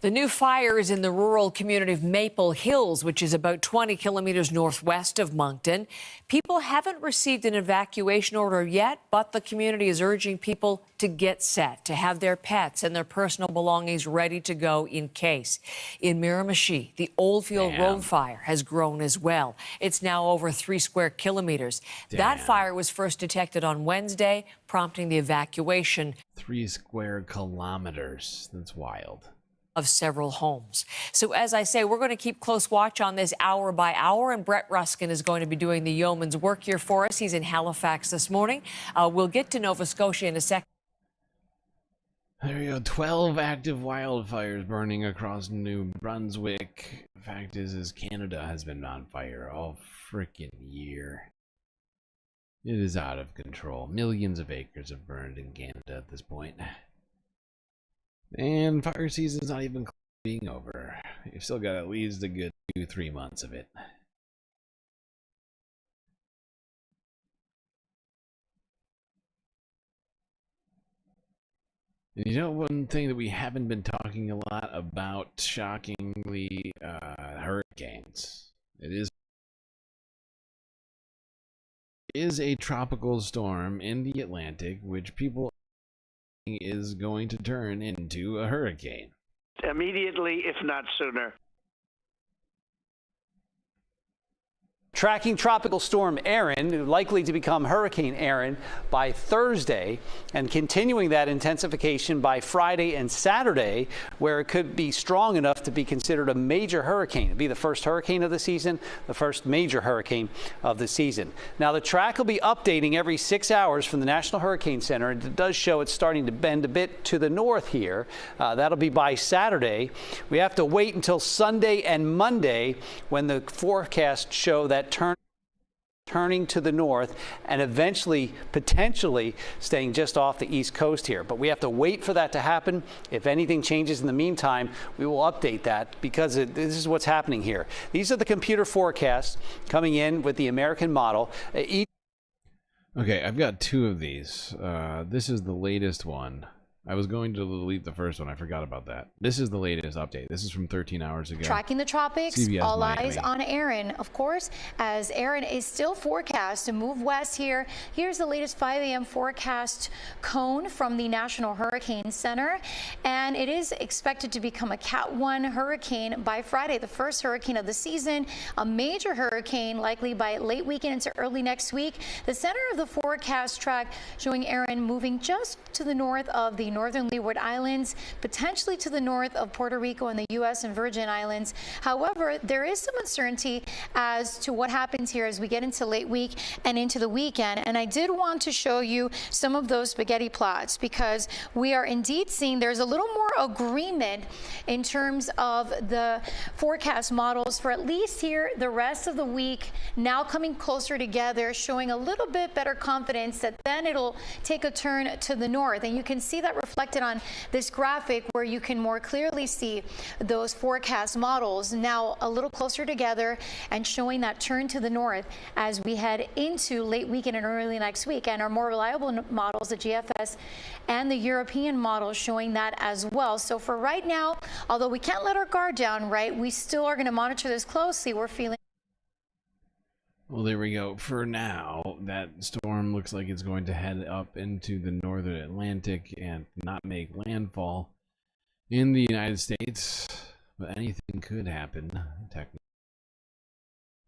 The new fire is in the rural community of Maple Hills, which is about 20 kilometers northwest of Moncton. People haven't received an evacuation order yet, but the community is urging people to get set, to have their pets and their personal belongings ready to go in case. In Miramichi, the Oldfield Road fire has grown as well. It's now over 3 square kilometers. That fire was first detected on Wednesday, prompting the evacuation 3 square kilometers. That's wild. Of several homes. So as I say, we're going to keep close watch on this hour by hour, and Brett Ruskin is going to be doing the yeoman's work here for us. He's in Halifax this morning. We'll get to Nova Scotia in a second. There you go. 12 active wildfires burning across New Brunswick. The fact is Canada has been on fire all freaking year. It is out of control. Millions of acres have burned in Canada at this point. And fire season's not even being over. You've still got at least a good 2-3 months of it. And you know, one thing that we haven't been talking a lot about, shockingly, hurricanes. It is a tropical storm in the Atlantic, which people is going to turn into a hurricane. Immediately, if not sooner. Tracking Tropical Storm Erin, likely to become Hurricane Erin by Thursday, and continuing that intensification by Friday and Saturday, where it could be strong enough to be considered a major hurricane. It'd be the first hurricane of the season, the first major hurricane of the season. Now, the track will be updating every 6 hours from the National Hurricane Center, and it does show it's starting to bend a bit to the north here. That'll be by Saturday. We have to wait until Sunday and Monday when the forecasts show that turning to the north and eventually potentially staying just off the east coast here. But we have to wait for that to happen. If anything changes in the meantime, we will update that, because this is what's happening here. These are the computer forecasts coming in with the American model. Okay, I've got 2 of these. This is the latest one. I was going to delete the first one. I forgot about that. This is the latest update. This is from 13 hours ago. Tracking the tropics, CBS all Miami. eyes on Erin, of course, as Erin is still forecast to move west here. Here's the latest 5 a.m. forecast cone from the National Hurricane Center, and it is expected to become a Cat 1 hurricane by Friday, the first hurricane of the season, a major hurricane likely by late weekend into early next week. The center of the forecast track showing Erin moving just to the north of the northern Leeward Islands, potentially to the north of Puerto Rico and the U.S. and Virgin Islands. However, there is some uncertainty as to what happens here as we get into late week and into the weekend. And I did want to show you some of those spaghetti plots, because we are indeed seeing there's a little more agreement in terms of the forecast models for at least here the rest of the week, now coming closer together, showing a little bit better confidence that then it'll take a turn to the north. And you can see that reflected on this graphic, where you can more clearly see those forecast models now a little closer together and showing that turn to the north as we head into late weekend and early next week. And our more reliable models, the GFS and the European models, showing that as well. So for right now, although we can't let our guard down, right, we still are going to monitor this closely. We're feeling. Well, there we go. For now, that storm looks like it's going to head up into the northern Atlantic and not make landfall in the United States, but anything could happen, technically.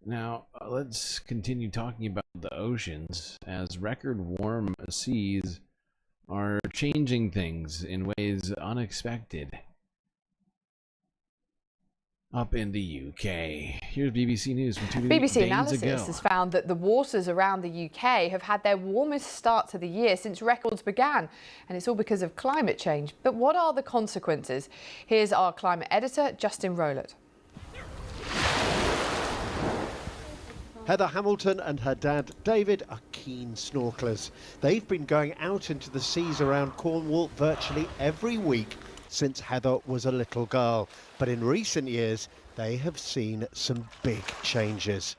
Now, let's continue talking about the oceans, as record warm seas are changing things in ways unexpected. Up in the UK. Here's BBC News from 2 days BBC ago. analysis has found that the waters around the UK have had their warmest start to the year since records began, and it's all because of climate change. But what are the consequences? Here's our climate editor, Justin Rowlett. Heather Hamilton and her dad, David, are keen snorkelers. They've been going out into the seas around Cornwall virtually every week since Heather was a little girl. But in recent years, they have seen some big changes.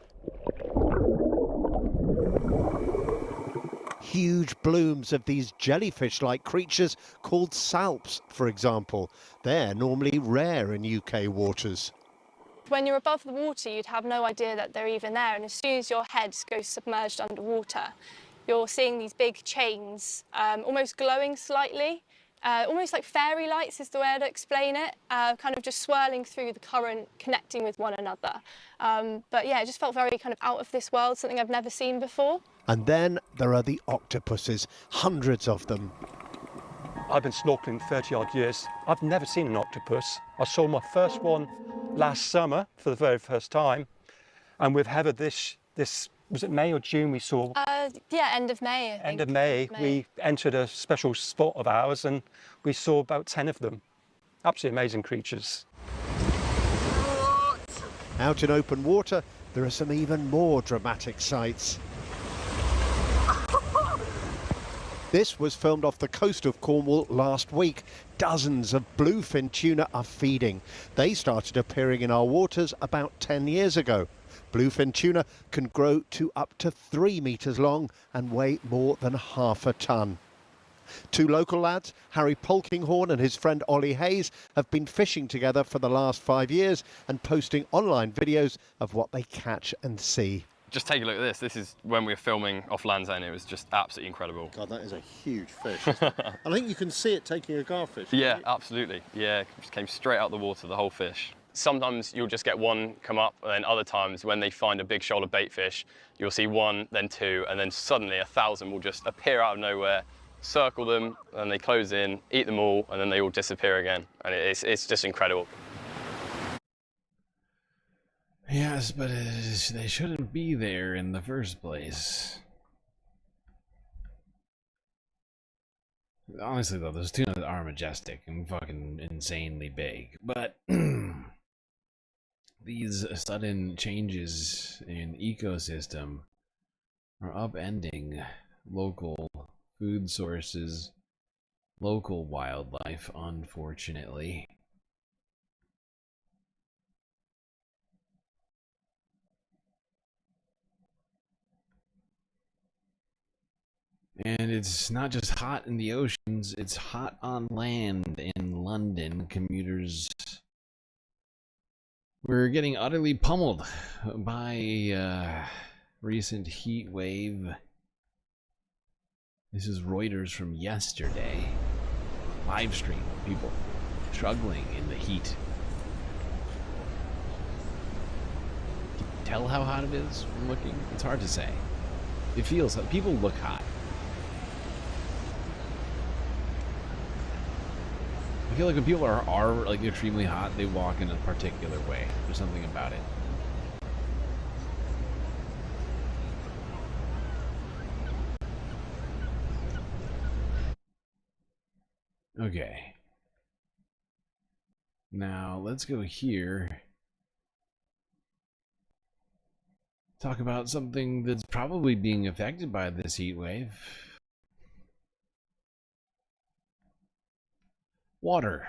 huge blooms of these jellyfish-like creatures called salps, for example. They're normally rare in UK waters. When you're above the water, you'd have no idea that they're even there, and as soon as your head goes submerged underwater, you're seeing these big chains, almost glowing slightly, almost like fairy lights is the way I'd explain it, kind of just swirling through the current, connecting with one another. But yeah, it just felt very kind of out of this world, something I've never seen before. And then there are the octopuses, hundreds of them. I've been snorkeling 30-odd years. I've never seen an octopus. I saw my first one last summer for the very first time. And with Heather, this was it May or June we saw? Yeah, end of May, I think. End of May, we entered a special spot of ours and we saw about 10 of them. Absolutely amazing creatures. Out in open water, there are some even more dramatic sights. This was filmed off the coast of Cornwall last week. Dozens of bluefin tuna are feeding. They started appearing in our waters about 10 years ago. Bluefin tuna can grow to up to 3 metres long and weigh more than half a tonne. Two local lads, Harry Polkinghorne and his friend Ollie Hayes, have been fishing together for the last 5 years and posting online videos of what they catch and see. Just take a look at this. This is when we were filming off Landslide. It was just absolutely incredible. God, that is a huge fish. Isn't it? I think you can see it taking a garfish. Yeah, absolutely. Yeah, it just came straight out the water, the whole fish. Sometimes you'll just get one come up, and then other times when they find a big shoal of bait fish, you'll see one, then two, and then suddenly 1,000 will just appear out of nowhere, circle them, and they close in, eat them all, and then they all disappear again. And it's just incredible. Yes, but they shouldn't be there in the first place. Honestly, though, those tunas are majestic and fucking insanely big. But these sudden changes in ecosystem are upending local food sources, local wildlife, unfortunately. And it's not just hot in the oceans, it's hot on land in London. Commuters were getting utterly pummeled by recent heat wave. This is Reuters from yesterday. Live stream, people struggling in the heat. Can you tell how hot it is from looking? It's hard to say. It feels like people look hot. I feel like when people are like extremely hot, they walk in a particular way. There's something about it. Okay. Now let's go here. Talk about something that's probably being affected by this heat wave. Water.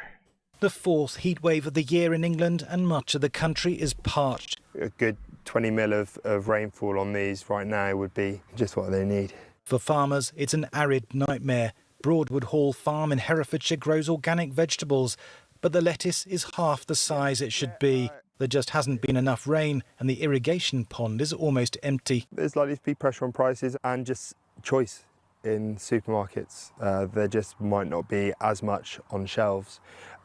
The fourth heat wave of the year in England, and much of the country is parched. A good 20 mil of rainfall on these right now would be just what they need. For farmers, it's an arid nightmare. Broadwood Hall Farm in Herefordshire grows organic vegetables, but the lettuce is half the size it should be. There just hasn't been enough rain, and the irrigation pond is almost empty. There's likely to be pressure on prices and just choice in supermarkets. There just might not be as much on shelves,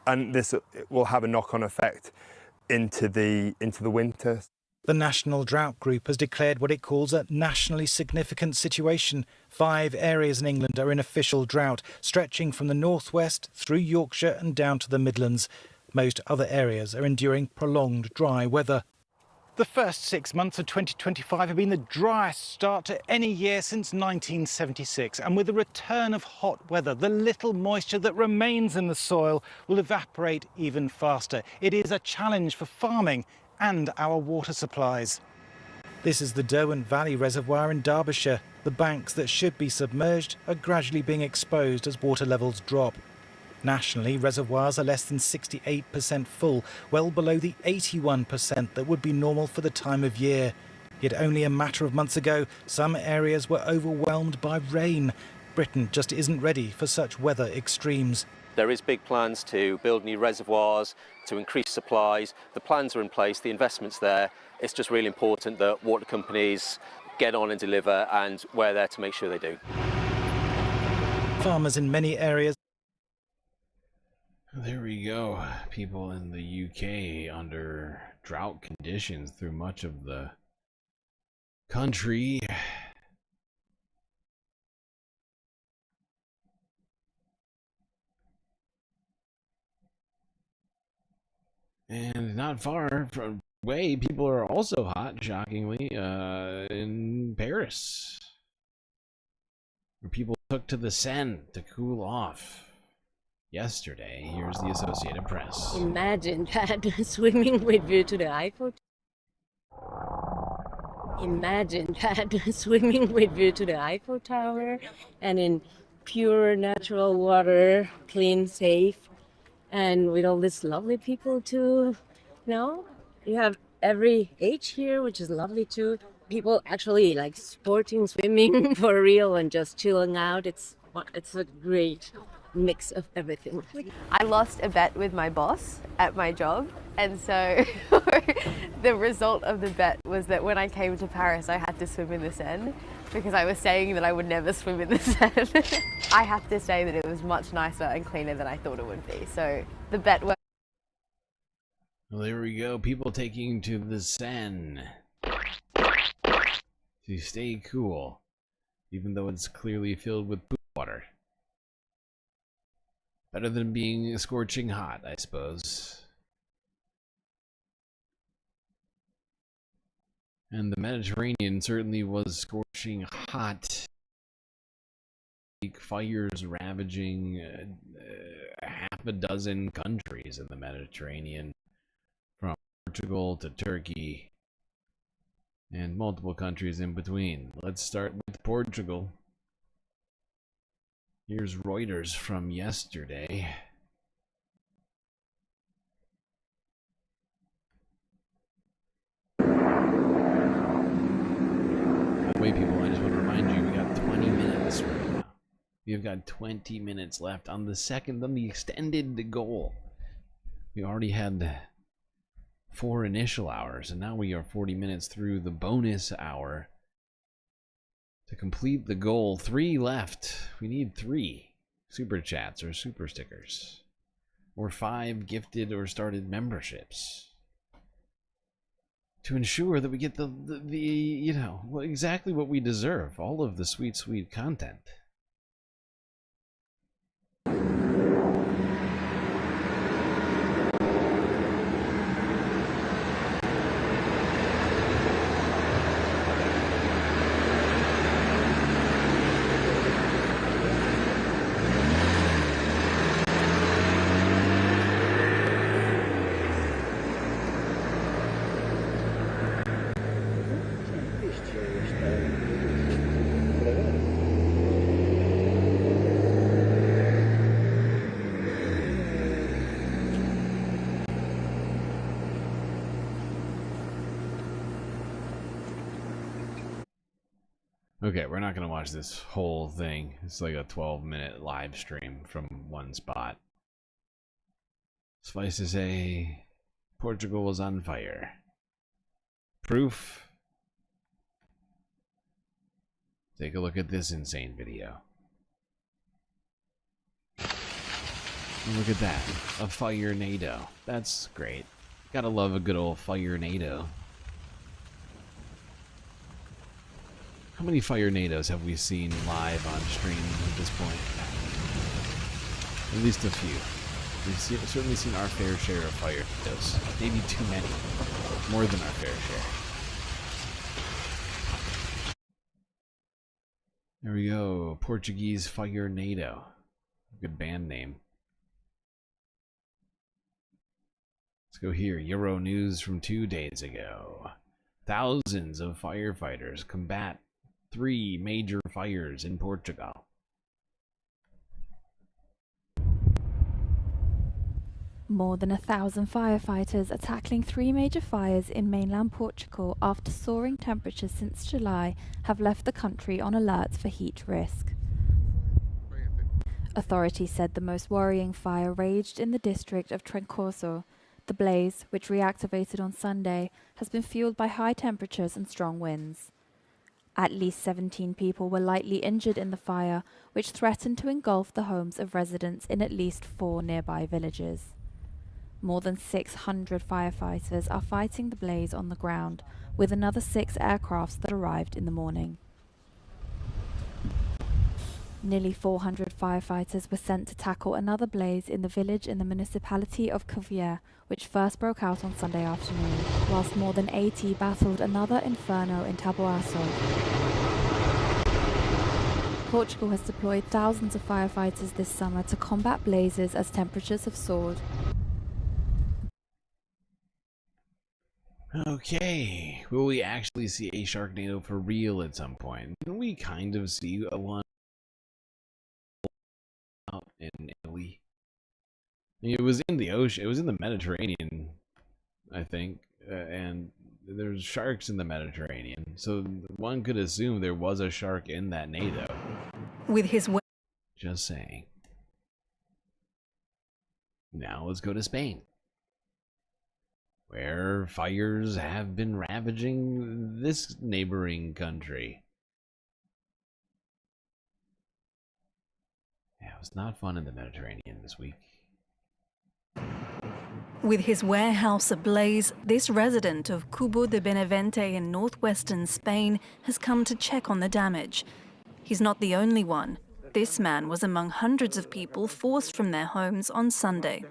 and this will have a knock-on effect into the winter. The National Drought Group has declared what it calls a nationally significant situation. 5 areas in England are in official drought, stretching from the northwest through Yorkshire and down to the Midlands. Most other areas are enduring prolonged dry weather. The first 6 months of 2025 have been the driest start to any year since 1976. And with the return of hot weather, the little moisture that remains in the soil will evaporate even faster. It is a challenge for farming and our water supplies. This is the Derwent Valley Reservoir in Derbyshire. The banks that should be submerged are gradually being exposed as water levels drop. Nationally, reservoirs are less than 68% full, well below the 81% that would be normal for the time of year. Yet only a matter of months ago, some areas were overwhelmed by rain. Britain just isn't ready for such weather extremes. There is big plans to build new reservoirs, to increase supplies. The plans are in place, the investment's there. It's just really important that water companies get on and deliver, and we're there to make sure they do. Farmers in many areas. There we go. People in the UK under drought conditions through much of the country. And not far from away, people are also hot, shockingly, in Paris, where people took to the Seine to cool off yesterday. Here's the Associated Press. Imagine that, swimming with view to the Eiffel. Imagine that, swimming with view to the Eiffel Tower and in pure natural water, clean, safe. And with all these lovely people too, you have every age here, which is lovely too. People actually like sporting, swimming for real, and just chilling out. It's a great mix of everything. I lost a bet with my boss at my job, and so the result of the bet was that when I came to Paris, I had to swim in the Seine, because I was saying that I would never swim in the Seine. I have to say that it was much nicer and cleaner than I thought it would be. So the bet was. Well, there we go. People taking to the Seine to stay cool, even though it's clearly filled with poop water. Better than being scorching hot, I suppose. And the Mediterranean certainly was scorching hot. Fires ravaging half a dozen countries in the Mediterranean, from Portugal to Turkey, and multiple countries in between. Let's start with Portugal. Here's Reuters from yesterday. By the way, people, I just want to remind you, we got 20 minutes right now. We've got 20 minutes left on the second, on the extended goal. We already had 4 initial hours, and now we are 40 minutes through the bonus hour to complete the goal. 3 left. We need 3 super chats or super stickers, or 5 gifted or started memberships, to ensure that we get the exactly what we deserve, all of the sweet content. Okay, we're not going to watch this whole thing. It's like a 12-minute live stream from one spot. Suffice to say, Portugal was on fire. Proof? Take a look at this insane video. And look at that. A fire-nado. That's great. Gotta love a good old fire-nado. How many fire-nados have we seen live on stream at this point? At least a few. We've certainly seen our fair share of fire-nados. Maybe too many. More than our fair share. There we go. Portuguese fire-nado. Good band name. Let's go here. Euro News from 2 days ago. Thousands of firefighters combat 3 major fires in Portugal. More than 1,000 firefighters are tackling 3 major fires in mainland Portugal after soaring temperatures since July have left the country on alert for heat risk. Authorities said the most worrying fire raged in the district of Trancoso. The blaze, which reactivated on Sunday, has been fueled by high temperatures and strong winds. At least 17 people were lightly injured in the fire, which threatened to engulf the homes of residents in at least 4 nearby villages. More than 600 firefighters are fighting the blaze on the ground, with another 6 aircrafts that arrived in the morning. Nearly 400 firefighters were sent to tackle another blaze in the village in the municipality of Covilhã, which first broke out on Sunday afternoon, whilst more than 80 battled another inferno in Taboaço. Portugal has deployed thousands of firefighters this summer to combat blazes as temperatures have soared. Okay, will we actually see a Sharknado for real at some point? Didn't we kind of see a one out in Italy? I mean, it was in the ocean, it was in the Mediterranean, I think, and there's sharks in the Mediterranean, so one could assume there was a shark in that NATO. With his just saying. Now let's go to Spain, where fires have been ravaging this neighboring country. Yeah, it was not fun in the Mediterranean this week. With his warehouse ablaze, this resident of Cubo de Benavente in northwestern Spain has come to check on the damage. He's not the only one. This man was among hundreds of people forced from their homes on Sunday.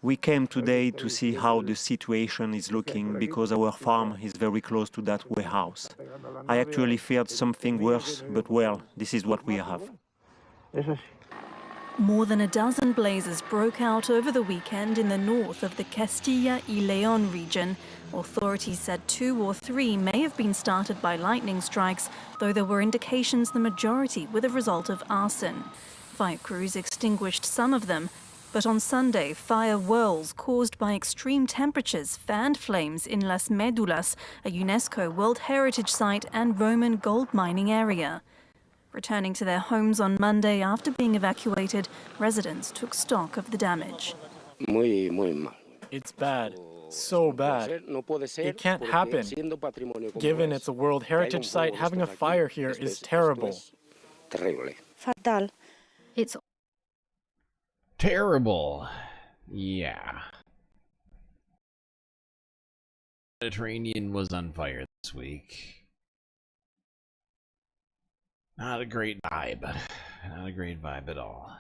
We came today to see how the situation is looking because our farm is very close to that warehouse. I actually feared something worse, but well, this is what we have. More than a dozen blazes broke out over the weekend in the north of the Castilla y León region. Authorities said 2 or 3 may have been started by lightning strikes, though there were indications the majority were the result of arson. Fire crews extinguished some of them, but on Sunday, fire whirls caused by extreme temperatures fanned flames in Las Médulas, a UNESCO World Heritage Site and Roman gold mining area. Returning to their homes on Monday after being evacuated, residents took stock of the damage. It's bad. So bad. It can't happen. Given it's a World Heritage Site, having a fire here is terrible. Fatal. It's terrible. Yeah. The Mediterranean was on fire this week. Not a great vibe. Not a great vibe at all.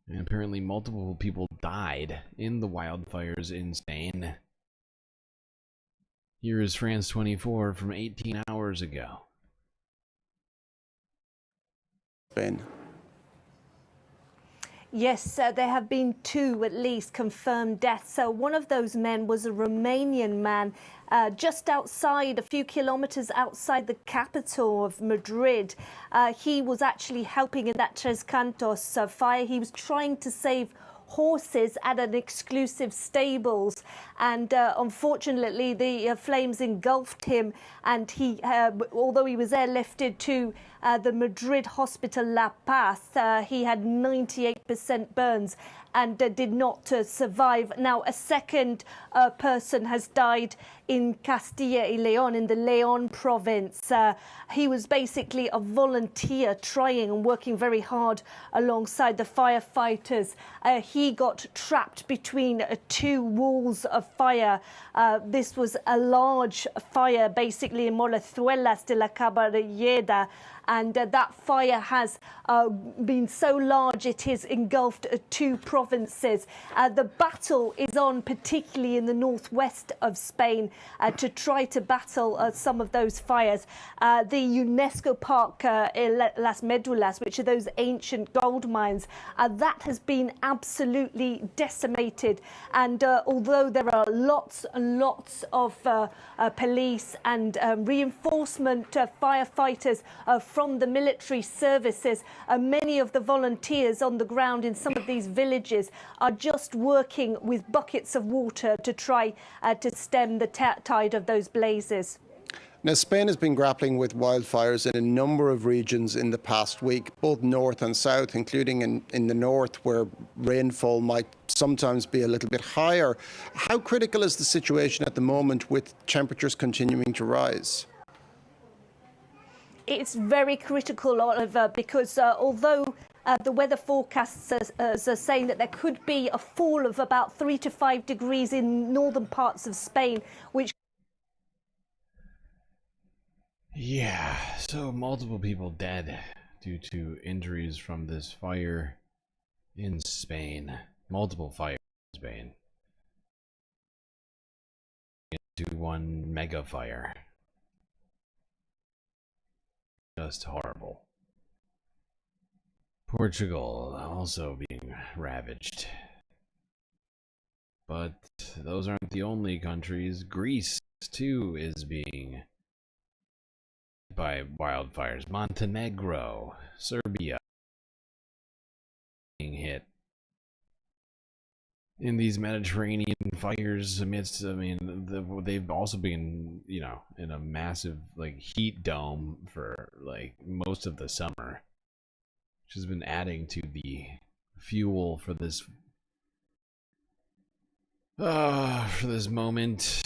And apparently multiple people died in the wildfires in Spain. Here is France 24 from 18 hours ago. Spain. Yes, there have been 2 at least confirmed deaths. So one of those men was a Romanian man just outside, a few kilometers outside the capital of Madrid. He was actually helping in that Tres Cantos fire. He was trying to save horses at an exclusive stables, and unfortunately the flames engulfed him, and he, although he was airlifted to the Madrid hospital La Paz, he had 98% burns and did not survive. Now, a second person has died in Castilla y León, in the León province. He was basically a volunteer trying and working very hard alongside the firefighters. He got trapped between 2 walls of fire. This was a large fire, basically in Molazuelas de la Caballeda. And that fire has been so large it has engulfed 2 provinces. The battle is on, particularly in the northwest of Spain, to try to battle some of those fires. The UNESCO park Las Médulas, which are those ancient gold mines, that has been absolutely decimated. And although there are lots and lots of police and reinforcement firefighters from the military services. Many of the volunteers on the ground in some of these villages are just working with buckets of water to try to stem the tide of those blazes. Now, Spain has been grappling with wildfires in a number of regions in the past week, both north and south, including in the north, where rainfall might sometimes be a little bit higher. How critical is the situation at the moment with temperatures continuing to rise? It's very critical, Oliver, because although the weather forecasts are saying that there could be a fall of about 3 to 5 degrees in northern parts of Spain, which... Yeah, so multiple people dead due to injuries from this fire in Spain. Multiple fires in Spain. Into one mega fire. Just horrible. Portugal also being ravaged. But those aren't the only countries. Greece, too, is being by wildfires. Montenegro, Serbia being hit in these Mediterranean fires amidst, I mean, they've also been, you know, in a massive like heat dome for like most of the summer, which has been adding to the fuel for this moment.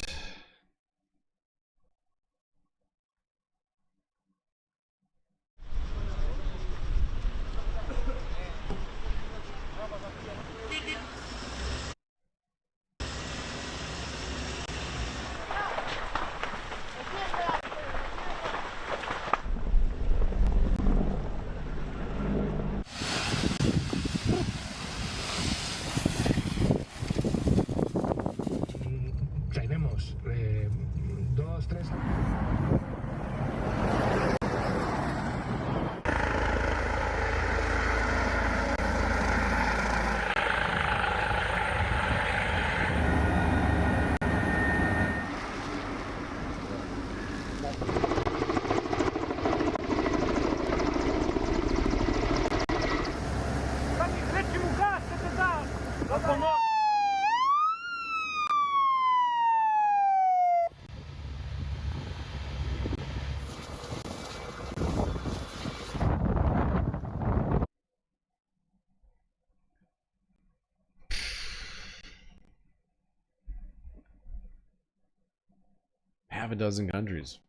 Half a dozen countries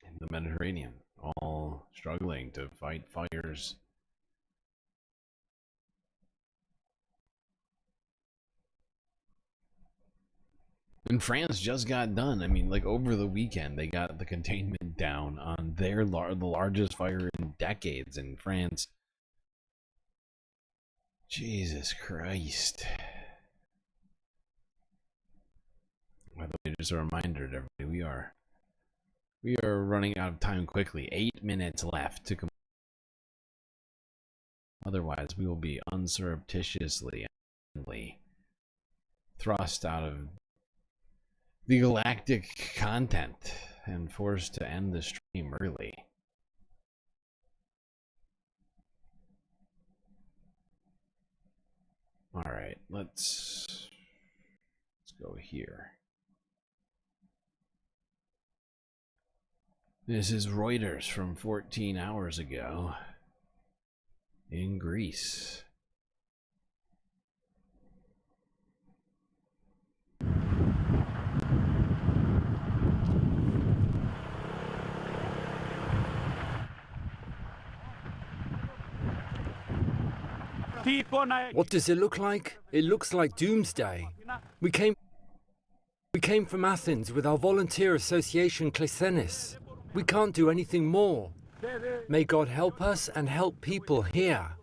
in the Mediterranean, all struggling to fight fires. And France just got done. I mean, like over the weekend, they got the containment down on their the largest fire in decades in France. Jesus Christ. By the way, just a reminder to everybody, we are running out of time quickly. 8 minutes left to complete. Otherwise, we will be unsurreptitiously thrust out of the galactic content and forced to end the stream early. All right, let's go here. This is Reuters from 14 hours ago in Greece. What does it look like? It looks like doomsday. We came from Athens with our volunteer association Klesenis. We can't do anything more. May God help us and help people here.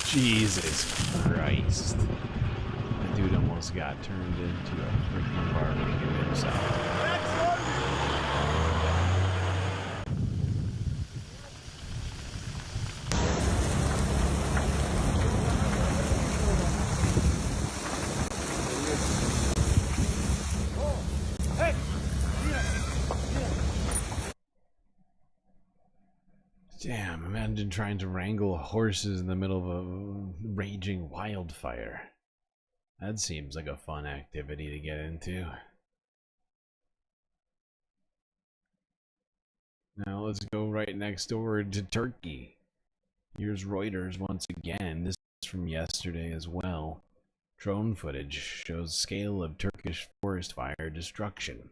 Jesus Christ. That dude almost got turned into a freaking barbecue himself. Damn, imagine trying to wrangle horses in the middle of a raging wildfire. That seems like a fun activity to get into. Now let's go right next door to Turkey. Here's Reuters once again. This is from yesterday as well. Drone footage shows scale of Turkish forest fire destruction.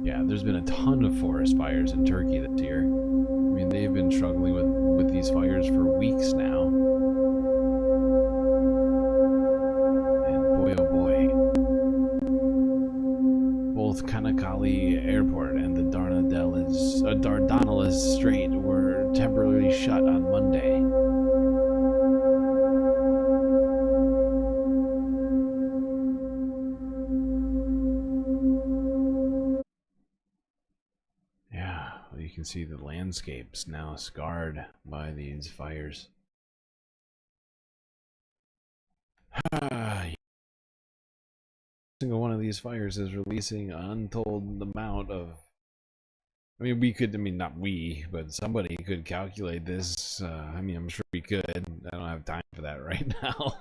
Yeah, there's been a ton of forest fires in Turkey this year. I mean, they've been struggling with these fires for weeks now. And boy oh boy. Both Kanakkale Airport and the Dardanelles Strait were temporarily shut on Monday. You can see the landscapes now scarred by these fires. Every single one of these fires is releasing an untold amount of... I mean, not we, but somebody could calculate this. I mean, I'm sure we could. I don't have time for that right now.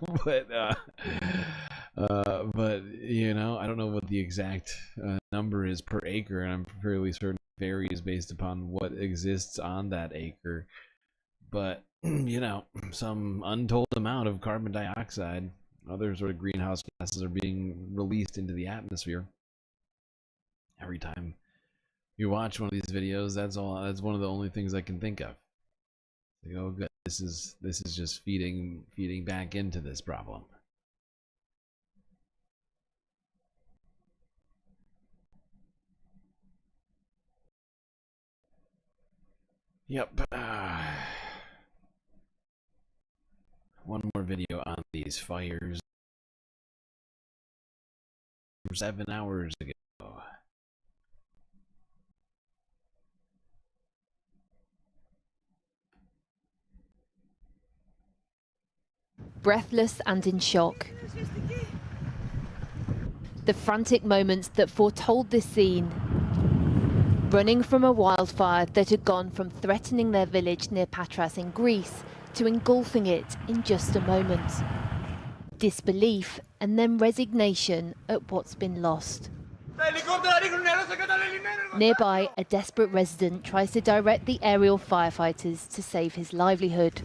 But, you know, I don't know what the exact number is per acre, and I'm fairly certain varies based upon what exists on that acre, but you know, some untold amount of carbon dioxide, other sort of greenhouse gases are being released into the atmosphere. Every time you watch one of these videos, that's one of the only things I can think of. Like, oh good, this is just feeding back into this problem. Yep. One more video on these fires. 7 hours ago. Breathless and in shock. The frantic moments that foretold this scene. Running from a wildfire that had gone from threatening their village near Patras in Greece to engulfing it in just a moment. Disbelief and then resignation at what's been lost. Nearby, a desperate resident tries to direct the aerial firefighters to save his livelihood.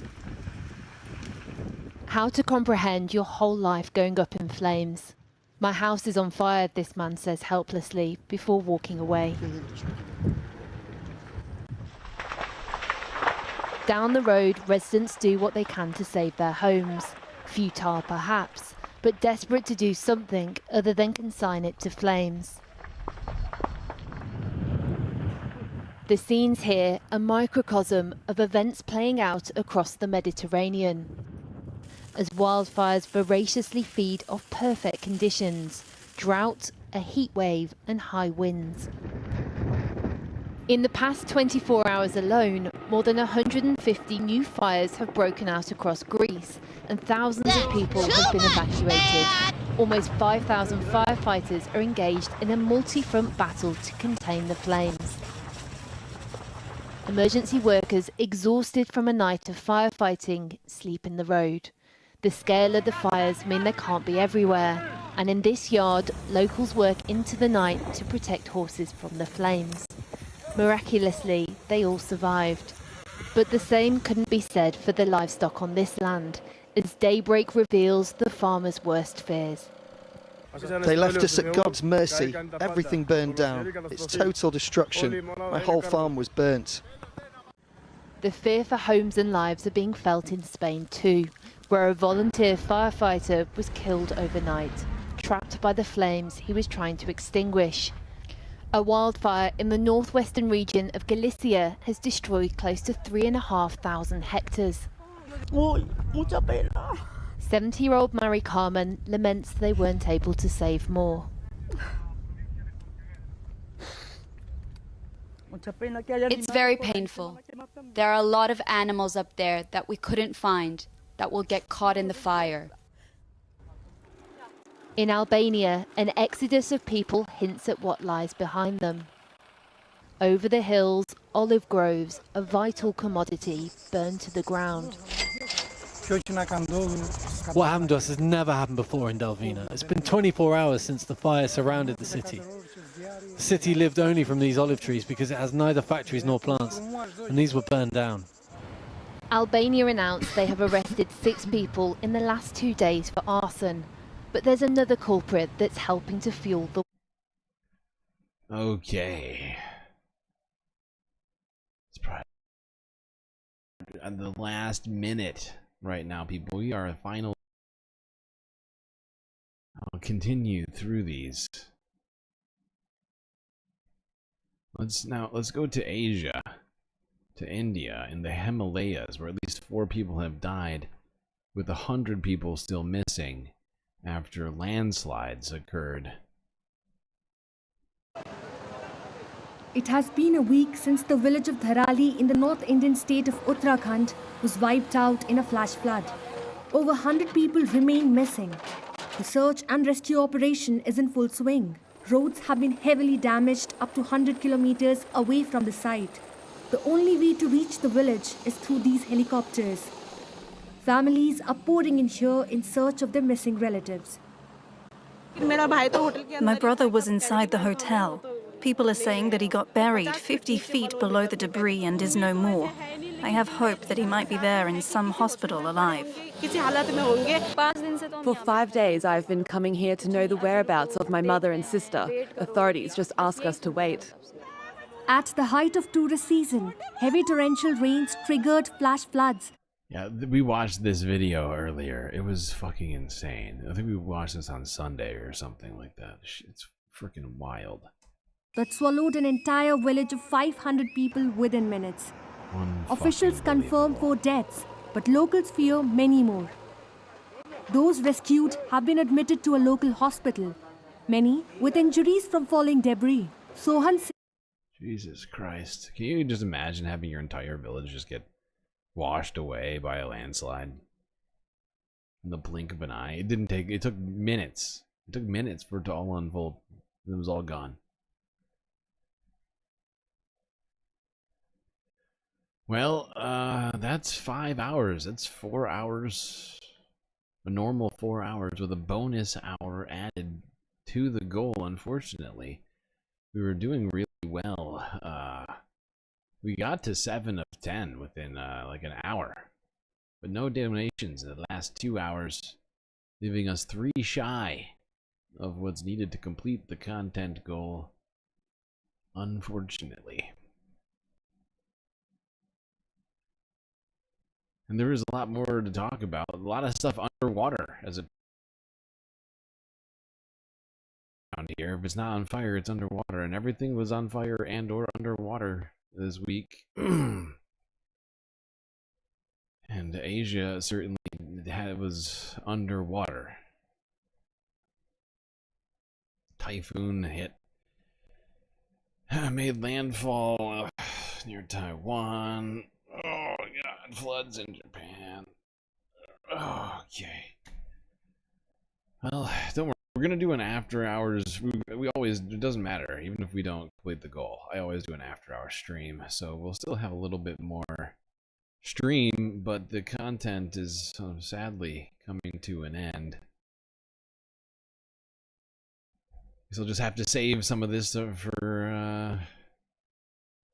How to comprehend your whole life going up in flames. My house is on fire, this man says helplessly before walking away. Down the road, residents do what they can to save their homes. Futile perhaps, but desperate to do something other than consign it to flames. The scenes here are a microcosm of events playing out across the Mediterranean. As wildfires voraciously feed off perfect conditions, drought, a heat wave and high winds. In the past 24 hours alone, more than 150 new fires have broken out across Greece and thousands of people have been evacuated. Almost 5,000 firefighters are engaged in a multi-front battle to contain the flames. Emergency workers, exhausted from a night of firefighting, sleep in the road. The scale of the fires mean they can't be everywhere, and in this yard, locals work into the night to protect horses from the flames. Miraculously, they all survived. But the same couldn't be said for the livestock on this land, as daybreak reveals the farmers' worst fears. They left us at God's mercy. Everything burned down. It's total destruction. My whole farm was burnt. The fear for homes and lives are being felt in Spain too, where a volunteer firefighter was killed overnight, trapped by the flames he was trying to extinguish. A wildfire in the northwestern region of Galicia has destroyed close to 3,500 hectares. 70-year-old Mary Carmen laments they weren't able to save more. It's very painful. There are a lot of animals up there that we couldn't find, that will get caught in the fire. In Albania, an exodus of people hints at what lies behind them. Over the hills, olive groves, a vital commodity, burned to the ground. What happened to us has never happened before in Delvina. It's been 24 hours since the fire surrounded the city. The city lived only from these olive trees because it has neither factories nor plants, and these were burned down. Albania announced they have arrested 6 people in the last 2 days for arson, but there's another culprit that's helping to fuel the... Okay. It's probably at the last minute right now, people. We are final. I'll continue through these. Let's go to Asia, to India, in the Himalayas, where at least 4 people have died, with 100 people still missing after landslides occurred. It has been a week since the village of Dharali in the North Indian state of Uttarakhand was wiped out in a flash flood. Over 100 people remain missing. The search and rescue operation is in full swing. Roads have been heavily damaged up to 100 kilometers away from the site. The only way to reach the village is through these helicopters. Families are pouring in here in search of their missing relatives. My brother was inside the hotel. People are saying that he got buried 50 feet below the debris and is no more. I have hope that he might be there in some hospital alive. For 5 days, I've been coming here to know the whereabouts of my mother and sister. Authorities just ask us to wait. At the height of tourist season, heavy torrential rains triggered flash floods. Yeah, we watched this video earlier. It was fucking insane. I think we watched this on Sunday or something like that. It's freaking wild. That swallowed an entire village of 500 people within minutes. Officials confirm 4 deaths, but locals fear many more. Those rescued have been admitted to a local hospital, many with injuries from falling debris. Sohan Jesus Christ. Can you just imagine having your entire village just get washed away by a landslide? In the blink of an eye. It took minutes. It took minutes for it to all unfold. It was all gone. Well, that's 5 hours. That's 4 hours. A normal 4 hours with a bonus hour added to the goal, unfortunately. We were doing really well. We got to 7 of 10 within like an hour. But no donations in the last 2 hours, leaving us 3 shy of what's needed to complete the content goal, unfortunately. And there is a lot more to talk about. A lot of stuff underwater as it around here. If it's not on fire, it's underwater, and everything was on fire and or underwater this week. And Asia certainly was underwater. Typhoon hit, made landfall near Taiwan. Oh god, floods in Japan. Okay. Well, don't worry. We're gonna do an after hours. We always, it doesn't matter, even if we don't complete the goal. I always do an after hour stream, so we'll still have a little bit more stream, but the content is sadly coming to an end. So I'll just have to save some of this for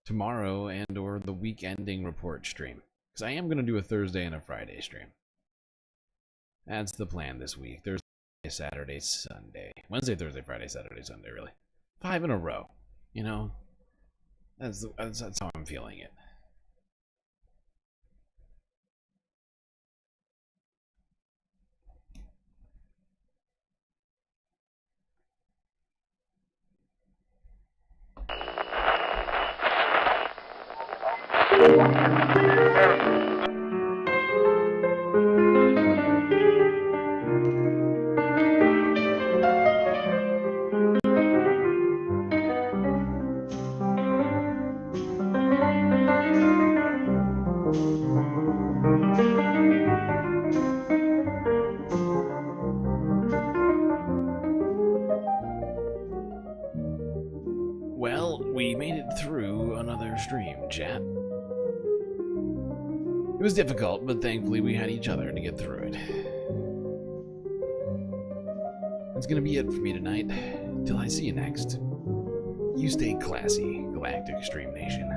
tomorrow and or the week ending report stream, because I am going to do a Thursday and a Friday stream. That's the plan this week. Thursday, Saturday, Sunday. Wednesday, Thursday, Friday, Saturday, Sunday, really. 5 in a row, you know? That's how I'm feeling it. Well, we made it through was difficult, but thankfully we had each other to get through it. That's gonna be it for me tonight. Till I see you next. You stay classy, Galactic Stream Nation.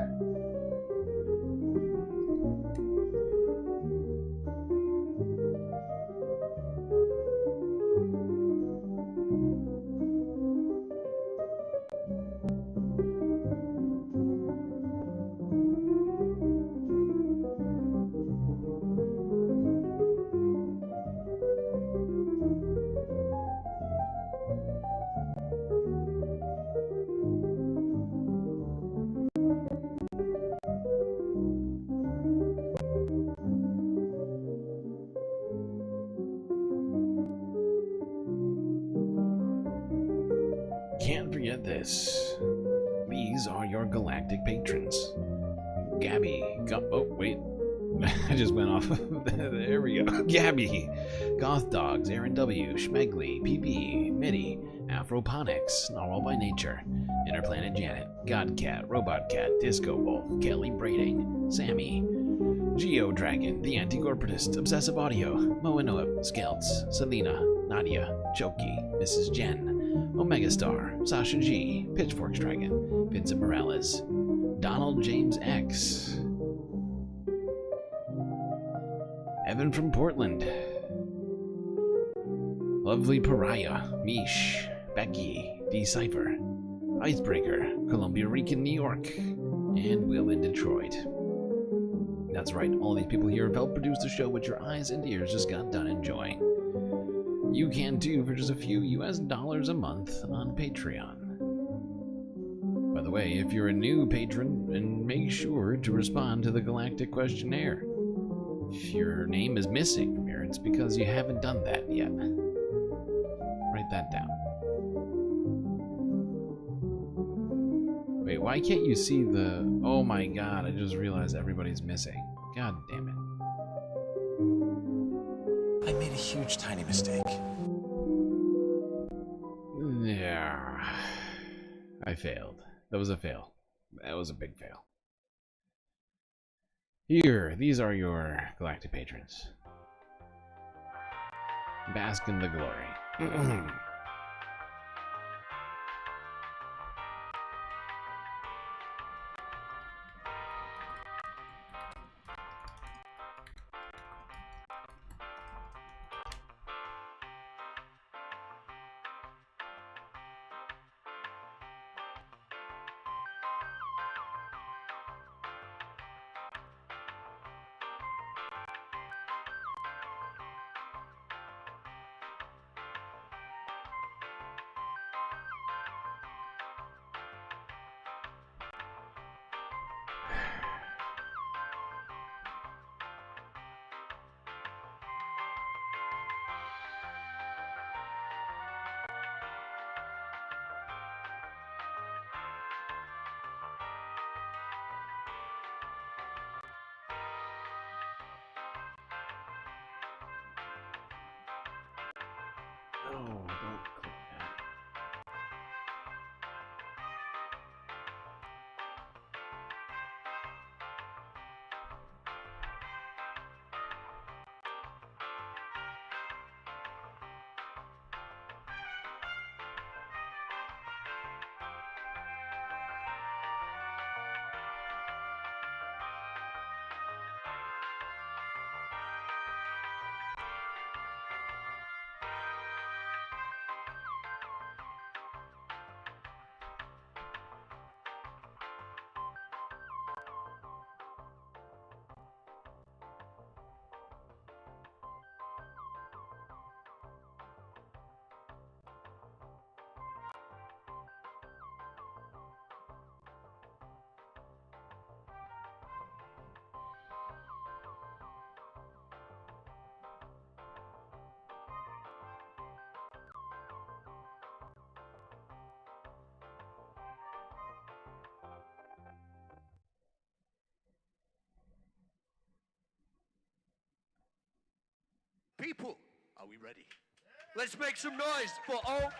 Can't forget this. These are your galactic patrons. Gabby, oh wait, I just went off. There we go. Gabby, Goth Dogs, Aaron W, Schmegley, PB, Mitty, Afroponics, Narwhal by Nature, Interplanet Janet, Godcat, Robot Cat, Disco Wolf, Kelly Braiding, Sammy, Geo Dragon, The Anti-Corporatist, Obsessive Audio, Moanoa, Skelts, Selena, Nadia, Choki, Mrs. Jen, Omega Star, Sasha G, Pitchforks Dragon, Vincent Morales, Donald James X, Evan from Portland, Lovely Pariah, Mish, Becky, Decipher, Icebreaker, Columbia Rican, New York, and Will in Detroit. That's right, all these people here have helped produce the show which your eyes and ears just got done enjoying. You can too for just a few US dollars a month on Patreon. By the way, if you're a new patron, then make sure to respond to the Galactic Questionnaire. If your name is missing from here, it's because you haven't done that yet. Write that down. Wait, why can't you see the... Oh my god, I just realized everybody's missing. God damn it. I made a huge tiny mistake. Yeah. I failed. That was a fail. That was a big fail. Here, these are your galactic patrons. Bask in the glory. Oh, don't click that. People, are we ready? Let's make some noise for OMA.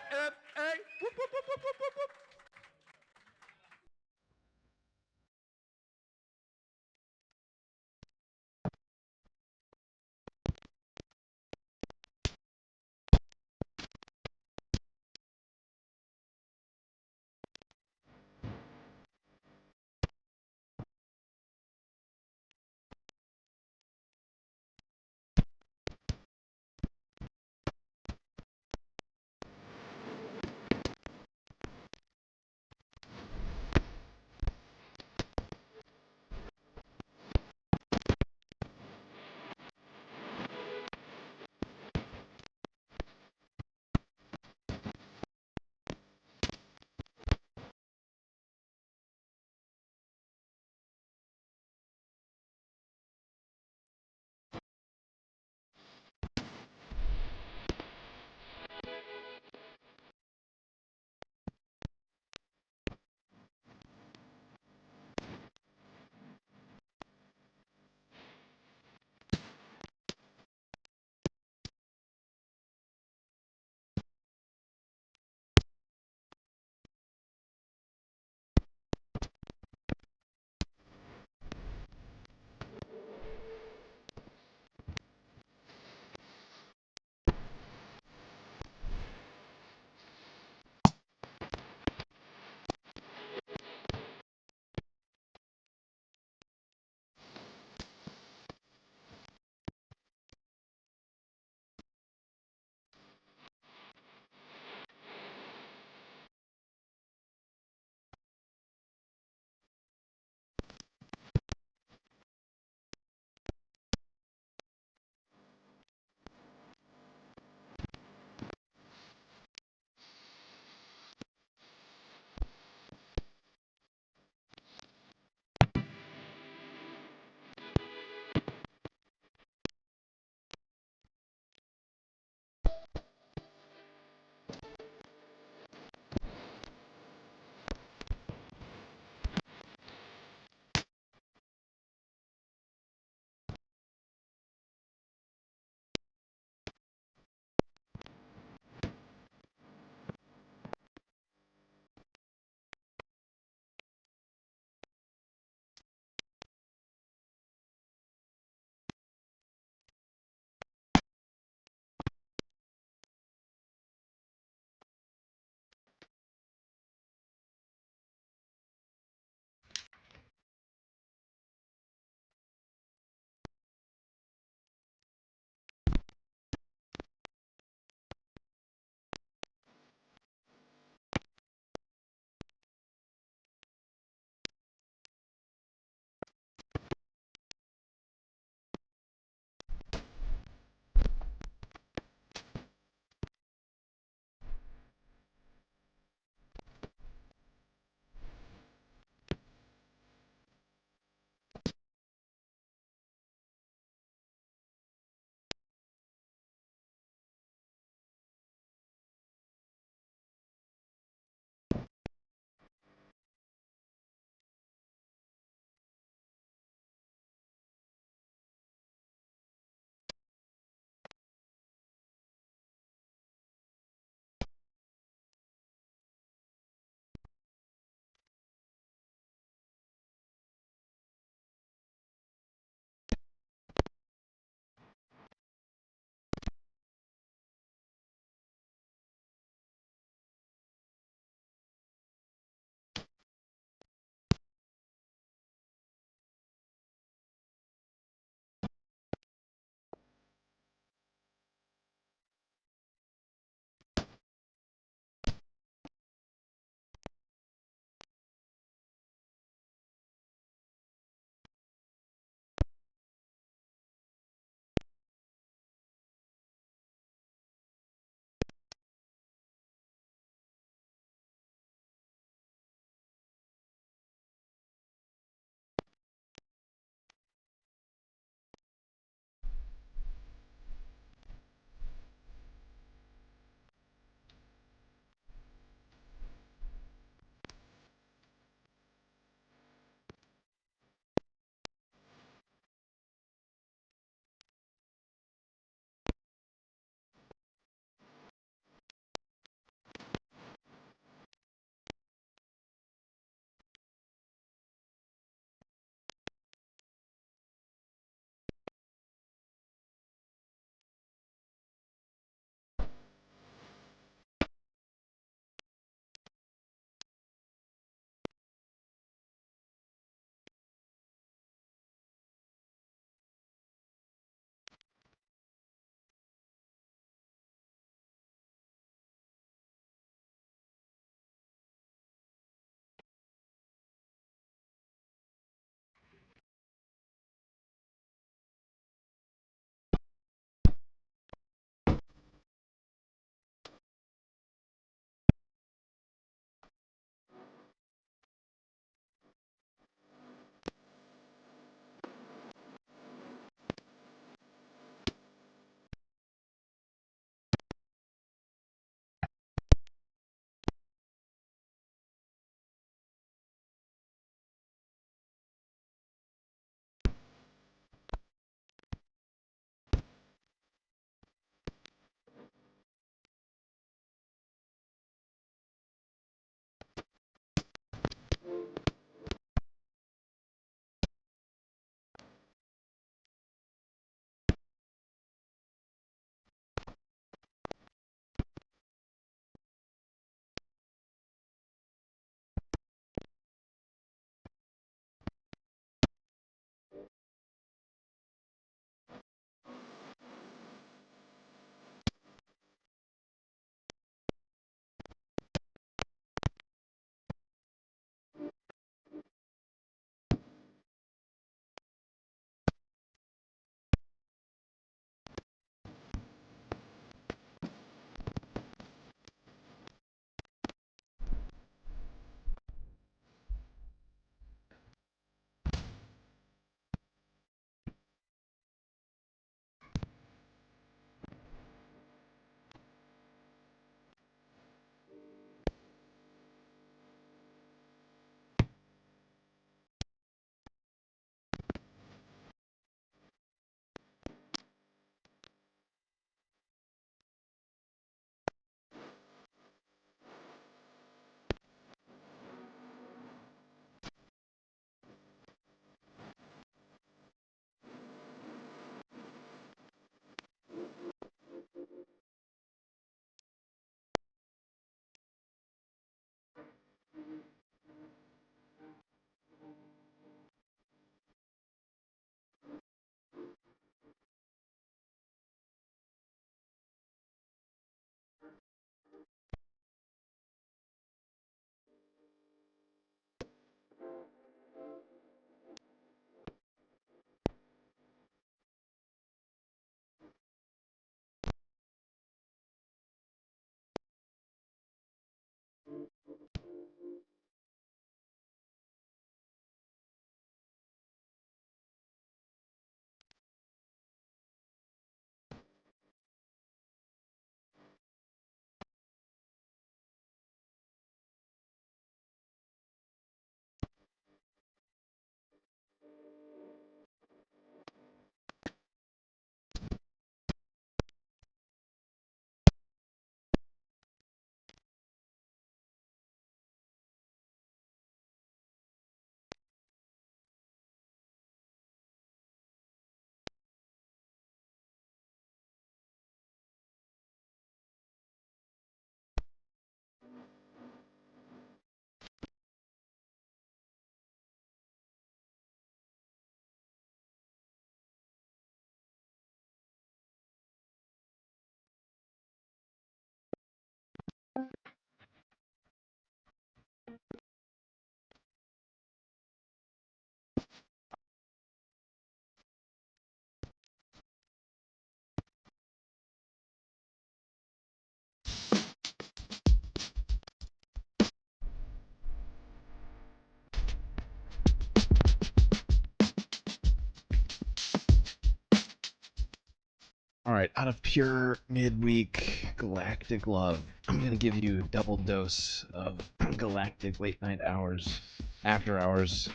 Alright, out of pure midweek galactic love, I'm gonna give you a double dose of galactic late night hours, after hours,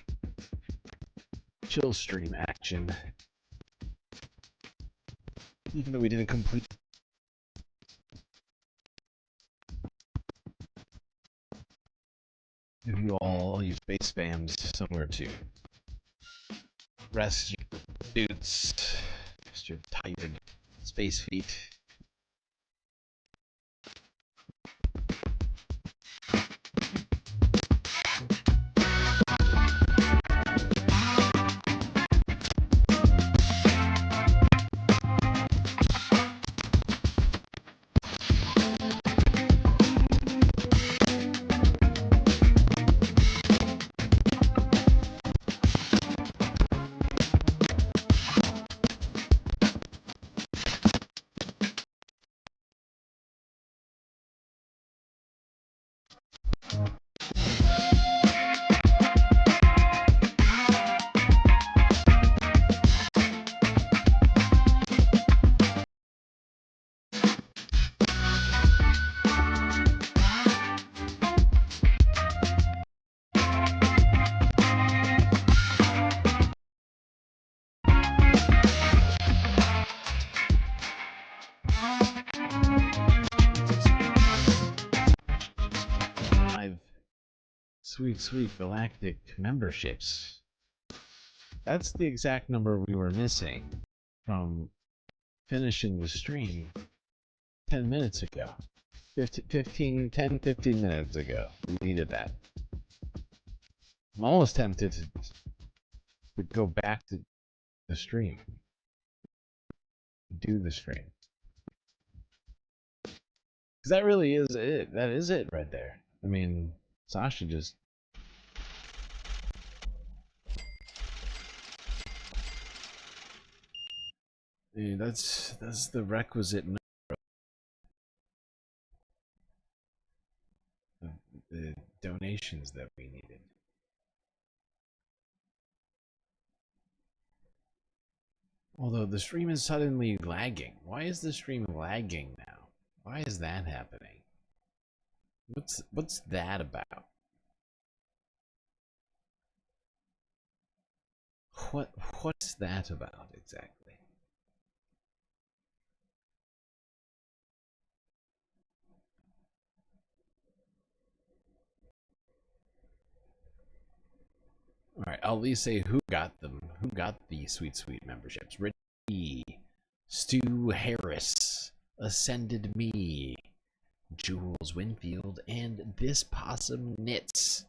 chill stream action. Even though we didn't complete. Give you all you space spams somewhere to rest your dudes, just your tired space feet. Sweet galactic memberships. That's the exact number we were missing from finishing the stream 10 minutes ago. 15 minutes ago. We needed that. I'm almost tempted to go back to the stream. Do the stream. Because that really is it. That is it right there. I mean, Sasha just... Yeah, that's the requisite number of the donations that we needed. Although the stream is suddenly lagging. Why is the stream lagging now? Why is that happening? What's that about? What's that about exactly? Alright, I'll at least say who got them. Who got the sweet memberships. Ricky, Stu Harris, Ascended Me, Jules Winfield, and This Possum Knits.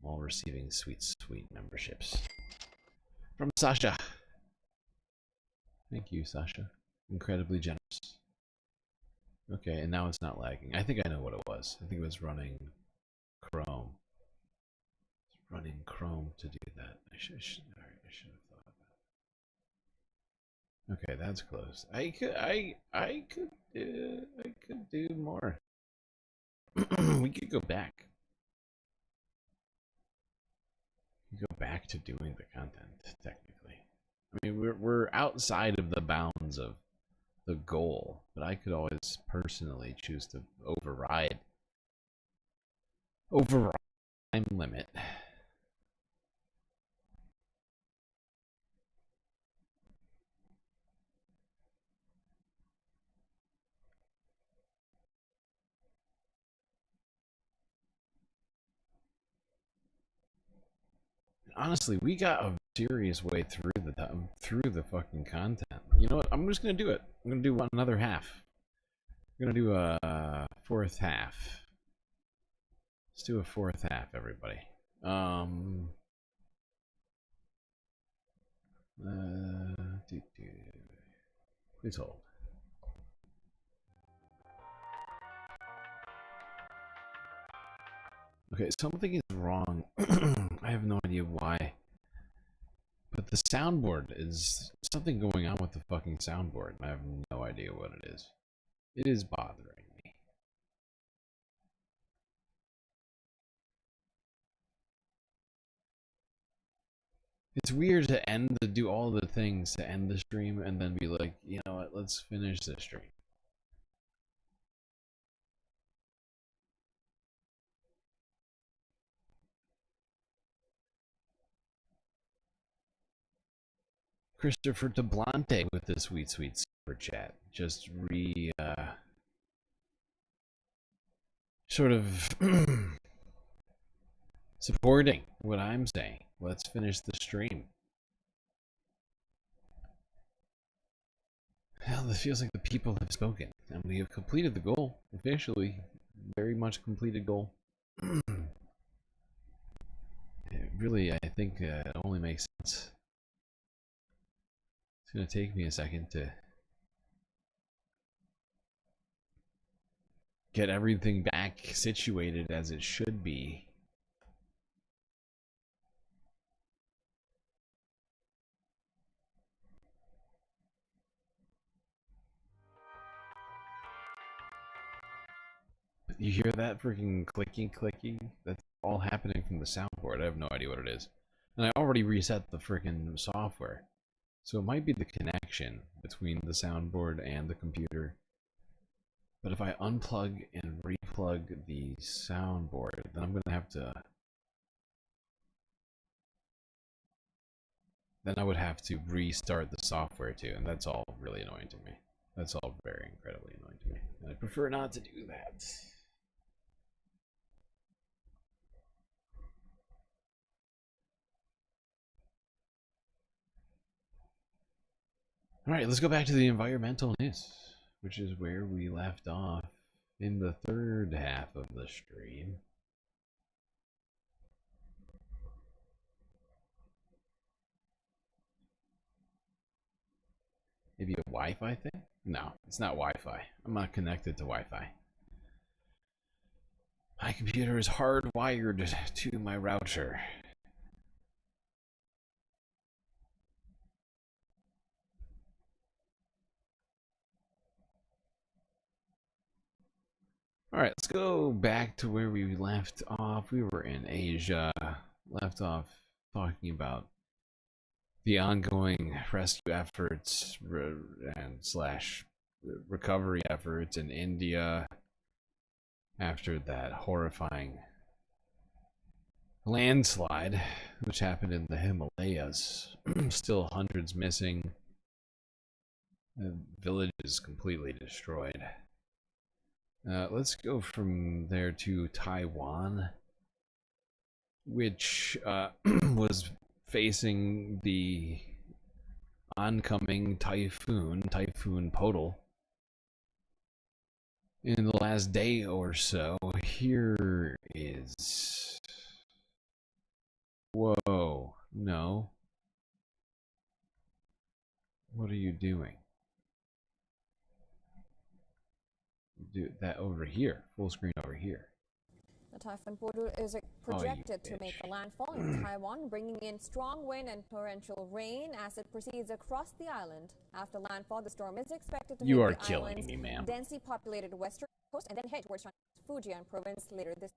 All receiving sweet memberships. From Sasha. Thank you, Sasha. Incredibly generous. Okay, and now it's not lagging. I think I know what it was. I think it was running Chrome. Running Chrome to do that. I should have thought of that. Okay, that's close. I could do more. We could go back. Go back to doing the content technically. I mean, we're outside of the bounds of the goal, but I could always personally choose to override time limit. Honestly, we got a serious way through the fucking content. You know what? I'm just gonna do it. I'm gonna do another half. I'm gonna do a fourth half. Let's do a fourth half, everybody. Please hold. Okay, something is wrong. I have no idea why. But the soundboard is something going on with the fucking soundboard. I have no idea what it is. It is bothering me. It's weird to do all the things to end the stream and then be like, you know what, let's finish the stream. Christopher DeBlante with the sweet super chat. Just sort of supporting what I'm saying. Let's finish the stream. Hell, this feels like the people have spoken, and we have completed the goal. Officially, very much completed goal. Really, I think it only makes sense. It's going to take me a second to get everything back situated as it should be. You hear that freaking clicking? That's all happening from the soundboard. I have no idea what it is. And I already reset the freaking software. So it might be the connection between the soundboard and the computer. But if I unplug and replug the soundboard, then I'm going to have to... Then I would have to restart the software too, and that's all really annoying to me. That's all very incredibly annoying to me. And I prefer not to do that. Alright, let's go back to the environmental news, which is where we left off in the third half of the stream. Maybe a Wi-Fi thing? No, it's not Wi-Fi. I'm not connected to Wi-Fi. My computer is hardwired to my router. Alright, let's go back to where we left off. We were in Asia, left off talking about the ongoing rescue efforts and recovery efforts in India after that horrifying landslide which happened in the Himalayas. Still hundreds missing. The village is completely destroyed. Let's go from there to Taiwan, which was facing the oncoming Typhoon Podal in the last day or so. Here is... Whoa, no. What are you doing? Do that over here, full screen over here. The Typhoon Podal is projected to make a landfall in Taiwan, bringing in strong wind and torrential rain as it proceeds across the island. After landfall, the storm is expected to hit the island's densely populated western coast and then head towards China's Fujian province later this.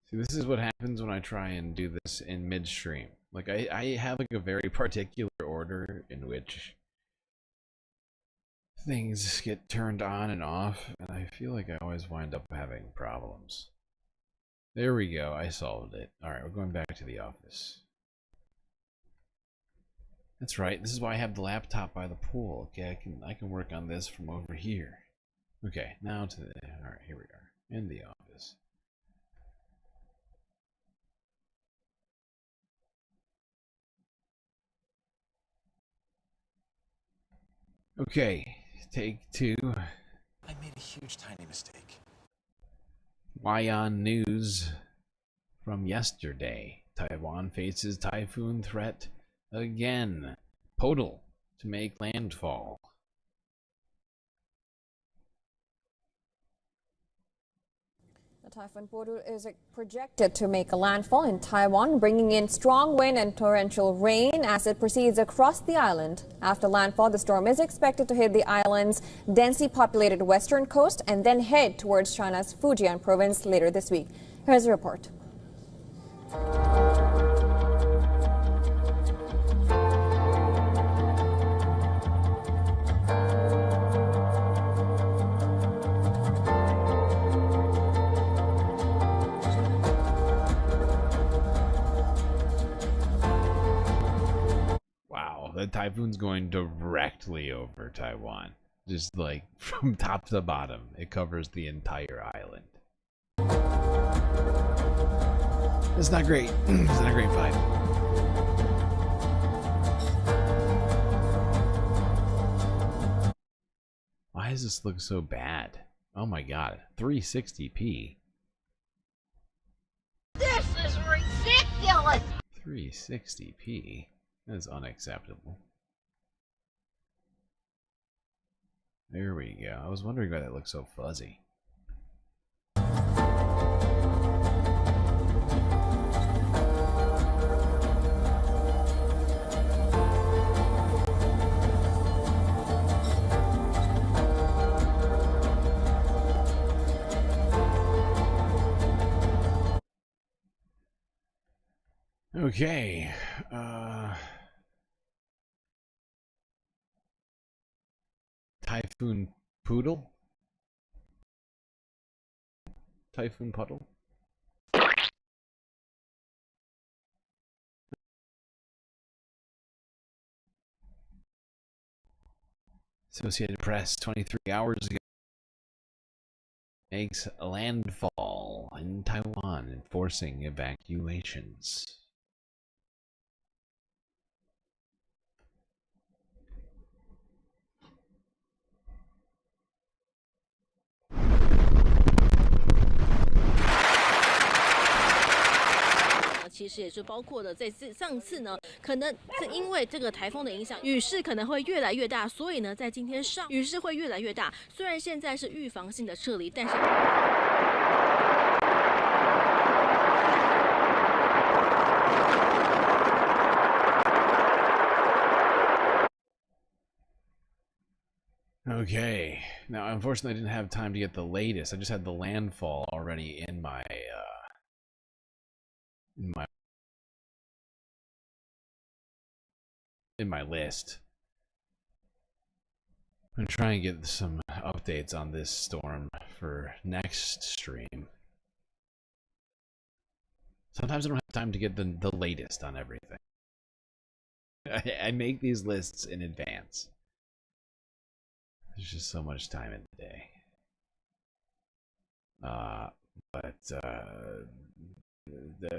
See, this is what happens when I try and do this in midstream. Like I have like a very particular order in which things get turned on and off, and I feel like I always wind up having problems. There we go, I solved it. Alright, we're going back to the office. That's right, this is why I have the laptop by the pool. Okay, I can work on this from over here. Okay, now to the... Alright, here we are, in the office. Okay, take two. I made a huge, tiny mistake. Wyon news from yesterday. Taiwan faces typhoon threat again. Podal to make landfall. The Typhoon Podal is projected to make a landfall in Taiwan, bringing in strong wind and torrential rain as it proceeds across the island. After landfall, the storm is expected to hit the island's densely populated western coast and then head towards China's Fujian province later this week. Here's a report. typhoon's going directly over Taiwan. Just like from top to bottom. It covers the entire island. It's not great. It's not a great fight. Why does this look so bad? Oh my god. 360p. This is ridiculous! 360p? That is unacceptable. There we go. I was wondering why that looks so fuzzy. Okay, Typhoon Poodle? Typhoon Puddle? Associated Press, 23 hours ago, makes landfall in Taiwan, enforcing evacuations.其实也是包括了在上次呢，可能是因为这个台风的影响，雨势可能会越来越大，所以呢，在今天上雨势会越来越大。虽然现在是预防性的撤离，但是Okay, now unfortunately I didn't have time to get the latest. I just had the landfall already in my list. I'm trying to get some updates on this storm for next stream. Sometimes I don't have time to get the latest on everything. I make these lists in advance. There's just so much time in the day.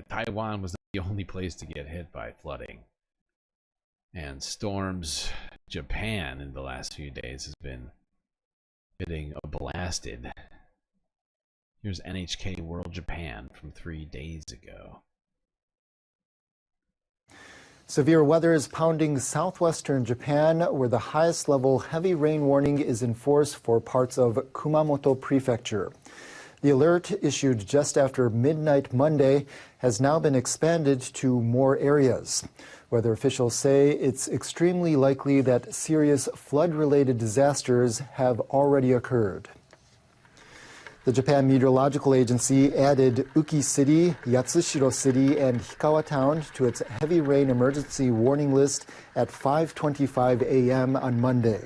Taiwan was not the only place to get hit by flooding. And storms, Japan in the last few days has been getting blasted. Here's NHK World Japan from 3 days ago. Severe weather is pounding southwestern Japan, where the highest level heavy rain warning is in force for parts of Kumamoto Prefecture. The alert, issued just after midnight Monday, has now been expanded to more areas. Weather officials say it's extremely likely that serious flood-related disasters have already occurred. The Japan Meteorological Agency added Uki City, Yatsushiro City, and Hikawa Town to its heavy rain emergency warning list at 5:25 a.m. on Monday.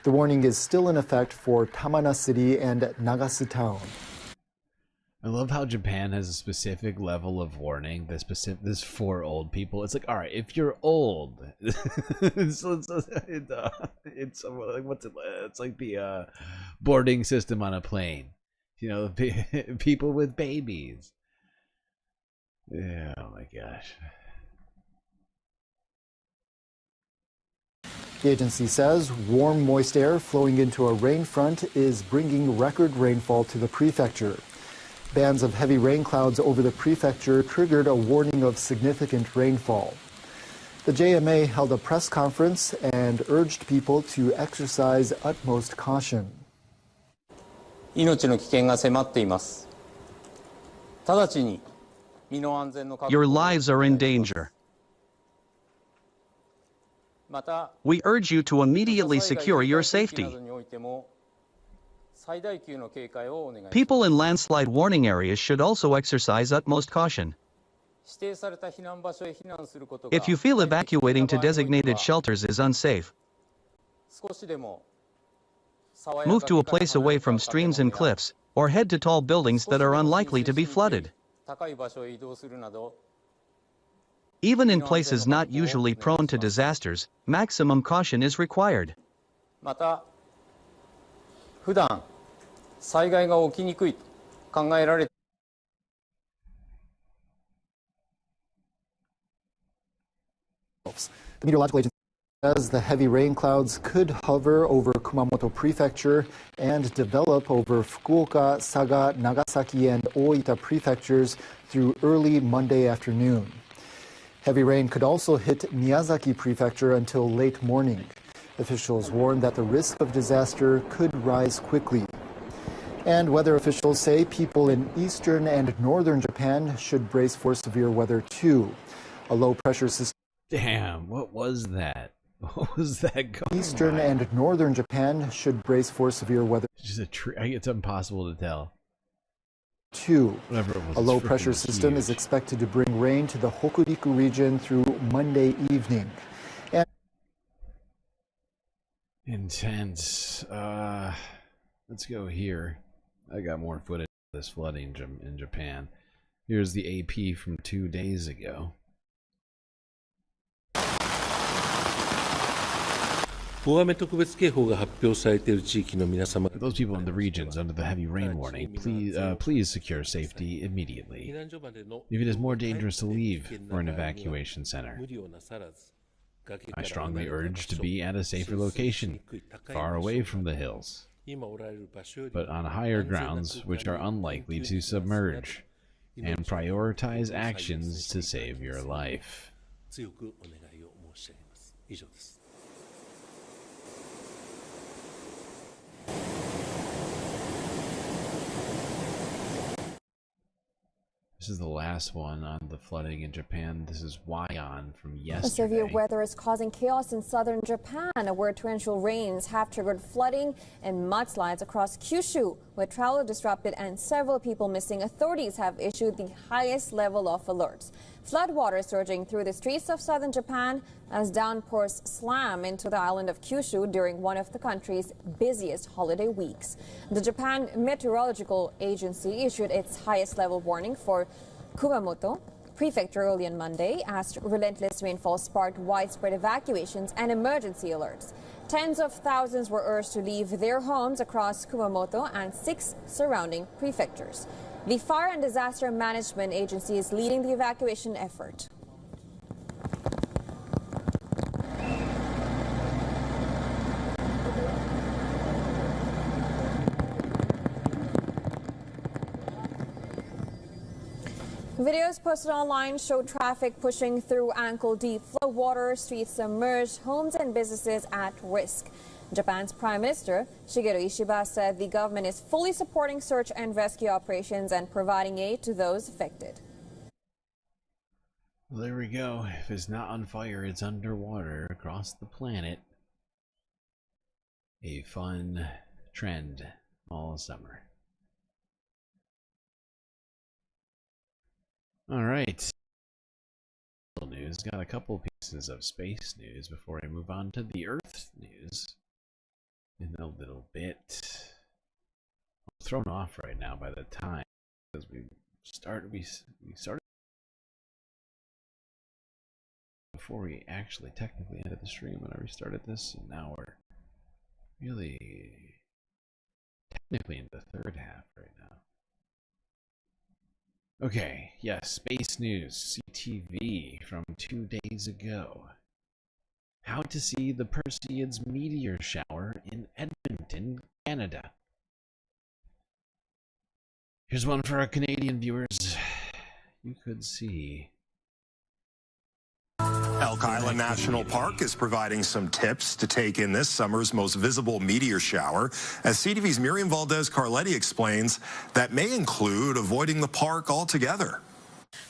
The warning is still in effect for Tamana City and Nagasu Town. I love how Japan has a specific level of warning. This for old people. It's like, all right, if you're old, it's like what's it? It's like the boarding system on a plane. You know, people with babies. Yeah, oh my gosh. The agency says warm, moist air flowing into a rain front is bringing record rainfall to the prefecture. Bands of heavy rain clouds over the prefecture triggered a warning of significant rainfall. The JMA held a press conference and urged people to exercise utmost caution. Your lives are in danger. We urge you to immediately secure your safety. People in landslide warning areas should also exercise utmost caution. If you feel evacuating to designated shelters is unsafe, move to a place away from streams and cliffs, or head to tall buildings that are unlikely to be flooded. Even in places not usually prone to disasters, maximum caution is required. また、普段災害が起きにくいと考えられ The meteorological agency says the heavy rain clouds could hover over Kumamoto Prefecture and develop over Fukuoka, Saga, Nagasaki, and Oita prefectures through early Monday afternoon. Heavy rain could also hit Miyazaki Prefecture until late morning. Officials warn that the risk of disaster could rise quickly. And weather officials say people in eastern and northern Japan should brace for severe weather too. A low pressure system. Damn, what was that? What was that going Eastern by? and northern Japan should brace for severe weather. It's just a tree. It's impossible to tell. Two, Whatever it was, a it's low pressure freaking system huge. is expected to bring rain to the Hokuriku region through Monday evening. And Intense. Let's go here. I got more footage of this flooding in Japan. Here's the AP from 2 days ago. For those people in the regions under the heavy rain warning, please secure safety immediately. If it is more dangerous to leave for an evacuation center, I strongly urge to be at a safer location, far away from the hills, but on higher grounds which are unlikely to submerge, and prioritize actions to save your life. This is the last one on the flooding in Japan. This is Wyon from yesterday. Severe weather is causing chaos in southern Japan, where torrential rains have triggered flooding and mudslides across Kyushu, where travel disrupted and several people missing. Authorities have issued the highest level of alerts. Floodwater surging through the streets of southern Japan as downpours slam into the island of Kyushu during one of the country's busiest holiday weeks. The Japan Meteorological Agency issued its highest level warning for Kumamoto Prefecture early on Monday as relentless rainfall sparked widespread evacuations and emergency alerts. Tens of thousands were urged to leave their homes across Kumamoto and 6 surrounding prefectures. The Fire and Disaster Management Agency is leading the evacuation effort. Videos posted online show traffic pushing through ankle-deep floodwater, streets submerged, homes and businesses at risk. Japan's Prime Minister Shigeru Ishiba said the government is fully supporting search and rescue operations and providing aid to those affected. Well, there we go. If it's not on fire, it's underwater across the planet. A fun trend all summer. All right. News. Got a couple pieces of space news before I move on to the Earth news in a little bit. I'm thrown off right now by the time because we started before we actually technically ended the stream when I restarted this, and now we're really technically in the third half right now. Okay, yes, space news, CTV from 2 days ago. How to see the Perseids meteor shower in Edmonton, Canada. Here's one for our Canadian viewers. You could see. Elk Island National Park is providing some tips to take in this summer's most visible meteor shower. As CTV's Miriam Valdez-Carletti explains, that may include avoiding the park altogether.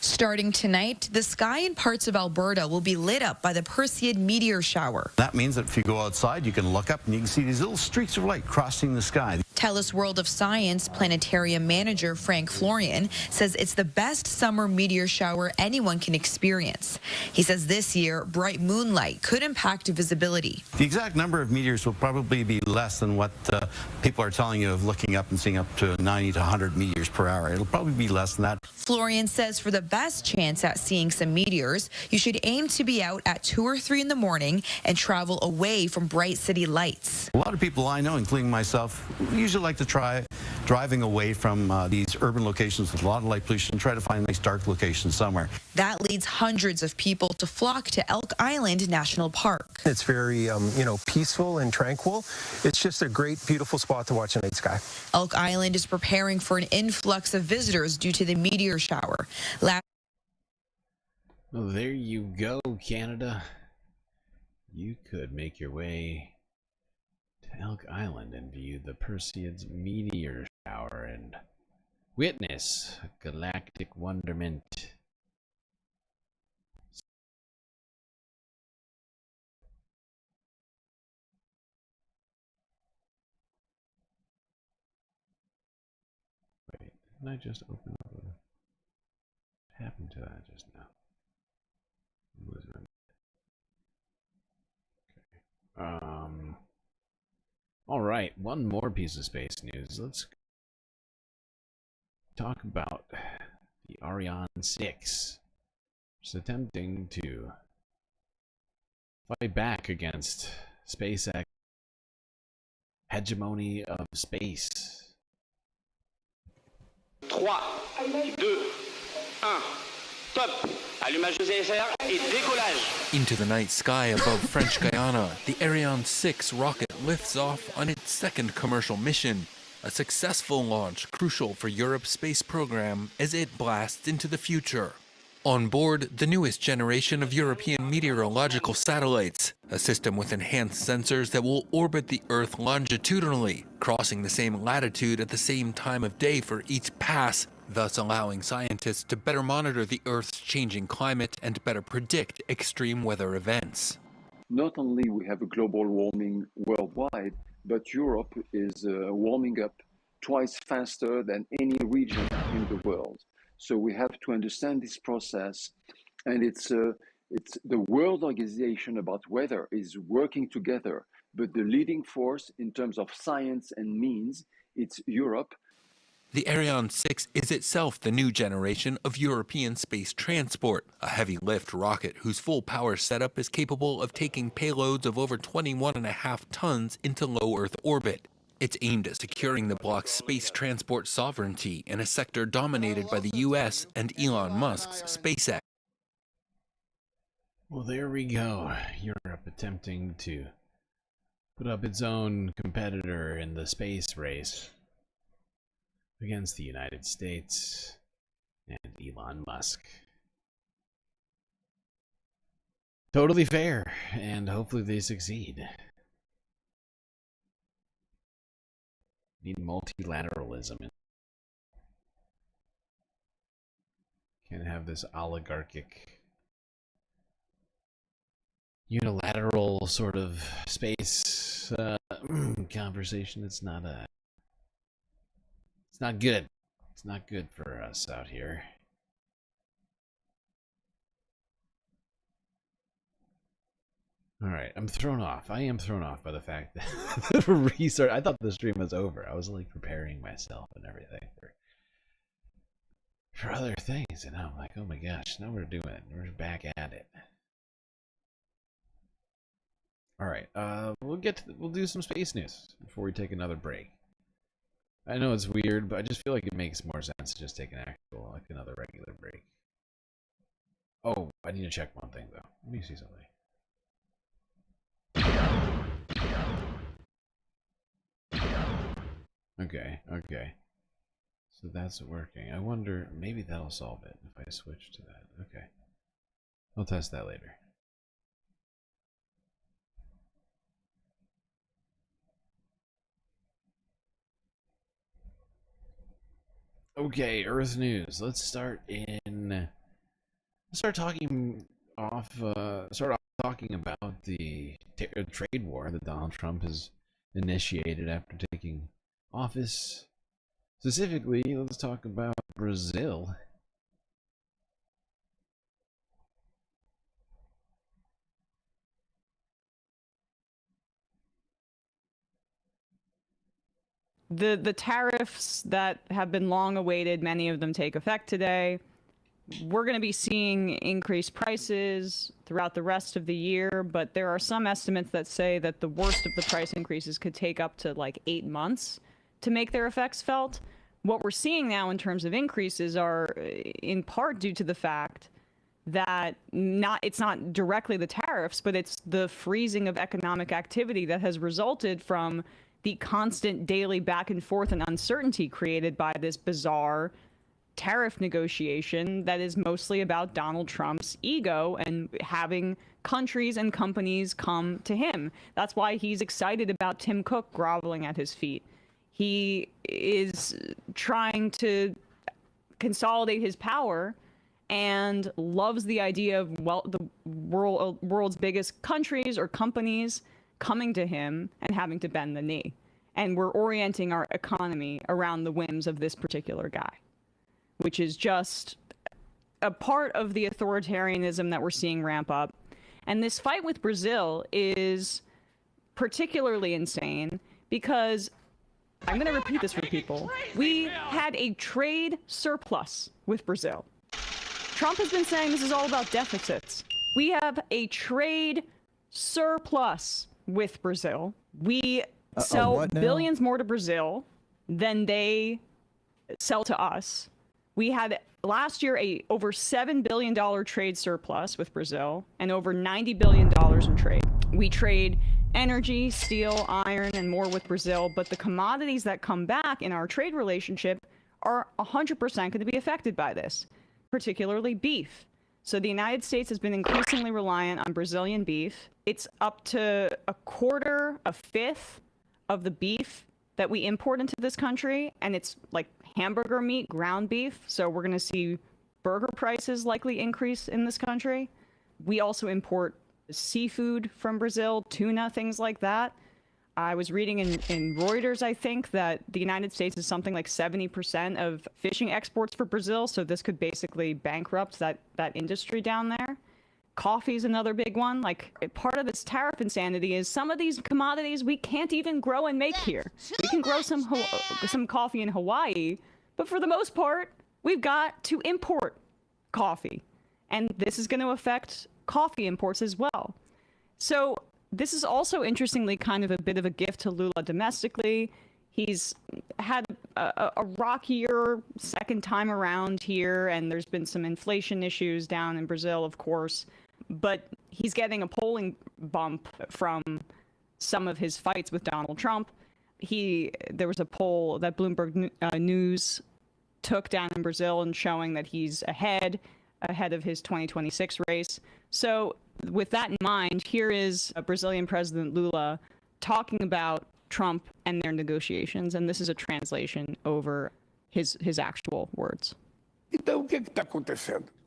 Starting tonight, the sky in parts of Alberta will be lit up by the Perseid meteor shower. That means that if you go outside, you can look up and you can see these little streaks of light crossing the sky. Telus World of Science planetarium manager Frank Florian says it's the best summer meteor shower anyone can experience. He says this year, bright moonlight could impact visibility. The exact number of meteors will probably be less than what people are telling you of looking up and seeing up to 90 to 100 meteors per hour. It'll probably be less than that. Florian says for the best chance at seeing some meteors, you should aim to be out at 2 or 3 in the morning and travel away from bright city lights. A lot of people I know, including myself, usually like to try driving away from these urban locations with a lot of light pollution and try to find a nice dark location somewhere. That leads hundreds of people to flock to Elk Island National Park. It's very, peaceful and tranquil. It's just a great, beautiful spot to watch the night sky. Elk Island is preparing for an influx of visitors due to the meteor shower. Well, there you go, Canada. You could make your way to Elk Island and view the Perseids meteor shower and witness a galactic wonderment. Wait, didn't I just open up what happened to that just now? All right, one more piece of space news. Let's talk about the Ariane 6. It's attempting to fight back against SpaceX hegemony of space. 3, 2, 1. Top! Allumage de CSR et décollage! Into the night sky above French Guiana, the Ariane 6 rocket lifts off on its second commercial mission, a successful launch crucial for Europe's space program as it blasts into the future. On board, the newest generation of European meteorological satellites, a system with enhanced sensors that will orbit the Earth longitudinally, crossing the same latitude at the same time of day for each pass, thus allowing scientists to better monitor the Earth's changing climate and better predict extreme weather events. Not only we have a global warming worldwide, but Europe is warming up twice faster than any region in the world. So we have to understand this process, and it's the World Organization about weather is working together, but the leading force in terms of science and means, it's Europe. The Ariane 6 is itself the new generation of European space transport, a heavy-lift rocket whose full power setup is capable of taking payloads of over 21.5 tons into low Earth orbit. It's aimed at securing the bloc's space transport sovereignty in a sector dominated by the US and Elon Musk's SpaceX. Well, there we go. Europe attempting to put up its own competitor in the space race against the United States and Elon Musk. Totally fair, and hopefully they succeed. Need multilateralism. Can't have this oligarchic, unilateral sort of space conversation. It's not good. It's not good for us out here. All right, I'm thrown off. I am thrown off by the fact that the restart. I thought the stream was over. I was like preparing myself and everything for other things, and now I'm like, oh my gosh, now we're doing it. We're back at it. All right, we'll do some space news before we take another break. I know it's weird, but I just feel like it makes more sense to just take another regular break. Oh, I need to check one thing though. Let me see something. Okay. So that's working. I wonder, maybe that'll solve it if I switch to that. Okay. I'll test that later. Okay, Earth news. Let's start talking about the trade war that Donald Trump has initiated after taking office. Specifically, let's talk about Brazil. The tariffs that have been long awaited, many of them take effect today. We're going to be seeing increased prices throughout the rest of the year, but there are some estimates that say that the worst of the price increases could take up to like 8 months to make their effects felt. What we're seeing now in terms of increases are in part due to the fact that it's not directly the tariffs, but it's the freezing of economic activity that has resulted from the constant daily back and forth and uncertainty created by this bizarre tariff negotiation that is mostly about Donald Trump's ego and having countries and companies come to him. That's why he's excited about Tim Cook groveling at his feet. He is trying to consolidate his power and loves the idea of the world's biggest countries or companies coming to him and having to bend the knee. And we're orienting our economy around the whims of this particular guy, which is just a part of the authoritarianism that we're seeing ramp up. And this fight with Brazil is particularly insane because, I'm going to repeat this for people, we had a trade surplus with Brazil. Trump has been saying this is all about deficits. We have a trade surplus with Brazil. We sell billions more to Brazil than they sell to us. We had last year over $7 billion trade surplus with Brazil and over $90 billion in trade. We trade energy, steel, iron, and more with Brazil, but the commodities that come back in our trade relationship are 100% going to be affected by this, particularly beef. So the United States has been increasingly reliant on Brazilian beef. It's up to a fifth of the beef that we import into this country, and it's like hamburger meat, ground beef. So we're going to see burger prices likely increase in this country. We also import seafood from Brazil, tuna, things like that. I was reading in Reuters, I think, that the United States is something like 70% of fishing exports for Brazil, so this could basically bankrupt that industry down there. Coffee is another big one. Like, part of this tariff insanity is some of these commodities we can't even grow and make here. We can grow some coffee in Hawaii, but for the most part, we've got to import coffee. And this is going to affect coffee imports as well. So this is also, interestingly, kind of a bit of a gift to Lula domestically. He's had a rockier second time around here, and there's been some inflation issues down in Brazil, of course. But he's getting a polling bump from some of his fights with Donald Trump. There was a poll that Bloomberg News took down in Brazil and showing that he's ahead of his 2026 race. So with that in mind, here is Brazilian President Lula talking about Trump and their negotiations, and this is a translation over his actual words.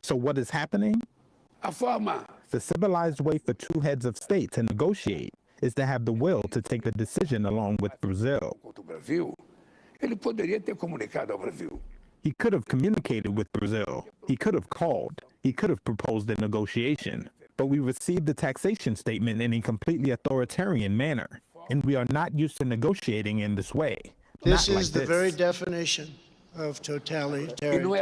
So what is happening? The civilized way for two heads of state to negotiate is to have the will to take the decision along with Brazil. He could have communicated with Brazil. He could have called. He could have proposed a negotiation. But we received the taxation statement in a completely authoritarian manner, and we are not used to negotiating in this way. This is the very definition of totalitarianism.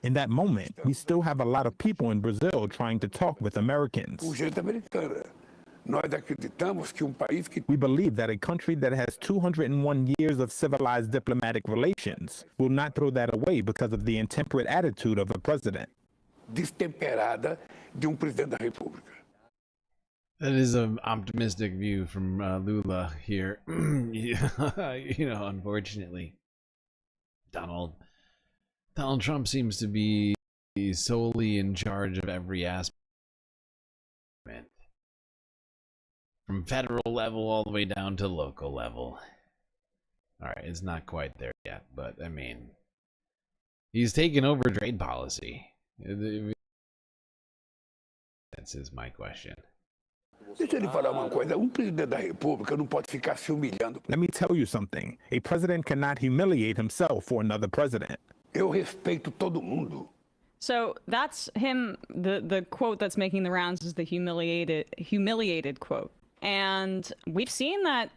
In that moment, we still have a lot of people in Brazil trying to talk with Americans. We believe that a country that has 201 years of civilized diplomatic relations will not throw that away because of the intemperate attitude of a president. That is an optimistic view from Lula here. Unfortunately, Donald Trump seems to be solely in charge of every aspect, from federal level all the way down to local level. All right, it's not quite there yet, but I mean, he's taken over trade policy. That's my question. Deixa eu falar uma coisa, presidente da República não pode ficar se humilhando. Let me tell you something. A president cannot humiliate himself for another president. Eu respeito todo mundo. So that's him. The quote that's making the rounds is the humiliated quote. And we've seen that,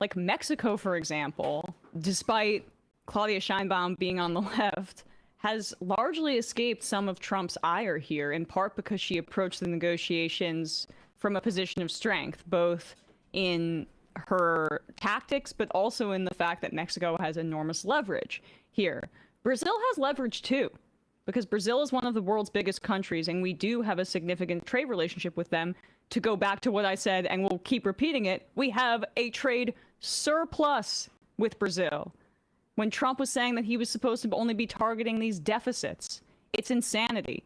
like Mexico, for example, despite Claudia Sheinbaum being on the left, has largely escaped some of Trump's ire here, in part because she approached the negotiations from a position of strength, both in her tactics, but also in the fact that Mexico has enormous leverage here. Brazil has leverage too, because Brazil is one of the world's biggest countries, and we do have a significant trade relationship with them. To go back to what I said, and we'll keep repeating it, we have a trade surplus with Brazil. When Trump was saying that he was supposed to only be targeting these deficits, it's insanity.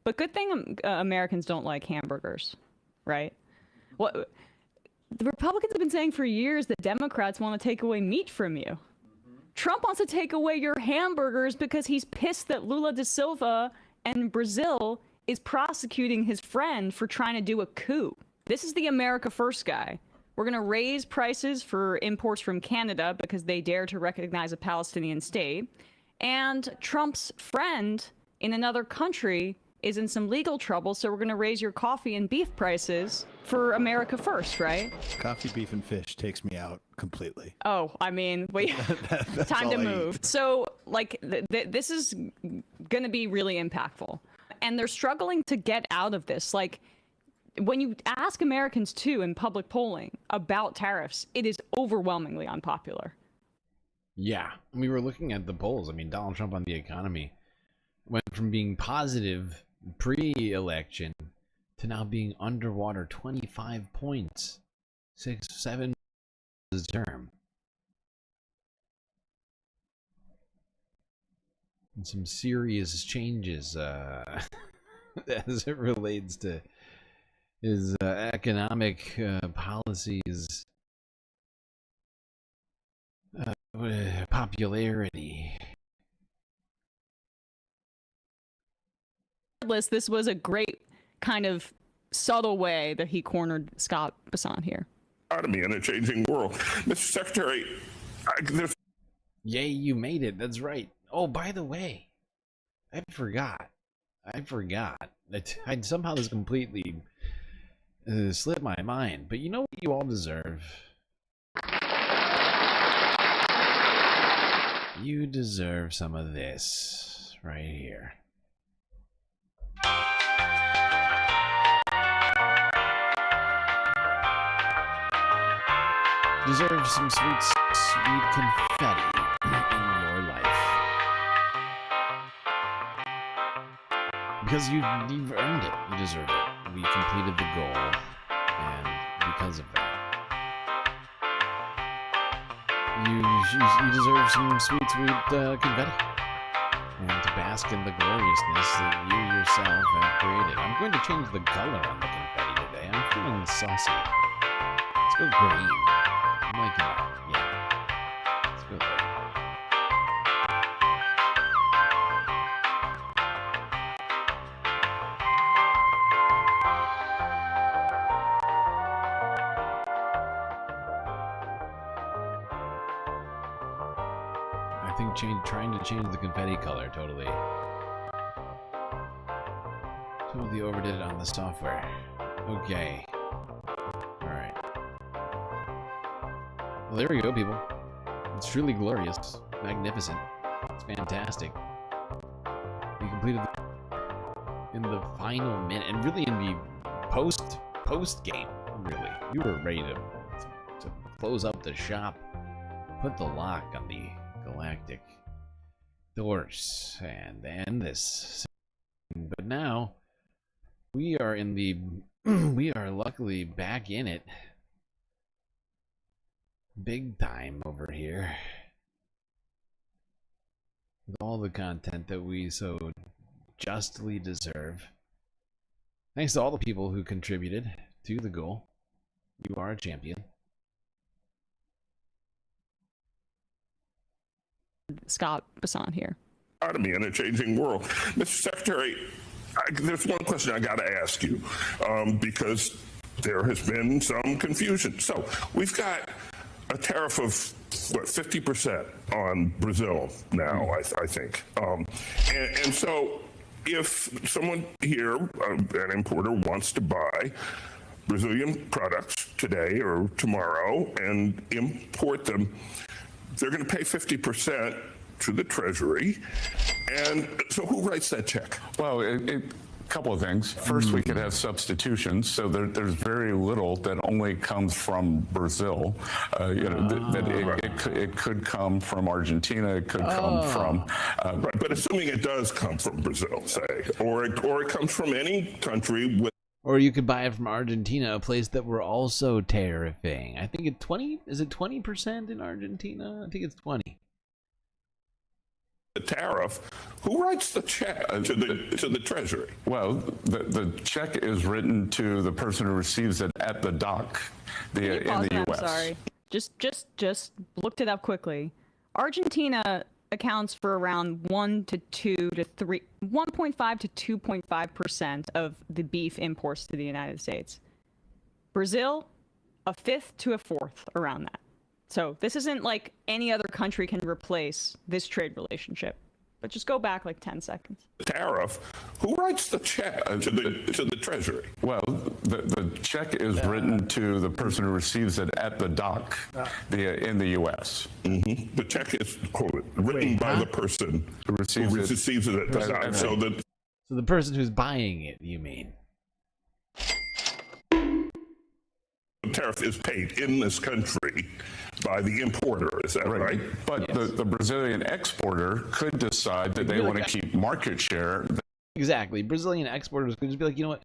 But good thing Americans don't like hamburgers, right? What the Republicans have been saying for years that Democrats want to take away meat from you. Trump wants to take away your hamburgers because he's pissed that Lula da Silva and Brazil is prosecuting his friend for trying to do a coup. This is the America First guy. We're going to raise prices for imports from Canada because they dare to recognize a Palestinian state. And Trump's friend in another country is in some legal trouble, so we're going to raise your coffee and beef prices for America First, right? Coffee, beef, and fish takes me out completely. Oh, I mean, wait, time to move. So, like, this is going to be really impactful. And they're struggling to get out of this. Like, when you ask Americans, too, in public polling about tariffs, it is overwhelmingly unpopular. Yeah, we were looking at the polls. I mean, Donald Trump on the economy went from being positive pre-election to now being underwater 25 points, 6-7 term. And some serious changes as it relates to his economic policies, popularity. This was a great kind of subtle way that he cornered Scott Bassan here. Economy in a changing world. Mr. Secretary, Yay, you made it. That's right. Oh, by the way, I forgot. I'd somehow this completely slipped my mind. But you know what you all deserve? You deserve some of this right here. Deserve some sweet, sweet confetti in your life. Because you've earned it. You deserve it. We completed the goal, and because of that, you deserve some sweet, sweet confetti. And to bask in the gloriousness that you yourself have created. I'm going to change the color on the confetti today. I'm feeling saucy. Let's go green. I'm liking that. Yeah. Let's go there. I think trying to change the confetti color totally overdid it on the software. Okay. Alright. Well, there we go, people. It's truly glorious. Magnificent. It's fantastic. We completed in the final minute, and really in the post game, really. You were ready to close up the shop, put the lock on the galactic doors, and end this. But now we are in the we are luckily back in it big time over here with all the content that we so justly deserve. Thanks to all the people who contributed to the goal. You are a champion. Scott Bassan here. Economy in a changing world. Mr. Secretary, there's one question I got to ask you, because there has been some confusion. So we've got a tariff of, what, 50% on Brazil now, I think. And so if someone here, an importer, wants to buy Brazilian products today or tomorrow and import them, they're going to pay 50% to the Treasury. And so who writes that check? Well, a couple of things. First, we could have substitutions, so there's very little that only comes from Brazil. It could come from Argentina, it could come from... Right, but assuming it does come from Brazil, say, or it comes from any country with... Or you could buy it from Argentina, a place that we're also tariffing. I think it's 20, is it 20% in Argentina? I think it's 20. The tariff, who writes the check to the Treasury? Well, the check is written to the person who receives it at the dock in the U.S. I'm sorry. Just looked it up quickly. Argentina accounts for around 1.5 to 2.5% of the beef imports to the United States. Brazil, a fifth to a fourth, around that. So this isn't like any other country can replace this trade relationship. But just go back like 10 seconds. Tariff, who writes the check to the Treasury? Well, the check is written to the person who receives it at the dock in the U.S. Mm-hmm. The check is written by the person who receives it at the dock. So the person who's buying it, you mean? The tariff is paid in this country by the importer, is that right? But yes. the Brazilian exporter could decide that they want to keep market share. Exactly. Brazilian exporters could just be like, you know what?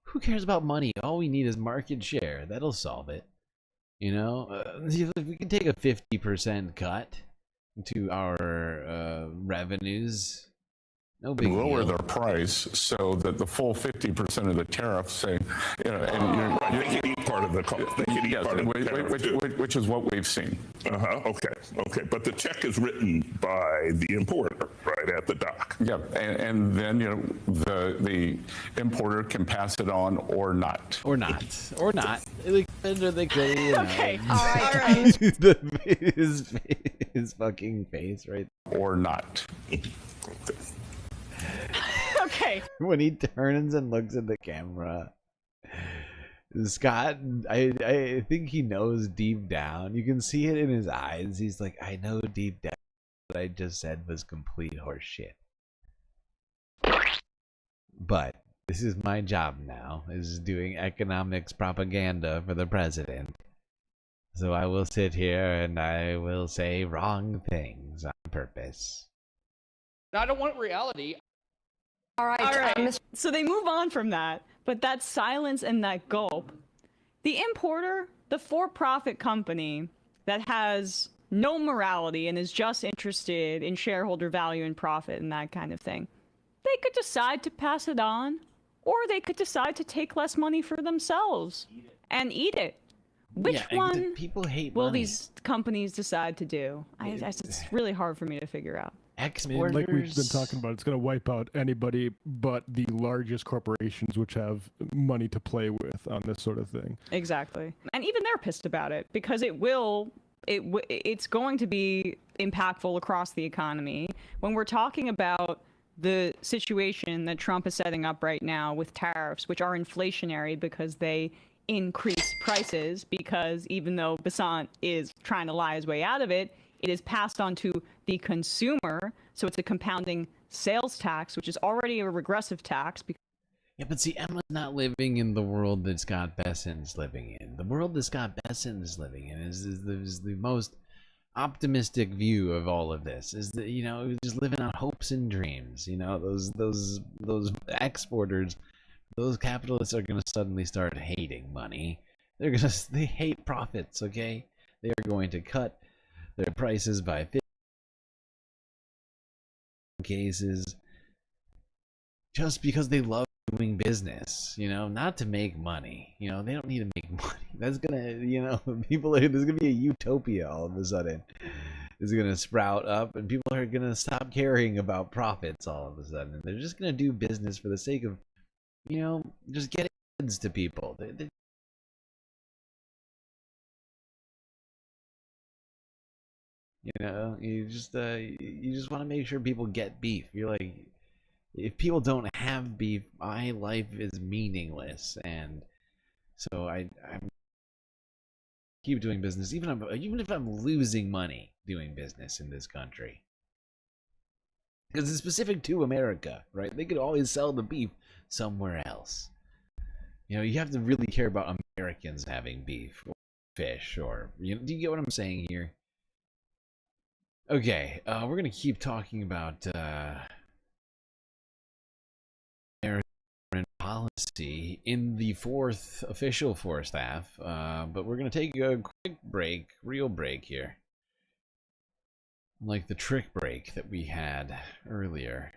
Who cares about money? All we need is market share. That'll solve it. You know, if we can take a 50% cut to our revenues, no big lower deal. Their price so that the full 50% of the tariff, say, you know, and they can eat part of the cost. They can eat part of the tariff which is what we've seen. Okay. But the check is written by the importer, right, at the dock. Yeah, and then, you know, the importer can pass it on or not. Or not. They could, okay, all right. his fucking face, right? Or not. Okay. When he turns and looks at the camera, Scott, I think he knows deep down. You can see it in his eyes. He's like, I know deep down what I just said was complete horseshit. But this is my job now, is doing economics propaganda for the president. So I will sit here and I will say wrong things on purpose. I don't want reality. All right. So they move on from that, but that silence and that gulp. The importer, the for-profit company that has no morality and is just interested in shareholder value and profit and that kind of thing, they could decide to pass it on, or they could decide to take less money for themselves and eat it. Which one people hate will money. these companies decide to do? It's really hard for me to figure out. Exporters. Like we've been talking about, it's going to wipe out anybody but the largest corporations which have money to play with on this sort of thing. Exactly. And even they're pissed about it because it's going to be impactful across the economy. When we're talking about the situation that Trump is setting up right now with tariffs, which are inflationary because they increase prices, because even though Basant is trying to lie his way out of it, it is passed on to the consumer, so it's a compounding sales tax, which is already a regressive tax. Yeah, but see, Emma's not living in the world that Scott Besson's living in. The world that Scott Besson is living in is the most optimistic view of all of this. Is that, you know, just living on hopes and dreams. You know, those exporters, those capitalists are gonna suddenly start hating money. They hate profits. Okay, they are going to cut their prices by 50 cases just because they love doing business, you know, not to make money. You know, they don't need to make money. That's gonna, you know, there's gonna be a utopia all of a sudden. Is gonna sprout up and people are gonna stop caring about profits all of a sudden. They're just gonna do business for the sake of, you know, just getting goods to people. You know, you just want to make sure people get beef. You're like, if people don't have beef, my life is meaningless. And so I'm keep doing business, even if I'm losing money doing business in this country, because it's specific to America, right? They could always sell the beef somewhere else. You know, you have to really care about Americans having beef or fish, or do you get what I'm saying here? Okay, we're gonna keep talking about American policy in the official fourth half, but we're gonna take a quick break, real break here, like the trick break that we had earlier.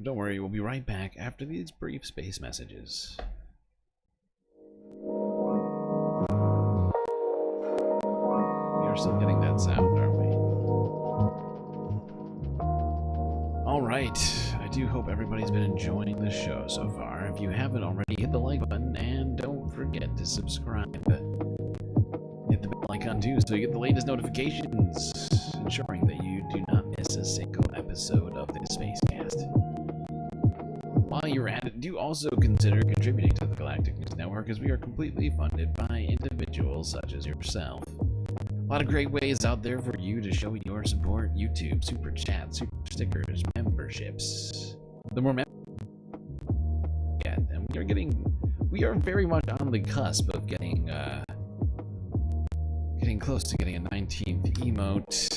Don't worry, we'll be right back after these brief space messages. We are still getting that sound, aren't we? Alright, I do hope everybody's been enjoying the show so far. If you haven't already, hit the like button and don't forget to subscribe. Hit the bell icon too so you get the latest notifications, ensuring that you do not miss a single episode of this Spacecast. While you're at it, do also consider contributing to the Galactic News Network, as we are completely funded by individuals such as yourself. A lot of great ways out there for you to show your support: YouTube, Super Chat, Super Stickers, memberships. The more members we get, and we are very much on the cusp of getting close to getting a 19th emote.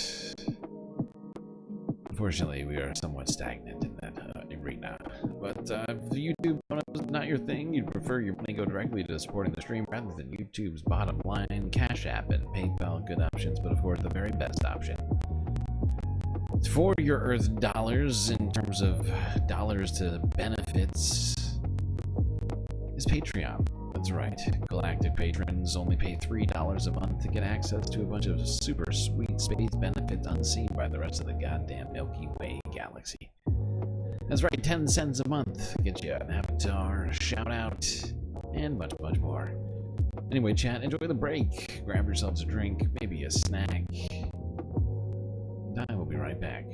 Unfortunately, we are somewhat stagnant in that arena. But if YouTube is not your thing, you'd prefer your money go directly to supporting the stream rather than YouTube's bottom line, Cash App, and PayPal. Good options, but of course the very best option for your Earth dollars, in terms of dollars to benefits, is Patreon. That's right. Galactic patrons only pay $3 a month to get access to a bunch of super sweet space benefits unseen by the rest of the goddamn Milky Way galaxy. That's right, 10 cents a month get you an avatar, a shout out, and much, much more. Anyway, chat, enjoy the break. Grab yourselves a drink, maybe a snack. And I will be right back.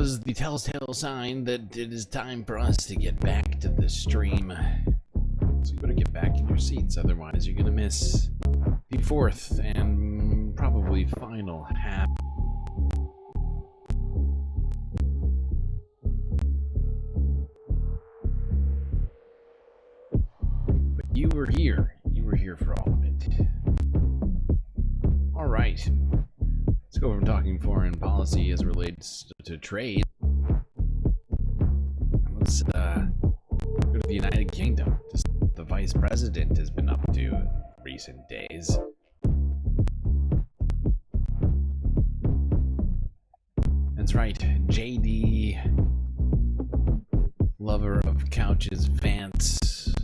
was the telltale sign that it is time for us to get back to the stream. So you better get back in your seats, otherwise you're gonna miss the fourth and probably final half. But you were here. You were here for all of it. All right. Let's go from talking foreign policy as it relates to trade. Let's go to the United Kingdom. Just the vice president has been up to in recent days. That's right, JD, lover of couches, Vance,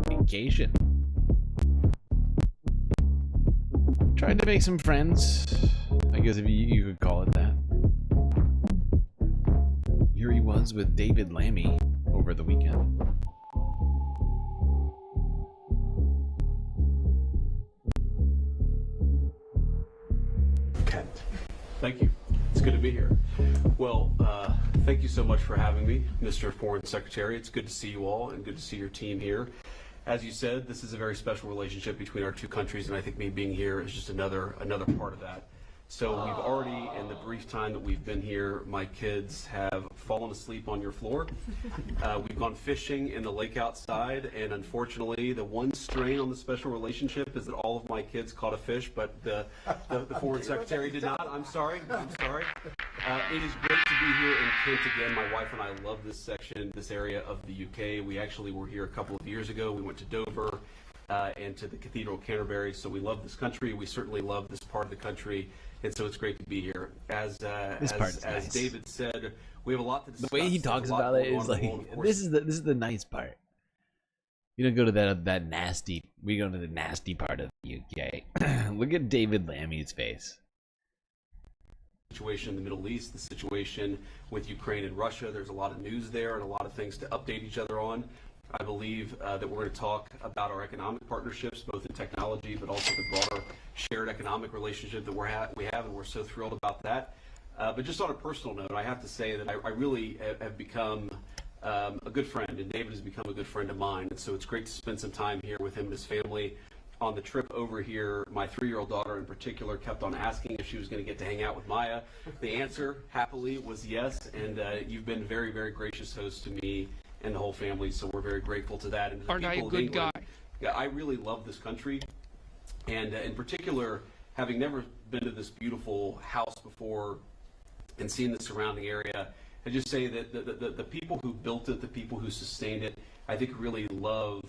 vacation. Tried to make some friends, I guess if you could call it that. Here he was with David Lammy over the weekend. Kent, thank you. It's good to be here. Well, thank you so much for having me, Mr. Foreign Secretary. It's good to see you all and good to see your team here. As you said, this is a very special relationship between our two countries, and I think me being here is just another part of that. So we've already, in the brief time that we've been here, my kids have fallen asleep on your floor. We've gone fishing in the lake outside, and unfortunately, the one strain on the special relationship is that all of my kids caught a fish, but the Foreign Secretary did not. I'm sorry. It is great to be here in Kent again. My wife and I love this section, this area of the UK. We actually were here a couple of years ago. We went to Dover and to the Cathedral of Canterbury, so we love this country. We certainly love this part of the country. And so it's great to be here. As nice. David said, we have a lot to discuss. The way he talks about it is like, this is the nice part. We don't go to that nasty. We go to the nasty part of the UK. Look at David Lammy's face. Situation in the Middle East, the situation with Ukraine and Russia. There's a lot of news there and a lot of things to update each other on. I believe that we're going to talk about our economic partnerships, both in technology, but also the broader shared economic relationship that we have, and we're so thrilled about that. But just on a personal note, I have to say that I really have become a good friend, and David has become a good friend of mine. And so it's great to spend some time here with him and his family. On the trip over here, my 3-year-old daughter in particular kept on asking if she was going to get to hang out with Maya. The answer, happily, was yes, and you've been very, very gracious host to me and the whole family, so we're very grateful to that. And to the Aren't I a people of good England, guy? Yeah, I really love this country, and in particular, having never been to this beautiful house before and seen the surrounding area, I just say that the people who built it, the people who sustained it, I think really love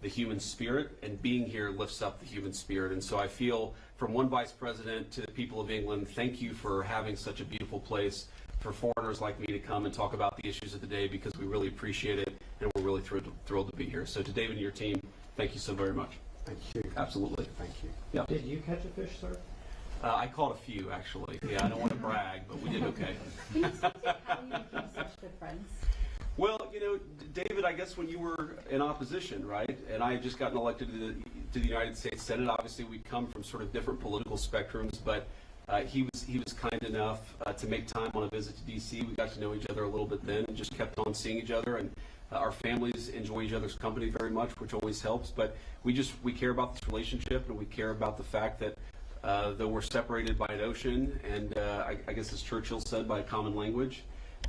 the human spirit, and being here lifts up the human spirit. And so I feel, from one vice president to the people of England, thank you for having such a beautiful place for foreigners like me to come and talk about the issues of the day, because we really appreciate it and we're really thrilled to be here. So to David and your team, thank you so very much. Thank you. Absolutely. Thank you. Yeah. Did you catch a fish, sir? I caught a few, actually. Yeah, I don't want to brag, but we did okay. Can you speak to how you became such good friends? Well, you know, David, I guess when you were in opposition, right, and I had just gotten elected to the United States Senate, obviously we come from sort of different political spectrums, but he was kind enough to make time on a visit to D.C. We got to know each other a little bit then, and just kept on seeing each other, and our families enjoy each other's company very much, which always helps. But we care about this relationship, and we care about the fact that though we're separated by an ocean, and I guess as Churchill said, by a common language,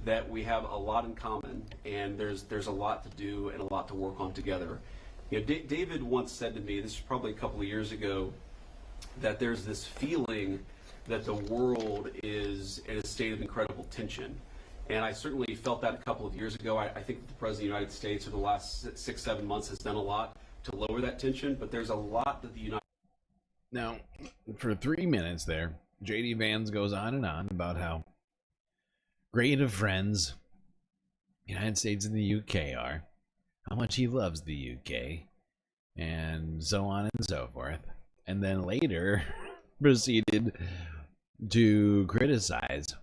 that we have a lot in common, and there's a lot to do and a lot to work on together. You know, David once said to me, this was probably a couple of years ago, that there's this feeling that the world is in a state of incredible tension. And I certainly felt that a couple of years ago. I think that the President of the United States over the last 6-7 months has done a lot to lower that tension, but there's a lot that the United Now, for 3 minutes there, JD Vance goes on and on about how great of friends the United States and the UK are, how much he loves the UK, and so on and so forth. And then later proceeded to criticize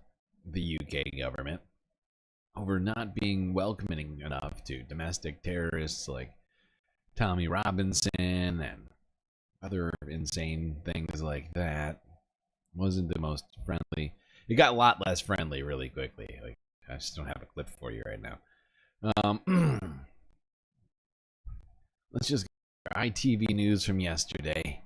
the UK government over not being welcoming enough to domestic terrorists like Tommy Robinson and other insane things like that. Wasn't the most friendly. It got a lot less friendly really quickly. Like, I just don't have a clip for you right now. Let's just get ITV news from yesterday.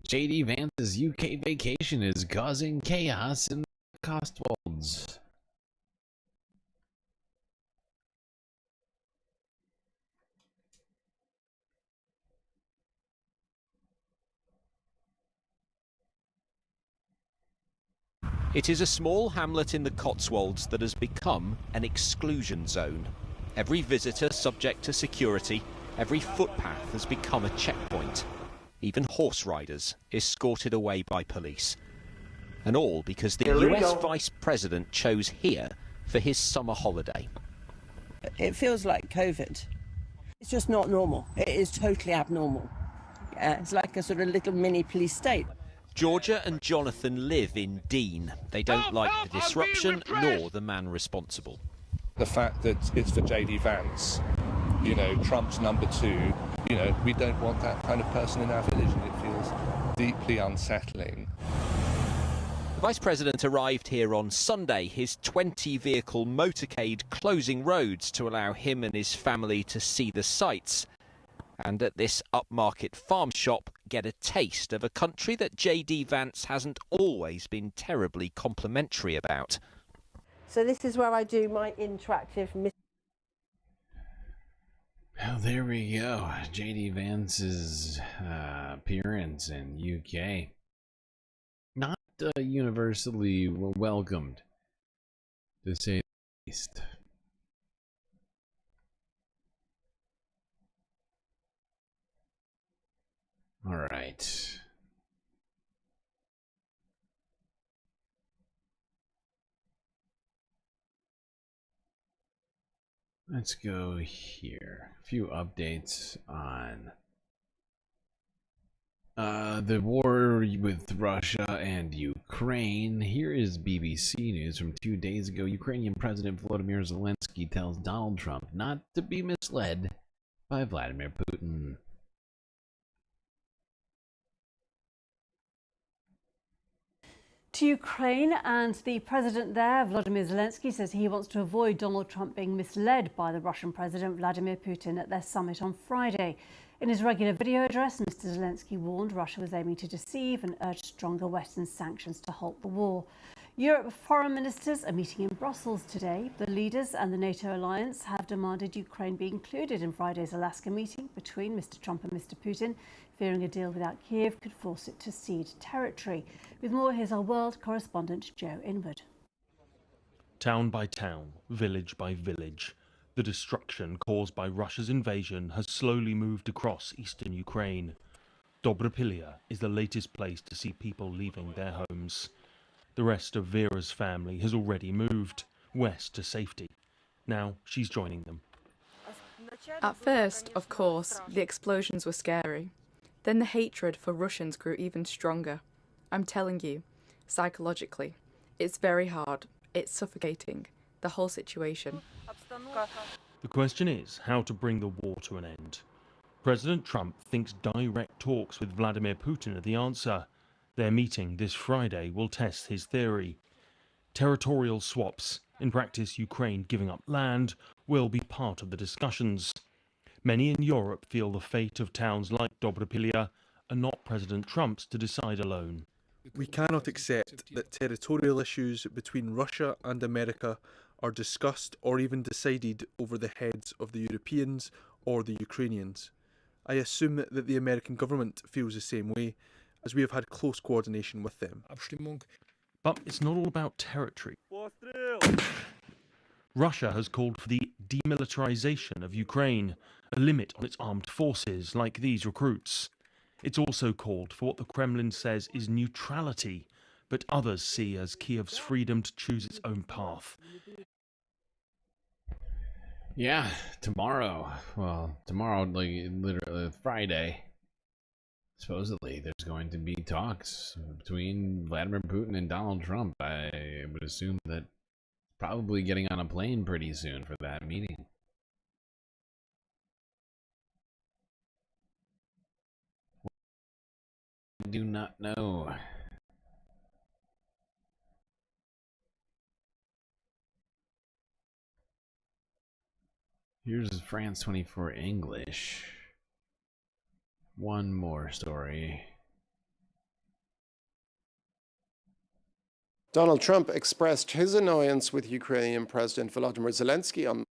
JD Vance's UK vacation is causing chaos in the Cotswolds. It is a small hamlet in the Cotswolds that has become an exclusion zone. Every visitor subject to security, every footpath has become a checkpoint. Even horse riders escorted away by police. And all because the US Vice President chose here for his summer holiday. It feels like COVID. It's just not normal. It is totally abnormal. Yeah, it's like a sort of little mini police state. Georgia and Jonathan live in Dean. They don't like the disruption nor the man responsible. The fact that it's for JD Vance, you know, Trump's number two, you know, we don't want that kind of person in our village, and it feels deeply unsettling. The Vice President arrived here on Sunday, his 20-vehicle motorcade closing roads to allow him and his family to see the sights. And at this upmarket farm shop, get a taste of a country that JD Vance hasn't always been terribly complimentary about. So this is where I do my interactive. Well, there we go. JD Vance's appearance in UK. Not universally welcomed, to say the least. All right. Let's go here. A few updates on the war with Russia and Ukraine. Here is BBC News from 2 days ago. Ukrainian President Volodymyr Zelensky tells Donald Trump not to be misled by Vladimir Putin. To Ukraine, and the president there, Volodymyr Zelensky, says he wants to avoid Donald Trump being misled by the Russian President Vladimir Putin at their summit on Friday. In his regular video address, Mr. Zelensky warned Russia was aiming to deceive and urged stronger Western sanctions to halt the war. Europe foreign ministers are meeting in Brussels today. The leaders and the NATO alliance have demanded Ukraine be included in Friday's Alaska meeting between Mr. Trump and Mr. Putin, fearing a deal without Kiev could force it to cede territory. With more, here's our world correspondent Joe Inwood. Town by town, village by village, the destruction caused by Russia's invasion has slowly moved across eastern Ukraine. Dobropilya is the latest place to see people leaving their homes. The rest of Vera's family has already moved west to safety. Now she's joining them. At first, of course, the explosions were scary. Then the hatred for Russians grew even stronger. I'm telling you, psychologically, it's very hard. It's suffocating, the whole situation. The question is how to bring the war to an end. President Trump thinks direct talks with Vladimir Putin are the answer. Their meeting this Friday will test his theory. Territorial swaps, in practice Ukraine giving up land, will be part of the discussions. Many in Europe feel the fate of towns like Dobropilya are not President Trump's to decide alone. We cannot accept that territorial issues between Russia and America are discussed or even decided over the heads of the Europeans or the Ukrainians. I assume that the American government feels the same way, as we have had close coordination with them. But it's not all about territory. Russia has called for the demilitarization of Ukraine, a limit on its armed forces like these recruits. It's also called for what the Kremlin says is neutrality, but others see as Kiev's freedom to choose its own path. Yeah, tomorrow, like literally Friday, supposedly there's going to be talks between Vladimir Putin and Donald Trump. I would assume that probably getting on a plane pretty soon for that meeting. I do not know. Here's France 24 English. One more story. Donald Trump expressed his annoyance with Ukrainian President Volodymyr Zelensky on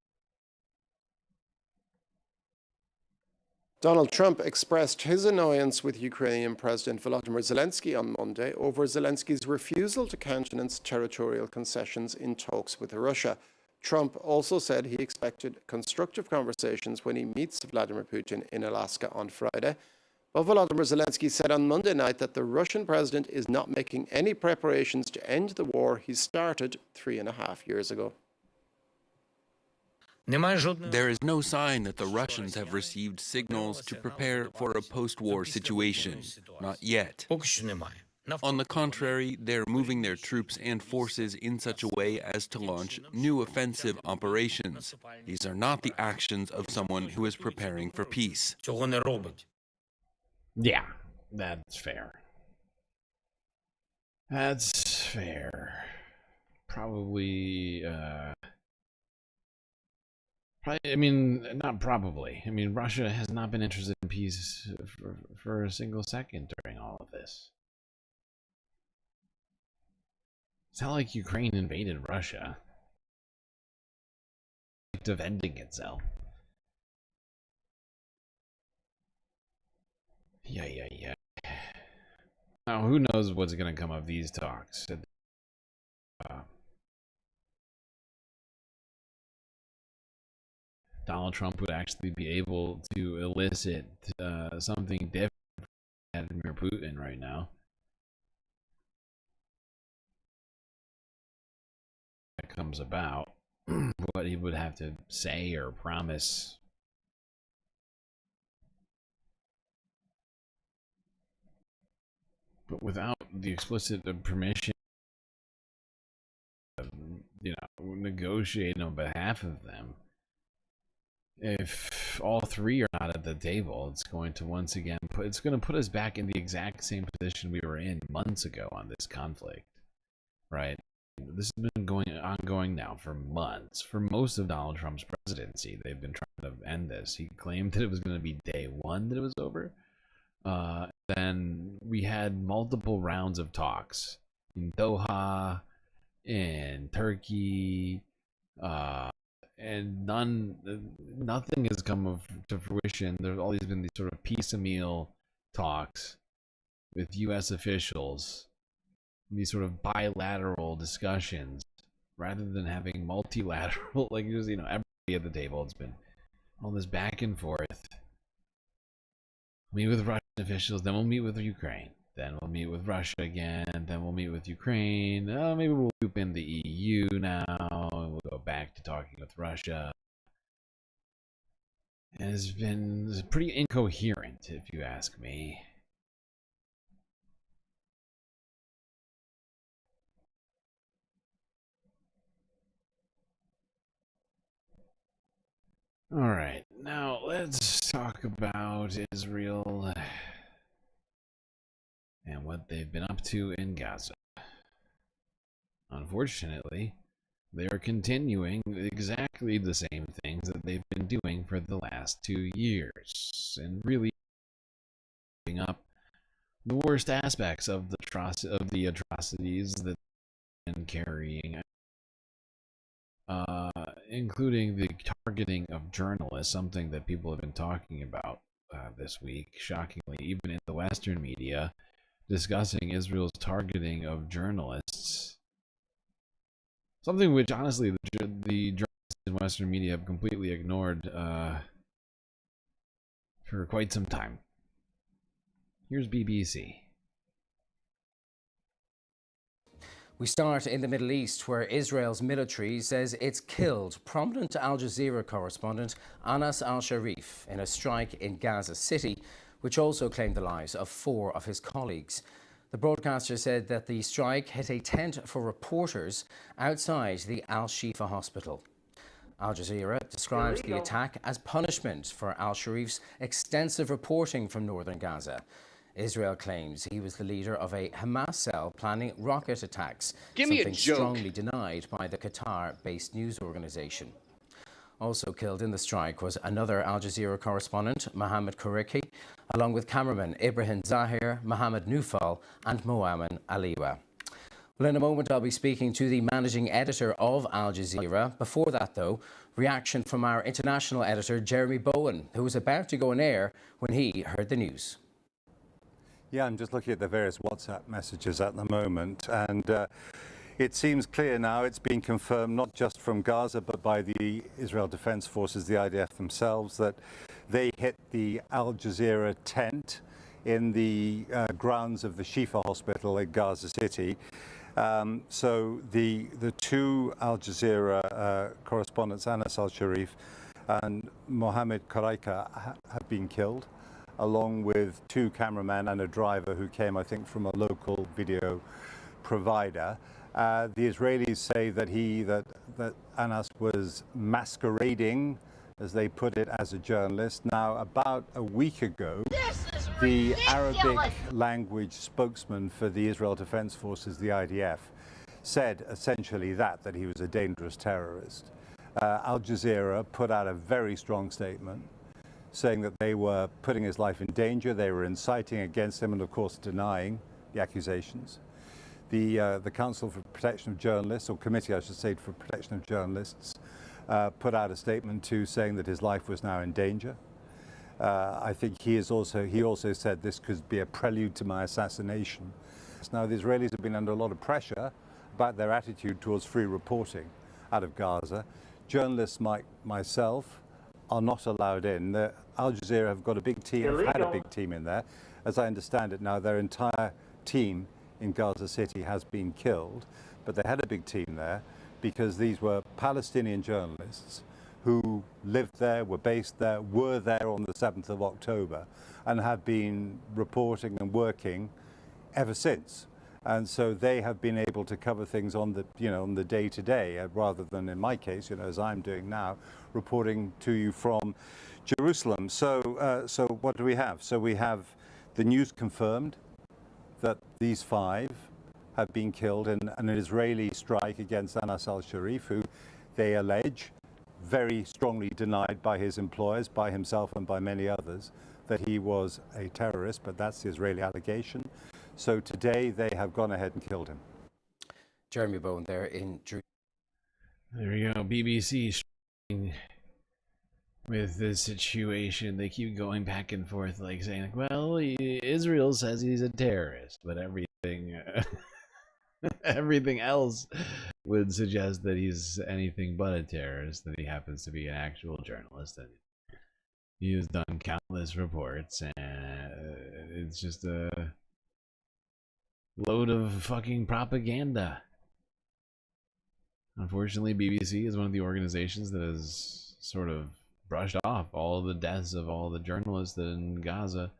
Donald Trump expressed his annoyance with Ukrainian President Volodymyr Zelensky on Monday over Zelensky's refusal to countenance territorial concessions in talks with Russia. Trump also said he expected constructive conversations when he meets Vladimir Putin in Alaska on Friday. But Volodymyr Zelensky said on Monday night that the Russian president is not making any preparations to end the war he started 3.5 years ago. There is no sign that the Russians have received signals to prepare for a post-war situation. Not yet. On the contrary, they're moving their troops and forces in such a way as to launch new offensive operations. These are not the actions of someone who is preparing for peace. Yeah, that's fair. That's fair. Probably, I mean, not probably. I mean, Russia has not been interested in peace for a single second during all of this. It's not like Ukraine invaded Russia. It's defending itself. Yeah. Now, who knows what's going to come of these talks? Donald Trump would actually be able to elicit something different from Vladimir Putin right now. That comes about, what he would have to say or promise. But without the explicit permission, negotiating on behalf of them, if all three are not at the table, it's going to once again put us back in the exact same position we were in months ago on this conflict, right? This has been ongoing now for months. For most of Donald Trump's presidency, they've been trying to end this. He claimed that it was going to be day one that it was over. Then we had multiple rounds of talks in Doha, in Turkey, and nothing has come to fruition. There's always been these sort of piecemeal talks with U.S. officials, these sort of bilateral discussions, rather than having multilateral, like just, everybody at the table. It's been all this back and forth. Meet with Russian officials, then we'll meet with Ukraine, then we'll meet with Russia again, then we'll meet with Ukraine. Maybe we'll loop in the EU now, and we'll go back to talking with Russia. And it's been pretty incoherent, if you ask me. All right, now let's talk about Israel and what they've been up to in Gaza. Unfortunately, they are continuing exactly the same things that they've been doing for the last 2 years, and really bring up the worst aspects of the atrocities that they've been carrying out. Including the targeting of journalists, something that people have been talking about this week, shockingly, even in the Western media, discussing Israel's targeting of journalists. Something which, honestly, the journalists in Western media have completely ignored for quite some time. Here's BBC. We start in the Middle East, where Israel's military says it's killed prominent Al Jazeera correspondent Anas al-Sharif in a strike in Gaza City, which also claimed the lives of 4 of his colleagues. The broadcaster said that the strike hit a tent for reporters outside the Al-Shifa hospital. Al Jazeera describes the attack as punishment for al-Sharif's extensive reporting from northern Gaza. Israel claims he was the leader of a Hamas cell planning rocket attacks, Give me a something joke. strongly denied by the Qatar-based news organization. Also killed in the strike was another Al Jazeera correspondent, Mohammed Kouriki, along with cameraman Ibrahim Zahir, Mohammed Nufal and Moamin Aliwa. Well, in a moment, I'll be speaking to the managing editor of Al Jazeera. Before that, though, reaction from our international editor, Jeremy Bowen, who was about to go on air when he heard the news. Yeah, I'm just looking at the various WhatsApp messages at the moment, and it seems clear now, it's been confirmed not just from Gaza but by the Israel Defense Forces, the IDF themselves, that they hit the Al Jazeera tent in the grounds of the Shifa hospital at Gaza City. So the two Al Jazeera correspondents, Anas al-Sharif and Mohammed Kouriki, have been killed, along with two cameramen and a driver who came, I think, from a local video provider. The Israelis say that Anas was masquerading, as they put it, as a journalist. Now, about a week ago, the Arabic language spokesman for the Israel Defense Forces, the IDF, said essentially that he was a dangerous terrorist. Al Jazeera put out a very strong statement saying that they were putting his life in danger, they were inciting against him, and of course denying the accusations. The Council for Protection of Journalists, or Committee, I should say, for Protection of Journalists, put out a statement too, saying that his life was now in danger. I think he also said this could be a prelude to my assassination. Now, the Israelis have been under a lot of pressure about their attitude towards free reporting out of Gaza. Journalists like myself are not allowed in. Al Jazeera have got a big team, have had a big team in there. As I understand it now, their entire team in Gaza City has been killed, but they had a big team there because these were Palestinian journalists who lived there, were based there, were there on the 7th of October, and have been reporting and working ever since. And so they have been able to cover things on the day-to-day, rather than, in my case, as I'm doing now, reporting to you from Jerusalem. So what do we have? So we have the news confirmed that these 5 have been killed in an Israeli strike against Anas al-Sharif, who they allege, very strongly denied by his employers, by himself and by many others, that he was a terrorist, but that's the Israeli allegation. So today they have gone ahead and killed him. Jeremy Bowen there in Drew. There we go. BBC with this situation. They keep going back and forth, like saying, well, Israel says he's a terrorist, but everything else would suggest that he's anything but a terrorist, that he happens to be an actual journalist, and he has done countless reports, and it's just a load of fucking propaganda. Unfortunately, BBC is one of the organizations that has sort of brushed off all the deaths of all the journalists in Gaza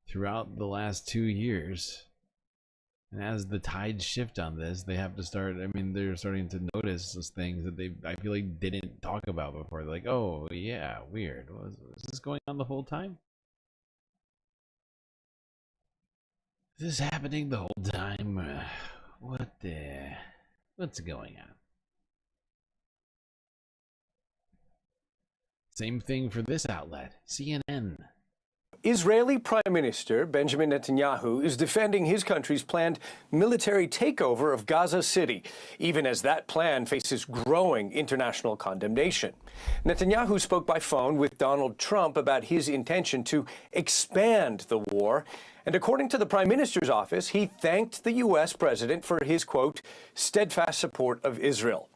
throughout the last 2 years. And as the tides shift on this, they have to start, they're starting to notice those things that I feel like didn't talk about before. They're like, oh yeah, weird. Was this going on the whole time? Is this happening the whole time? What's going on? Same thing for this outlet, CNN. Israeli Prime Minister Benjamin Netanyahu is defending his country's planned military takeover of Gaza City, even as that plan faces growing international condemnation. Netanyahu spoke by phone with Donald Trump about his intention to expand the war. And according to the Prime Minister's office, he thanked the U.S. president for his, quote, steadfast support of Israel.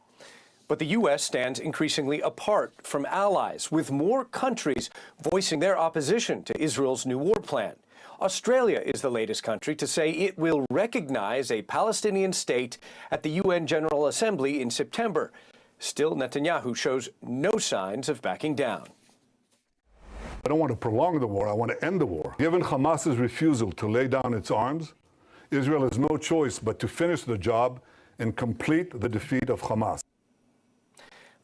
But the U.S. stands increasingly apart from allies, with more countries voicing their opposition to Israel's new war plan. Australia is the latest country to say it will recognize a Palestinian state at the UN General Assembly in September. Still, Netanyahu shows no signs of backing down. I don't want to prolong the war, I want to end the war. Given Hamas's refusal to lay down its arms, Israel has no choice but to finish the job and complete the defeat of Hamas.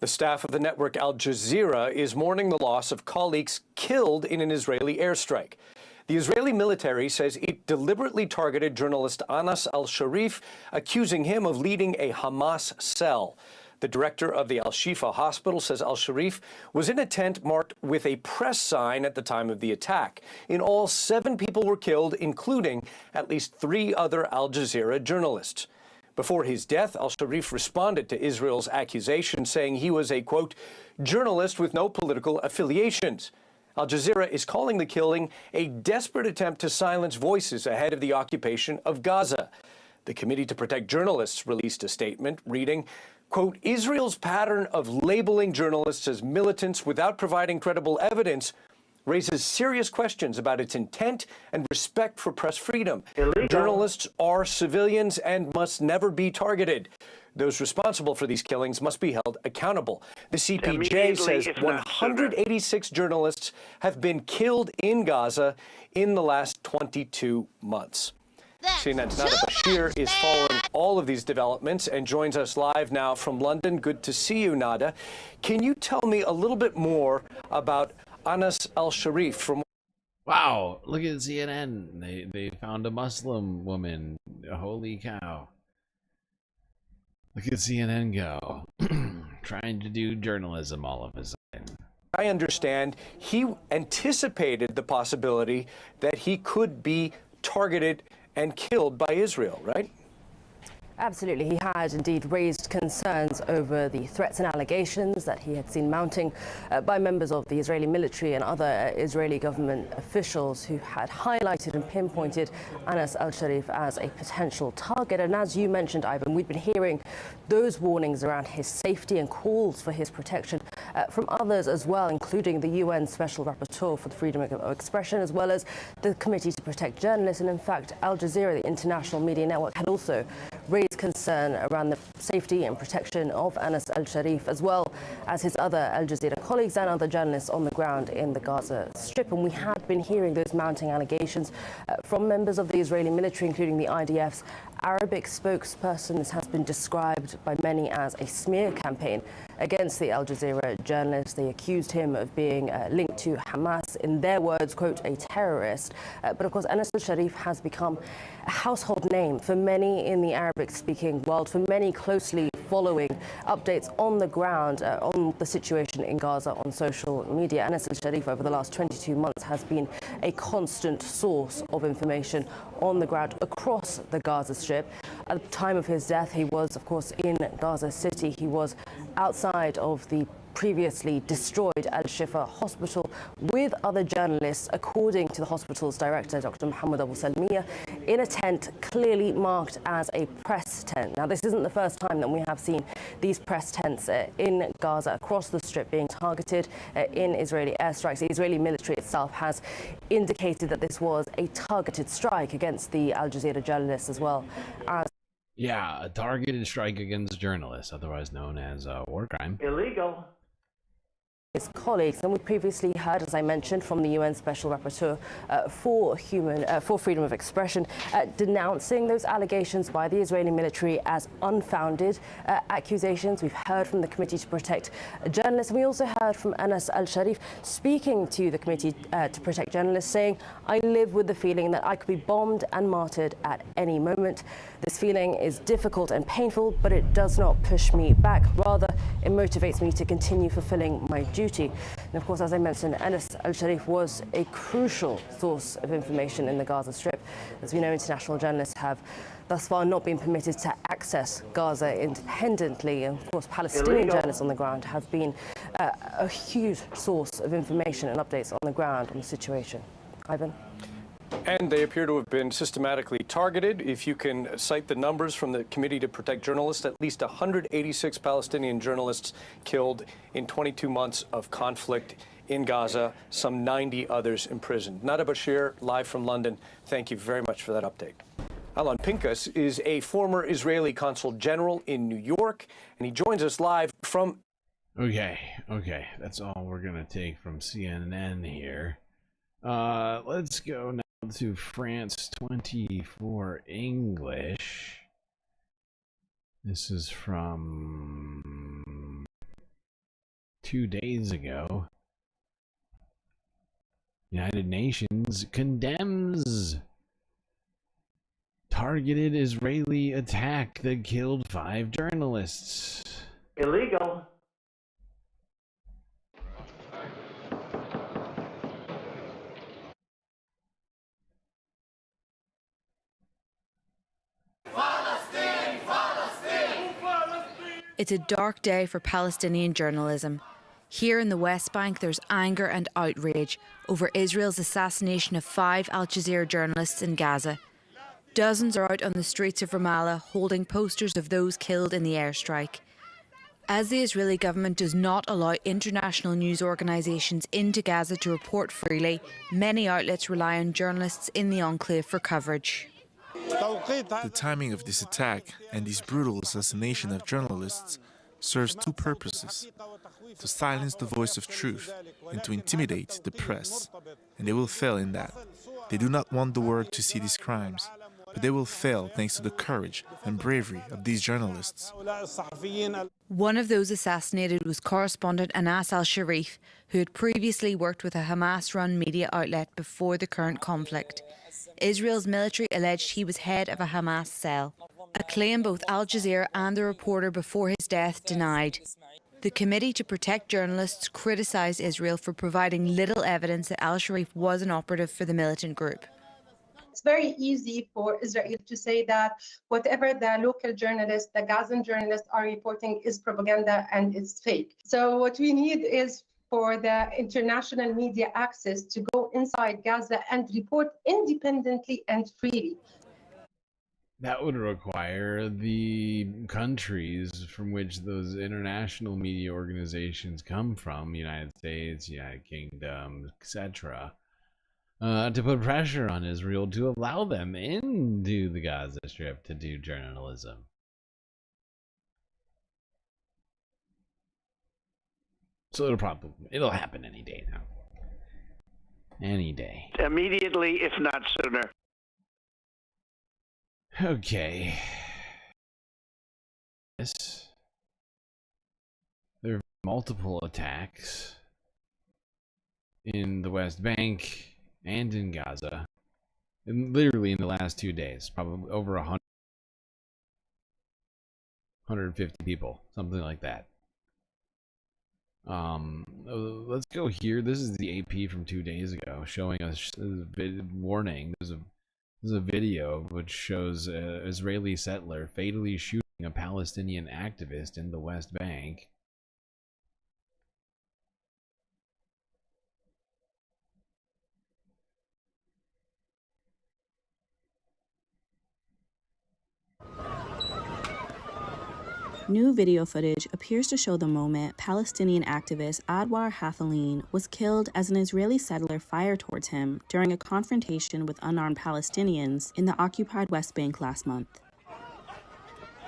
The staff of the network Al Jazeera is mourning the loss of colleagues killed in an Israeli airstrike. The Israeli military says it deliberately targeted journalist Anas al-Sharif, accusing him of leading a Hamas cell. The director of the Al-Shifa hospital says al-Sharif was in a tent marked with a press sign at the time of the attack. In all, 7 people were killed, including at least 3 other Al Jazeera journalists. Before his death, al-Sharif responded to Israel's accusation, saying he was a, quote, journalist with no political affiliations. Al Jazeera is calling the killing a desperate attempt to silence voices ahead of the occupation of Gaza. The Committee to Protect Journalists released a statement reading, quote, Israel's pattern of labeling journalists as militants without providing credible evidence raises serious questions about its intent and respect for press freedom. Illegal. Journalists are civilians and must never be targeted. Those responsible for these killings must be held accountable. The CPJ says 186 journalists have been killed in Gaza in the last 22 months. CNN's Nada Bashir is following all of these developments and joins us live now from London. Good to see you, Nada. Can you tell me a little bit more about Anas al-Sharif from... Wow, look at CNN. They found a Muslim woman. Holy cow. Look at CNN go. Trying to do journalism all of a sudden. I understand he anticipated the possibility that he could be targeted and killed by Israel, right? Absolutely. He had indeed raised concerns over the threats and allegations that he had seen mounting by members of the Israeli military and other Israeli government officials who had highlighted and pinpointed Anas al-Sharif as a potential target. And as you mentioned, Ivan, we've been hearing those warnings around his safety and calls for his protection from others as well, including the UN Special Rapporteur for the Freedom of Expression, as well as the Committee to Protect Journalists. And in fact, Al Jazeera, the international media network, had also raised concern around the safety and protection of Anas al-Sharif, as well as his other Al Jazeera colleagues and other journalists on the ground in the Gaza Strip. And we had been hearing those mounting allegations from members of the Israeli military, including the IDF's Arabic spokesperson. This has been described by many as a smear campaign against the Al Jazeera journalist. They accused him of being linked to Hamas, in their words, quote, a terrorist. But of course, Anas al-Sharif has become a household name for many in the Arabic-speaking world, for many closely following updates on the ground on the situation in Gaza on social media. Anas al-Sharif over the last 22 months has been a constant source of information on the ground across the Gaza Strip. At the time of his death, he was, of course, in Gaza City. He was outside of the previously destroyed Al-Shifa hospital with other journalists, according to the hospital's director, Dr. Mohammed Abu Salmiya, in a tent clearly marked as a press tent. Now, this isn't the first time that we have seen these press tents in Gaza across the Strip being targeted in Israeli airstrikes. The Israeli military itself has indicated that this was a targeted strike against the Al Jazeera journalists, as well as... Yeah, a targeted strike against journalists, otherwise known as a war crime. Illegal. His colleagues, and we previously heard, as I mentioned, from the UN Special Rapporteur for Freedom of Expression, denouncing those allegations by the Israeli military as unfounded accusations. We've heard from the Committee to Protect Journalists, and we also heard from Anas al-Sharif speaking to the Committee to Protect Journalists, saying, "I live with the feeling that I could be bombed and martyred at any moment. This feeling is difficult and painful, but it does not push me back. Rather, it motivates me to continue fulfilling my duty." And of course, as I mentioned, Anas al-Sharif was a crucial source of information in the Gaza Strip. As we know, international journalists have thus far not been permitted to access Gaza independently. And of course, Palestinian journalists on the ground have been a huge source of information and updates on the ground on the situation. Ivan? And they appear to have been systematically targeted. If you can cite the numbers from the Committee to Protect Journalists, at least 186 Palestinian journalists killed in 22 months of conflict in Gaza, some 90 others imprisoned. Nada Bashir, live from London, thank you very much for that update. Alon Pinkas is a former Israeli consul general in New York, and he joins us live from... Okay, that's all we're going to take from CNN here. Let's go now to France 24 English. This is from 2 days ago. United Nations condemns targeted Israeli attack that killed 5 journalists. illegal. It's a dark day for Palestinian journalism. Here in the West Bank, there's anger and outrage over Israel's assassination of 5 Al Jazeera journalists in Gaza. Dozens are out on the streets of Ramallah holding posters of those killed in the airstrike. As the Israeli government does not allow international news organisations into Gaza to report freely, many outlets rely on journalists in the enclave for coverage. The timing of this attack and this brutal assassination of journalists serves 2 purposes: to silence the voice of truth and to intimidate the press. And they will fail in that. They do not want the world to see these crimes, but they will fail thanks to the courage and bravery of these journalists. One of those assassinated was correspondent Anas al-Sharif, who had previously worked with a Hamas-run media outlet before the current conflict. Israel's military alleged he was head of a Hamas cell, a claim both Al Jazeera and the reporter before his death denied. The Committee to Protect Journalists criticised Israel for providing little evidence that al-Sharif was an operative for the militant group. It's very easy for Israel to say that whatever the local journalists, the Gazan journalists are reporting is propaganda and it's fake. So what we need is for the international media access to go inside Gaza and report independently and freely. That would require the countries from which those international media organizations come from, United States, United Kingdom, etc., to put pressure on Israel to allow them into the Gaza Strip to do journalism. So it'll happen any day now. Any day. Immediately, if not sooner. Okay. Yes. There are multiple attacks in the West Bank and in Gaza. And literally in the last 2 days, probably over 150 people, something like that. Let's go here. This is the AP from 2 days ago, showing us warning. There's a video which shows an Israeli settler fatally shooting a Palestinian activist in the West Bank. New video footage appears to show the moment Palestinian activist Adwar Hathaleen was killed as an Israeli settler fired towards him during a confrontation with unarmed Palestinians in the occupied West Bank last month.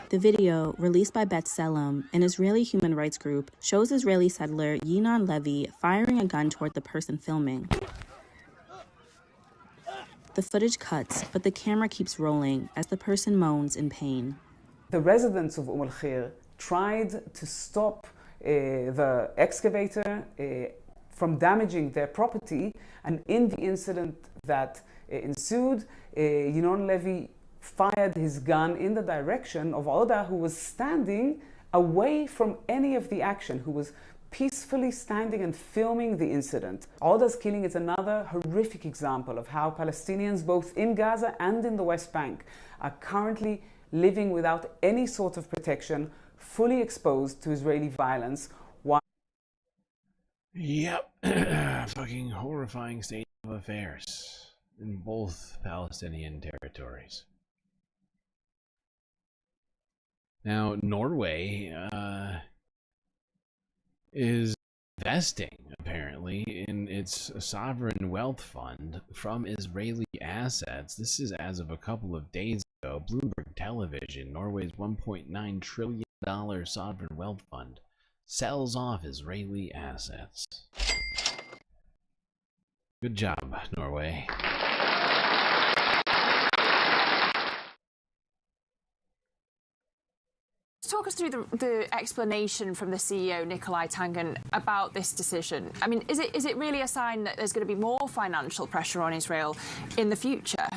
The video, released by B'Tselem, an Israeli human rights group, shows Israeli settler Yinon Levy firing a gun toward the person filming. The footage cuts, but the camera keeps rolling as the person moans in pain. The residents of al-Khair tried to stop the excavator from damaging their property, and in the incident that ensued, Yinon Levy fired his gun in the direction of Oda, who was standing away from any of the action, who was peacefully standing and filming the incident. Oda's killing is another horrific example of how Palestinians, both in Gaza and in the West Bank, are currently living without any sort of protection, fully exposed to Israeli violence. Yep. Fucking horrifying state of affairs in both Palestinian territories. Now, Norway is investing, apparently, in its sovereign wealth fund from Israeli assets. This is as of a couple of days ago. Bloomberg Television, Norway's $1.9 trillion sovereign wealth fund, sells off Israeli assets. Good job, Norway. Talk us through the explanation from the CEO, Nikolai Tangen, about this decision. I mean, is it really a sign that there's going to be more financial pressure on Israel in the future?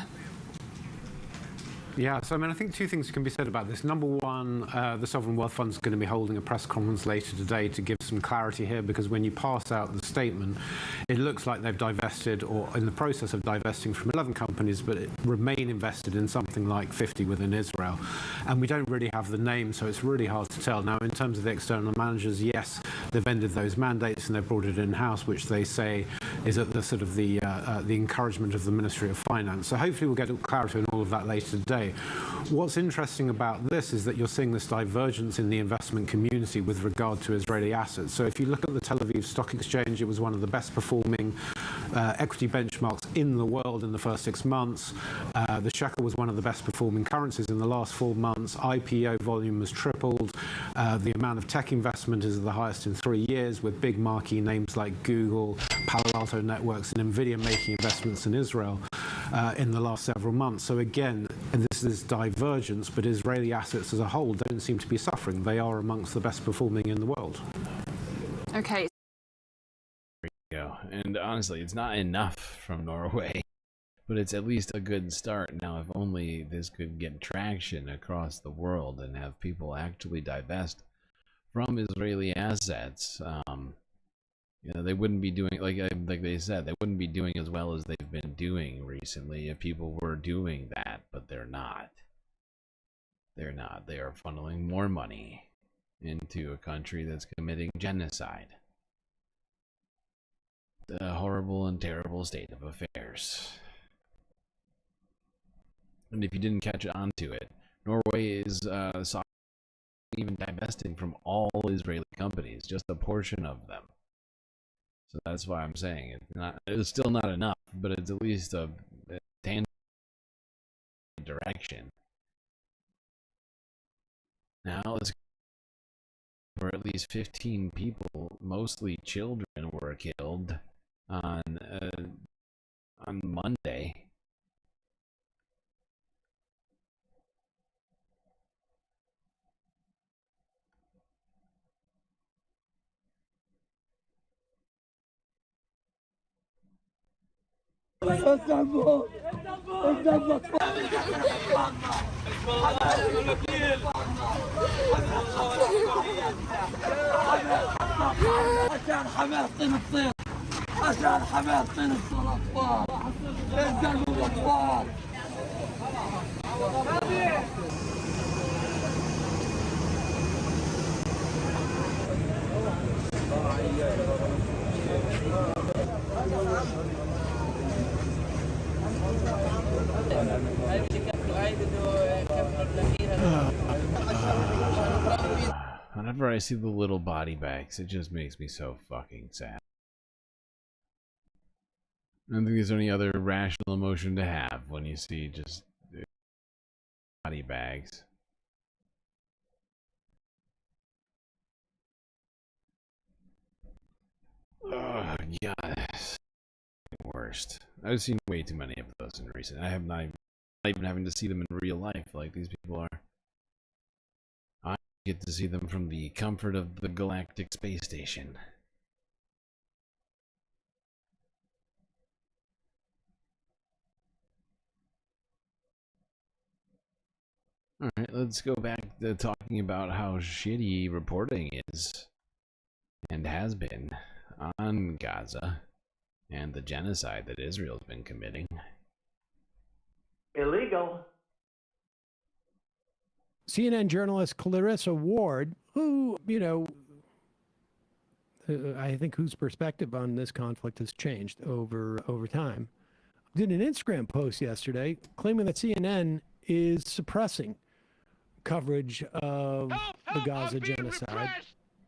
Yeah, so I mean, I think two things can be said about this. Number one, the Sovereign Wealth Fund is going to be holding a press conference later today to give some clarity here, because when you pass out the statement, it looks like they've divested, or in the process of divesting, from 11 companies, but it remain invested in something like 50 within Israel. And we don't really have the name, so it's really hard to tell. Now, in terms of the external managers, yes, they've ended those mandates and they've brought it in-house, which they say is at the sort of the encouragement of the Ministry of Finance. So hopefully we'll get clarity on all of that later today. What's interesting about this is that you're seeing this divergence in the investment community with regard to Israeli assets. So if you look at the Tel Aviv Stock Exchange, it was one of the best performing equity benchmarks in the world in the first 6 months. The shekel was one of the best performing currencies in the last 4 months. IPO volume has tripled. The amount of tech investment is the highest in 3 years, with big marquee names like Google, Palo Alto Networks and Nvidia making investments in Israel in the last several months. So again, this is divergence, but Israeli assets as a whole don't seem to be suffering. They are amongst the best performing in the world. Okay. There you go. And honestly, it's not enough from Norway, but it's at least a good start. Now, if only this could get traction across the world and have people actually divest from Israeli assets, you know, they wouldn't be doing, like they said, they wouldn't be doing as well as they've been doing recently if people were doing that, but they're not. They're not. They are funneling more money into a country that's committing genocide. The horrible and terrible state of affairs. And if you didn't catch on to it, Norway is even divesting from all Israeli companies, just a portion of them. So that's why I'm saying it's still not enough, but it's at least a tangible direction. Now let's where at least 15 people, mostly children, were killed on Monday. عشان حماس طين الصين عشان حماس طين الأطفال يهزموا الأطفال Whenever I see the little body bags, it just makes me so fucking sad. I don't think there's any other rational emotion to have when you see just body bags. Oh, yes. Worst. I've seen way too many of those in recent. I have not even having to see them in real life like these people are. I get to see them from the comfort of the galactic space station. Alright, let's go back to talking about how shitty reporting is and has been on Gaza and the genocide that Israel's been committing. Illegal. CNN journalist Clarissa Ward, who, you know, I think whose perspective on this conflict has changed over time, did an Instagram post yesterday claiming that CNN is suppressing coverage of the Gaza genocide.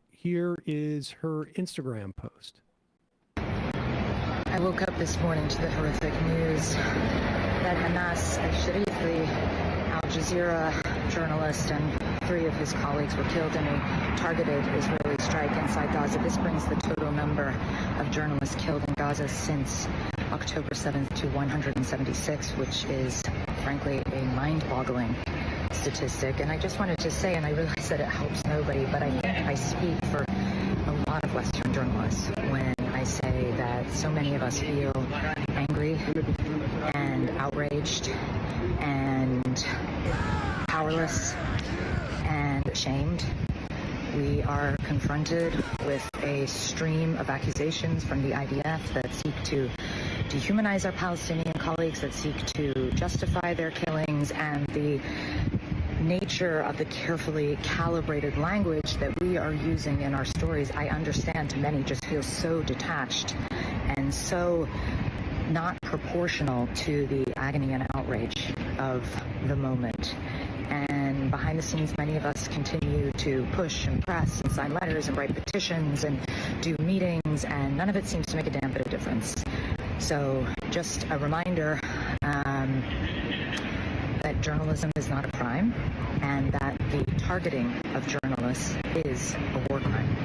Here is her Instagram post. I woke up this morning to the horrific news that Anas al-Sharifi, Al Jazeera journalist, and 3 of his colleagues were killed in a targeted Israeli strike inside Gaza. This brings the total number of journalists killed in Gaza since October 7th to 176, which is, frankly, a mind-boggling statistic. And I just wanted to say, and I realize that it helps nobody, but I think I speak for a lot of Western journalists when I say that so many of us feel angry and outraged and powerless and ashamed. We are confronted with a stream of accusations from the IDF that seek to dehumanize our Palestinian colleagues, that seek to justify their killings, and the nature of the carefully calibrated language that we are using in our stories, I understand to many just feels so detached and so not proportional to the agony and outrage of the moment. And behind the scenes, many of us continue to push and press and sign letters and write petitions and do meetings, and none of it seems to make a damn bit of difference. So just a reminder that journalism is not a crime, and that the targeting of journalists is a war crime.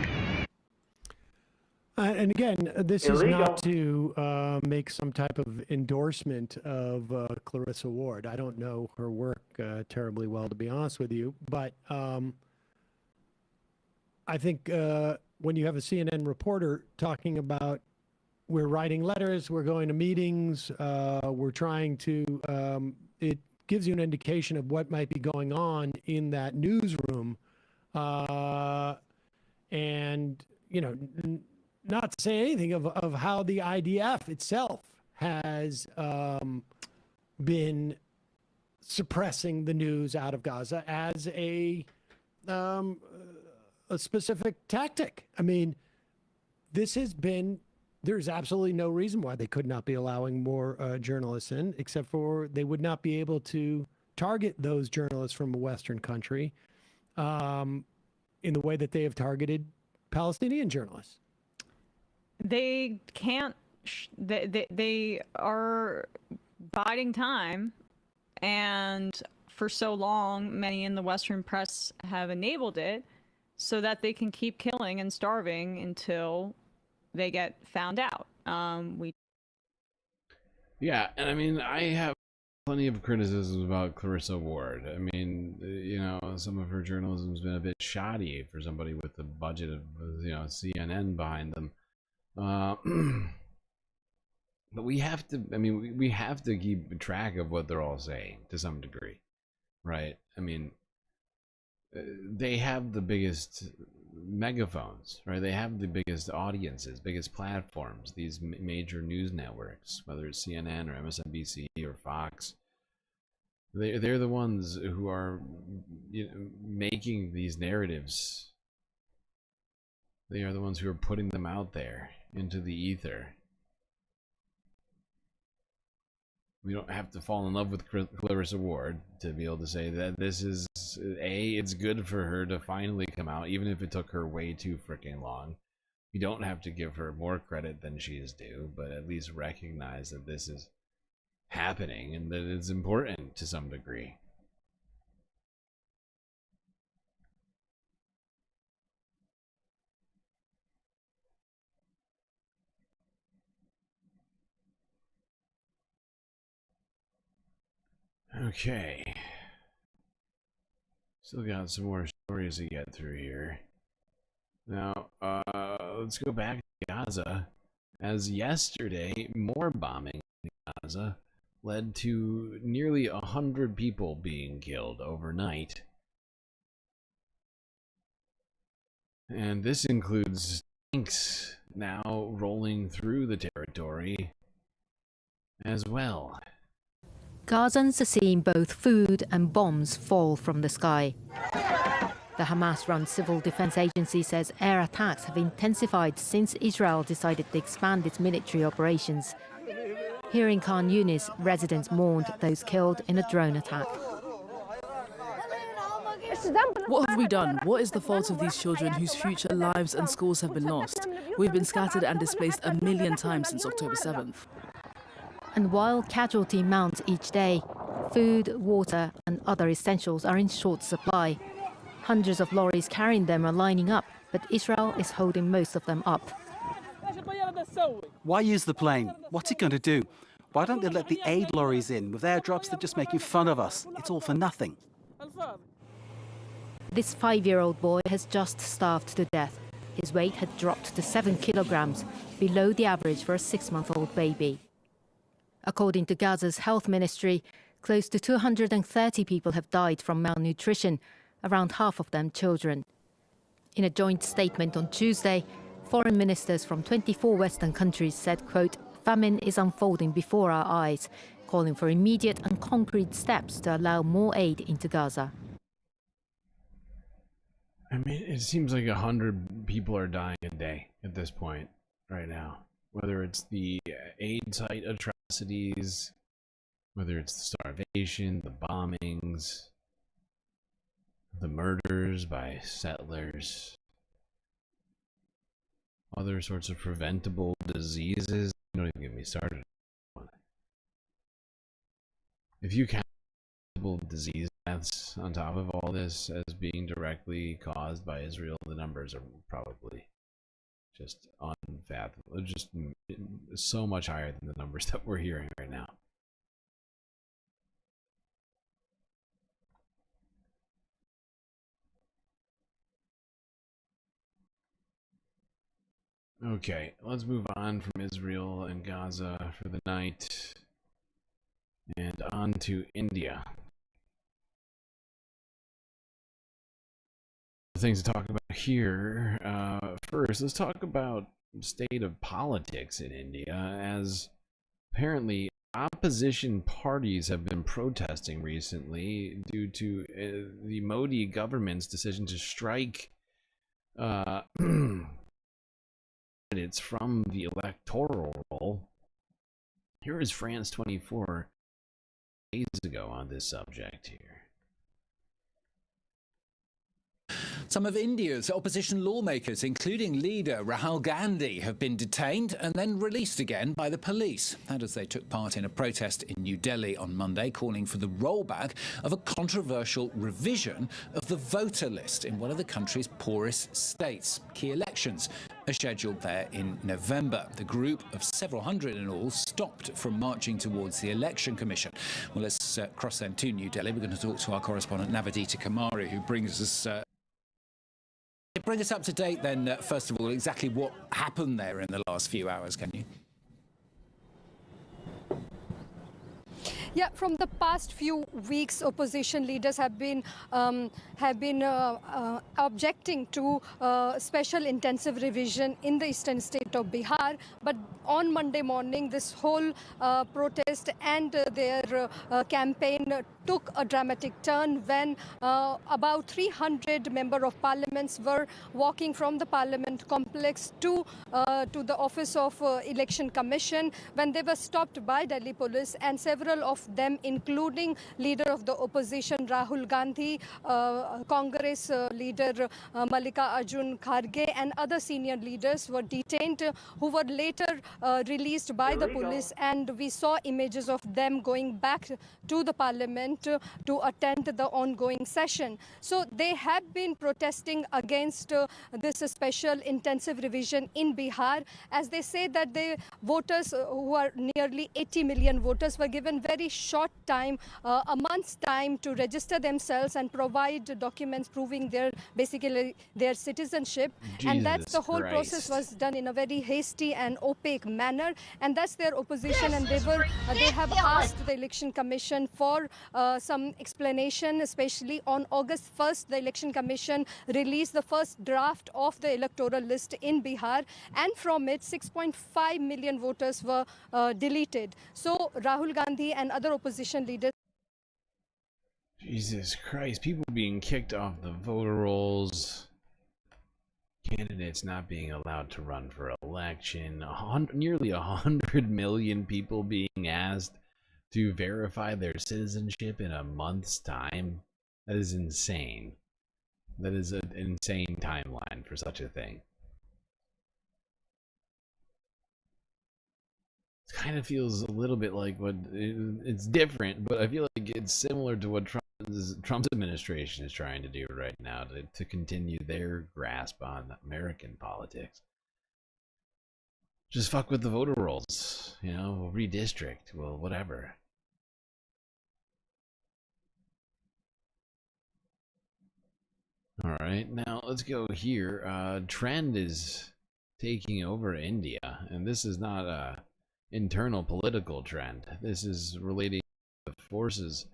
And again, this is not to make some type of endorsement of Clarissa Ward. I don't know her work terribly well, to be honest with you. But I think when you have a CNN reporter talking about we're writing letters, we're going to meetings, we're trying to, it gives you an indication of what might be going on in that newsroom. And, you know, not to say anything of how the IDF itself has been suppressing the news out of Gaza as a specific tactic. I mean, this has been, there's absolutely no reason why they could not be allowing more journalists in, except for they would not be able to target those journalists from a Western country in the way that they have targeted Palestinian journalists. They can't, they are biding time, and for so long, many in the Western press have enabled it so that they can keep killing and starving until they get found out. Yeah, and I mean, I have plenty of criticisms about Clarissa Ward. I mean, you know, some of her journalism has been a bit shoddy for somebody with the budget of, you know, CNN behind them. But we have to, I mean, we have to keep track of what they're all saying to some degree, right? I mean, they have the biggest megaphones, right? They have the biggest audiences, biggest platforms, these major news networks, whether it's CNN or MSNBC or Fox. They're the ones who are, you know, making these narratives. They are the ones who are putting them out there into the ether. We don't have to fall in love with Clarissa Ward to be able to say that this is, it's good for her to finally come out, even if it took her way too freaking long. We don't have to give her more credit than she is due, but at least recognize that this is happening and that it's important to some degree. Okay. Still got some more stories to get through here. Now, let's go back to Gaza. As yesterday, more bombing in Gaza led to nearly 100 people being killed overnight. And this includes tanks now rolling through the territory as well. Gazans are seeing both food and bombs fall from the sky. The Hamas-run Civil Defense Agency says air attacks have intensified since Israel decided to expand its military operations. Here in Khan Yunis, residents mourned those killed in a drone attack. What have we done? What is the fault of these children whose future lives and schools have been lost? We've been scattered and displaced 1,000,000 times since October 7th. And while casualty mounts each day, food, water and other essentials are in short supply. Hundreds of lorries carrying them are lining up, but Israel is holding most of them up. Why use the plane? What's it going to do? Why don't they let the aid lorries in? With airdrops, they're just making fun of us. It's all for nothing. This 5-year-old boy has just starved to death. His weight had dropped to 7 kilograms, below the average for a 6-month-old baby. According to Gaza's health ministry, close to 230 people have died from malnutrition, around half of them children. In a joint statement on Tuesday, foreign ministers from 24 Western countries said, quote, famine is unfolding before our eyes, calling for immediate and concrete steps to allow more aid into Gaza. I mean, it seems like 100 people are dying a day at this point right now. Whether it's the aid site atrocities, whether it's the starvation, the bombings, the murders by settlers, other sorts of preventable diseases. Don't even get me started. If you count disease deaths on top of all this as being directly caused by Israel, the numbers are probably just unfathomable, just so much higher than the numbers that we're hearing right now. Okay, let's move on from Israel and Gaza for the night and on to India. Things to talk about here. First, let's talk about the state of politics in India, as apparently opposition parties have been protesting recently due to the Modi government's decision to strike candidates from the electoral roll. Here is France 24 days ago on this subject here. Some of India's opposition lawmakers, including leader Rahul Gandhi, have been detained and then released again by the police. That as they took part in a protest in New Delhi on Monday, calling for the rollback of a controversial revision of the voter list in one of the country's poorest states. Key elections are scheduled there in November. The group of several hundred in all stopped from marching towards the Election Commission. Well, let's cross then to New Delhi. We're going to talk to our correspondent Navadita Kamari, who brings us bring us up to date then, first of all, exactly what happened there in the last few hours, can you? Yeah, from the past few weeks, opposition leaders have been objecting to special intensive revision in the eastern state of Bihar. But on Monday morning, this whole protest and their campaign took a dramatic turn when about 300 members of parliaments were walking from the parliament complex to the office of election commission, when they were stopped by Delhi police, and several of them, including leader of the opposition Rahul Gandhi, Congress leader Mallika Arjun Kharge, and other senior leaders were detained, who were later released by the police, and we saw images of them going back to the parliament to attend the ongoing session. So they have been protesting against this special intensive revision in Bihar, as they say that the voters, who are nearly 80 million voters, were given very short time, a month's time, to register themselves and provide documents proving basically their citizenship. And that's the whole process was done in a very hasty and opaque manner, and that's their opposition. And they have asked the election commission for some explanation, especially on August 1st. The election commission released the first draft of the electoral list in Bihar, and from it 6.5 million voters were deleted. So Rahul Gandhi and other opposition leaders. Jesus Christ, people being kicked off the voter rolls, candidates not being allowed to run for election, nearly 100 million people being asked to verify their citizenship in a month's time. That is insane. That is an insane timeline for such a thing. It kind of feels a little bit like it's different, but I feel like it's similar to what Trump's administration is trying to do right now to continue their grasp on American politics. Just fuck with the voter rolls, you know, we'll redistrict, well, whatever. All right, now let's go here. Trend is taking over India, and this is not internal political trend. This is relating to forces,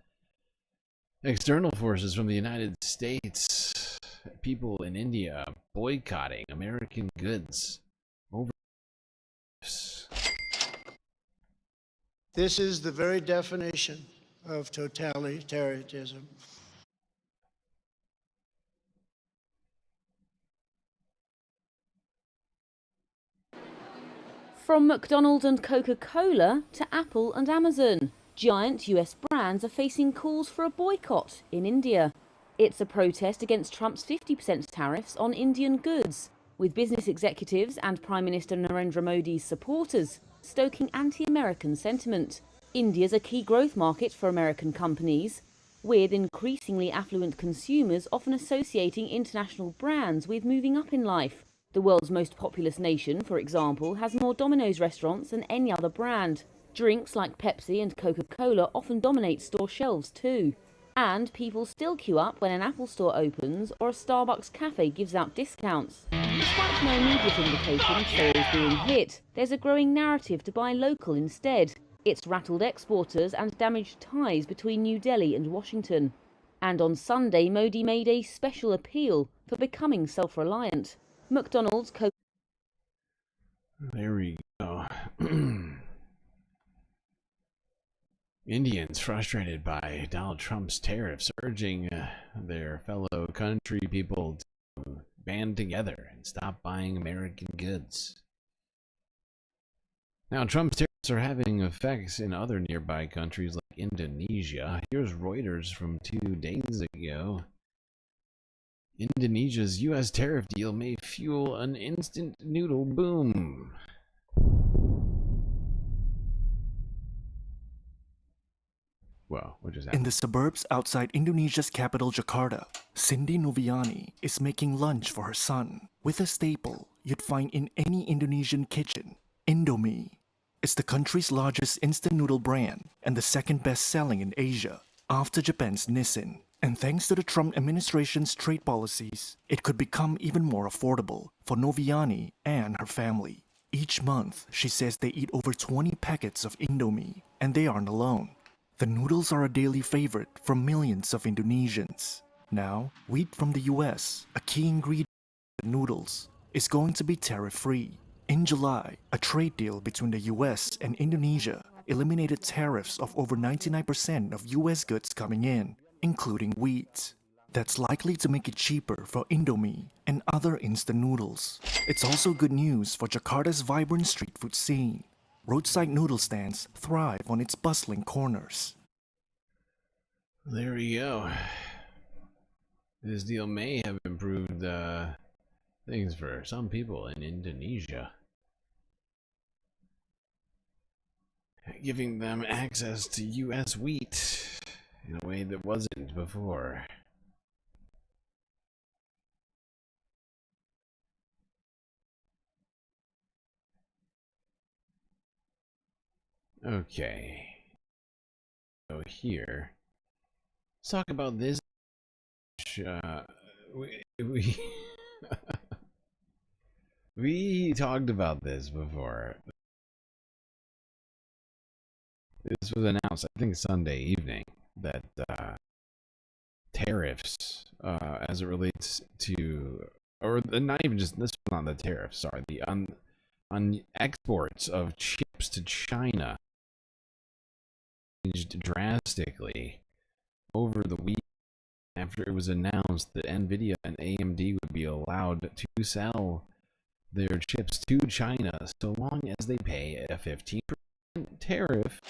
external forces from the United States. People in India boycotting American goods over. This is the very definition of totalitarianism. From McDonald's and Coca-Cola to Apple and Amazon, giant US brands are facing calls for a boycott in India. It's a protest against Trump's 50% tariffs on Indian goods, with business executives and Prime Minister Narendra Modi's supporters stoking anti-American sentiment. India's a key growth market for American companies, with increasingly affluent consumers often associating international brands with moving up in life. The world's most populous nation, for example, has more Domino's restaurants than any other brand. Drinks like Pepsi and Coca-Cola often dominate store shelves too. And people still queue up when an Apple store opens or a Starbucks cafe gives out discounts. Despite no immediate indication of sales being hit, there's a growing narrative to buy local instead. It's rattled exporters and damaged ties between New Delhi and Washington. And on Sunday, Modi made a special appeal for becoming self-reliant. McDonald's, There we go. Indians frustrated by Donald Trump's tariffs, urging their fellow country people to band together and stop buying American goods. Now, Trump's tariffs are having effects in other nearby countries like Indonesia. Here's Reuters from 2 days ago. Indonesia's U.S. tariff deal may fuel an instant noodle boom. Well, what just happened? In the suburbs outside Indonesia's capital, Jakarta, Cindy Noviani is making lunch for her son with a staple you'd find in any Indonesian kitchen, Indomie. It's the country's largest instant noodle brand and the second best-selling in Asia, after Japan's Nissin. And thanks to the Trump administration's trade policies, it could become even more affordable for Noviani and her family. Each month, she says they eat over 20 packets of Indomie, and they aren't alone. The noodles are a daily favorite for millions of Indonesians. Now, wheat from the US, a key ingredient in noodles, is going to be tariff-free. In July, a trade deal between the US and Indonesia eliminated tariffs of over 99% of US goods coming in, including wheat. That's likely to make it cheaper for Indomie and other instant noodles. It's also good news for Jakarta's vibrant street food scene. Roadside noodle stands thrive on its bustling corners. There we go. This deal may have improved things for some people in Indonesia, giving them access to U.S. wheat in a way that wasn't before. Okay. So here, let's talk about this. We talked about this before. This was announced, I think, Sunday evening, that tariffs, as it relates to, or not even just this one on the tariffs, sorry, the on exports of chips to China changed drastically over the week after it was announced that Nvidia and AMD would be allowed to sell their chips to China so long as they pay a 15% tariff,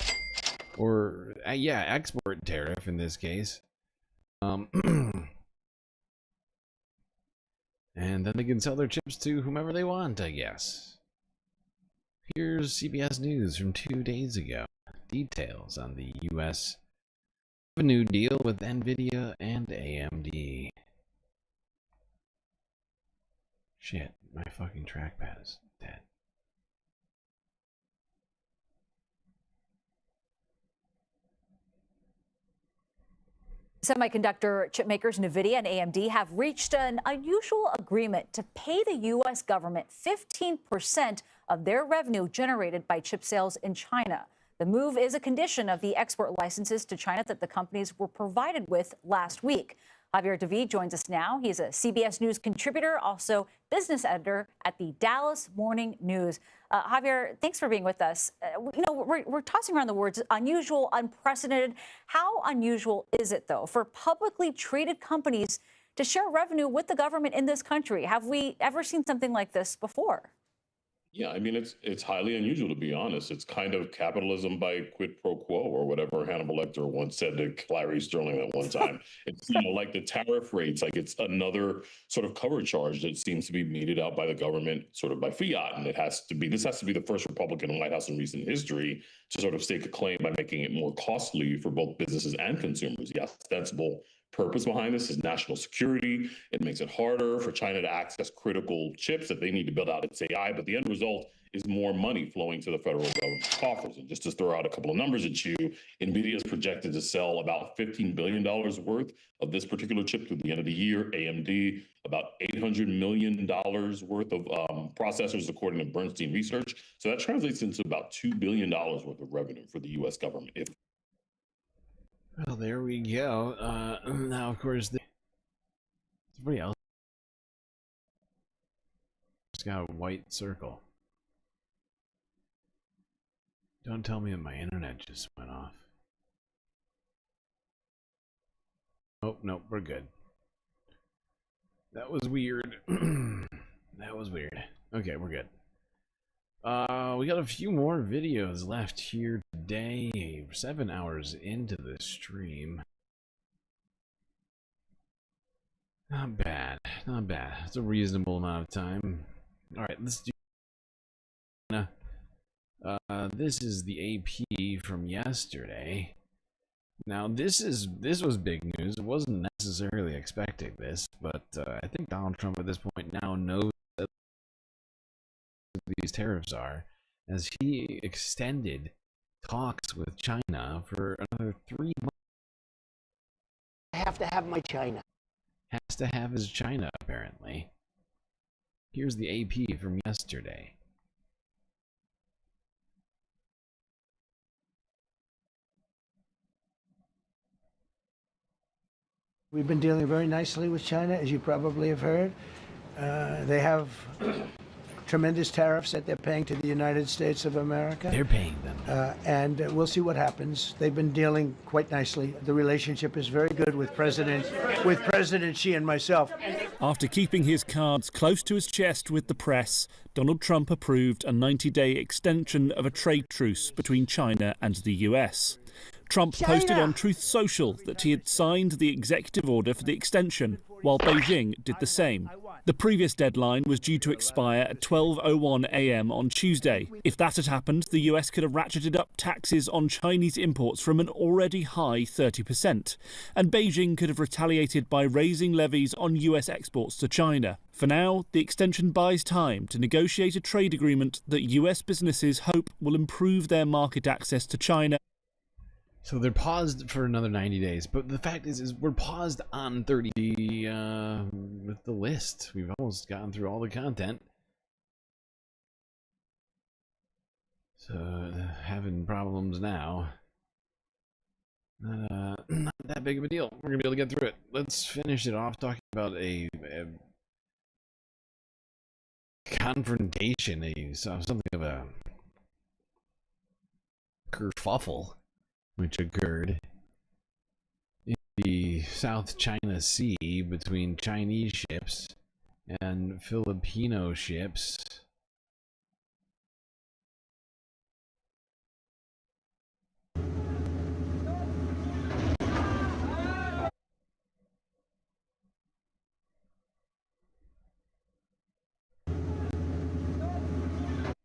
or export tariff in this case, and then they can sell their chips to whomever they want, I guess. Here's CBS News from 2 days ago. Details on the U.S. revenue deal with Nvidia and AMD. Shit, my fucking trackpad is dead. Semiconductor chipmakers Nvidia and AMD have reached an unusual agreement to pay the U.S. government 15% of their revenue generated by chip sales in China. The move is a condition of the export licenses to China that the companies were provided with last week. Javier David joins us now. He's a CBS News contributor, also business editor at the Dallas Morning News. Javier, thanks for being with us. We're tossing around the words unusual, unprecedented. How unusual is it, though, for publicly traded companies to share revenue with the government in this country? Have we ever seen something like this before? Yeah, I mean, it's highly unusual, to be honest. It's kind of capitalism by quid pro quo, or whatever Hannibal Lecter once said to Clarice Sterling at one time. It's like the tariff rates, like it's another sort of cover charge that seems to be meted out by the government, sort of by fiat. And this has to be the first Republican White House in recent history to sort of stake a claim by making it more costly for both businesses and consumers. The ostensible purpose behind this is national security. It makes it harder for China to access critical chips that they need to build out its AI, but the end result is more money flowing to the federal government's coffers. And just to throw out a couple of numbers at you, Nvidia is projected to sell about $15 billion worth of this particular chip through the end of the year. AMD, about $800 million worth of processors, according to Bernstein Research. So that translates into about $2 billion worth of revenue for the U.S. government. Well, there we go. Now, of course, somebody else just got a white circle. Don't tell me that my internet just went off. Oh, no, we're good. That was weird. That was weird. Okay, we're good. We got a few more videos left here today. 7 hours into the stream. Not bad. Not bad. It's a reasonable amount of time. Alright, let's do... this is the AP from yesterday. Now, this was big news. It wasn't necessarily expecting this, but I think Donald Trump at this point now knows that these tariffs are, as he extended talks with China for another 3 months. I have to have my China. Has to have his China, apparently. Here's the AP from yesterday. We've been dealing very nicely with China, as you probably have heard. They have tremendous tariffs that they're paying to the United States of America. They're paying them. And we'll see what happens. They've been dealing quite nicely. The relationship is very good with President Xi and myself. After keeping his cards close to his chest with the press, Donald Trump approved a 90-day extension of a trade truce between China and the US. Trump posted on Truth Social that he had signed the executive order for the extension, while Beijing did the same. The previous deadline was due to expire at 12:01 a.m. on Tuesday. If that had happened, the US could have ratcheted up taxes on Chinese imports from an already high 30%, and Beijing could have retaliated by raising levies on US exports to China. For now, the extension buys time to negotiate a trade agreement that US businesses hope will improve their market access to China. So they're paused for another 90 days, but the fact is we're paused on 30 with the list. We've almost gotten through all the content. So having problems now. Not that big of a deal. We're gonna be able to get through it. Let's finish it off talking about a confrontation, something of a kerfuffle which occurred in the South China Sea between Chinese ships and Filipino ships.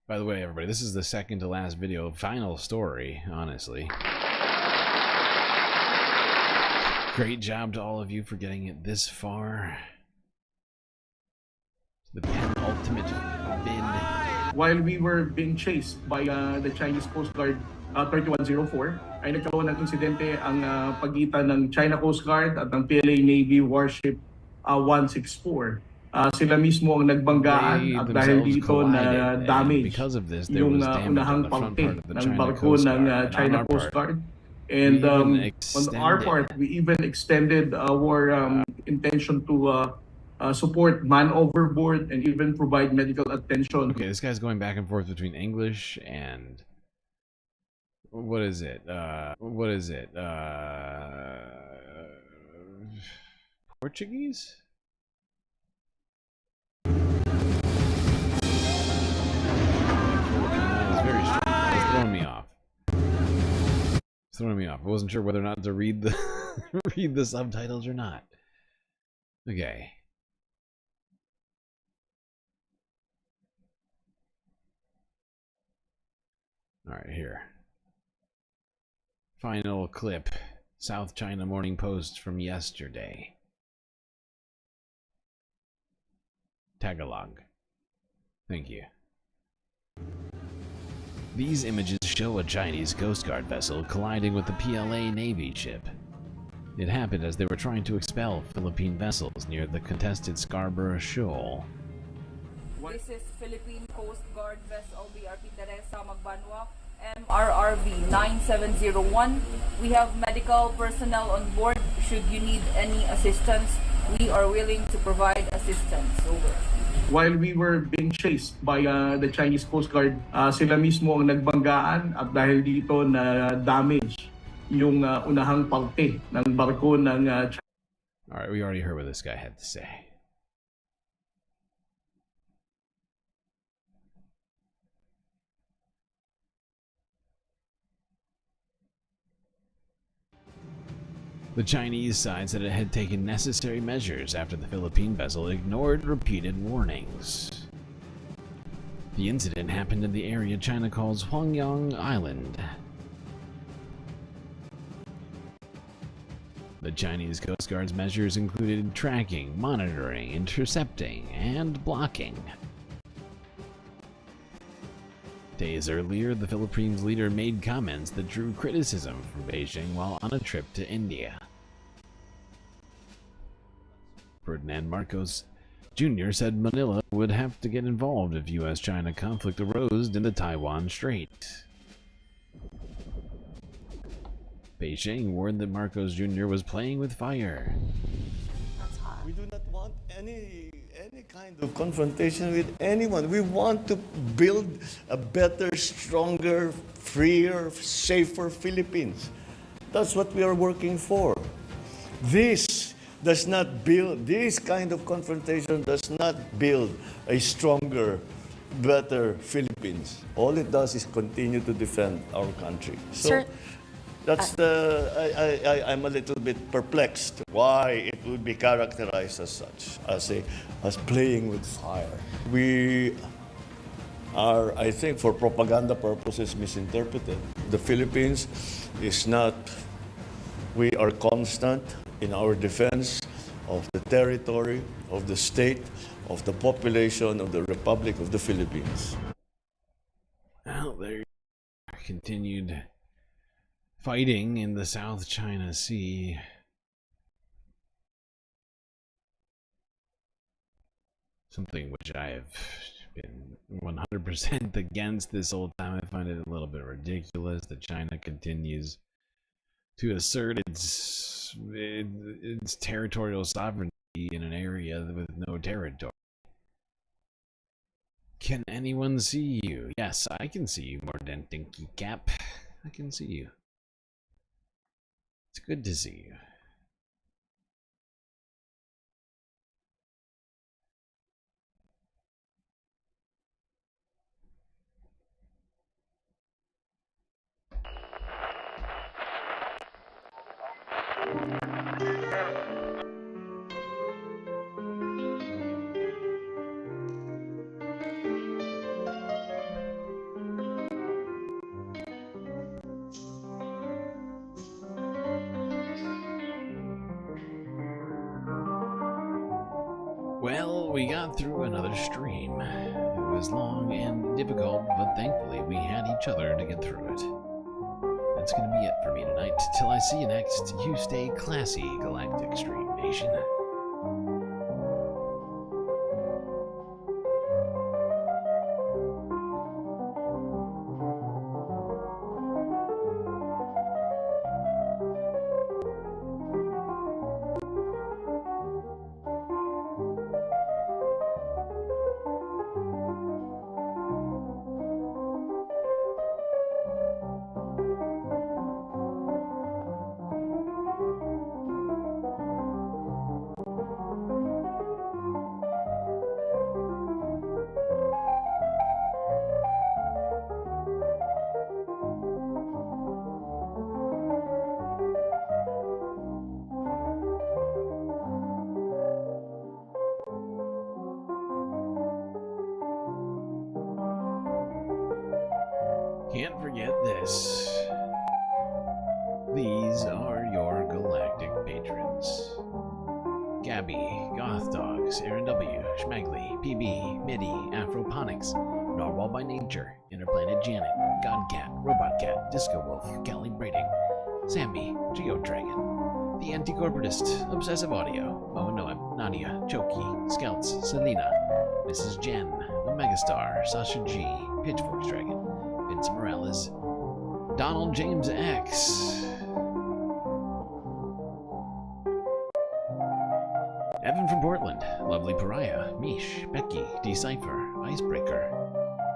By the way, everybody, this is the second to last video. Final story, honestly. Great job to all of you for getting it this far. The penultimate bid. While we were being chased by the Chinese Coast Guard 3104, ay nagkaroon ng insidente ang pagitan ng China Coast Guard at ng PLA Navy warship 164. Sila mismo ang nagbanggaan at dahil dito na damage yung unahang parte ng barko ng China Coast Guard. And on our part, we even extended our intention to support man overboard and even provide medical attention. Okay, this guy's going back and forth between English and what is it? Portuguese? It's very strange. It's throwing me off. It's throwing me off. I wasn't sure whether or not to read the read the subtitles or not. Okay. All right, here. Final clip. South China Morning Post from yesterday. Tagalog. Thank you. These images show a Chinese Coast Guard vessel colliding with the PLA Navy ship. It happened as they were trying to expel Philippine vessels near the contested Scarborough Shoal. This is Philippine Coast Guard vessel BRP Teresa Magbanwa, MRRV 9701. We have medical personnel on board. Should you need any assistance, we are willing to provide assistance. Over. While we were being chased by the Chinese Coast Guard, sila mismo ang nagbanggaan at dahil dito na damage yung unahang parte ng barko ng All right, we already heard what this guy had to say. The Chinese side said it had taken necessary measures after the Philippine vessel ignored repeated warnings. The incident happened in the area China calls Huangyang Island. The Chinese Coast Guard's measures included tracking, monitoring, intercepting, and blocking. Days earlier, the Philippines leader made comments that drew criticism from Beijing while on a trip to India. Ferdinand Marcos Jr. said Manila would have to get involved if U.S.-China conflict arose in the Taiwan Strait. Beijing warned that Marcos Jr. was playing with fire. We do not want any kind of confrontation with anyone. We want to build a better, stronger, freer, safer Philippines. That's what we are working for. This kind of confrontation does not build a stronger, better Philippines. All it does is continue to defend our country. So, sir, that's I'm a little bit perplexed why it would be characterized as such, as playing with fire. We are, I think, for propaganda purposes, misinterpreted. The Philippines is not. We are constant in our defense of the territory, of the state, of the population of the Republic of the Philippines. Well, there continued fighting in the South China Sea. Something which I have been 100% against this whole time. I find it a little bit ridiculous that China continues to assert its territorial sovereignty in an area with no territory. Can anyone see you? Yes, I can see you, Mordentinky Cap. I can see you. It's good to see you. Well, we got through another stream. It was long and difficult, but thankfully we had each other to get through it. that's going to be it for me tonight. Till I see you next, you stay classy, Galactic Stream Nation. Can't forget this. These are your galactic patrons. Gabby, Goth Dogs, Aaron W, Schmagley, PB, Midi, Afroponics, Narwhal by Nature, Interplanet Janet, Godcat, Robot Cat, Disco Wolf, Calibrating, Sammy, Geodragon, The Anti-Corporatist, Obsessive Audio, Moa Noem, Nadia, Choki, Scouts, Selena, Mrs. Jen, Omegastar, Sasha G, Pitchforks Dragon, Vince Morales, Donald James X, Evan from Portland, Lovely Pariah, Mish, Becky, Decipher, Icebreaker,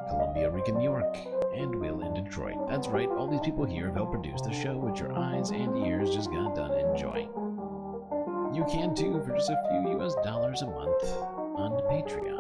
Columbia, Rican, New York, and Will in Detroit. That's right, all these people here have helped produce the show which your eyes and ears just got done enjoying. You can too for just a few US dollars a month on Patreon.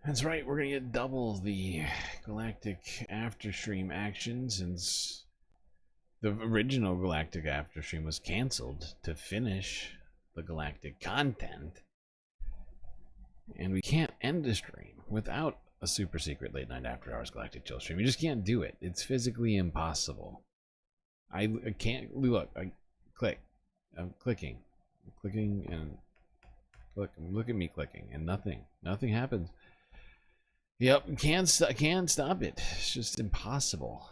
That's right, we're gonna get double the Galactic Afterstream action since the original Galactic Afterstream was canceled to finish the Galactic content. And we can't end a stream without a super secret late night after hours Galactic Chill stream. You just can't do it. It's physically impossible. I can't look. I'm clicking. I'm clicking and look at me clicking and nothing happens. Yep, can't stop it. It's just impossible.